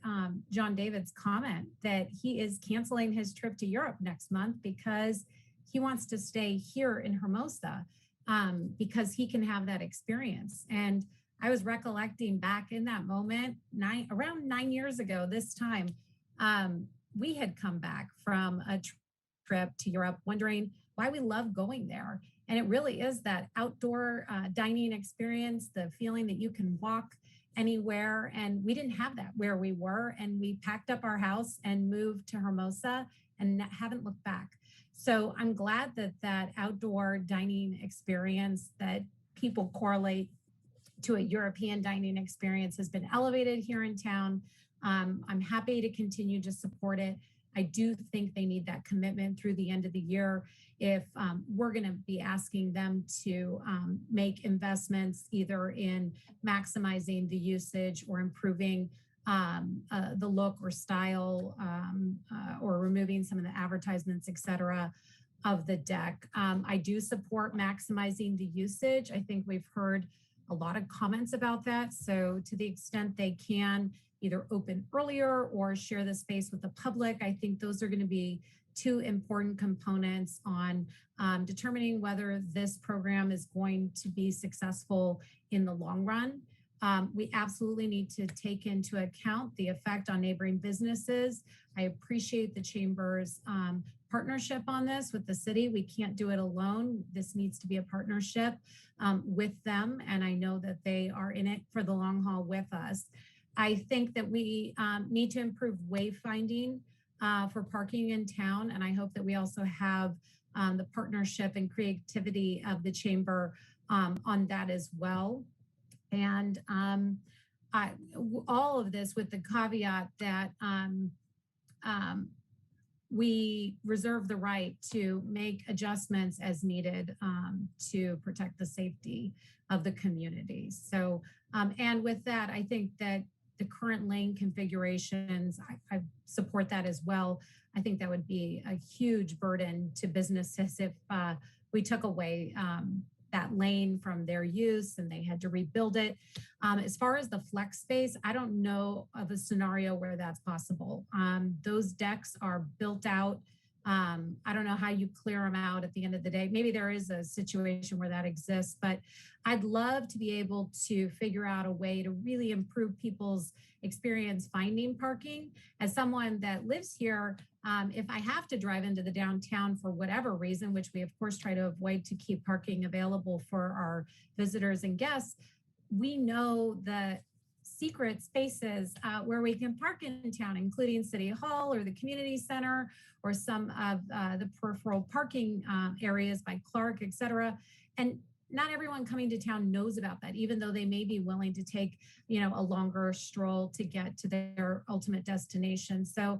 John David's comment that he is canceling his trip to Europe next month because he wants to stay here in Hermosa because he can have that experience. And I was recollecting back in that moment, around 9 years ago this time, we had come back from a trip to Europe wondering why we love going there. And it really is that outdoor dining experience, the feeling that you can walk anywhere. And we didn't have that where we were. And we packed up our house and moved to Hermosa and haven't looked back. So I'm glad that that outdoor dining experience that people correlate to a European dining experience has been elevated here in town. I'm happy to continue to support it. I do think they need that commitment through the end of the year. If we're going to be asking them to make investments either in maximizing the usage or improving the look or style or removing some of the advertisements, et cetera, of the deck. I do support maximizing the usage. I think we've heard a lot of comments about that. So to the extent they can either open earlier or share the space with the public, I think those are going to be two important components on determining whether this program is going to be successful in the long run. We absolutely need to take into account the effect on neighboring businesses. I appreciate the Chamber's partnership on this with the city. We can't do it alone. This needs to be a partnership with them. And I know that they are in it for the long haul with us. I think that we need to improve wayfinding for parking in town. And I hope that we also have the partnership and creativity of the Chamber on that as well. And all of this with the caveat that we reserve the right to make adjustments as needed to protect the safety of the community. So, and with that, I think that the current lane configurations, I support that as well. I think that would be a huge burden to businesses if we took away that lane from their use and they had to rebuild it. As far as the flex space, I don't know of a scenario where that's possible. Those decks are built out. I don't know how you clear them out at the end of the day. Maybe there is a situation where that exists, but I'd love to be able to figure out a way to really improve people's experience finding parking. As someone that lives here, if I have to drive into the downtown for whatever reason, which we of course try to avoid to keep parking available for our visitors and guests, we know the secret spaces where we can park in town, including City Hall or the community center or some of the peripheral parking areas by Clark, et cetera. And not everyone coming to town knows about that, even though they may be willing to take, a longer stroll to get to their ultimate destination. So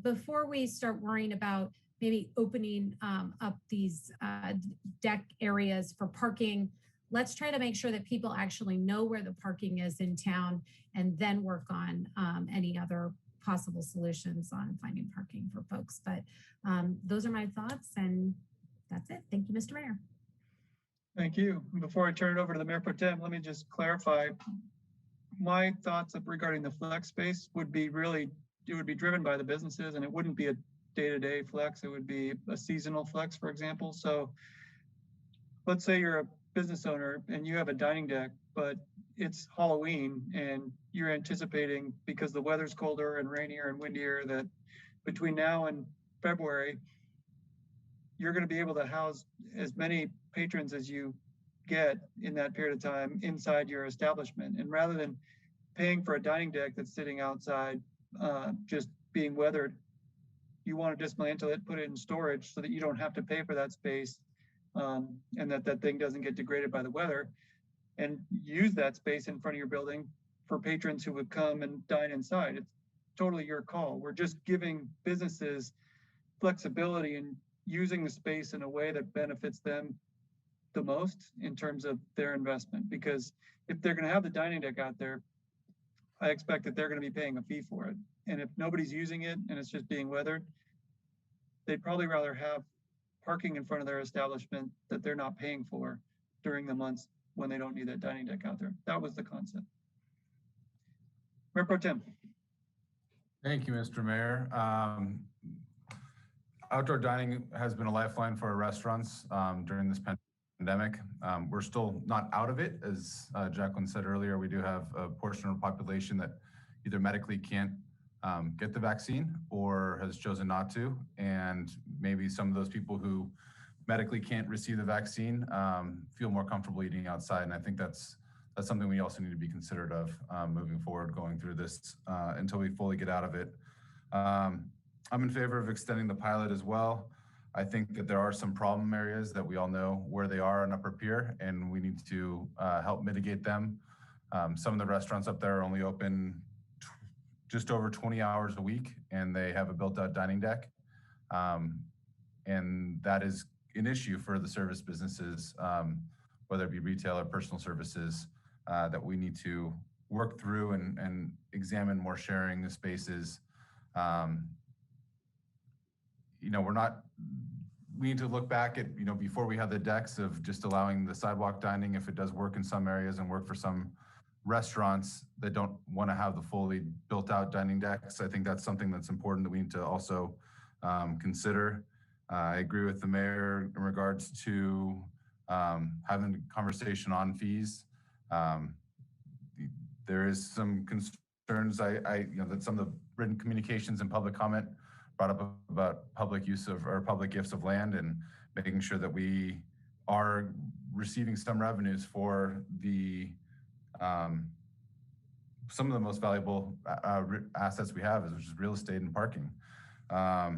before we start worrying about maybe opening up these deck areas for parking, let's try to make sure that people actually know where the parking is in town and then work on any other possible solutions on finding parking for folks. But those are my thoughts, and that's it. Thank you, Mr. Mayor. Thank you. Before I turn it over to the Mayor Pro Tem, let me just clarify. My thoughts regarding the flex space would be it would be driven by the businesses, and it wouldn't be a day-to-day flex. It would be a seasonal flex, for example. So let's say you're a business owner and you have a dining deck, but it's Halloween and you're anticipating, because the weather's colder and rainier and windier, that between now and February, you're going to be able to house as many patrons as you get in that period of time inside your establishment. And rather than paying for a dining deck that's sitting outside, just being weathered, you want to dismantle it, put it in storage so that you don't have to pay for that space, and that thing doesn't get degraded by the weather, and use that space in front of your building for patrons who would come and dine inside. It's totally your call. We're just giving businesses flexibility in using the space in a way that benefits them the most in terms of their investment. Because if they're going to have the dining deck out there, I expect that they're going to be paying a fee for it. And if nobody's using it and it's just being weathered, they'd probably rather have parking in front of their establishment that they're not paying for during the months when they don't need that dining deck out there. That was the concept. Mayor Pro Tem. Thank you, Mr. Mayor. Outdoor dining has been a lifeline for our restaurants during this pandemic. We're still not out of it. As Jacqueline said earlier, we do have a portion of the population that either medically can't get the vaccine or has chosen not to. And maybe some of those people who medically can't receive the vaccine feel more comfortable eating outside. And I think that's something we also need to be considerate of moving forward, going through this until we fully get out of it. I'm in favor of extending the pilot as well. I think that there are some problem areas that we all know where they are in Upper Pier, and we need to help mitigate them. Some of the restaurants up there are only open just over 20 hours a week, and they have a built-out dining deck. And that is an issue for the service businesses, whether it be retail or personal services, that we need to work through and examine more sharing the spaces. We need to look back at, before we had the decks, of just allowing the sidewalk dining, if it does work in some areas and work for some restaurants that don't want to have the fully built out dining decks. I think that's something that's important that we need to also consider. I agree with the mayor in regards to having a conversation on fees. There is some concerns that some of the written communications and public comment brought up about public use of, or public gifts of land, and making sure that we are receiving some revenues for the some of the most valuable assets we have, which is real estate and parking. I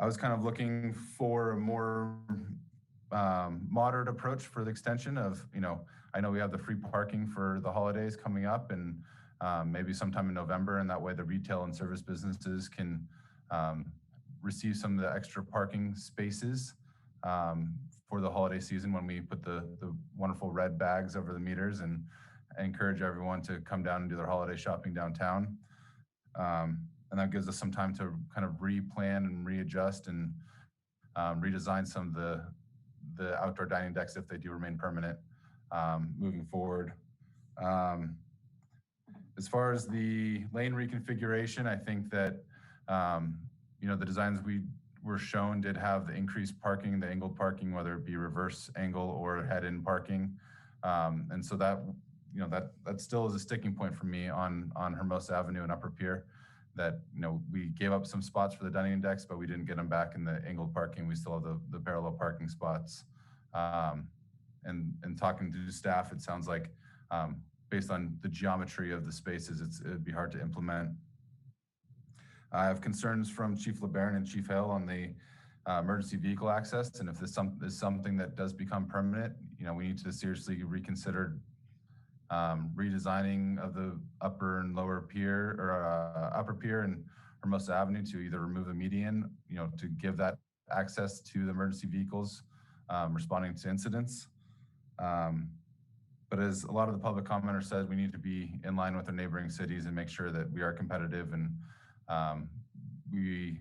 was kind of looking for a more moderate approach for the extension of, I know we have the free parking for the holidays coming up, and maybe sometime in November, and that way the retail and service businesses can receive some of the extra parking spaces for the holiday season when we put the wonderful red bags over the meters, and encourage everyone to come down and do their holiday shopping downtown. And that gives us some time to kind of replan and readjust and redesign some of the outdoor dining decks if they do remain permanent moving forward. As far as the lane reconfiguration, I think that the designs we were shown did have the increased parking, the angled parking, whether it be reverse angle or head-in parking, and so that that still is a sticking point for me on Hermosa Avenue and Upper Pier. That we gave up some spots for the dining decks, but we didn't get them back in the angled parking. We still have the parallel parking spots. And talking to staff, it sounds like based on the geometry of the spaces, it'd be hard to implement. I have concerns from Chief LeBaron and Chief Hale on the emergency vehicle access, and if this is something that does become permanent, we need to seriously reconsider redesigning of the upper and lower pier or upper pier and Hermosa Avenue to either remove the median, to give that access to the emergency vehicles responding to incidents. But as a lot of the public commenters said, we need to be in line with our neighboring cities and make sure that we are competitive and we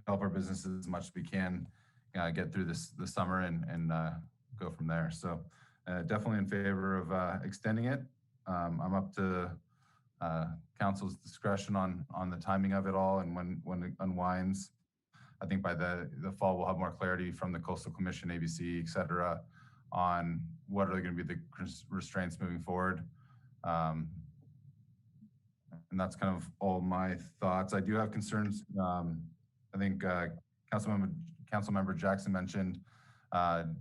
help our businesses as much as we can get through this summer and go from there. So definitely in favor of extending it. I'm up to council's discretion on the timing of it all and when it unwinds. I think by the fall, we'll have more clarity from the Coastal Commission, ABC, et cetera, on what are going to be the restraints moving forward. And that's kind of all my thoughts. I do have concerns. I think Councilmember Jackson mentioned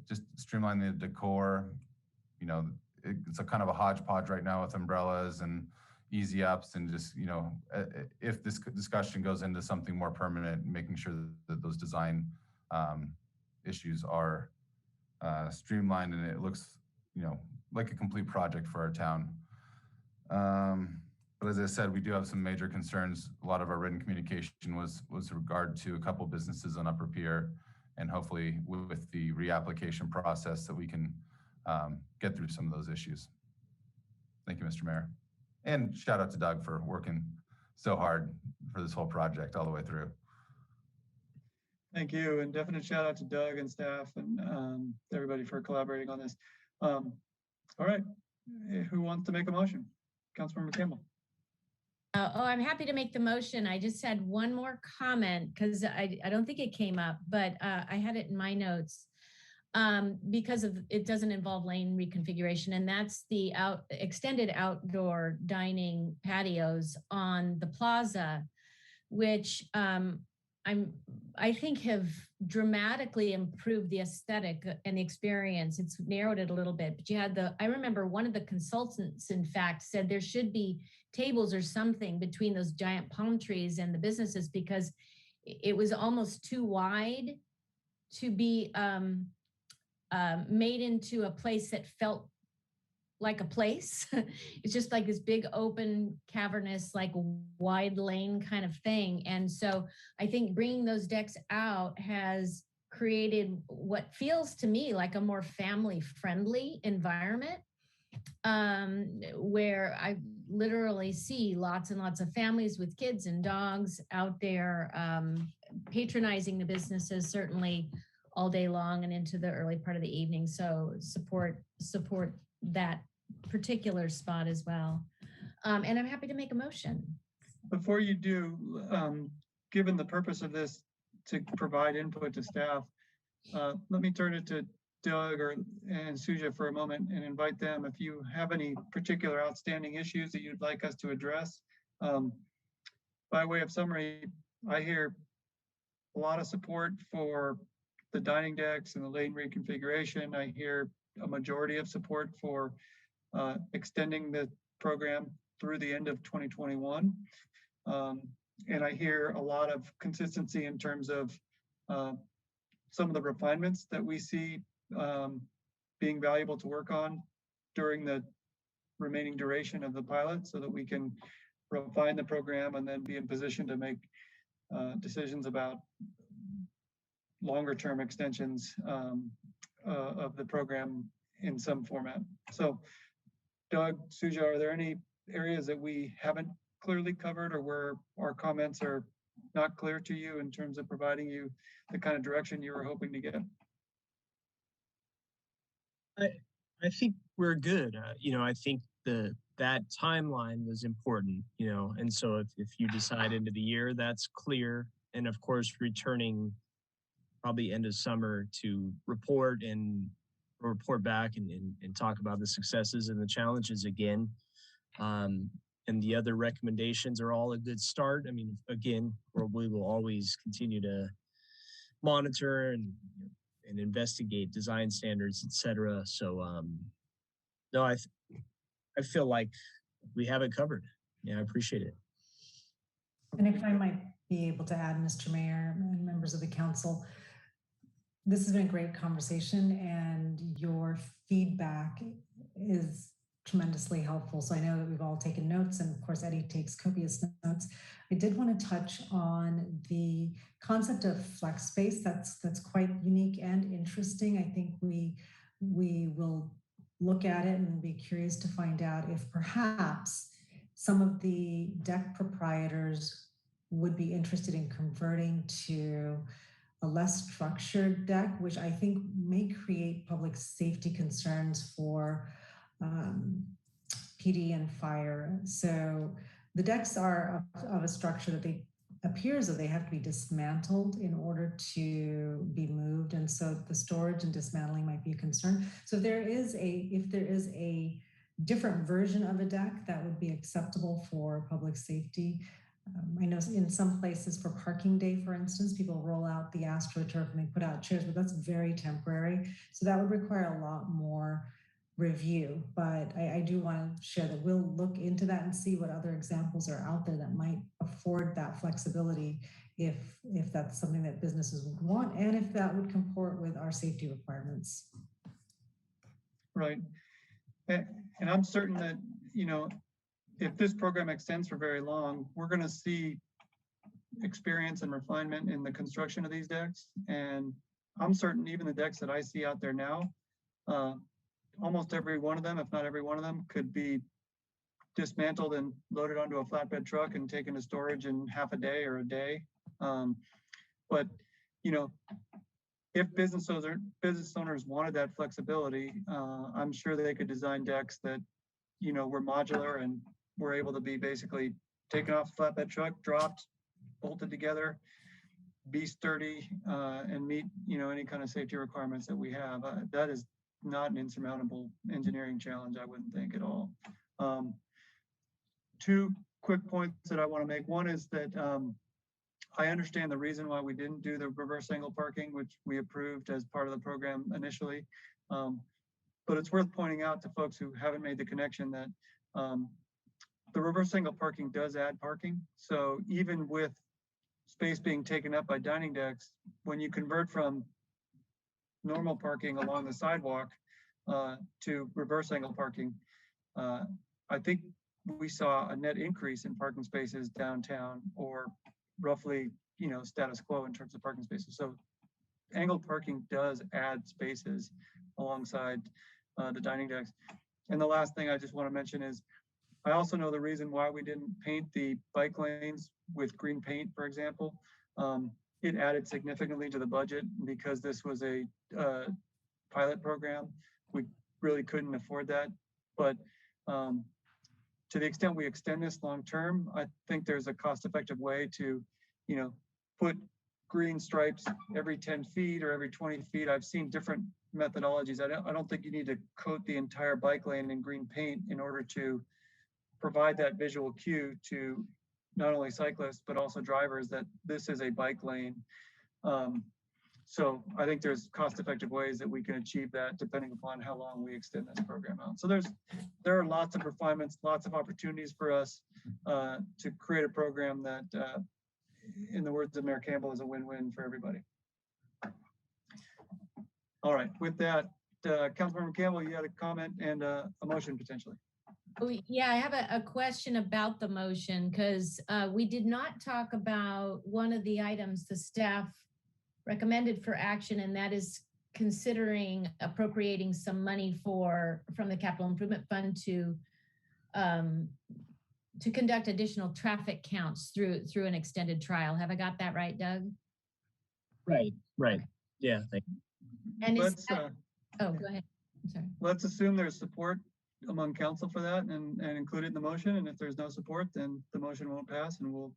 just streamlining the decor. It's a kind of a hodgepodge right now with umbrellas and easy ups and just, if this discussion goes into something more permanent, making sure that those design issues are streamlined and it looks, like a complete project for our town. But as I said, we do have some major concerns. A lot of our written communication was regard to a couple businesses on Upper Pier, and hopefully with the reapplication process that we can get through some of those issues. Thank you, Mr. Mayor. And shout out to Doug for working so hard for this whole project all the way through. Thank you, and definite shout out to Doug and staff and everybody for collaborating on this. All right, who wants to make a motion? Councilmember Campbell. I'm happy to make the motion. I just had one more comment because I don't think it came up, but I had it in my notes because it doesn't involve lane reconfiguration, and that's the extended outdoor dining patios on the plaza, which I think have dramatically improved the aesthetic and the experience. It's narrowed it a little bit, but you had I remember one of the consultants, in fact, said there should be tables or something between those giant palm trees and the businesses because it was almost too wide to be made into a place that felt like a place. It's just like this big open cavernous like wide lane kind of thing. And so I think bringing those decks out has created what feels to me like a more family friendly environment where I literally see lots and lots of families with kids and dogs out there patronizing the businesses certainly all day long and into the early part of the evening. So support that particular spot as well. And I'm happy to make a motion. Before you do, given the purpose of this to provide input to staff, let me turn it to Doug and Suja for a moment and invite them if you have any particular outstanding issues that you'd like us to address. By way of summary, I hear a lot of support for the dining decks and the lane reconfiguration. I hear a majority of support for extending the program through the end of 2021. And I hear a lot of consistency in terms of some of the refinements that we see being valuable to work on during the remaining duration of the pilot so that we can refine the program and then be in position to make decisions about longer term extensions of the program in some format. So Doug, Suja, are there any areas that we haven't clearly covered or where our comments are not clear to you in terms of providing you the kind of direction you were hoping to get? I think we're good. I think that timeline was important, and so if you decide into the year, that's clear. And of course, returning probably end of summer to report back and talk about the successes and the challenges again. And the other recommendations are all a good start. I mean, again, we will always continue to monitor and investigate design standards, et cetera. So, no, I feel like we have it covered. Yeah, I appreciate it. And if I might be able to add, Mr. Mayor and members of the council, this has been a great conversation and your feedback is tremendously helpful. So I know that we've all taken notes, and of course Eddie takes copious notes. I did want to touch on the concept of flex space. That's quite unique and interesting. I think we will look at it and be curious to find out if perhaps some of the deck proprietors would be interested in converting to a less structured deck, which I think may create public safety concerns for PD and fire. So the decks are of a structure that appears that they have to be dismantled in order to be moved. And so the storage and dismantling might be a concern. So if there is a different version of a deck that would be acceptable for public safety. I know in some places for parking day, for instance, people roll out the AstroTurf and they put out chairs, but that's very temporary. So that would require a lot more review. But I do want to share that we'll look into that and see what other examples are out there that might afford that flexibility if that's something that businesses would want and if that would comport with our safety requirements. Right. And I'm certain that, if this program extends for very long, we're going to see experience and refinement in the construction of these decks. And I'm certain even the decks that I see out there now, almost every one of them, if not every one of them, could be dismantled and loaded onto a flatbed truck and taken to storage in half a day or a day. But, if business owners wanted that flexibility, I'm sure they could design decks that, were modular and were able to be basically taken off the flatbed truck, dropped, bolted together, be sturdy, and meet, any kind of safety requirements that we have. That is not an insurmountable engineering challenge, I wouldn't think at all. Two quick points that I want to make. One is that I understand the reason why we didn't do the reverse angle parking, which we approved as part of the program initially. But it's worth pointing out to folks who haven't made the connection that the reverse angle parking does add parking. So even with space being taken up by dining decks, when you convert from normal parking along the sidewalk to reverse angle parking, I think we saw a net increase in parking spaces downtown, or roughly, status quo in terms of parking spaces. So angled parking does add spaces alongside the dining decks. And the last thing I just want to mention is, I also know the reason why we didn't paint the bike lanes with green paint, for example. It added significantly to the budget because this was a pilot program. We really couldn't afford that. But to the extent we extend this long term, I think there's a cost-effective way to, put green stripes every 10 feet or every 20 feet. I've seen different methodologies. I don't think you need to coat the entire bike lane in green paint in order to provide that visual cue to not only cyclists, but also drivers that this is a bike lane. So I think there's cost-effective ways that we can achieve that depending upon how long we extend this program out. So there are lots of refinements, lots of opportunities for us to create a program that, in the words of Mayor Campbell, is a win-win for everybody. All right, with that, Councilmember Campbell, you had a comment and a motion potentially. Oh, yeah, I have a question about the motion because we did not talk about one of the items the staff recommended for action, and that is considering appropriating some money from the Capital Improvement Fund to conduct additional traffic counts through an extended trial. Have I got that right, Doug? Right. Yeah, thank you. And oh, go ahead. I'm sorry. Let's assume there's support among council for that and include it in the motion. And if there's no support, then the motion won't pass and we'll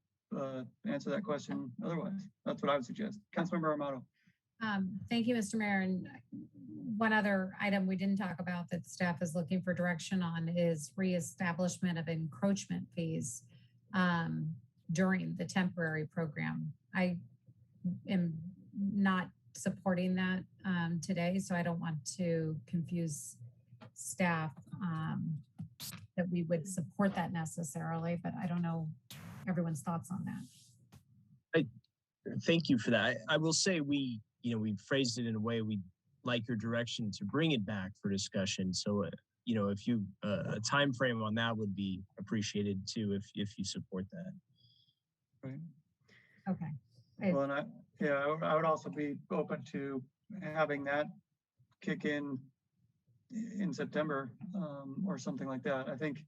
answer that question otherwise. That's what I would suggest. Councilmember Armato. Thank you, Mr. Mayor. And one other item we didn't talk about that staff is looking for direction on is reestablishment of encroachment fees during the temporary program. I am not supporting that today, so I don't want to confuse staff that we would support that necessarily, but I don't know everyone's thoughts on that. Thank you for that. I will say we phrased it in a way we'd like your direction to bring it back for discussion. So, if you a time frame on that would be appreciated too, if you support that. Right. Okay. Well, and I would also be open to having that kick in September or something like that. I think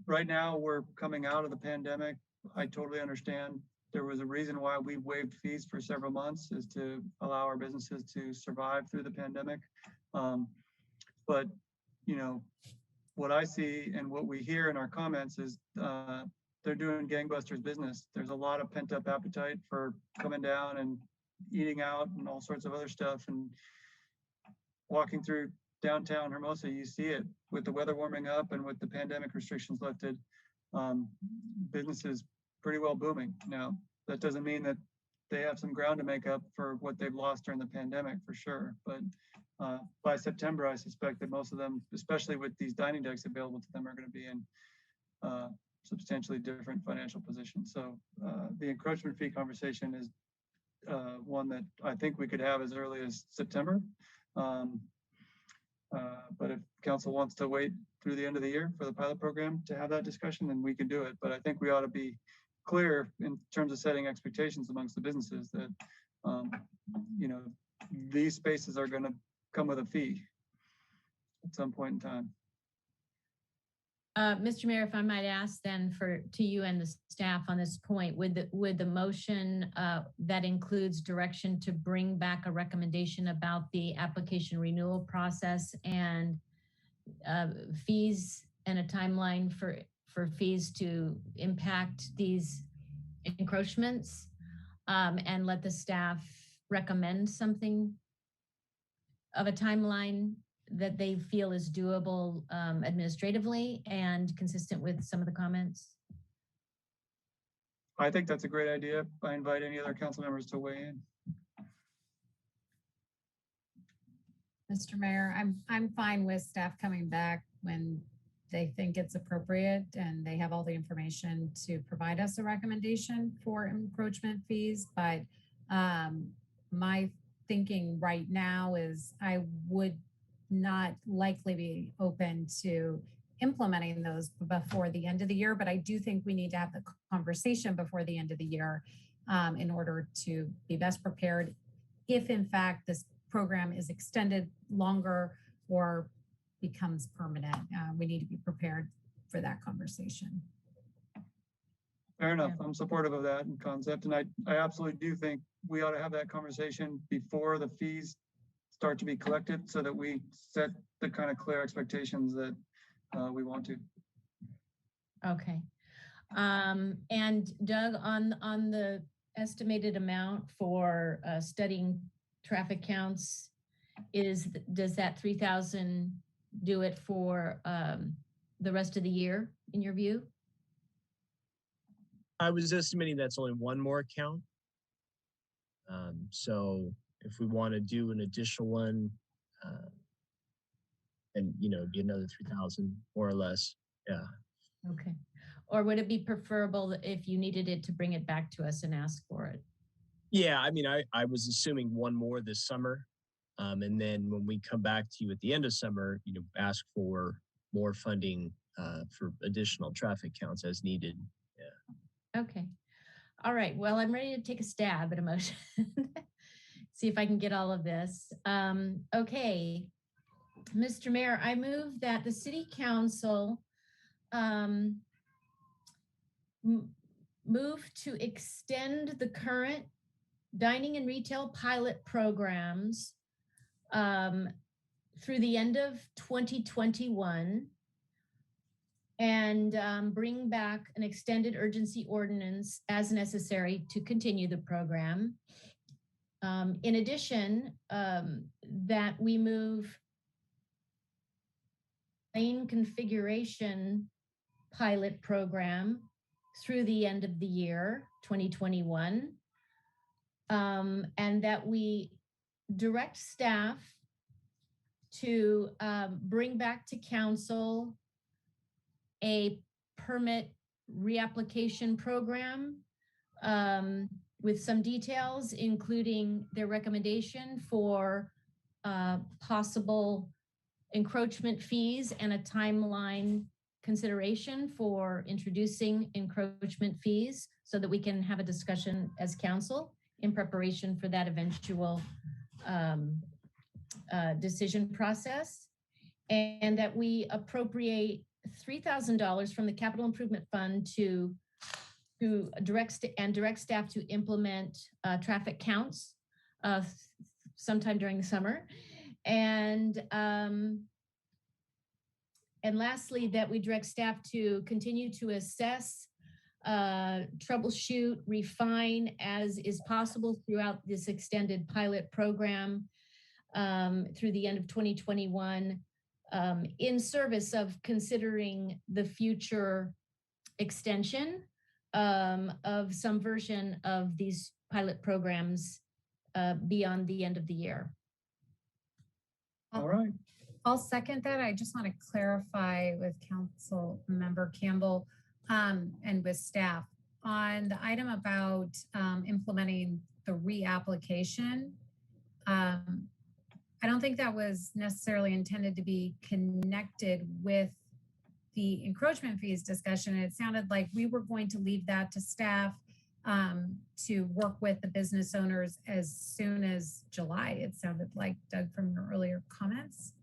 right now we're coming out of the pandemic. I totally understand. There was a reason why we waived fees for several months, is to allow our businesses to survive through the pandemic. But what I see and what we hear in our comments is they're doing gangbusters business. There's a lot of pent up appetite for coming down and eating out and all sorts of other stuff. And walking through downtown Hermosa, you see it with the weather warming up and with the pandemic restrictions lifted. Businesses pretty well booming. Now, that doesn't mean that they have some ground to make up for what they've lost during the pandemic, for sure. But by September, I suspect that most of them, especially with these dining decks available to them, are going to be in substantially different financial positions. So the encroachment fee conversation is one that I think we could have as early as September. But if council wants to wait through the end of the year for the pilot program to have that discussion, then we can do it. But I think we ought to be clear in terms of setting expectations amongst the businesses that, these spaces are going to come with a fee at some point in time. Mr. Mayor, if I might ask then to you and the staff on this point, would the motion that includes direction to bring back a recommendation about the application renewal process and fees and a timeline for fees to impact these encroachments, and let the staff recommend something of a timeline that they feel is doable administratively and consistent with some of the comments? I think that's a great idea. I invite any other council members to weigh in. Mr. Mayor, I'm fine with staff coming back when they think it's appropriate and they have all the information to provide us a recommendation for encroachment fees. But my thinking right now is I would not likely be open to implementing those before the end of the year, but I do think we need to have the conversation before the end of the year in order to be best prepared if in fact this program is extended longer or becomes permanent. We need to be prepared for that conversation. Fair enough. I'm supportive of that concept. And I absolutely do think we ought to have that conversation before the fees start to be collected so that we set the kind of clear expectations that we want to. Okay. And Doug, on the estimated amount for studying traffic counts, does that 3,000 do it for the rest of the year in your view? I was estimating that's only one more count. So if we want to do an additional one, and be another 3,000 more or less. Yeah. Okay. Or would it be preferable if you needed it to bring it back to us and ask for it? Yeah, I mean, I was assuming one more this summer. And then when we come back to you at the end of summer, ask for more funding for additional traffic counts as needed. Yeah. Okay. All right. Well, I'm ready to take a stab at a motion. see if I can get all of this. Okay, Mr. Mayor, I move that the City Council move to extend the current dining and retail pilot programs through the end of 2021 and bring back an extended urgency ordinance as necessary to continue the program. In addition, that we move lane configuration pilot program through the end of the year, 2021, and that we direct staff to bring back to council a permit reapplication program with some details, including their recommendation for possible encroachment fees and a timeline consideration for introducing encroachment fees so that we can have a discussion as council in preparation for that eventual decision process, and that we appropriate $3,000 from the Capital Improvement Fund to direct staff to implement traffic counts sometime during the summer, and lastly, that we direct staff to continue to assess, troubleshoot, refine as is possible throughout this extended pilot program through the end of 2021 in service of considering the future extension of some version of these pilot programs beyond the end of the year. All right. I'll second that. I just want to clarify with Council Member Campbell and with staff on the item about implementing the reapplication. I don't think that was necessarily intended to be connected with the encroachment fees discussion. It sounded like we were going to leave that to staff to work with the business owners as soon as July. It sounded like, Doug, from your earlier comments.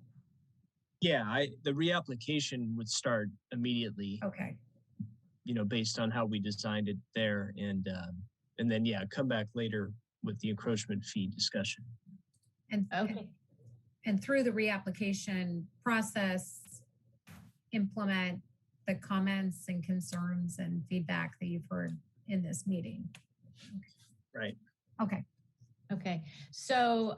Yeah, the reapplication would start immediately. Okay. You know, based on how we designed it there, and then yeah, come back later with the encroachment fee discussion. And okay. And through the reapplication process, implement the comments and concerns and feedback that you've heard in this meeting. Right. Okay. Okay. So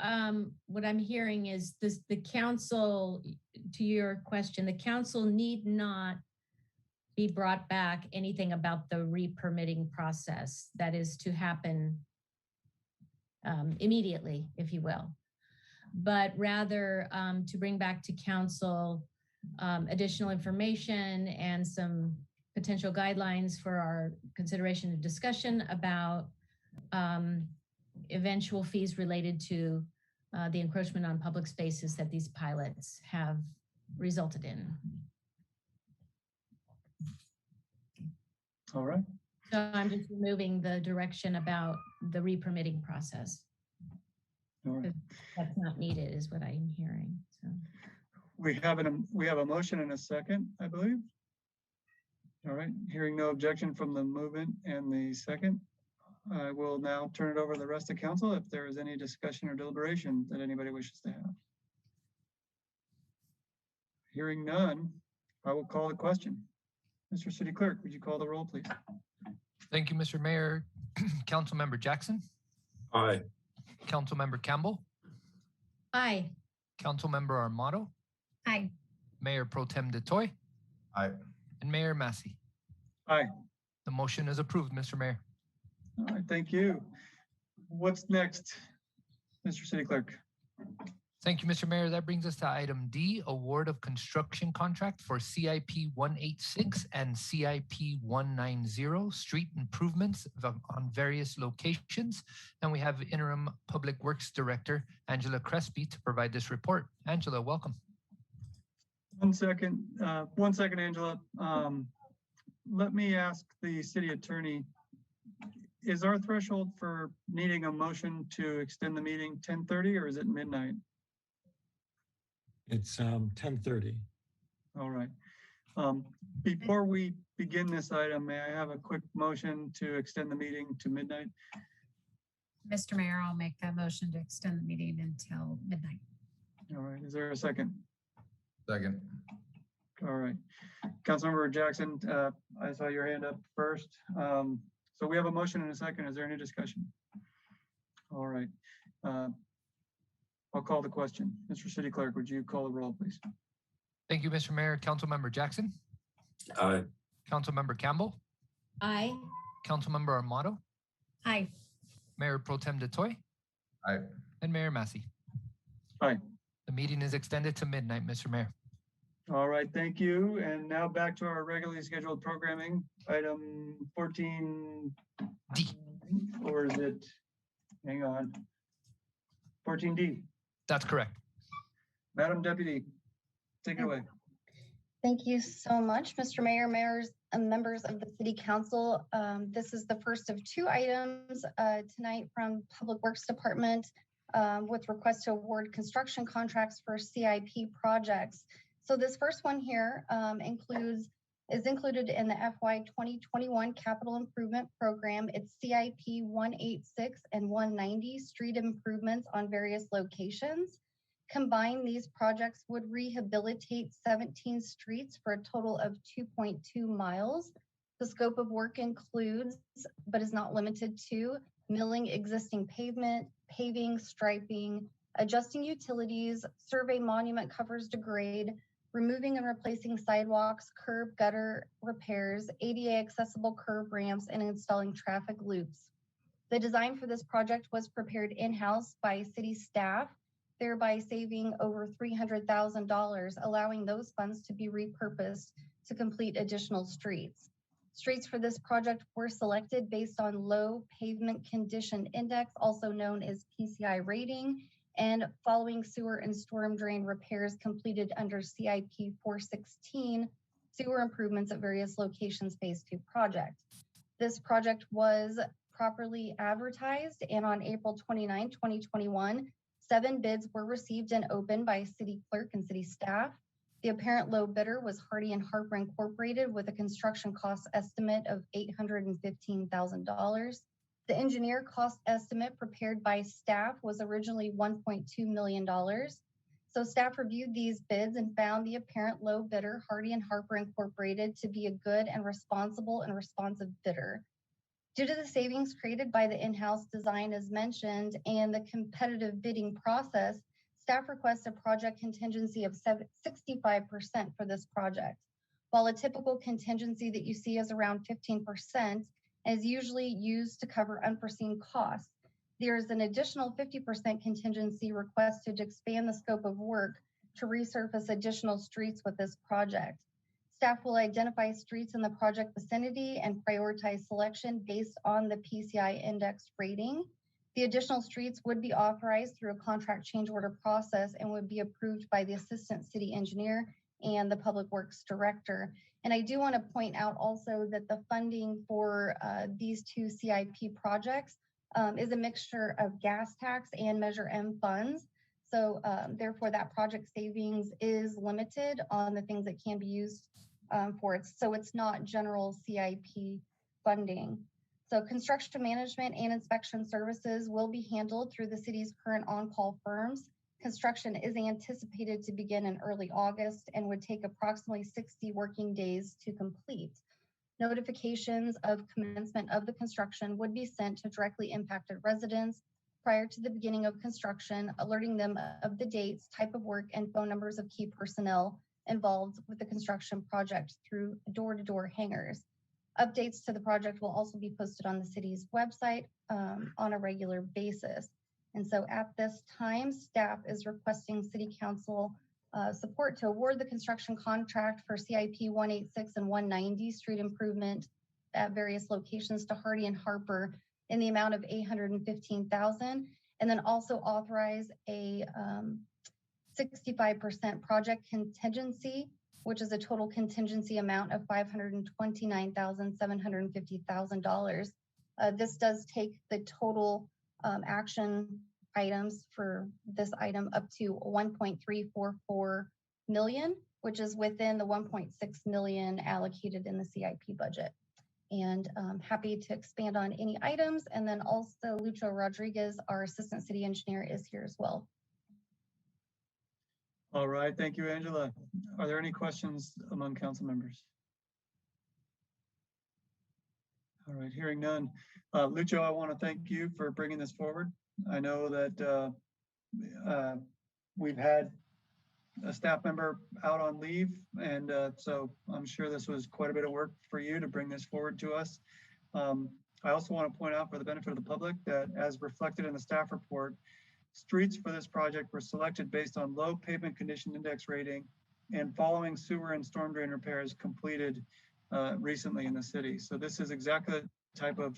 what I'm hearing is this: the council, to your question, the council need not be brought back anything about the re-permitting process. That is to happen immediately, if you will, but rather to bring back to council additional information and some potential guidelines for our consideration and discussion about eventual fees related to the encroachment on public spaces that these pilots have resulted in. All right. So I'm just removing the direction about the re-permitting process. All right. That's not needed, is what I'm hearing. So we have a motion and a second, I believe. All right. Hearing no objection from the movement and the second, I will now turn it over to the rest of council if there is any discussion or deliberation that anybody wishes to have. Hearing none, I will call the question. Mr. City Clerk, would you call the roll, please? Thank you, Mr. Mayor. Councilmember Jackson. Aye. Councilmember Campbell. Aye. Councilmember Armato. Aye. Mayor Pro Tem DeToy. Aye. And Mayor Massey. Aye. The motion is approved, Mr. Mayor. All right, thank you. What's next, Mr. City Clerk? Thank you, Mr. Mayor. That brings us to item D, award of construction contract for CIP 186 and CIP 190, street improvements on various locations. And we have Interim Public Works Director, Angela Crespi, to provide this report. Angela, welcome. One second, Angela. Let me ask the city attorney, is our threshold for needing a motion to extend the meeting 10:30 or is it midnight? It's 10:30. All right. Before we begin this item, may I have a quick motion to extend the meeting to midnight? Mr. Mayor, I'll make that motion to extend the meeting until midnight. All right, is there a second? Second. All right. Councilmember Jackson, I saw your hand up first. So we have a motion and a second. Is there any discussion? All right. I'll call the question. Mr. City Clerk, would you call the roll, please? Thank you, Mr. Mayor. Councilmember Jackson. Aye. Councilmember Campbell. Aye. Councilmember Armato. Aye. Mayor Pro Tem DeToy. Aye. And Mayor Massey. Aye. The meeting is extended to midnight, Mr. Mayor. All right, thank you. And now back to our regularly scheduled programming. Item 14D. Or is it, hang on, 14D. That's correct. Madam Deputy, take it away. Thank you so much, Mr. Mayor, mayors, and members of the City Council. This is the first of two items tonight from Public Works Department with request to award construction contracts for CIP projects. So this first one here is included in the FY 2021 Capital Improvement Program. It's CIP 186 and 190 street improvements on various locations. Combined, these projects would rehabilitate 17 streets for a total of 2.2 miles. The scope of work includes, but is not limited to, milling existing pavement, paving, striping, adjusting utilities, survey monument covers to grade, removing and replacing sidewalks, curb gutter repairs, ADA accessible curb ramps, and installing traffic loops. The design for this project was prepared in-house by city staff, thereby saving over $300,000, allowing those funds to be repurposed to complete additional streets. Streets for this project were selected based on low pavement condition index, also known as PCI rating, and following sewer and storm drain repairs completed under CIP 416, sewer improvements at various locations phase 2 project. This project was properly advertised, and on April 29, 2021, 7 bids were received and opened by city clerk and city staff. The apparent low bidder was Hardy & Harper Incorporated with a construction cost estimate of $815,000. The engineer cost estimate prepared by staff was originally $1.2 million. So staff reviewed these bids and found the apparent low bidder, Hardy & Harper Incorporated, to be a good and responsible and responsive bidder. Due to the savings created by the in-house design as mentioned and the competitive bidding process, staff requests a project contingency of 65% for this project. While a typical contingency that you see is around 15%, is usually used to cover unforeseen costs, there is an additional 50% contingency requested to expand the scope of work to resurface additional streets with this project. Staff will identify streets in the project vicinity and prioritize selection based on the PCI index rating. The additional streets would be authorized through a contract change order process and would be approved by the assistant city engineer and the public works director. And I do want to point out also that the funding for these two CIP projects is a mixture of gas tax and Measure M funds. So therefore that project savings is limited on the things that can be used for it. So it's not general CIP funding. So construction management and inspection services will be handled through the city's current on-call firms. Construction is anticipated to begin in early August and would take approximately 60 working days to complete. Notifications of commencement of the construction would be sent to directly impacted residents prior to the beginning of construction, alerting them of the dates, type of work, and phone numbers of key personnel involved with the construction project through door-to-door hangers. Updates to the project will also be posted on the city's website on a regular basis. And so at this time, staff is requesting City Council support to award the construction contract for CIP 186 and 190 street improvement at various locations to Hardy & Harper in the amount of $815,000, and then also authorize a 65% project contingency, which is a total contingency amount of $529,750,000 This does take the total action items for this item up to 1.344 million, which is within the 1.6 million allocated in the CIP budget. And I'm happy to expand on any items. And then also Lucho Rodriguez, our assistant city engineer, is here as well. All right, thank you, Angela. Are there any questions among council members? All right, hearing none. Lucho, I want to thank you for bringing this forward. I know that we've had a staff member out on leave, and so I'm sure this was quite a bit of work for you to bring this forward to us. I also want to point out for the benefit of the public that as reflected in the staff report, streets for this project were selected based on low pavement condition index rating and following sewer and storm drain repairs completed recently in the city. So this is exactly the type of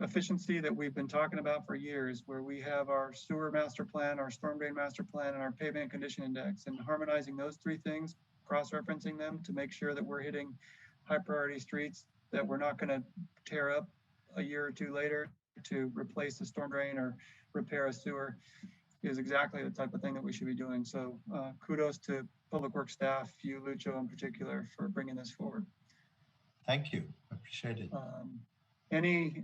efficiency that we've been talking about for years, where we have our sewer master plan, our storm drain master plan, and our pavement condition index, and harmonizing those three things, cross-referencing them to make sure that we're hitting high priority streets that we're not going to tear up a year or two later to replace the storm drain or repair a sewer, is exactly the type of thing that we should be doing. So kudos to Public Works staff, you, Lucho, in particular, for bringing this forward. Thank you. Appreciate it. Any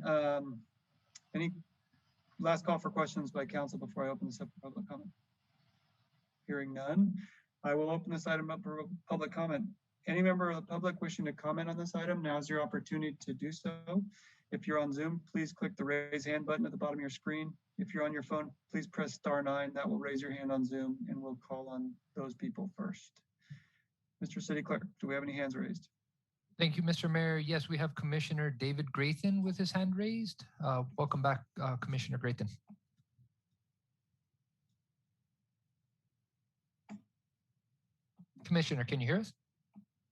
last call for questions by council before I open this up for public comment? Hearing none, I will open this item up for public comment. Any member of the public wishing to comment on this item, now's your opportunity to do so. If you're on Zoom, please click the raise hand button at the bottom of your screen. If you're on your phone, please press *9. That will raise your hand on Zoom, and we'll call on those people first. Mr. City Clerk, do we have any hands raised? Thank you, Mr. Mayor. Yes, we have Commissioner David Grayson with his hand raised. Welcome back, Commissioner Grayson. Commissioner, can you hear us?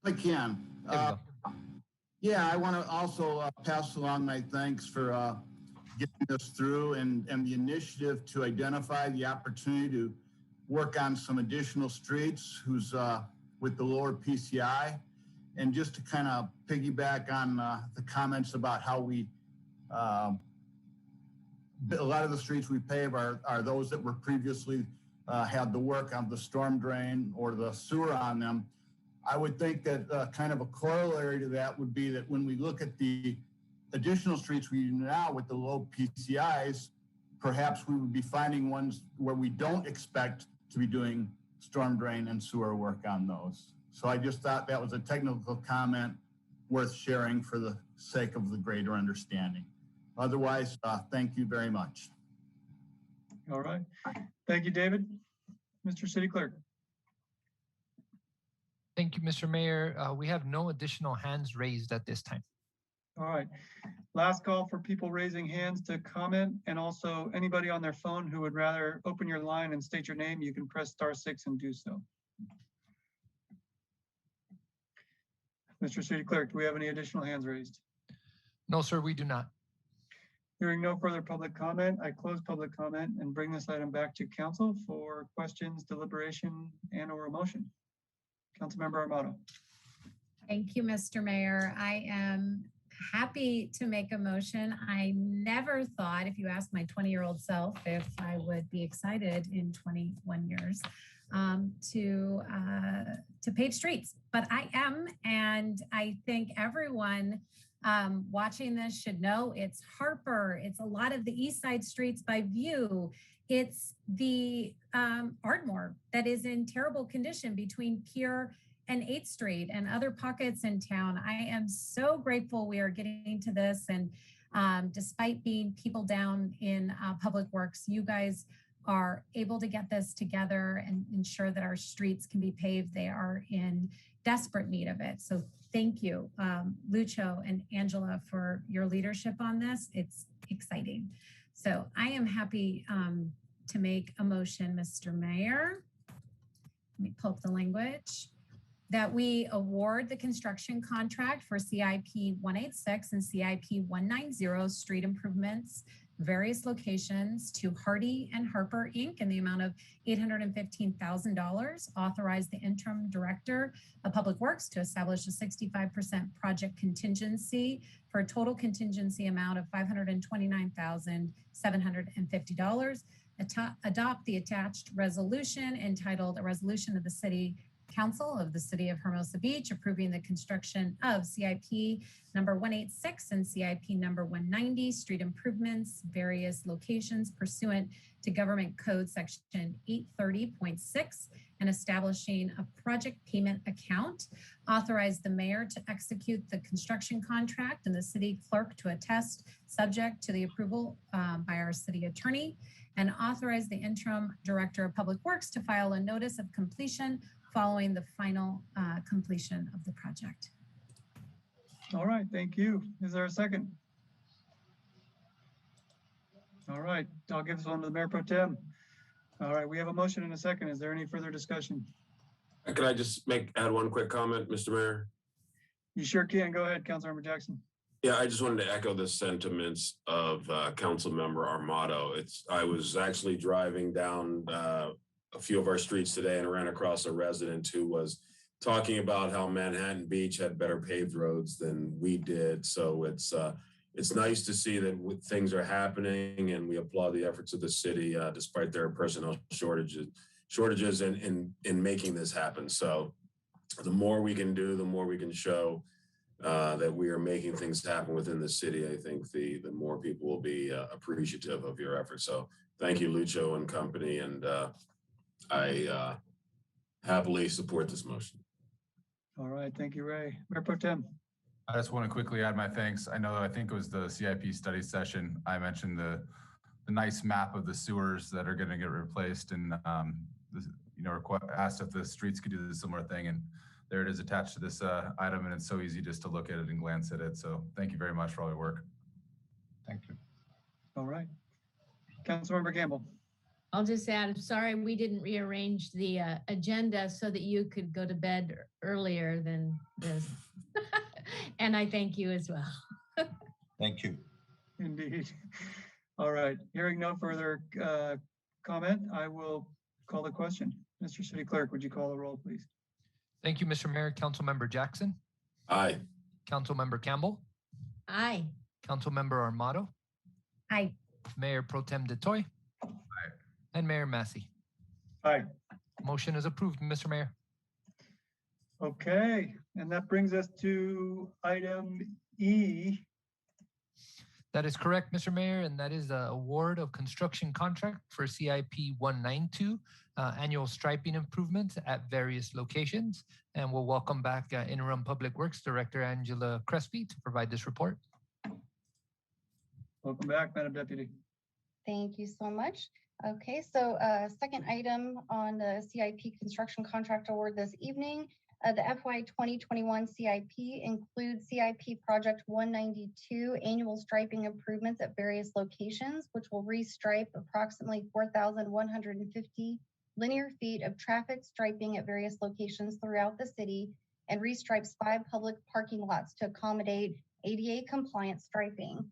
I can. There we go. Yeah, I want to also pass along my thanks for getting this through and the initiative to identify the opportunity to work on some additional streets who's with the lower PCI. And just to kind of piggyback on the comments about how we, a lot of the streets we pave are those that were previously had the work on the storm drain or the sewer on them. I would think that kind of a corollary to that would be that when we look at the additional streets we do now with the low PCIs, perhaps we would be finding ones where we don't expect to be doing storm drain and sewer work on those. So I just thought that was a technical comment worth sharing for the sake of the greater understanding. Otherwise, thank you very much. All right. Thank you, David. Mr. City Clerk. Thank you, Mr. Mayor. We have no additional hands raised at this time. All right. Last call for people raising hands to comment, and also anybody on their phone who would rather open your line and state your name, you can press *6 and do so. Mr. City Clerk, do we have any additional hands raised? No, sir, we do not. Hearing no further public comment, I close public comment and bring this item back to council for questions, deliberation, and/or a motion. Councilmember Armato. Thank you, Mr. Mayor. I am happy to make a motion. I never thought, if you ask my 20-year-old self, if I would be excited in 21 years to pave streets, but I am, and I think everyone watching this should know it's Harper, it's a lot of the East Side streets by View, it's the Ardmore that is in terrible condition between Pier and 8th Street and other pockets in town. I am so grateful we are getting to this, and despite being people down in Public Works, you guys are able to get this together and ensure that our streets can be paved. They are in desperate need of it. So thank you, Lucho and Angela, for your leadership on this. It's exciting. So I am happy to make a motion, Mr. Mayor. Let me pull up the language. That we award the construction contract for CIP 186 and CIP 190 street improvements various locations to Hardy and Harper Inc. in the amount of $815,000. Authorize the interim director of Public Works to establish a 65% project contingency for a total contingency amount of $529,750. Adopt the attached resolution entitled "A Resolution of the City Council of the City of Hermosa Beach approving the construction of CIP number 186 and CIP number 190 street improvements, various locations pursuant to Government Code Section 830.6 and establishing a project payment account. Authorize the mayor to execute the construction contract and the city clerk to attest, subject to the approval by our city attorney, and authorize the interim director of Public Works to file a notice of completion following the final completion of the project. All right, thank you. Is there a second? All right, I'll give this one to the Mayor Pro Tem. All right, we have a motion and a second. Is there any further discussion? Could I just add one quick comment, Mr. Mayor? You sure can. Go ahead, Councilmember Jackson. Yeah, I just wanted to echo the sentiments of Councilmember Armato. I was actually driving down a few of our streets today and ran across a resident who was talking about how Manhattan Beach had better paved roads than we did. So it's nice to see that things are happening, and we applaud the efforts of the city despite their personnel shortages in making this happen. So the more we can do, the more we can show that we are making things happen within the city. I think the more people will be appreciative of your efforts. So thank you, Lucho and company, and I happily support this motion. All right, thank you, Ray. Mayor Pro Tem. I just want to quickly add my thanks. I think it was the CIP study session. I mentioned the nice map of the sewers that are going to get replaced, and asked if the streets could do the similar thing. And there it is attached to this item, and it's so easy just to look at it and glance at it. So thank you very much for all your work. Thank you. All right. Councilmember Campbell. I'll just add, I'm sorry we didn't rearrange the agenda so that you could go to bed earlier than this. And I thank you as well. Thank you. Indeed. All right. Hearing no further comment, I will call the question. Mr. City Clerk, would you call the roll, please? Thank you, Mr. Mayor. Councilmember Jackson. Aye. Councilmember Campbell. Aye. Councilmember Armato. Aye. Mayor Pro Tem DeToy. Aye. And Mayor Massey. Aye. Motion is approved, Mr. Mayor. Okay, and that brings us to item E. That is correct, Mr. Mayor, and that is the award of construction contract for CIP 192, annual striping improvements at various locations. And we'll welcome back Interim Public Works Director Angela Crespi to provide this report. Welcome back, Madam Deputy. Thank you so much. Okay, so second item on the CIP construction contract award this evening. The FY 2021 CIP includes CIP Project 192 annual striping improvements at various locations, which will restripe approximately 4,150 linear feet of traffic striping at various locations throughout the city and restripes 5 public parking lots to accommodate ADA compliant striping.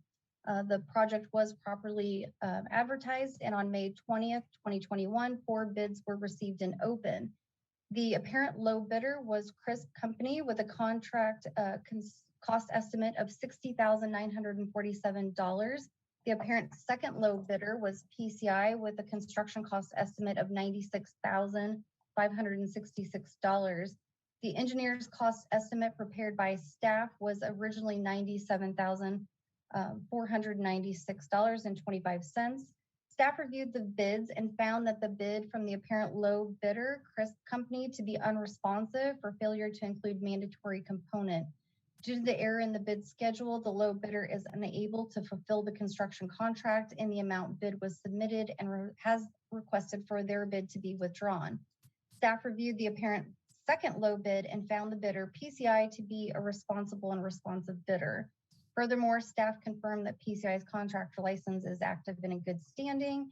The project was properly advertised, and on May 20th, 2021, 4 bids were received and open. The apparent low bidder was Crisp Company with a contract cost estimate of $60,947. The apparent second low bidder was PCI with a construction cost estimate of $96,566. The engineer's cost estimate prepared by staff was originally $97,496.25. Staff reviewed the bids and found that the bid from the apparent low bidder, Crisp Company, to be unresponsive for failure to include mandatory component. Due to the error in the bid schedule, the low bidder is unable to fulfill the construction contract and the amount bid was submitted and has requested for their bid to be withdrawn. Staff reviewed the apparent second low bid and found the bidder, PCI, to be a responsible and responsive bidder. Furthermore, staff confirmed that PCI's contractor license is active and in good standing.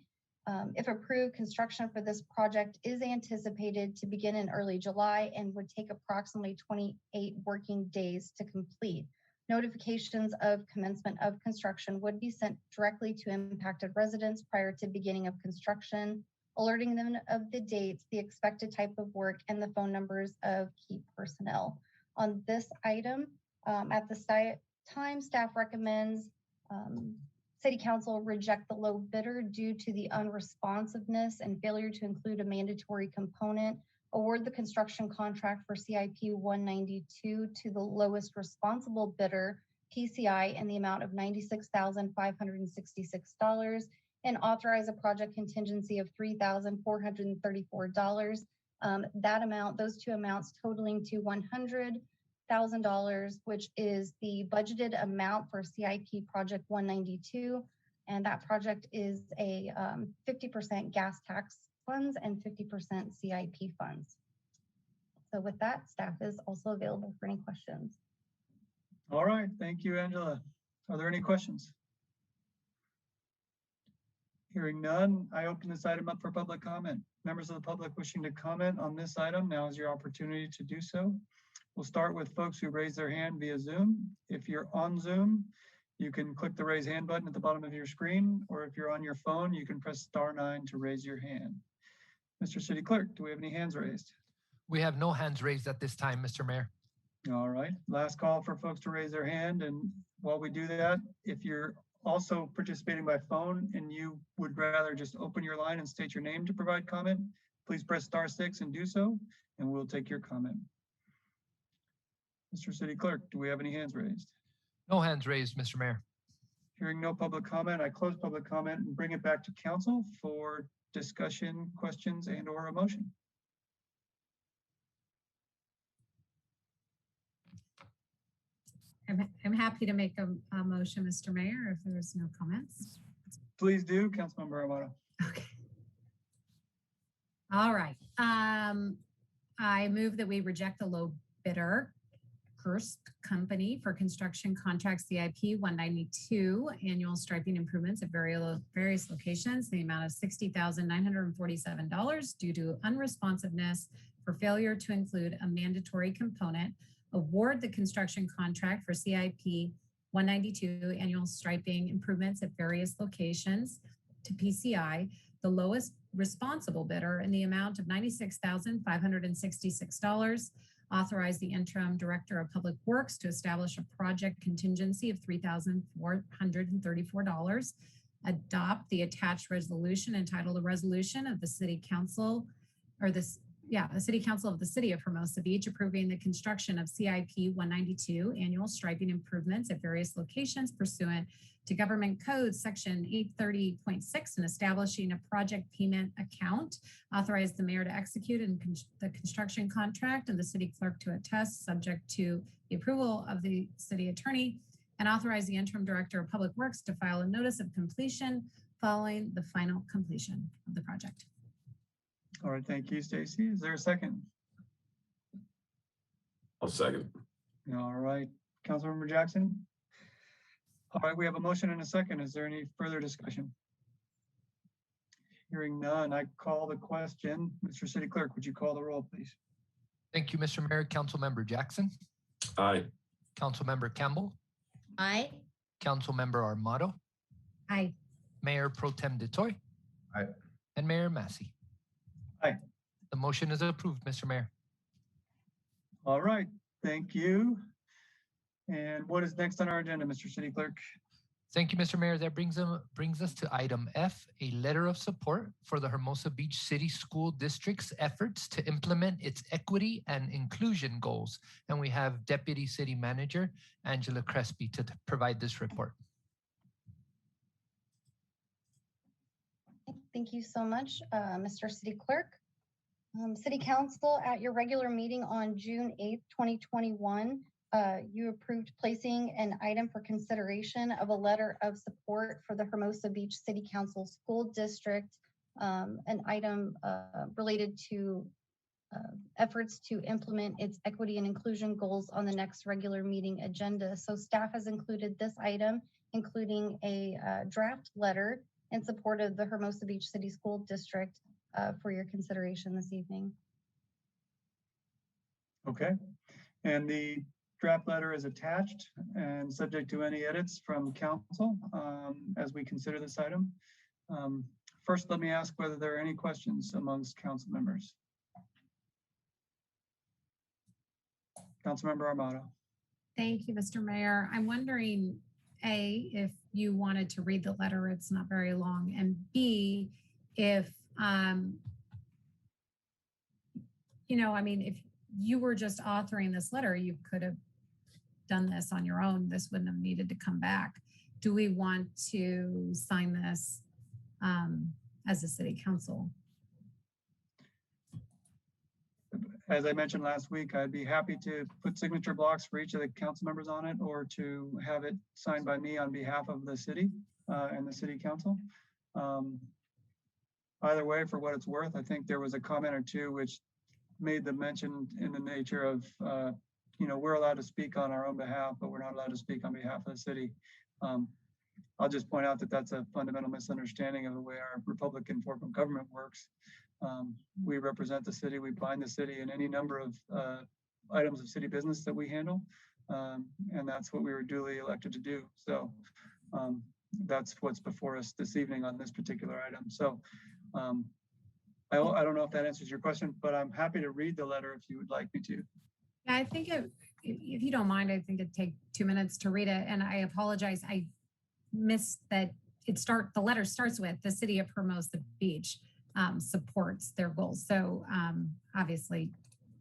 If approved, construction for this project is anticipated to begin in early July and would take approximately 28 working days to complete. Notifications of commencement of construction would be sent directly to impacted residents prior to beginning of construction, alerting them of the dates, the expected type of work, and the phone numbers of key personnel. On this item, at the time, staff recommends City Council reject the low bidder due to the unresponsiveness and failure to include a mandatory component, award the construction contract for CIP 192 to the lowest responsible bidder, PCI, in the amount of $96,566, and authorize a project contingency of $3,434. That amount, those two amounts totaling to $100,000, which is the budgeted amount for CIP project 192. And that project is a 50% gas tax funds and 50% CIP funds. So with that, staff is also available for any questions. All right, thank you, Angela. Are there any questions? Hearing none, I open this item up for public comment. Members of the public wishing to comment on this item, now is your opportunity to do so. We'll start with folks who raise their hand via Zoom. If you're on Zoom, you can click the raise hand button at the bottom of your screen, or if you're on your phone, you can press *9 to raise your hand. Mr. City Clerk, do we have any hands raised? We have no hands raised at this time, Mr. Mayor. All right, last call for folks to raise their hand. And while we do that, if you're also participating by phone and you would rather just open your line and state your name to provide comment, please press *6 and do so, and we'll take your comment. Mr. City Clerk, do we have any hands raised? No hands raised, Mr. Mayor. Hearing no public comment, I close public comment and bring it back to council for discussion, questions, and/or a motion. I'm happy to make a motion, Mr. Mayor, if there's no comments. Please do, Councilmember Armato. Okay. All right. I move that we reject the low bidder, Kursk Company, for construction contract CIP 192 annual striping improvements at various locations, the amount of $60,947 due to unresponsiveness for failure to include a mandatory component. Award the construction contract for CIP 192 annual striping improvements at various locations to PCI, the lowest responsible bidder, in the amount of $96,566. Authorize the interim director of public works to establish a project contingency of $3,434. Adopt the attached resolution entitled a resolution of the City Council, or the City Council of the City of Hermosa Beach approving the construction of CIP 192 annual striping improvements at various locations pursuant to Government Code Section 830.6 and establishing a project payment account. Authorize the mayor to execute the construction contract and the city clerk to attest, subject to the approval of the city attorney, and authorize the interim director of public works to file a notice of completion following the final completion of the project. All right, thank you, Stacy. Is there a second? I'll second. All right, Councilmember Jackson. All right, we have a motion and a second. Is there any further discussion? Hearing none, I call the question. Mr. City Clerk, would you call the roll, please? Thank you, Mr. Mayor. Councilmember Jackson. Aye. Councilmember Campbell. Aye. Councilmember Armato. Aye. Mayor Pro Tem DeToy. Aye. And Mayor Massey. Aye. The motion is approved, Mr. Mayor. All right, thank you. And what is next on our agenda, Mr. City Clerk? Thank you, Mr. Mayor. That brings us to item F, a letter of support for the Hermosa Beach City School District's efforts to implement its equity and inclusion goals. And we have Deputy City Manager Angela Crespi to provide this report. Thank you so much, Mr. City Clerk. City Council, at your regular meeting on June 8th, 2021, you approved placing an item for consideration of a letter of support for the Hermosa Beach City Council School District, an item related to efforts to implement its equity and inclusion goals on the next regular meeting agenda. So staff has included this item, including a draft letter in support of the Hermosa Beach City School District for your consideration this evening. Okay, and the draft letter is attached and subject to any edits from council as we consider this item. First, let me ask whether there are any questions amongst council members. Councilmember Armato. Thank you, Mr. Mayor. I'm wondering, A, if you wanted to read the letter, it's not very long, and B, if, you know, I mean, if you were just authoring this letter, you could have done this on your own. This wouldn't have needed to come back. Do we want to sign this as a city council? As I mentioned last week, I'd be happy to put signature blocks for each of the council members on it, or to have it signed by me on behalf of the city and the city council. Either way, for what it's worth, I think there was a comment or two which made the mention in the nature of, you know, we're allowed to speak on our own behalf, but we're not allowed to speak on behalf of the city. I'll just point out that that's a fundamental misunderstanding of the way our Republican form of government works. We represent the city, we bind the city in any number of items of city business that we handle. And that's what we were duly elected to do. So that's what's before us this evening on this particular item. So I don't know if that answers your question, but I'm happy to read the letter if you would like me to. Yeah, I think if you don't mind, I think it'd take 2 minutes to read it. And I apologize, I missed that the letter starts with the city of Hermosa Beach supports their goals. So obviously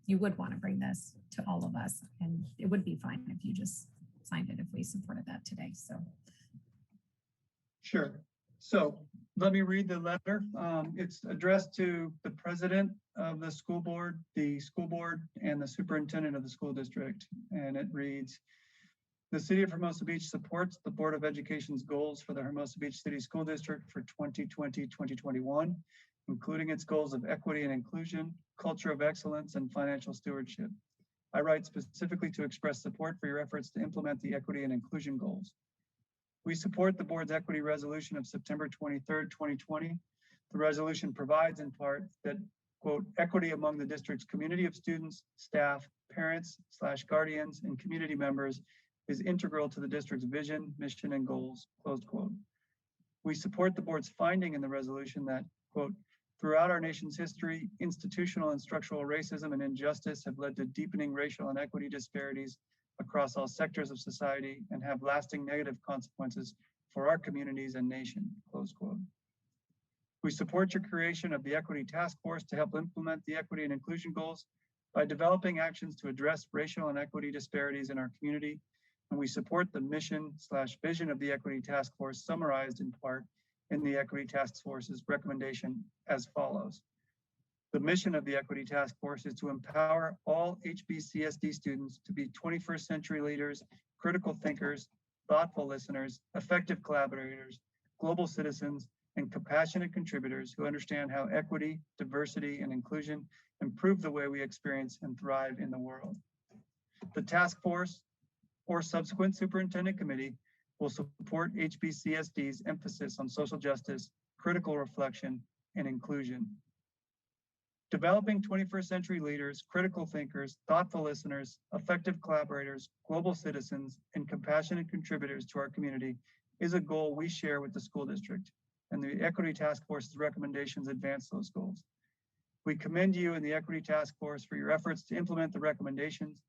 you would want to bring this to all of us, and it would be fine if you just signed it if we supported that today. So sure. So let me read the letter. It's addressed to the president of the school board, and the superintendent of the school district. And it reads, the city of Hermosa Beach supports the Board of Education's goals for the Hermosa Beach City School District for 2020-2021, including its goals of equity and inclusion, culture of excellence, and financial stewardship. I write specifically to express support for your efforts to implement the equity and inclusion goals. We support the board's equity resolution of September 23rd, 2020. The resolution provides in part that, quote, equity among the district's community of students, staff, parents / guardians, and community members is integral to the district's vision, mission, and goals, close quote. We support the board's finding in the resolution that, quote, throughout our nation's history, institutional and structural racism and injustice have led to deepening racial and equity disparities across all sectors of society and have lasting negative consequences for our communities and nation, close quote. We support your creation of the Equity Task Force to help implement the equity and inclusion goals by developing actions to address racial and equity disparities in our community. And we support the mission / vision of the Equity Task Force summarized in part in the Equity Task Force's recommendation as follows. The mission of the Equity Task Force is to empower all HBCSD students to be 21st century leaders, critical thinkers, thoughtful listeners, effective collaborators, global citizens, and compassionate contributors who understand how equity, diversity, and inclusion improve the way we experience and thrive in the world. The task force or subsequent superintendent committee will support HBCSD's emphasis on social justice, critical reflection, and inclusion. Developing 21st century leaders, critical thinkers, thoughtful listeners, effective collaborators, global citizens, and compassionate contributors to our community is a goal we share with the school district, and the Equity Task Force's recommendations advance those goals. We commend you and the Equity Task Force for your efforts to implement the recommendations.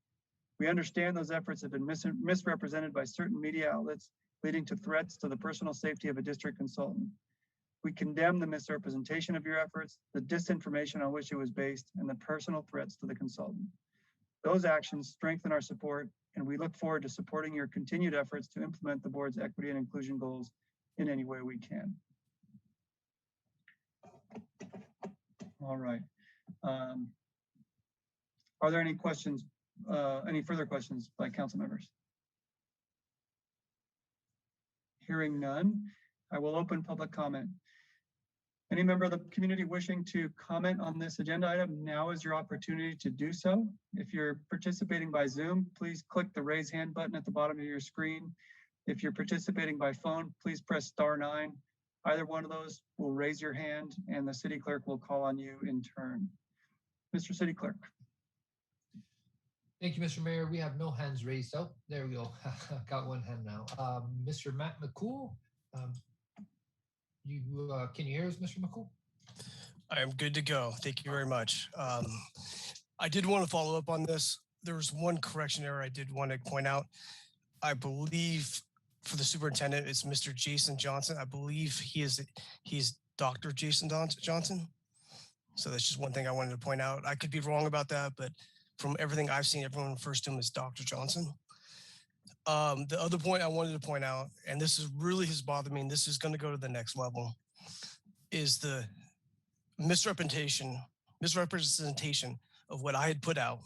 We understand those efforts have been misrepresented by certain media outlets, leading to threats to the personal safety of a district consultant. We condemn the misrepresentation of your efforts, the disinformation on which it was based, and the personal threats to the consultant. Those actions strengthen our support, and we look forward to supporting your continued efforts to implement the board's equity and inclusion goals in any way we can. All right. Are there any questions, any further questions by council members? Hearing none, I will open public comment. Any member of the community wishing to comment on this agenda item, now is your opportunity to do so. If you're participating by Zoom, please click the raise hand button at the bottom of your screen. If you're participating by phone, please press *9. Either one of those will raise your hand and the city clerk will call on you in turn. Mr. City Clerk. Thank you, Mr. Mayor. We have no hands raised. Oh, there we go. Got one hand now. Mr. Matt McCool, you can you hear us, Mr. McCool? I am good to go. Thank you very much. I did want to follow up on this. There was one correction error I did want to point out. I believe for the superintendent, it's Mr. Jason Johnson. I believe he's Dr. Jason Johnson. So that's just one thing I wanted to point out. I could be wrong about that, but from everything I've seen, everyone refers to him as Dr. Johnson. The other point I wanted to point out, and this is really has bothered me, and this is going to go to the next level, is the misrepresentation of what I had put out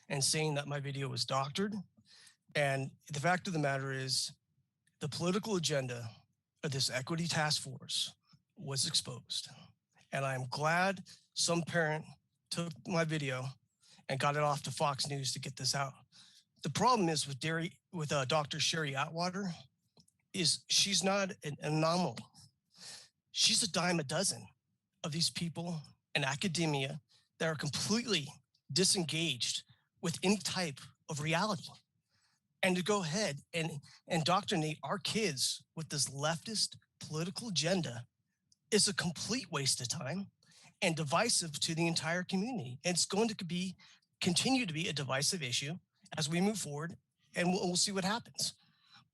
and saying that my video was doctored. And the fact of the matter is the political agenda of this equity task force was exposed. And I'm glad some parent took my video and got it off to Fox News to get this out. The problem is with Dr. Sherry Atwater is she's not an anomaly. She's a dime a dozen of these people in academia that are completely disengaged with any type of reality. And to go ahead and indoctrinate our kids with this leftist political agenda is a complete waste of time and divisive to the entire community. And it's going to continue to be a divisive issue as we move forward, and we'll see what happens.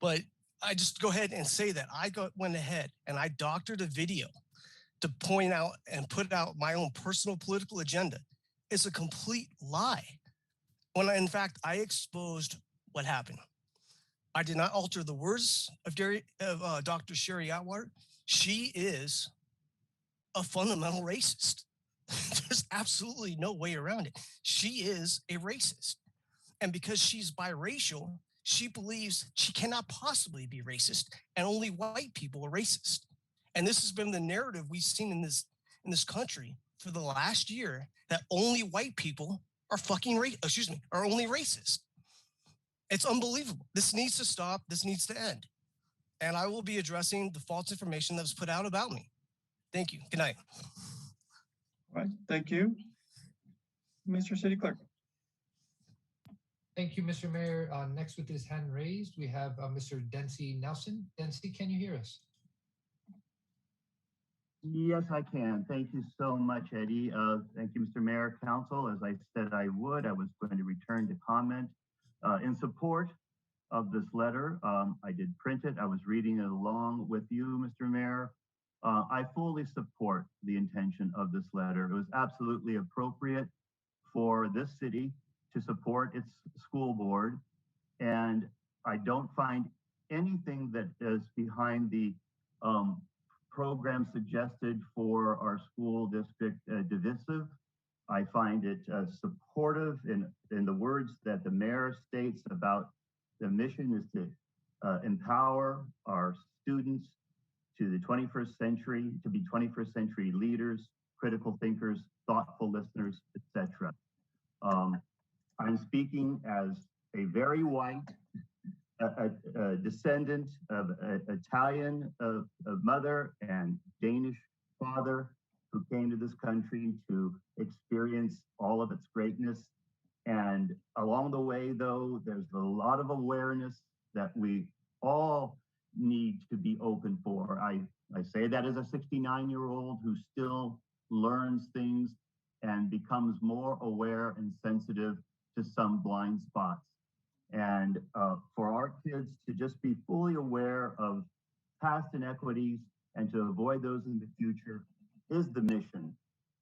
But I just go ahead and say that I went ahead and I doctored a video to point out and put out my own personal political agenda. It's a complete lie. When in fact, I exposed what happened. I did not alter the words of Dr. Sherry Atwater. She is a fundamental racist. There's absolutely no way around it. She is a racist. And because she's biracial, she believes she cannot possibly be racist and only white people are racist. And this has been the narrative we've seen in this country for the last year, that only white people are are only racist. It's unbelievable. This needs to stop. This needs to end. And I will be addressing the false information that was put out about me. Thank you. Good night. All right, thank you. Mr. City Clerk. Thank you, Mr. Mayor. Next with his hand raised, we have Mr. Dency Nelson. Dency, can you hear us? Yes, I can. Thank you so much, Eddie. Thank you, Mr. Mayor, Council. As I said I would, I was going to return to comment in support of this letter. I did print it. I was reading it along with you, Mr. Mayor. I fully support the intention of this letter. It was absolutely appropriate for this city to support its school board. And I don't find anything that is behind the program suggested for our school district divisive. I find it supportive in the words that the mayor states about the mission is to empower our students to the 21st century, to be 21st century leaders, critical thinkers, thoughtful listeners, etc. I'm speaking as a very white descendant of Italian mother and Danish father who came to this country to experience all of its greatness. And along the way, though, there's a lot of awareness that we all need to be open for. I say that as a 69-year-old who still learns things and becomes more aware and sensitive to some blind spots. And for our kids to just be fully aware of past inequities and to avoid those in the future is the mission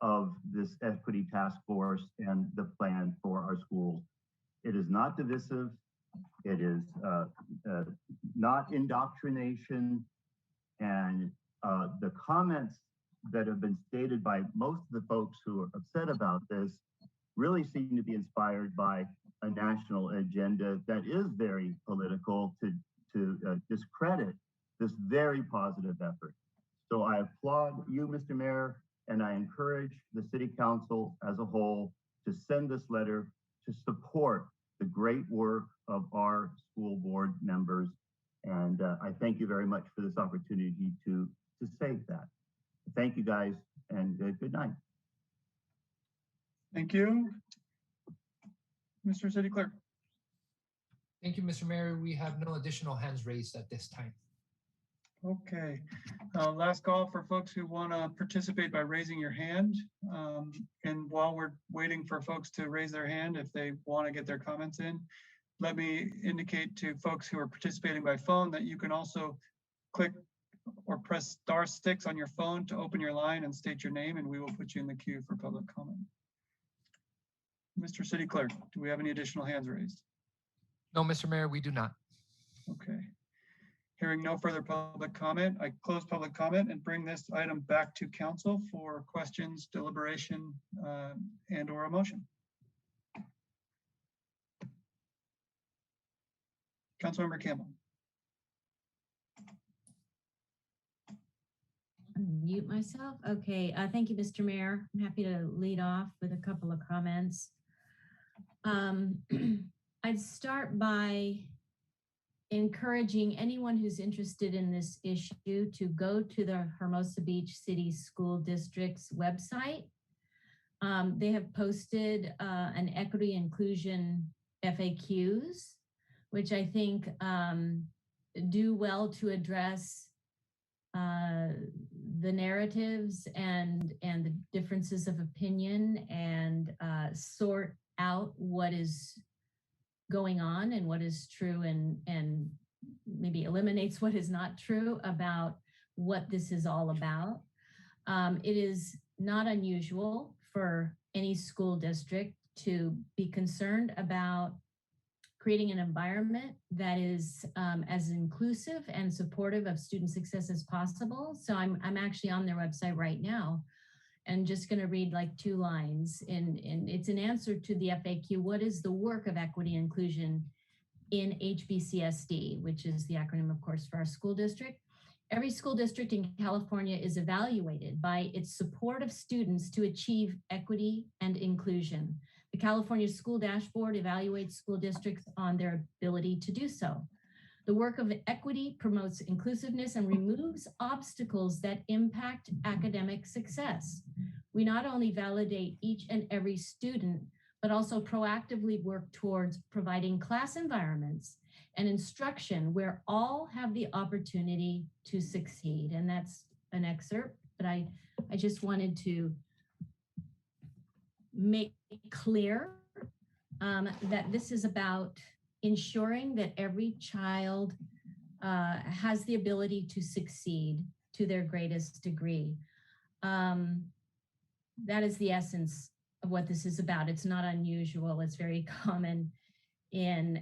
of this equity task force and the plan for our schools. It is not divisive. It is not indoctrination. And the comments that have been stated by most of the folks who are upset about this really seem to be inspired by a national agenda that is very political to discredit this very positive effort. So I applaud you, Mr. Mayor, and I encourage the City Council as a whole to send this letter to support the great work of our school board members. And I thank you very much for this opportunity to say that. Thank you, guys, and good night. Thank you. Mr. City Clerk. Thank you, Mr. Mayor. We have no additional hands raised at this time. Okay, last call for folks who want to participate by raising your hand. And while we're waiting for folks to raise their hand, if they want to get their comments in, let me indicate to folks who are participating by phone that you can also click or press *6 on your phone to open your line and state your name, and we will put you in the queue for public comment. Mr. City Clerk, do we have any additional hands raised? No, Mr. Mayor, we do not. Okay. Hearing no further public comment, I close public comment and bring this item back to council for questions, deliberation, and or a motion. Councilmember Campbell. Unmute myself. Okay, thank you, Mr. Mayor. I'm happy to lead off with a couple of comments. I'd start by encouraging anyone who's interested in this issue to go to the Hermosa Beach City School District's website. They have posted an equity inclusion FAQs, which I think do well to address the narratives and the differences of opinion and sort out what is going on and what is true and maybe eliminates what is not true about what this is all about. It is not unusual for any school district to be concerned about creating an environment that is as inclusive and supportive of student success as possible. So I'm actually on their website right now and just going to read like 2 lines. And it's an answer to the FAQ. What is the work of equity and inclusion in HBCSD, which is the acronym, of course, for our school district? Every school district in California is evaluated by its support of students to achieve equity and inclusion. The California School Dashboard evaluates school districts on their ability to do so. The work of equity promotes inclusiveness and removes obstacles that impact academic success. We not only validate each and every student, but also proactively work towards providing class environments and instruction where all have the opportunity to succeed. And that's an excerpt, but I just wanted to make clear that this is about ensuring that every child has the ability to succeed to their greatest degree. That is the essence of what this is about. It's not unusual. It's very common and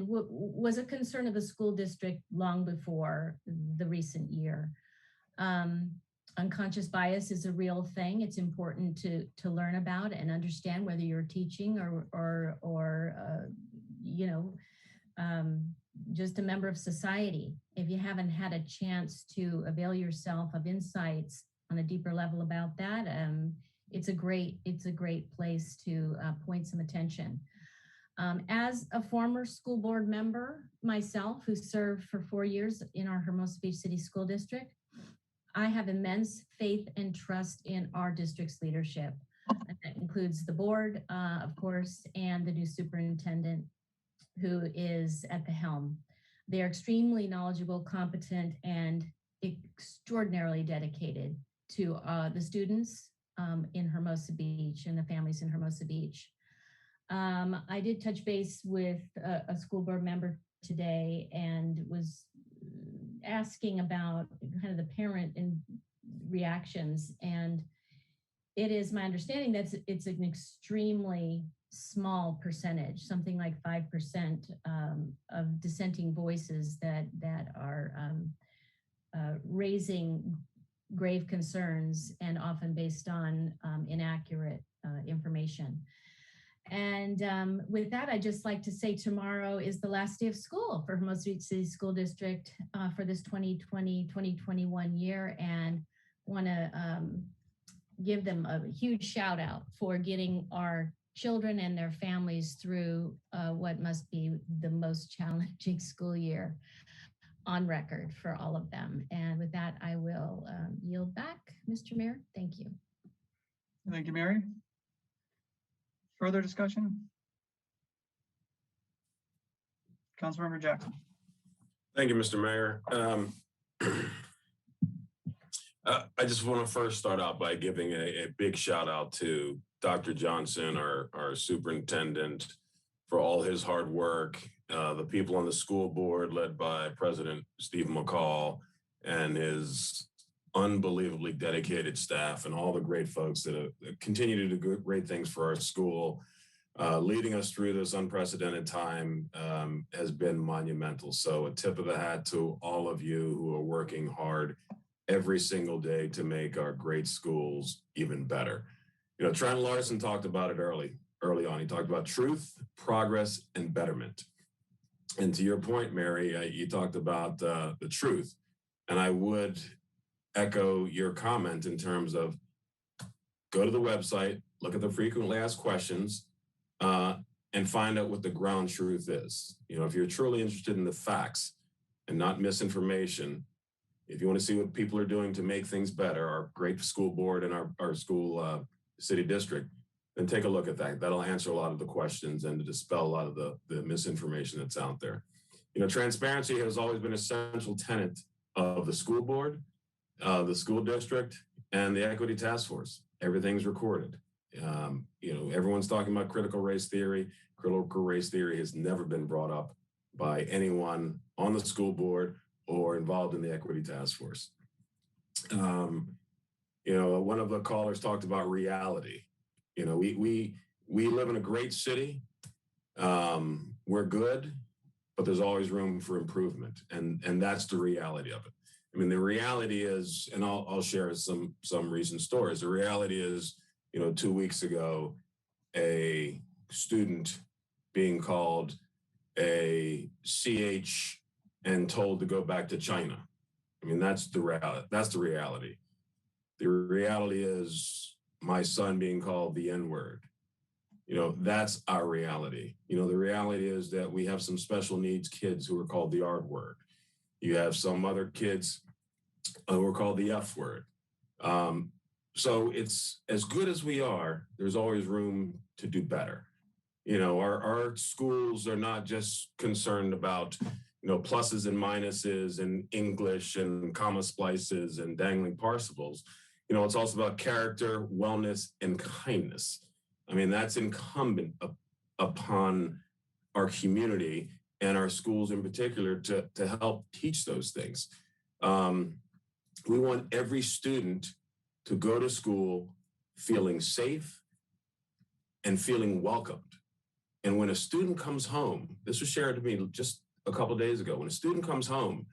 was a concern of the school district long before the recent year. Unconscious bias is a real thing. It's important to learn about and understand whether you're teaching or just a member of society. If you haven't had a chance to avail yourself of insights on a deeper level about that, it's a great place to point some attention. As a former school board member myself, who served for 4 years in our Hermosa Beach City School District, I have immense faith and trust in our district's leadership. And that includes the board, of course, and the new superintendent who is at the helm. They are extremely knowledgeable, competent, and extraordinarily dedicated to the students in Hermosa Beach and the families in Hermosa Beach. I did touch base with a school board member today and was asking about kind of the parent and reactions. And it is my understanding that it's an extremely small percentage, something like 5% of dissenting voices that are raising grave concerns and often based on inaccurate information. And with that, I'd just like to say tomorrow is the last day of school for Hermosa Beach City School District for this 2020-2021 year, and want to give them a huge shout out for getting our children and their families through what must be the most challenging school year on record for all of them. And with that, I will yield back, Mr. Mayor. Thank you. Thank you, Mary. Further discussion? Councilmember Jackson. Thank you, Mr. Mayor. I just want to first start out by giving a big shout out to Dr. Johnson, our superintendent, for all his hard work, the people on the school board led by President Steve McCall and his unbelievably dedicated staff and all the great folks that continue to do great things for our school. Leading us through this unprecedented time has been monumental. So a tip of the hat to all of you who are working hard every single day to make our great schools even better. You know, Trent Larson talked about it early on. He talked about truth, progress, and betterment. And to your point, Mary, you talked about the truth. And I would echo your comment in terms of go to the website, look at the frequently asked questions, and find out what the ground truth is. You know, if you're truly interested in the facts and not misinformation, if you want to see what people are doing to make things better, our great school board and our school city district, then take a look at that. That'll answer a lot of the questions and to dispel a lot of the misinformation that's out there. You know, transparency has always been a central tenet of the school board, the school district, and the equity task force. Everything's recorded. You know, everyone's talking about critical race theory. Critical race theory has never been brought up by anyone on the school board or involved in the equity task force. You know, one of the callers talked about reality. You know, we live in a great city. We're good, but there's always room for improvement, and that's the reality of it. I mean, the reality is, and I'll share some recent stories. The reality is, you know, 2 weeks ago, a student being called a CH and told to go back to China. I mean, that's the reality. That's the reality. The reality is my son being called the N-word. You know, that's our reality. You know, the reality is that we have some special needs kids who are called the R word. You have some other kids who are called the F word. So it's as good as we are, there's always room to do better. You know, our schools are not just concerned about, you know, pluses and minuses and English and comma splices and dangling participles. You know, it's also about character, wellness, and kindness. I mean, that's incumbent upon our community and our schools in particular to help teach those things. We want every student to go to school feeling safe and feeling welcomed. And when a student comes home, this was shared to me just a couple of days ago, when a student comes home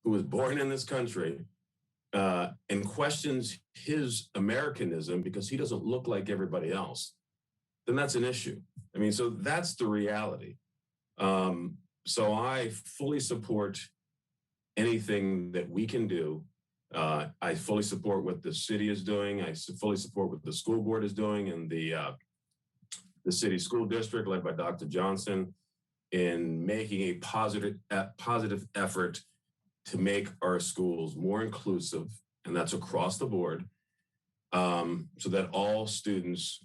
who was born in this country and questions his Americanism because he doesn't look like everybody else, then that's an issue. I mean, so that's the reality. So I fully support anything that we can do. I fully support what the city is doing. I fully support what the school board is doing and the city school district led by Dr. Johnson in making a positive effort to make our schools more inclusive, and that's across the board, so that all students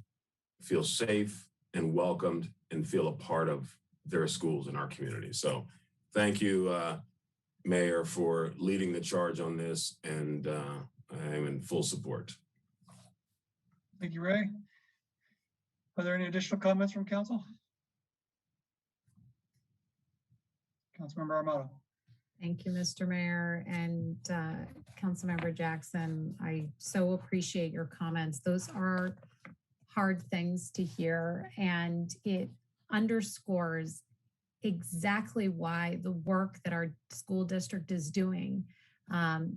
feel safe and welcomed and feel a part of their schools in our community. So thank you, Mayor, for leading the charge on this, and I am in full support. Thank you, Ray. Are there any additional comments from council? Councilmember Armato. Thank you, Mr. Mayor, and Councilmember Jackson. I so appreciate your comments. Those are hard things to hear, and it underscores exactly why the work that our school district is doing,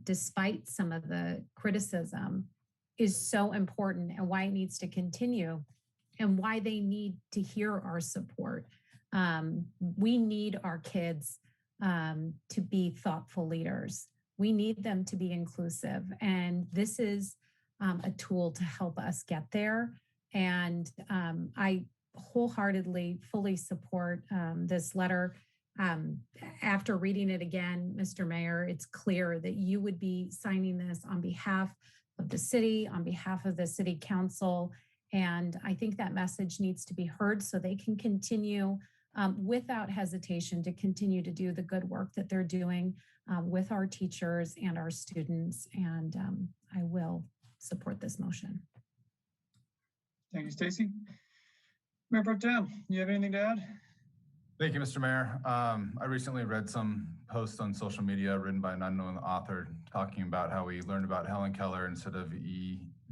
despite some of the criticism, is so important, and why it needs to continue, and why they need to hear our support. We need our kids to be thoughtful leaders. We need them to be inclusive, and this is a tool to help us get there. And I wholeheartedly, fully support this letter. After reading it again, Mr. Mayor, it's clear that you would be signing this on behalf of the city, on behalf of the city council. And I think that message needs to be heard so they can continue without hesitation to continue to do the good work that they're doing with our teachers and our students. And I will support this motion. Thank you, Stacy. Mayor Pro Tem, you have anything to add? Thank you, Mr. Mayor. I recently read some posts on social media written by an unknown author talking about how we learned about Helen Keller instead of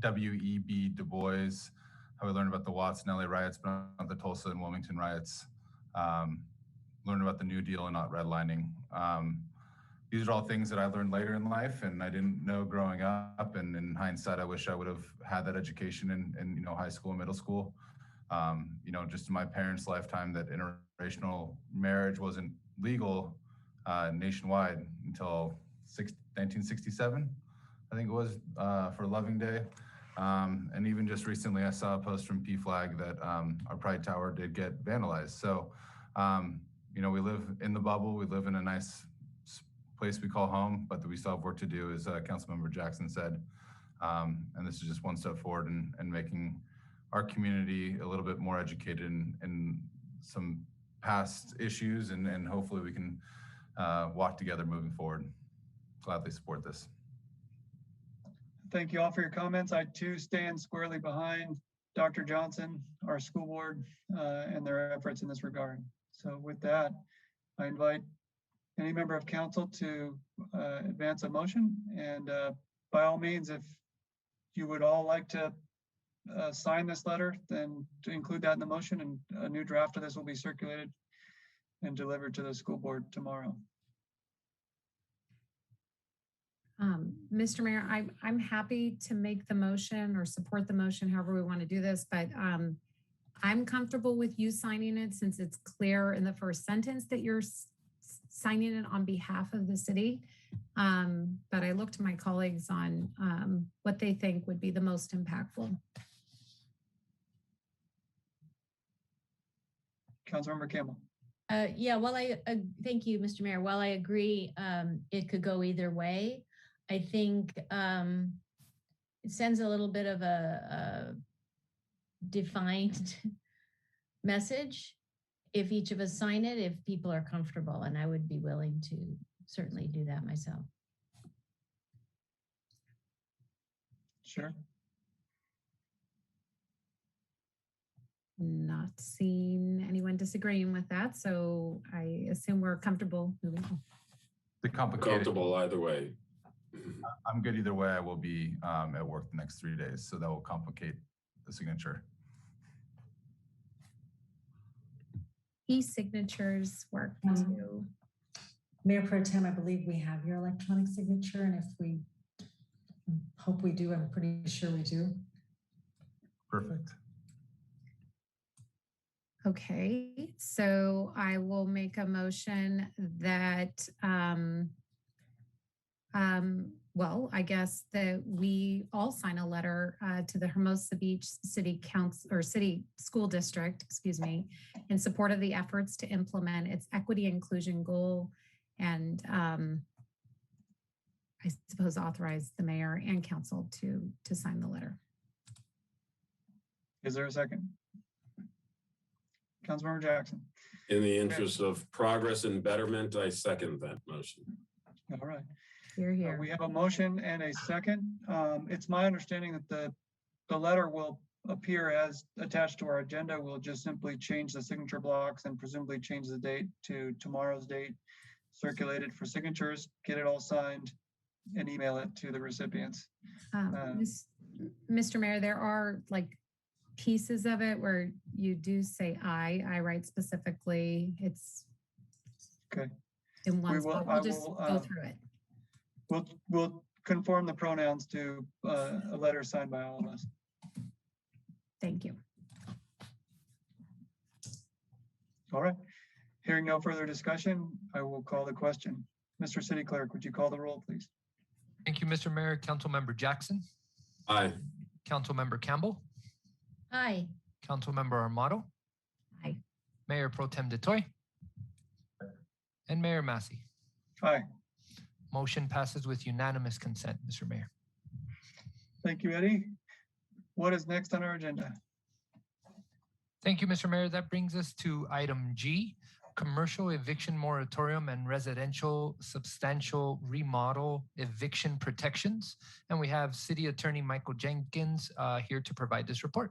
W.E.B. Du Bois, how we learned about the Watts and LA riots, but not the Tulsa and Wilmington riots, learned about the New Deal and not redlining. These are all things that I learned later in life and I didn't know growing up. And in hindsight, I wish I would have had that education in high school and middle school. Just in my parents' lifetime, that interracial marriage wasn't legal nationwide until 1967, I think it was, for Loving Day. And even just recently, I saw a post from PFLAG that our Pride Tower did get vandalized. So, we live in the bubble. We live in a nice place we call home, but we still have work to do, as Councilmember Jackson said. And this is just one step forward in making our community a little bit more educated in some past issues, and hopefully we can walk together moving forward. Gladly support this. Thank you all for your comments. I too stand squarely behind Dr. Johnson, our school board, and their efforts in this regard. So with that, I invite any member of council to advance a motion. And by all means, if you would all like to sign this letter, then to include that in the motion, and a new draft of this will be circulated and delivered to the school board tomorrow. Mr. Mayor, I'm happy to make the motion or support the motion, however we want to do this, but I'm comfortable with you signing it since it's clear in the first sentence that you're signing it on behalf of the city. But I look to my colleagues on what they think would be the most impactful. Councilmember Campbell. Yeah, well, thank you, Mr. Mayor. While I agree, it could go either way. I think it sends a little bit of a defined message if each of us sign it, if people are comfortable, and I would be willing to certainly do that myself. Sure. Not seeing anyone disagreeing with that, so I assume we're comfortable moving on. Comfortable either way. I'm good either way. I will be at work the next 3 days, so that will complicate the signature. E-signatures work too. Mayor Pro Tem, I believe we have your electronic signature, and if we hope we do, I'm pretty sure we do. Perfect. Okay, so I will make a motion that, well, I guess that we all sign a letter to the Hermosa Beach City Council or City School District, excuse me, in support of the efforts to implement its equity inclusion goal, and I suppose authorize the mayor and council to sign the letter. Is there a second? Councilmember Jackson. In the interest of progress and betterment, I second that motion. All right. Here. We have a motion and a second. It's my understanding that the letter will appear as attached to our agenda. We'll just simply change the signature blocks and presumably change the date to tomorrow's date, circulate it for signatures, get it all signed, and email it to the recipients. Mr. Mayor, there are like pieces of it where you do say I write specifically. It's okay. In one spot. We'll just go through it. We'll conform the pronouns to a letter signed by all of us. Thank you. All right. Hearing no further discussion, I will call the question. Mr. City Clerk, would you call the roll, please? Thank you, Mr. Mayor. Councilmember Jackson. Aye. Councilmember Campbell. Aye. Councilmember Armato. Aye. Mayor Pro Tem DeToy. And Mayor Massey. Aye. Motion passes with unanimous consent, Mr. Mayor. Thank you, Eddie. What is next on our agenda? Thank you, Mr. Mayor. That brings us to item G, commercial eviction moratorium and residential substantial remodel eviction protections. And we have City Attorney Michael Jenkins here to provide this report.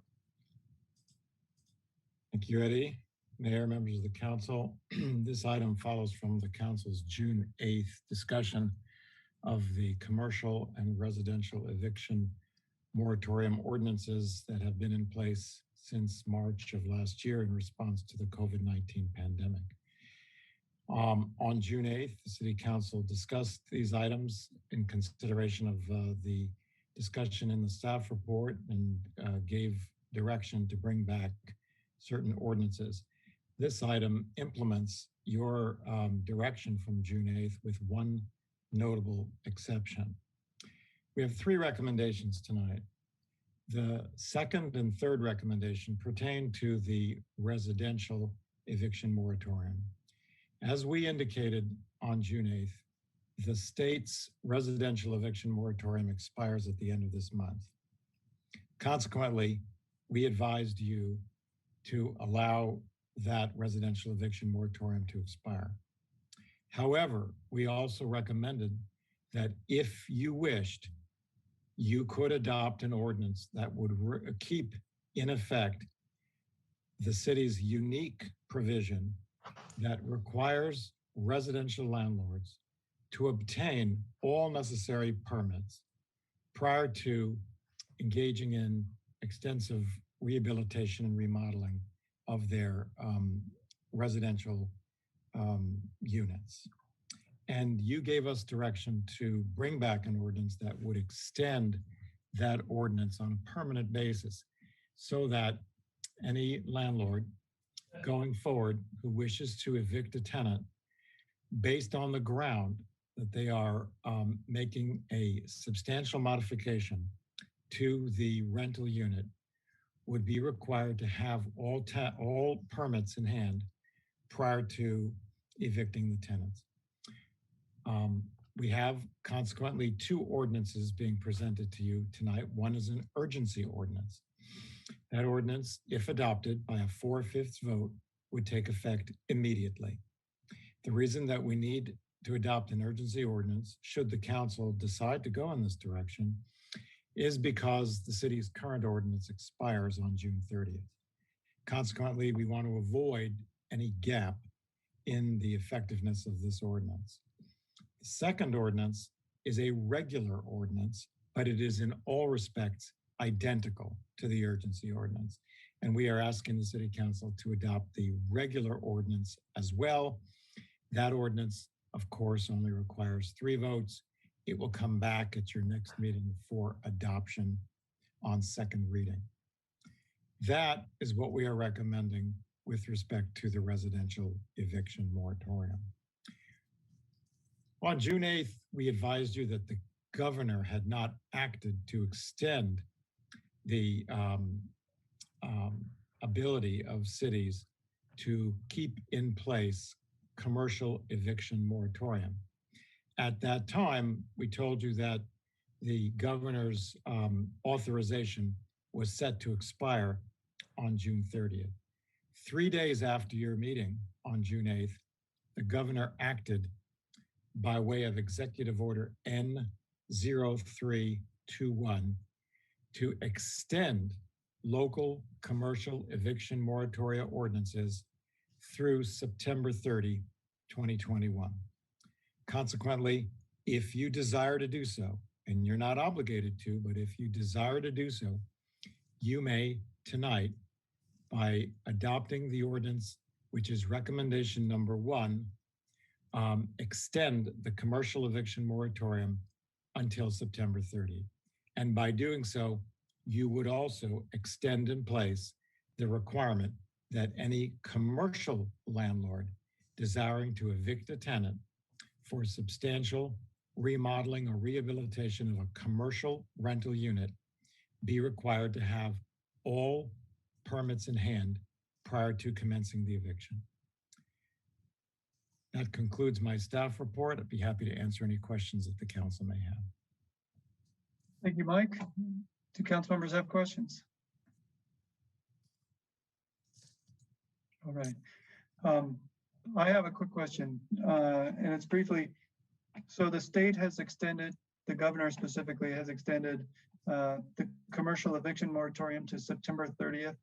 Thank you, Eddie. Mayor, members of the council, this item follows from the council's June 8th discussion of the commercial and residential eviction moratorium ordinances that have been in place since March of last year in response to the COVID-19 pandemic. On June 8th, the City Council discussed these items in consideration of the discussion in the staff report and gave direction to bring back certain ordinances. This item implements your direction from June 8th with one notable exception. We have three recommendations tonight. The second and third recommendation pertain to the residential eviction moratorium. As we indicated on June 8th, the state's residential eviction moratorium expires at the end of this month. Consequently, we advised you to allow that residential eviction moratorium to expire. However, we also recommended that if you wished, you could adopt an ordinance that would keep in effect the city's unique provision that requires residential landlords to obtain all necessary permits prior to engaging in extensive rehabilitation and remodeling of their residential units. And you gave us direction to bring back an ordinance that would extend that ordinance on a permanent basis so that any landlord going forward who wishes to evict a tenant based on the ground that they are making a substantial modification to the rental unit would be required to have all permits in hand prior to evicting the tenants. We have consequently two ordinances being presented to you tonight. One is an urgency ordinance. That ordinance, if adopted by a 4/5 vote, would take effect immediately. The reason that we need to adopt an urgency ordinance, should the council decide to go in this direction, is because the city's current ordinance expires on June 30th. Consequently, we want to avoid any gap in the effectiveness of this ordinance. The second ordinance is a regular ordinance, but it is in all respects identical to the urgency ordinance. And we are asking the City Council to adopt the regular ordinance as well. That ordinance, of course, only requires 3 votes. It will come back at your next meeting for adoption on second reading. That is what we are recommending with respect to the residential eviction moratorium. On June 8th, we advised you that the governor had not acted to extend the ability of cities to keep in place commercial eviction moratorium. At that time, we told you that the governor's authorization was set to expire on June 30th. 3 days after your meeting on June 8th, the governor acted by way of Executive Order N0321 to extend local commercial eviction moratoria ordinances through September 30, 2021. Consequently, if you desire to do so, and you're not obligated to, but if you desire to do so, you may tonight, by adopting the ordinance, which is recommendation number 1, extend the commercial eviction moratorium until September 30. And by doing so, you would also extend in place the requirement that any commercial landlord desiring to evict a tenant for substantial remodeling or rehabilitation of a commercial rental unit be required to have all permits in hand prior to commencing the eviction. That concludes my staff report. I'd be happy to answer any questions that the council may have. Thank you, Mike. Do council members have questions? All right. I have a quick question, and it's briefly, so the state has extended, the governor specifically has extended the commercial eviction moratorium to September 30th.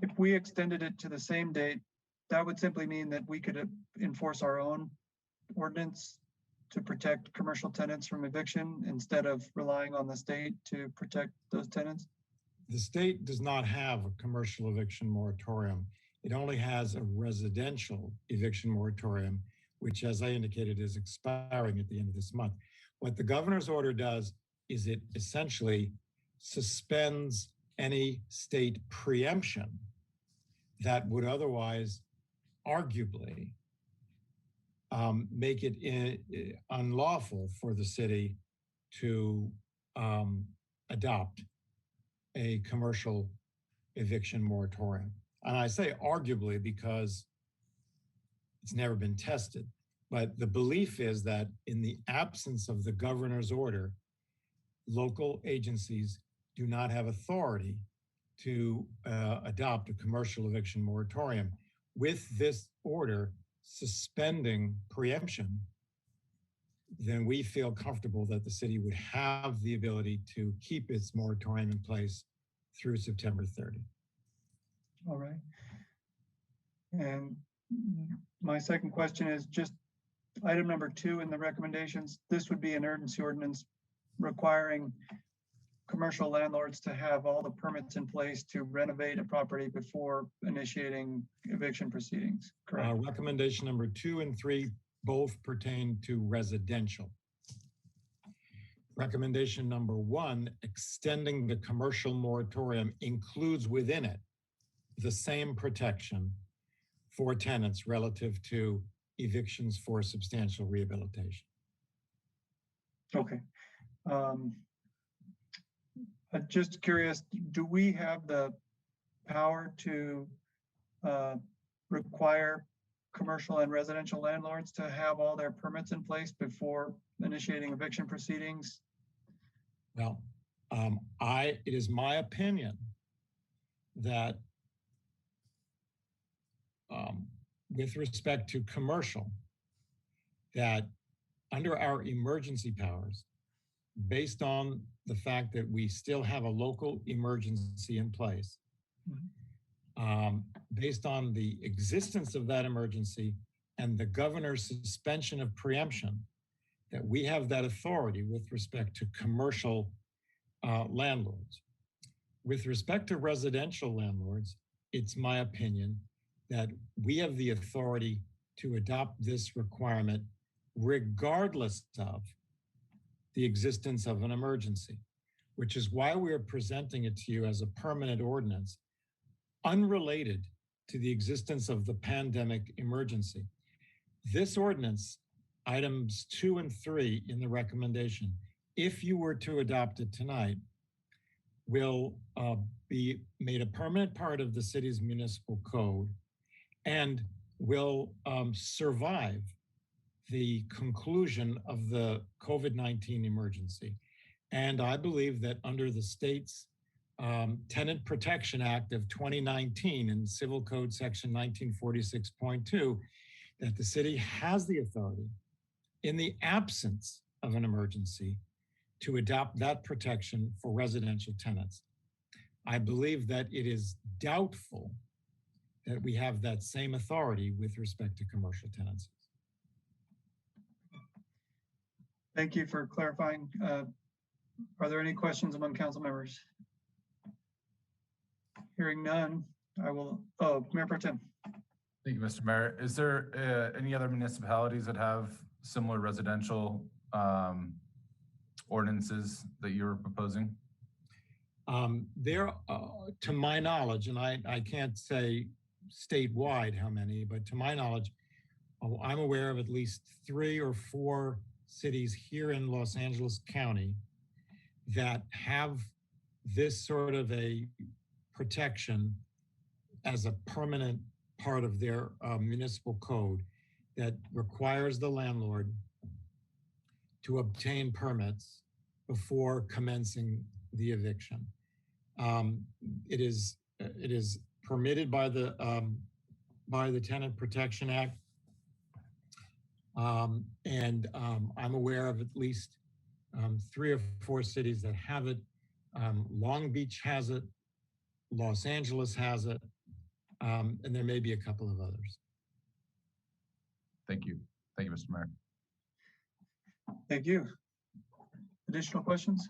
If we extended it to the same date, that would simply mean that we could enforce our own ordinance to protect commercial tenants from eviction instead of relying on the state to protect those tenants? The state does not have a commercial eviction moratorium. It only has a residential eviction moratorium, which, as I indicated, is expiring at the end of this month. What the governor's order does is it essentially suspends any state preemption that would otherwise arguably make it unlawful for the city to adopt a commercial eviction moratorium. And I say arguably because it's never been tested. But the belief is that in the absence of the governor's order, local agencies do not have authority to adopt a commercial eviction moratorium. With this order suspending preemption, then we feel comfortable that the city would have the ability to keep its moratorium in place through September 30. All right. And my second question is just item number 2 in the recommendations. This would be an urgency ordinance requiring commercial landlords to have all the permits in place to renovate a property before initiating eviction proceedings, correct? Recommendation number 2 and 3 both pertain to residential. Recommendation number 1, extending the commercial moratorium, includes within it the same protection for tenants relative to evictions for substantial rehabilitation. Okay. I'm just curious, do we have the power to require commercial and residential landlords to have all their permits in place before initiating eviction proceedings? Well, it is my opinion that with respect to commercial, that under our emergency powers, based on the fact that we still have a local emergency in place, based on the existence of that emergency and the governor's suspension of preemption, that we have that authority with respect to commercial landlords. With respect to residential landlords, it's my opinion that we have the authority to adopt this requirement regardless of the existence of an emergency, which is why we're presenting it to you as a permanent ordinance, unrelated to the existence of the pandemic emergency. This ordinance, items 2 and 3 in the recommendation, if you were to adopt it tonight, will be made a permanent part of the city's municipal code and will survive the conclusion of the COVID-19 emergency. And I believe that under the state's Tenant Protection Act of 2019 and Civil Code Section 1946.2, that the city has the authority, in the absence of an emergency, to adopt that protection for residential tenants. I believe that it is doubtful that we have that same authority with respect to commercial tenancies. Thank you for clarifying. Are there any questions among council members? Hearing none, I will, Mayor Pro Tem. Thank you, Mr. Mayor. Is there any other municipalities that have similar residential ordinances that you're proposing? There, to my knowledge, and I can't say statewide how many, but to my knowledge, I'm aware of at least 3 or 4 cities here in Los Angeles County that have this sort of a protection as a permanent part of their municipal code that requires the landlord to obtain permits before commencing the eviction. It is it is permitted by the Tenant Protection Act. I'm aware of at least 3 or 4 cities that have it. Long Beach has it, Los Angeles has it, and there may be a couple of others. Thank you. Thank you, Mr. Mayor. Thank you. Additional questions?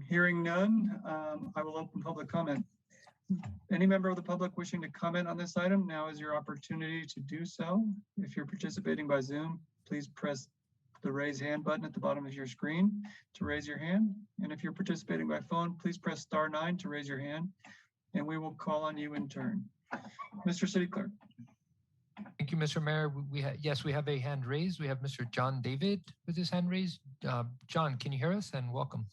Hearing none, I will open public comment. Any member of the public wishing to comment on this item, now is your opportunity to do so. If you're participating by Zoom, please press the raise hand button at the bottom of your screen to raise your hand. And if you're participating by phone, please press *9 to raise your hand, and we will call on you in turn. Mr. City Clerk. Thank you, Mr. Mayor. Yes, we have a hand raised. We have Mr. John David with his hand raised. John, can you hear us? And welcome.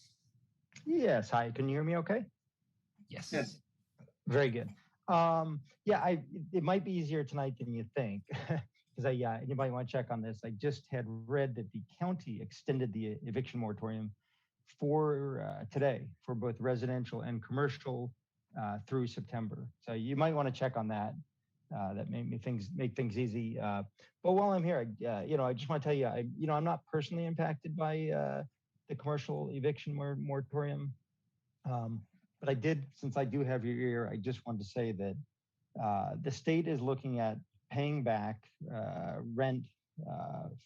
Yes. Hi. Can you hear me okay? Yes. Yes. Very good. It might be easier tonight than you think, because anybody want to check on this? I just had read that the county extended the eviction moratorium for today for both residential and commercial through September. So you might want to check on that. That make things easy. But while I'm here, I just want to tell you, I'm not personally impacted by the commercial eviction moratorium. But I did, since I do have your ear, I just wanted to say that the state is looking at paying back rent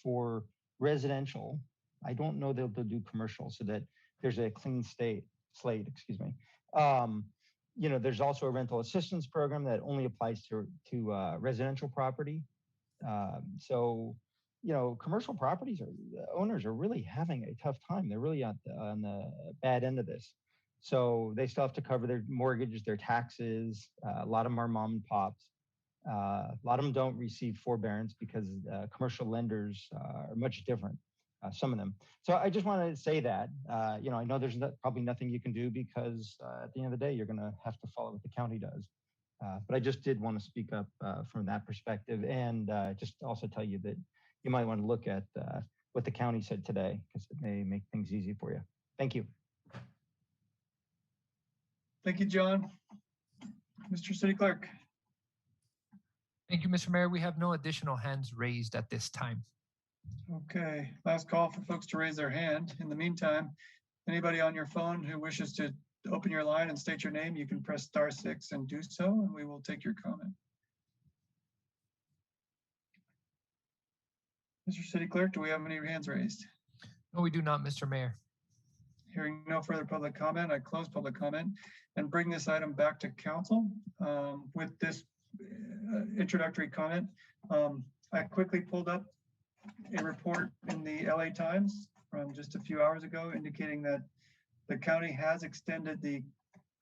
for residential. I don't know that they'll do commercial, so that there's a clean slate, excuse me. There's also a rental assistance program that only applies to residential property. Commercial properties owners are really having a tough time. They're really on the bad end of this. So they still have to cover their mortgages, their taxes. A lot of them are mom and pops. A lot of them don't receive forbearance because commercial lenders are much different, some of them. So I just want to say that, I know there's probably nothing you can do because at the end of the day, you're going to have to follow what the county does. But I just did want to speak up from that perspective, and just also tell you that you might want to look at what the county said today, because it may make things easy for you. Thank you. Thank you, John. Mr. City Clerk. Thank you, Mr. Mayor. We have no additional hands raised at this time. Okay, last call for folks to raise their hand. In the meantime, anybody on your phone who wishes to open your line and state your name, you can press *6 and do so, and we will take your comment. Mr. City Clerk, do we have any hands raised? No, we do not, Mr. Mayor. Hearing no further public comment, I close public comment and bring this item back to council. With this introductory comment, I quickly pulled up a report in the LA Times from just a few hours ago indicating that the county has extended the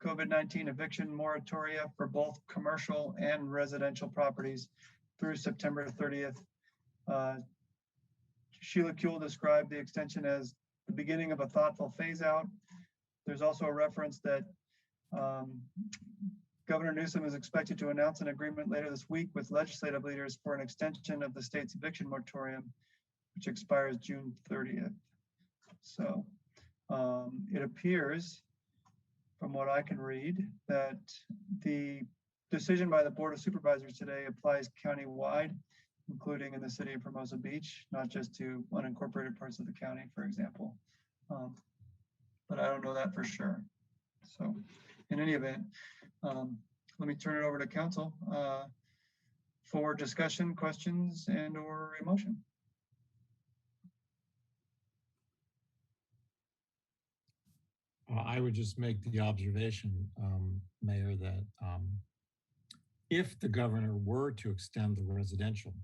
COVID-19 eviction moratoria for both commercial and residential properties through September 30th. Sheila Kuehl described the extension as the beginning of a thoughtful phase out. There's also a reference that Governor Newsom is expected to announce an agreement later this week with legislative leaders for an extension of the state's eviction moratorium, which expires June 30th. So it appears, from what I can read, that the decision by the Board of Supervisors today applies countywide, including in the city of Hermosa Beach, not just to unincorporated parts of the county, for example. But I don't know that for sure. So in any event, let me turn it over to council for discussion, questions, and/or a motion. I would just make the observation, Mayor, that if the governor were to extend the residential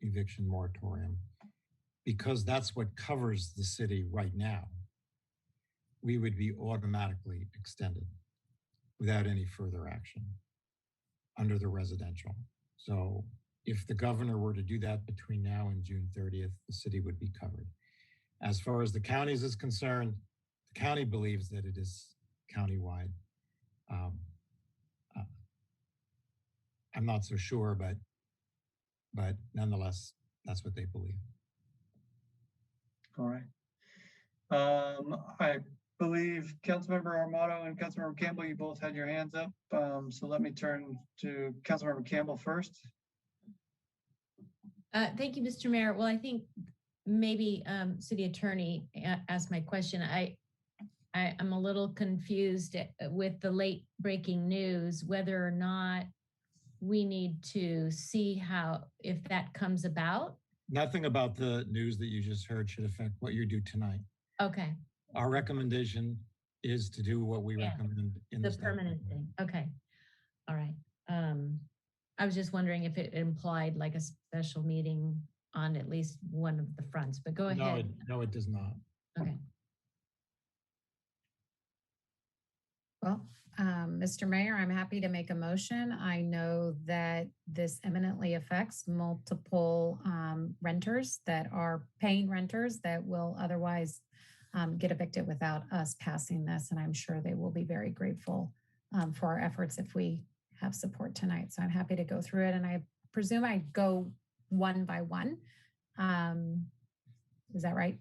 eviction moratorium, because that's what covers the city right now, we would be automatically extended without any further action under the residential. So if the governor were to do that between now and June 30th, the city would be covered. As far as the counties is concerned, the county believes that it is countywide. I'm not so sure, but nonetheless, that's what they believe. All right. believe Councilmember Armato and Councilmember Campbell, you both had your hands up. So let me turn to Councilmember Campbell first. Thank you, Mr. Mayor. Well, I think maybe City Attorney asked my question. I'm a little confused with the late breaking news, whether or not we need to see if that comes about. Nothing about the news that you just heard should affect what you do tonight. Okay. Our recommendation is to do what we recommend in the permanent thing. Okay. All right. I was just wondering if it implied like a special meeting on at least one of the fronts, but go ahead. No, it does not. Okay. Well, Mr. Mayor, I'm happy to make a motion. I know that this eminently affects multiple renters that are paying renters that will otherwise get evicted without us passing this. And I'm sure they will be very grateful for our efforts if we have support tonight. So I'm happy to go through it. And I presume I go one by one. Is that right?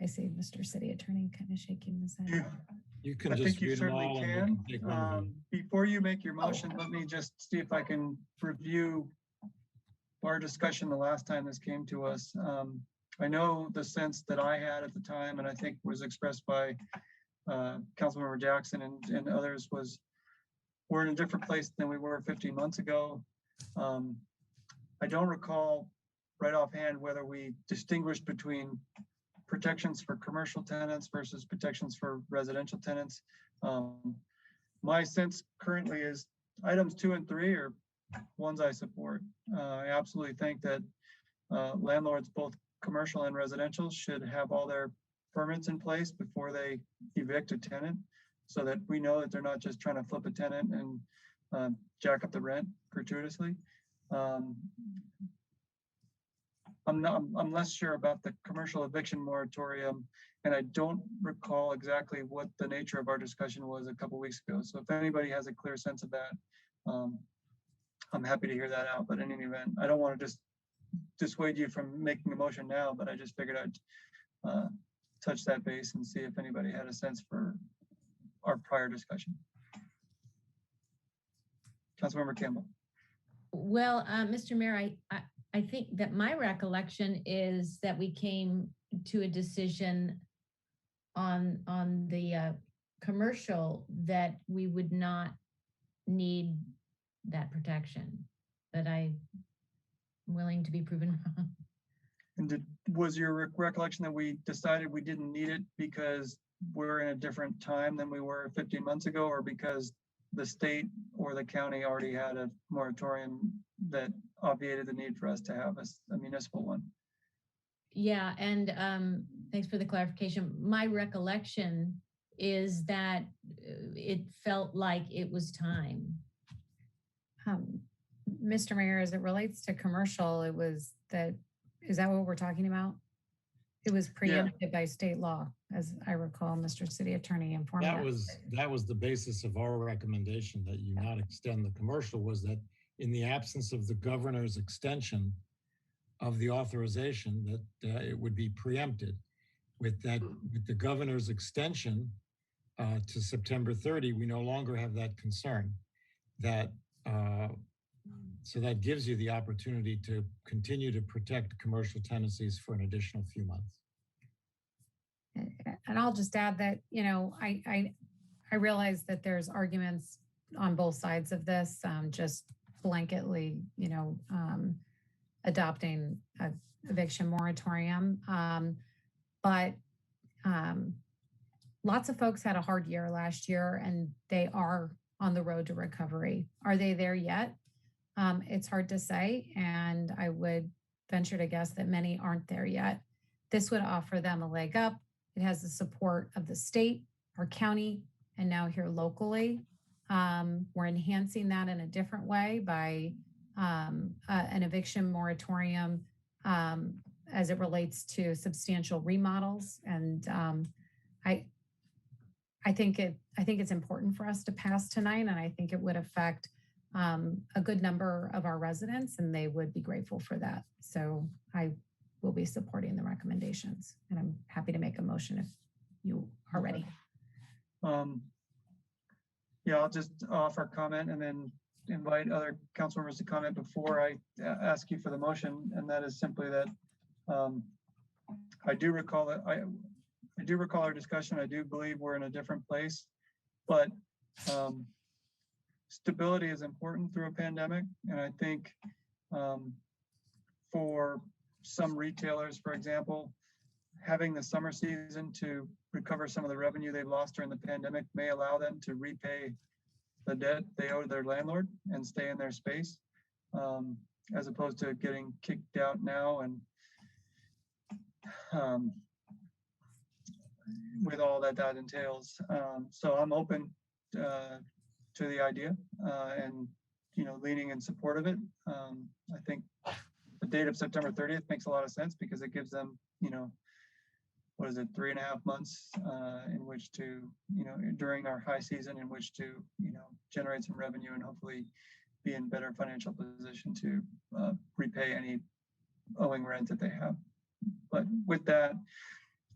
I see Mr. City Attorney kind of shaking his head. You can I just think you read them certainly all and can. we take one of them. Before you make your motion, let me just see if I can review our discussion the last time this came to us. I know the sense that I had at the time, and I think was expressed by Councilmember Jackson and others, was we're in a different place than we were 15 months ago. I don't recall right offhand whether we distinguished between protections for commercial tenants versus protections for residential tenants. My sense currently is items 2 and 3 are ones I support. I absolutely think that landlords, both commercial and residential, should have all their permits in place before they evict a tenant, so that we know that they're not just trying to flip a tenant and jack up the rent gratuitously. I'm less sure about the commercial eviction moratorium, and I don't recall exactly what the nature of our discussion was a couple weeks ago. So if anybody has a clear sense of that, I'm happy to hear that out. But in any event, I don't want to just dissuade you from making a motion now, but I just figured I'd touch that base and see if anybody had a sense for our prior discussion. Councilmember Campbell. Well, Mr. Mayor, I think that my recollection is that we came to a decision on the commercial that we would not need that protection, but I'm willing to be proven wrong. And was your recollection that we decided we didn't need it because we're in a different time than we were 15 months ago, or because the state or the county already had a moratorium that obviated the need for us to have a municipal one? Yeah, and thanks for the clarification. My recollection is that it felt like it was time. Mr. Mayor, as it relates to commercial, is that what we're talking about? It was preempted by state law, as I recall, Mr. City Attorney informed us. That was the basis of our recommendation, that you not extend the commercial, was that in the absence of the governor's extension of the authorization, that it would be preempted. With the governor's extension to September 30, we no longer have that concern. So that gives you the opportunity to continue to protect commercial tenancies for an additional few months. And I'll just add that, I realize that there's arguments on both sides of this, just blanketly, adopting a eviction moratorium. But lots of folks had a hard year last year, and they are on the road to recovery. Are they there yet? It's hard to say, and I would venture to guess that many aren't there yet. This would offer them a leg up. It has the support of the state, our county, and now here locally. We're enhancing that in a different way by an eviction moratorium as it relates to substantial remodels. And I think it's important for us to pass tonight, and I think it would affect a good number of our residents, and they would be grateful for that. So I will be supporting the recommendations, and I'm happy to make a motion if you are ready. Yeah, I'll just offer comment and then invite other council members to comment before I ask you for the motion. And that is simply that I do recall that I do recall our discussion. I do believe we're in a different place, but stability is important through a pandemic. And I think for some retailers, for example, having the summer season to recover some of the revenue they've lost during the pandemic may allow them to repay the debt they owe their landlord and stay in their space, as opposed to getting kicked out now and with all that entails. So I'm open to the idea and leaning in support of it. I think the date of September 30th makes a lot of sense because it gives them, what is it, 3.5 months in which to, during our high season in which to, generate some revenue and hopefully be in better financial position to repay any owing rent that they have. But with that,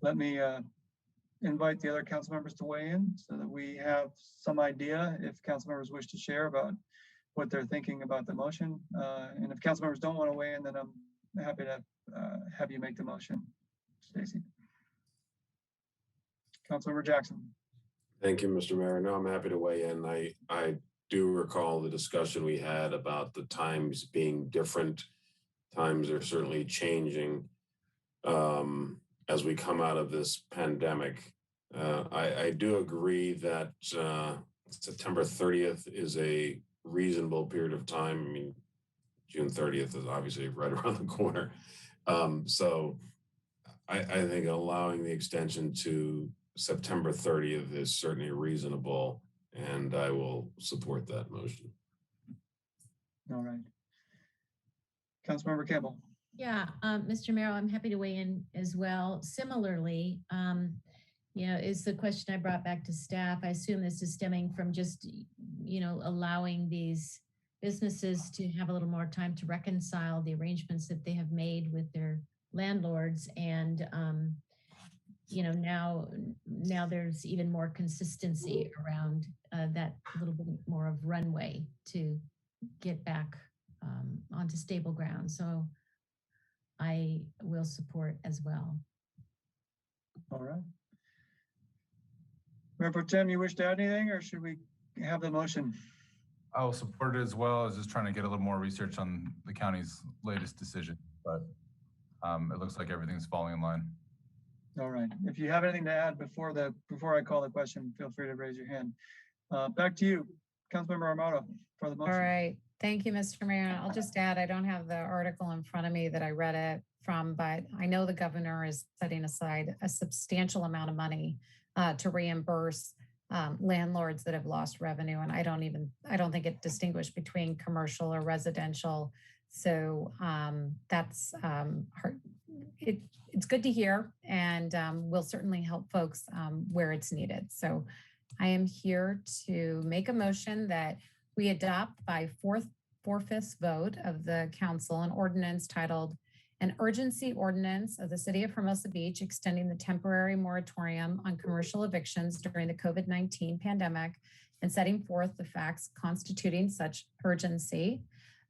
let me invite the other council members to weigh in so that we have some idea if council members wish to share about what they're thinking about the motion. And if council members don't want to weigh in, then I'm happy to have you make the motion, Stacy. Councilmember Jackson. Thank you, Mr. Mayor. No, I'm happy to weigh in. I do recall the discussion we had about the times being different. Times are certainly changing as we come out of this pandemic. I do agree that September 30th is a reasonable period of time. I mean, June 30th is obviously right around the corner. So I think allowing the extension to September 30th is certainly reasonable, and I will support that motion. All right. Councilmember Campbell. Yeah, Mr. Mayor, I'm happy to weigh in as well. Similarly, is the question I brought back to staff. I assume this is stemming from just, allowing these businesses to have a little more time to reconcile the arrangements that they have made with their landlords. And, now there's even more consistency around that little bit more of runway to get back onto stable ground. So I will support as well. All right. Mayor Pro Tem, you wish to add anything, or should we have the motion? I will support it as well. I was just trying to get a little more research on the county's latest decision, but it looks like everything's falling in line. All right. If you have anything to add before I call the question, feel free to raise your hand. Back to you, Councilmember Armato, for the motion. All right. Thank you, Mr. Mayor. I'll just add, I don't have the article in front of me that I read it from, but I know the governor is setting aside a substantial amount of money to reimburse landlords that have lost revenue. And I don't think it distinguished between commercial or residential. So that's it's good to hear, and will certainly help folks where it's needed. So I am here to make a motion that we adopt by four-fifths vote of the council an ordinance titled An Urgency Ordinance of the City of Hermosa Beach extending the temporary moratorium on commercial evictions during the COVID-19 pandemic and setting forth the facts constituting such urgency.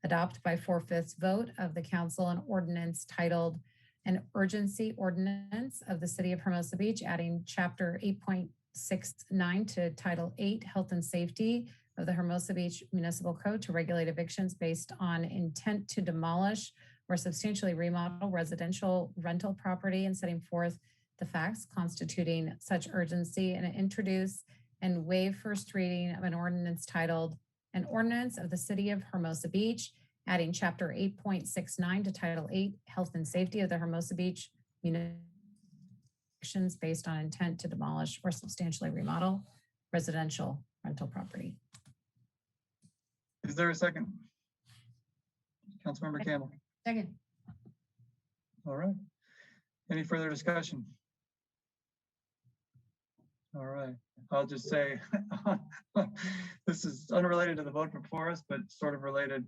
Adopt by four-fifths vote of the council an ordinance titled An Urgency Ordinance of the City of Hermosa Beach, adding Chapter 8.69 to Title 8, Health and Safety of the Hermosa Beach Municipal Code to regulate evictions based on intent to demolish or substantially remodel residential rental property, and setting forth the facts constituting such urgency, and introduce and waive first reading of an ordinance titled An Ordinance of the City of Hermosa Beach, adding Chapter 8.69 to Title 8, Health and Safety of the Hermosa Beach Municipal Code based on intent to demolish or substantially remodel residential rental property. Is there a second? Councilmember Campbell. Second. All right. Any further discussion? All right. I'll just say this is unrelated to the vote before us, but sort of related.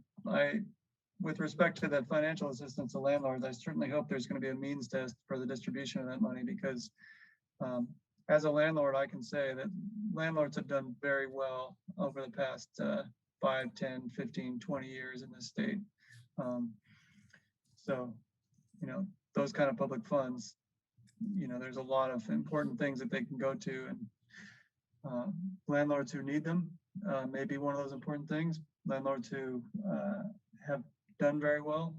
With respect to the financial assistance to landlords, I certainly hope there's going to be a means test for the distribution of that money, because as a landlord, I can say that landlords have done very well over the past 5, 10, 15, 20 years in this state. So, you know, those kind of public funds, you know, there's a lot of important things that they can go to, and landlords who need them may be one of those important things. Landlords who have done very well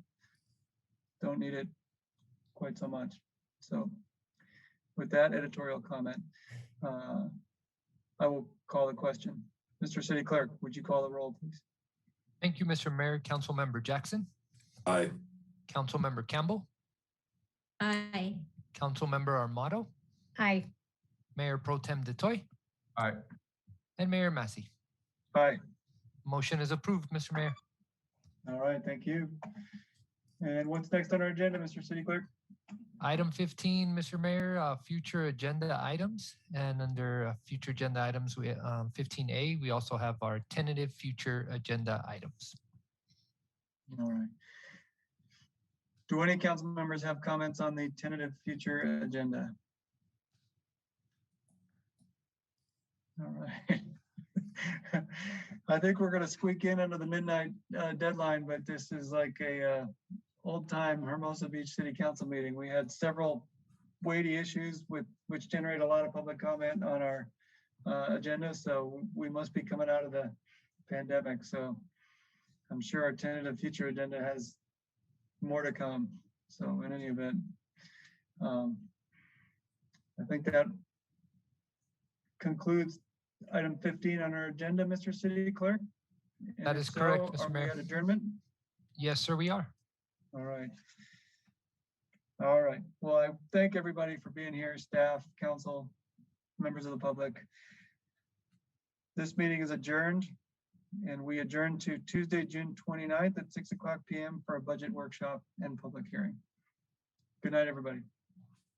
don't need it quite so much. So with that editorial comment, I will call the question. Mr. City Clerk, would you call the roll, please? Thank you, Mr. Mayor. Councilmember Jackson. Aye. Councilmember Campbell. Aye. Councilmember Armato. Aye. Mayor Pro Tem DeToy. Aye. And Mayor Massey. Aye. Motion is approved, Mr. Mayor. All right, thank you. And what's next on our agenda, Mr. City Clerk? Item 15, Mr. Mayor, future agenda items. And under future agenda items, we 15A, we also have our tentative future agenda items. All right. Do any council members have comments on the tentative future agenda? All right. I think we're going to squeak in under the midnight deadline, but this is like a old time Hermosa Beach City Council meeting. We had several weighty issues which generate a lot of public comment on our agenda. So we must be coming out of the pandemic. So I'm sure our tentative future agenda has more to come. So in any event, I think that concludes item 15 on our agenda, Mr. City Clerk. And That if is correct, so, Mr. are Mayor. we at adjournment? Yes, sir, we are. All right. All right. Well, I thank everybody for being here, staff, council, members of the public. This meeting is adjourned, and we adjourn to Tuesday, June 29th at 6 o'clock p.m. for a budget workshop and public hearing. Good night, everybody.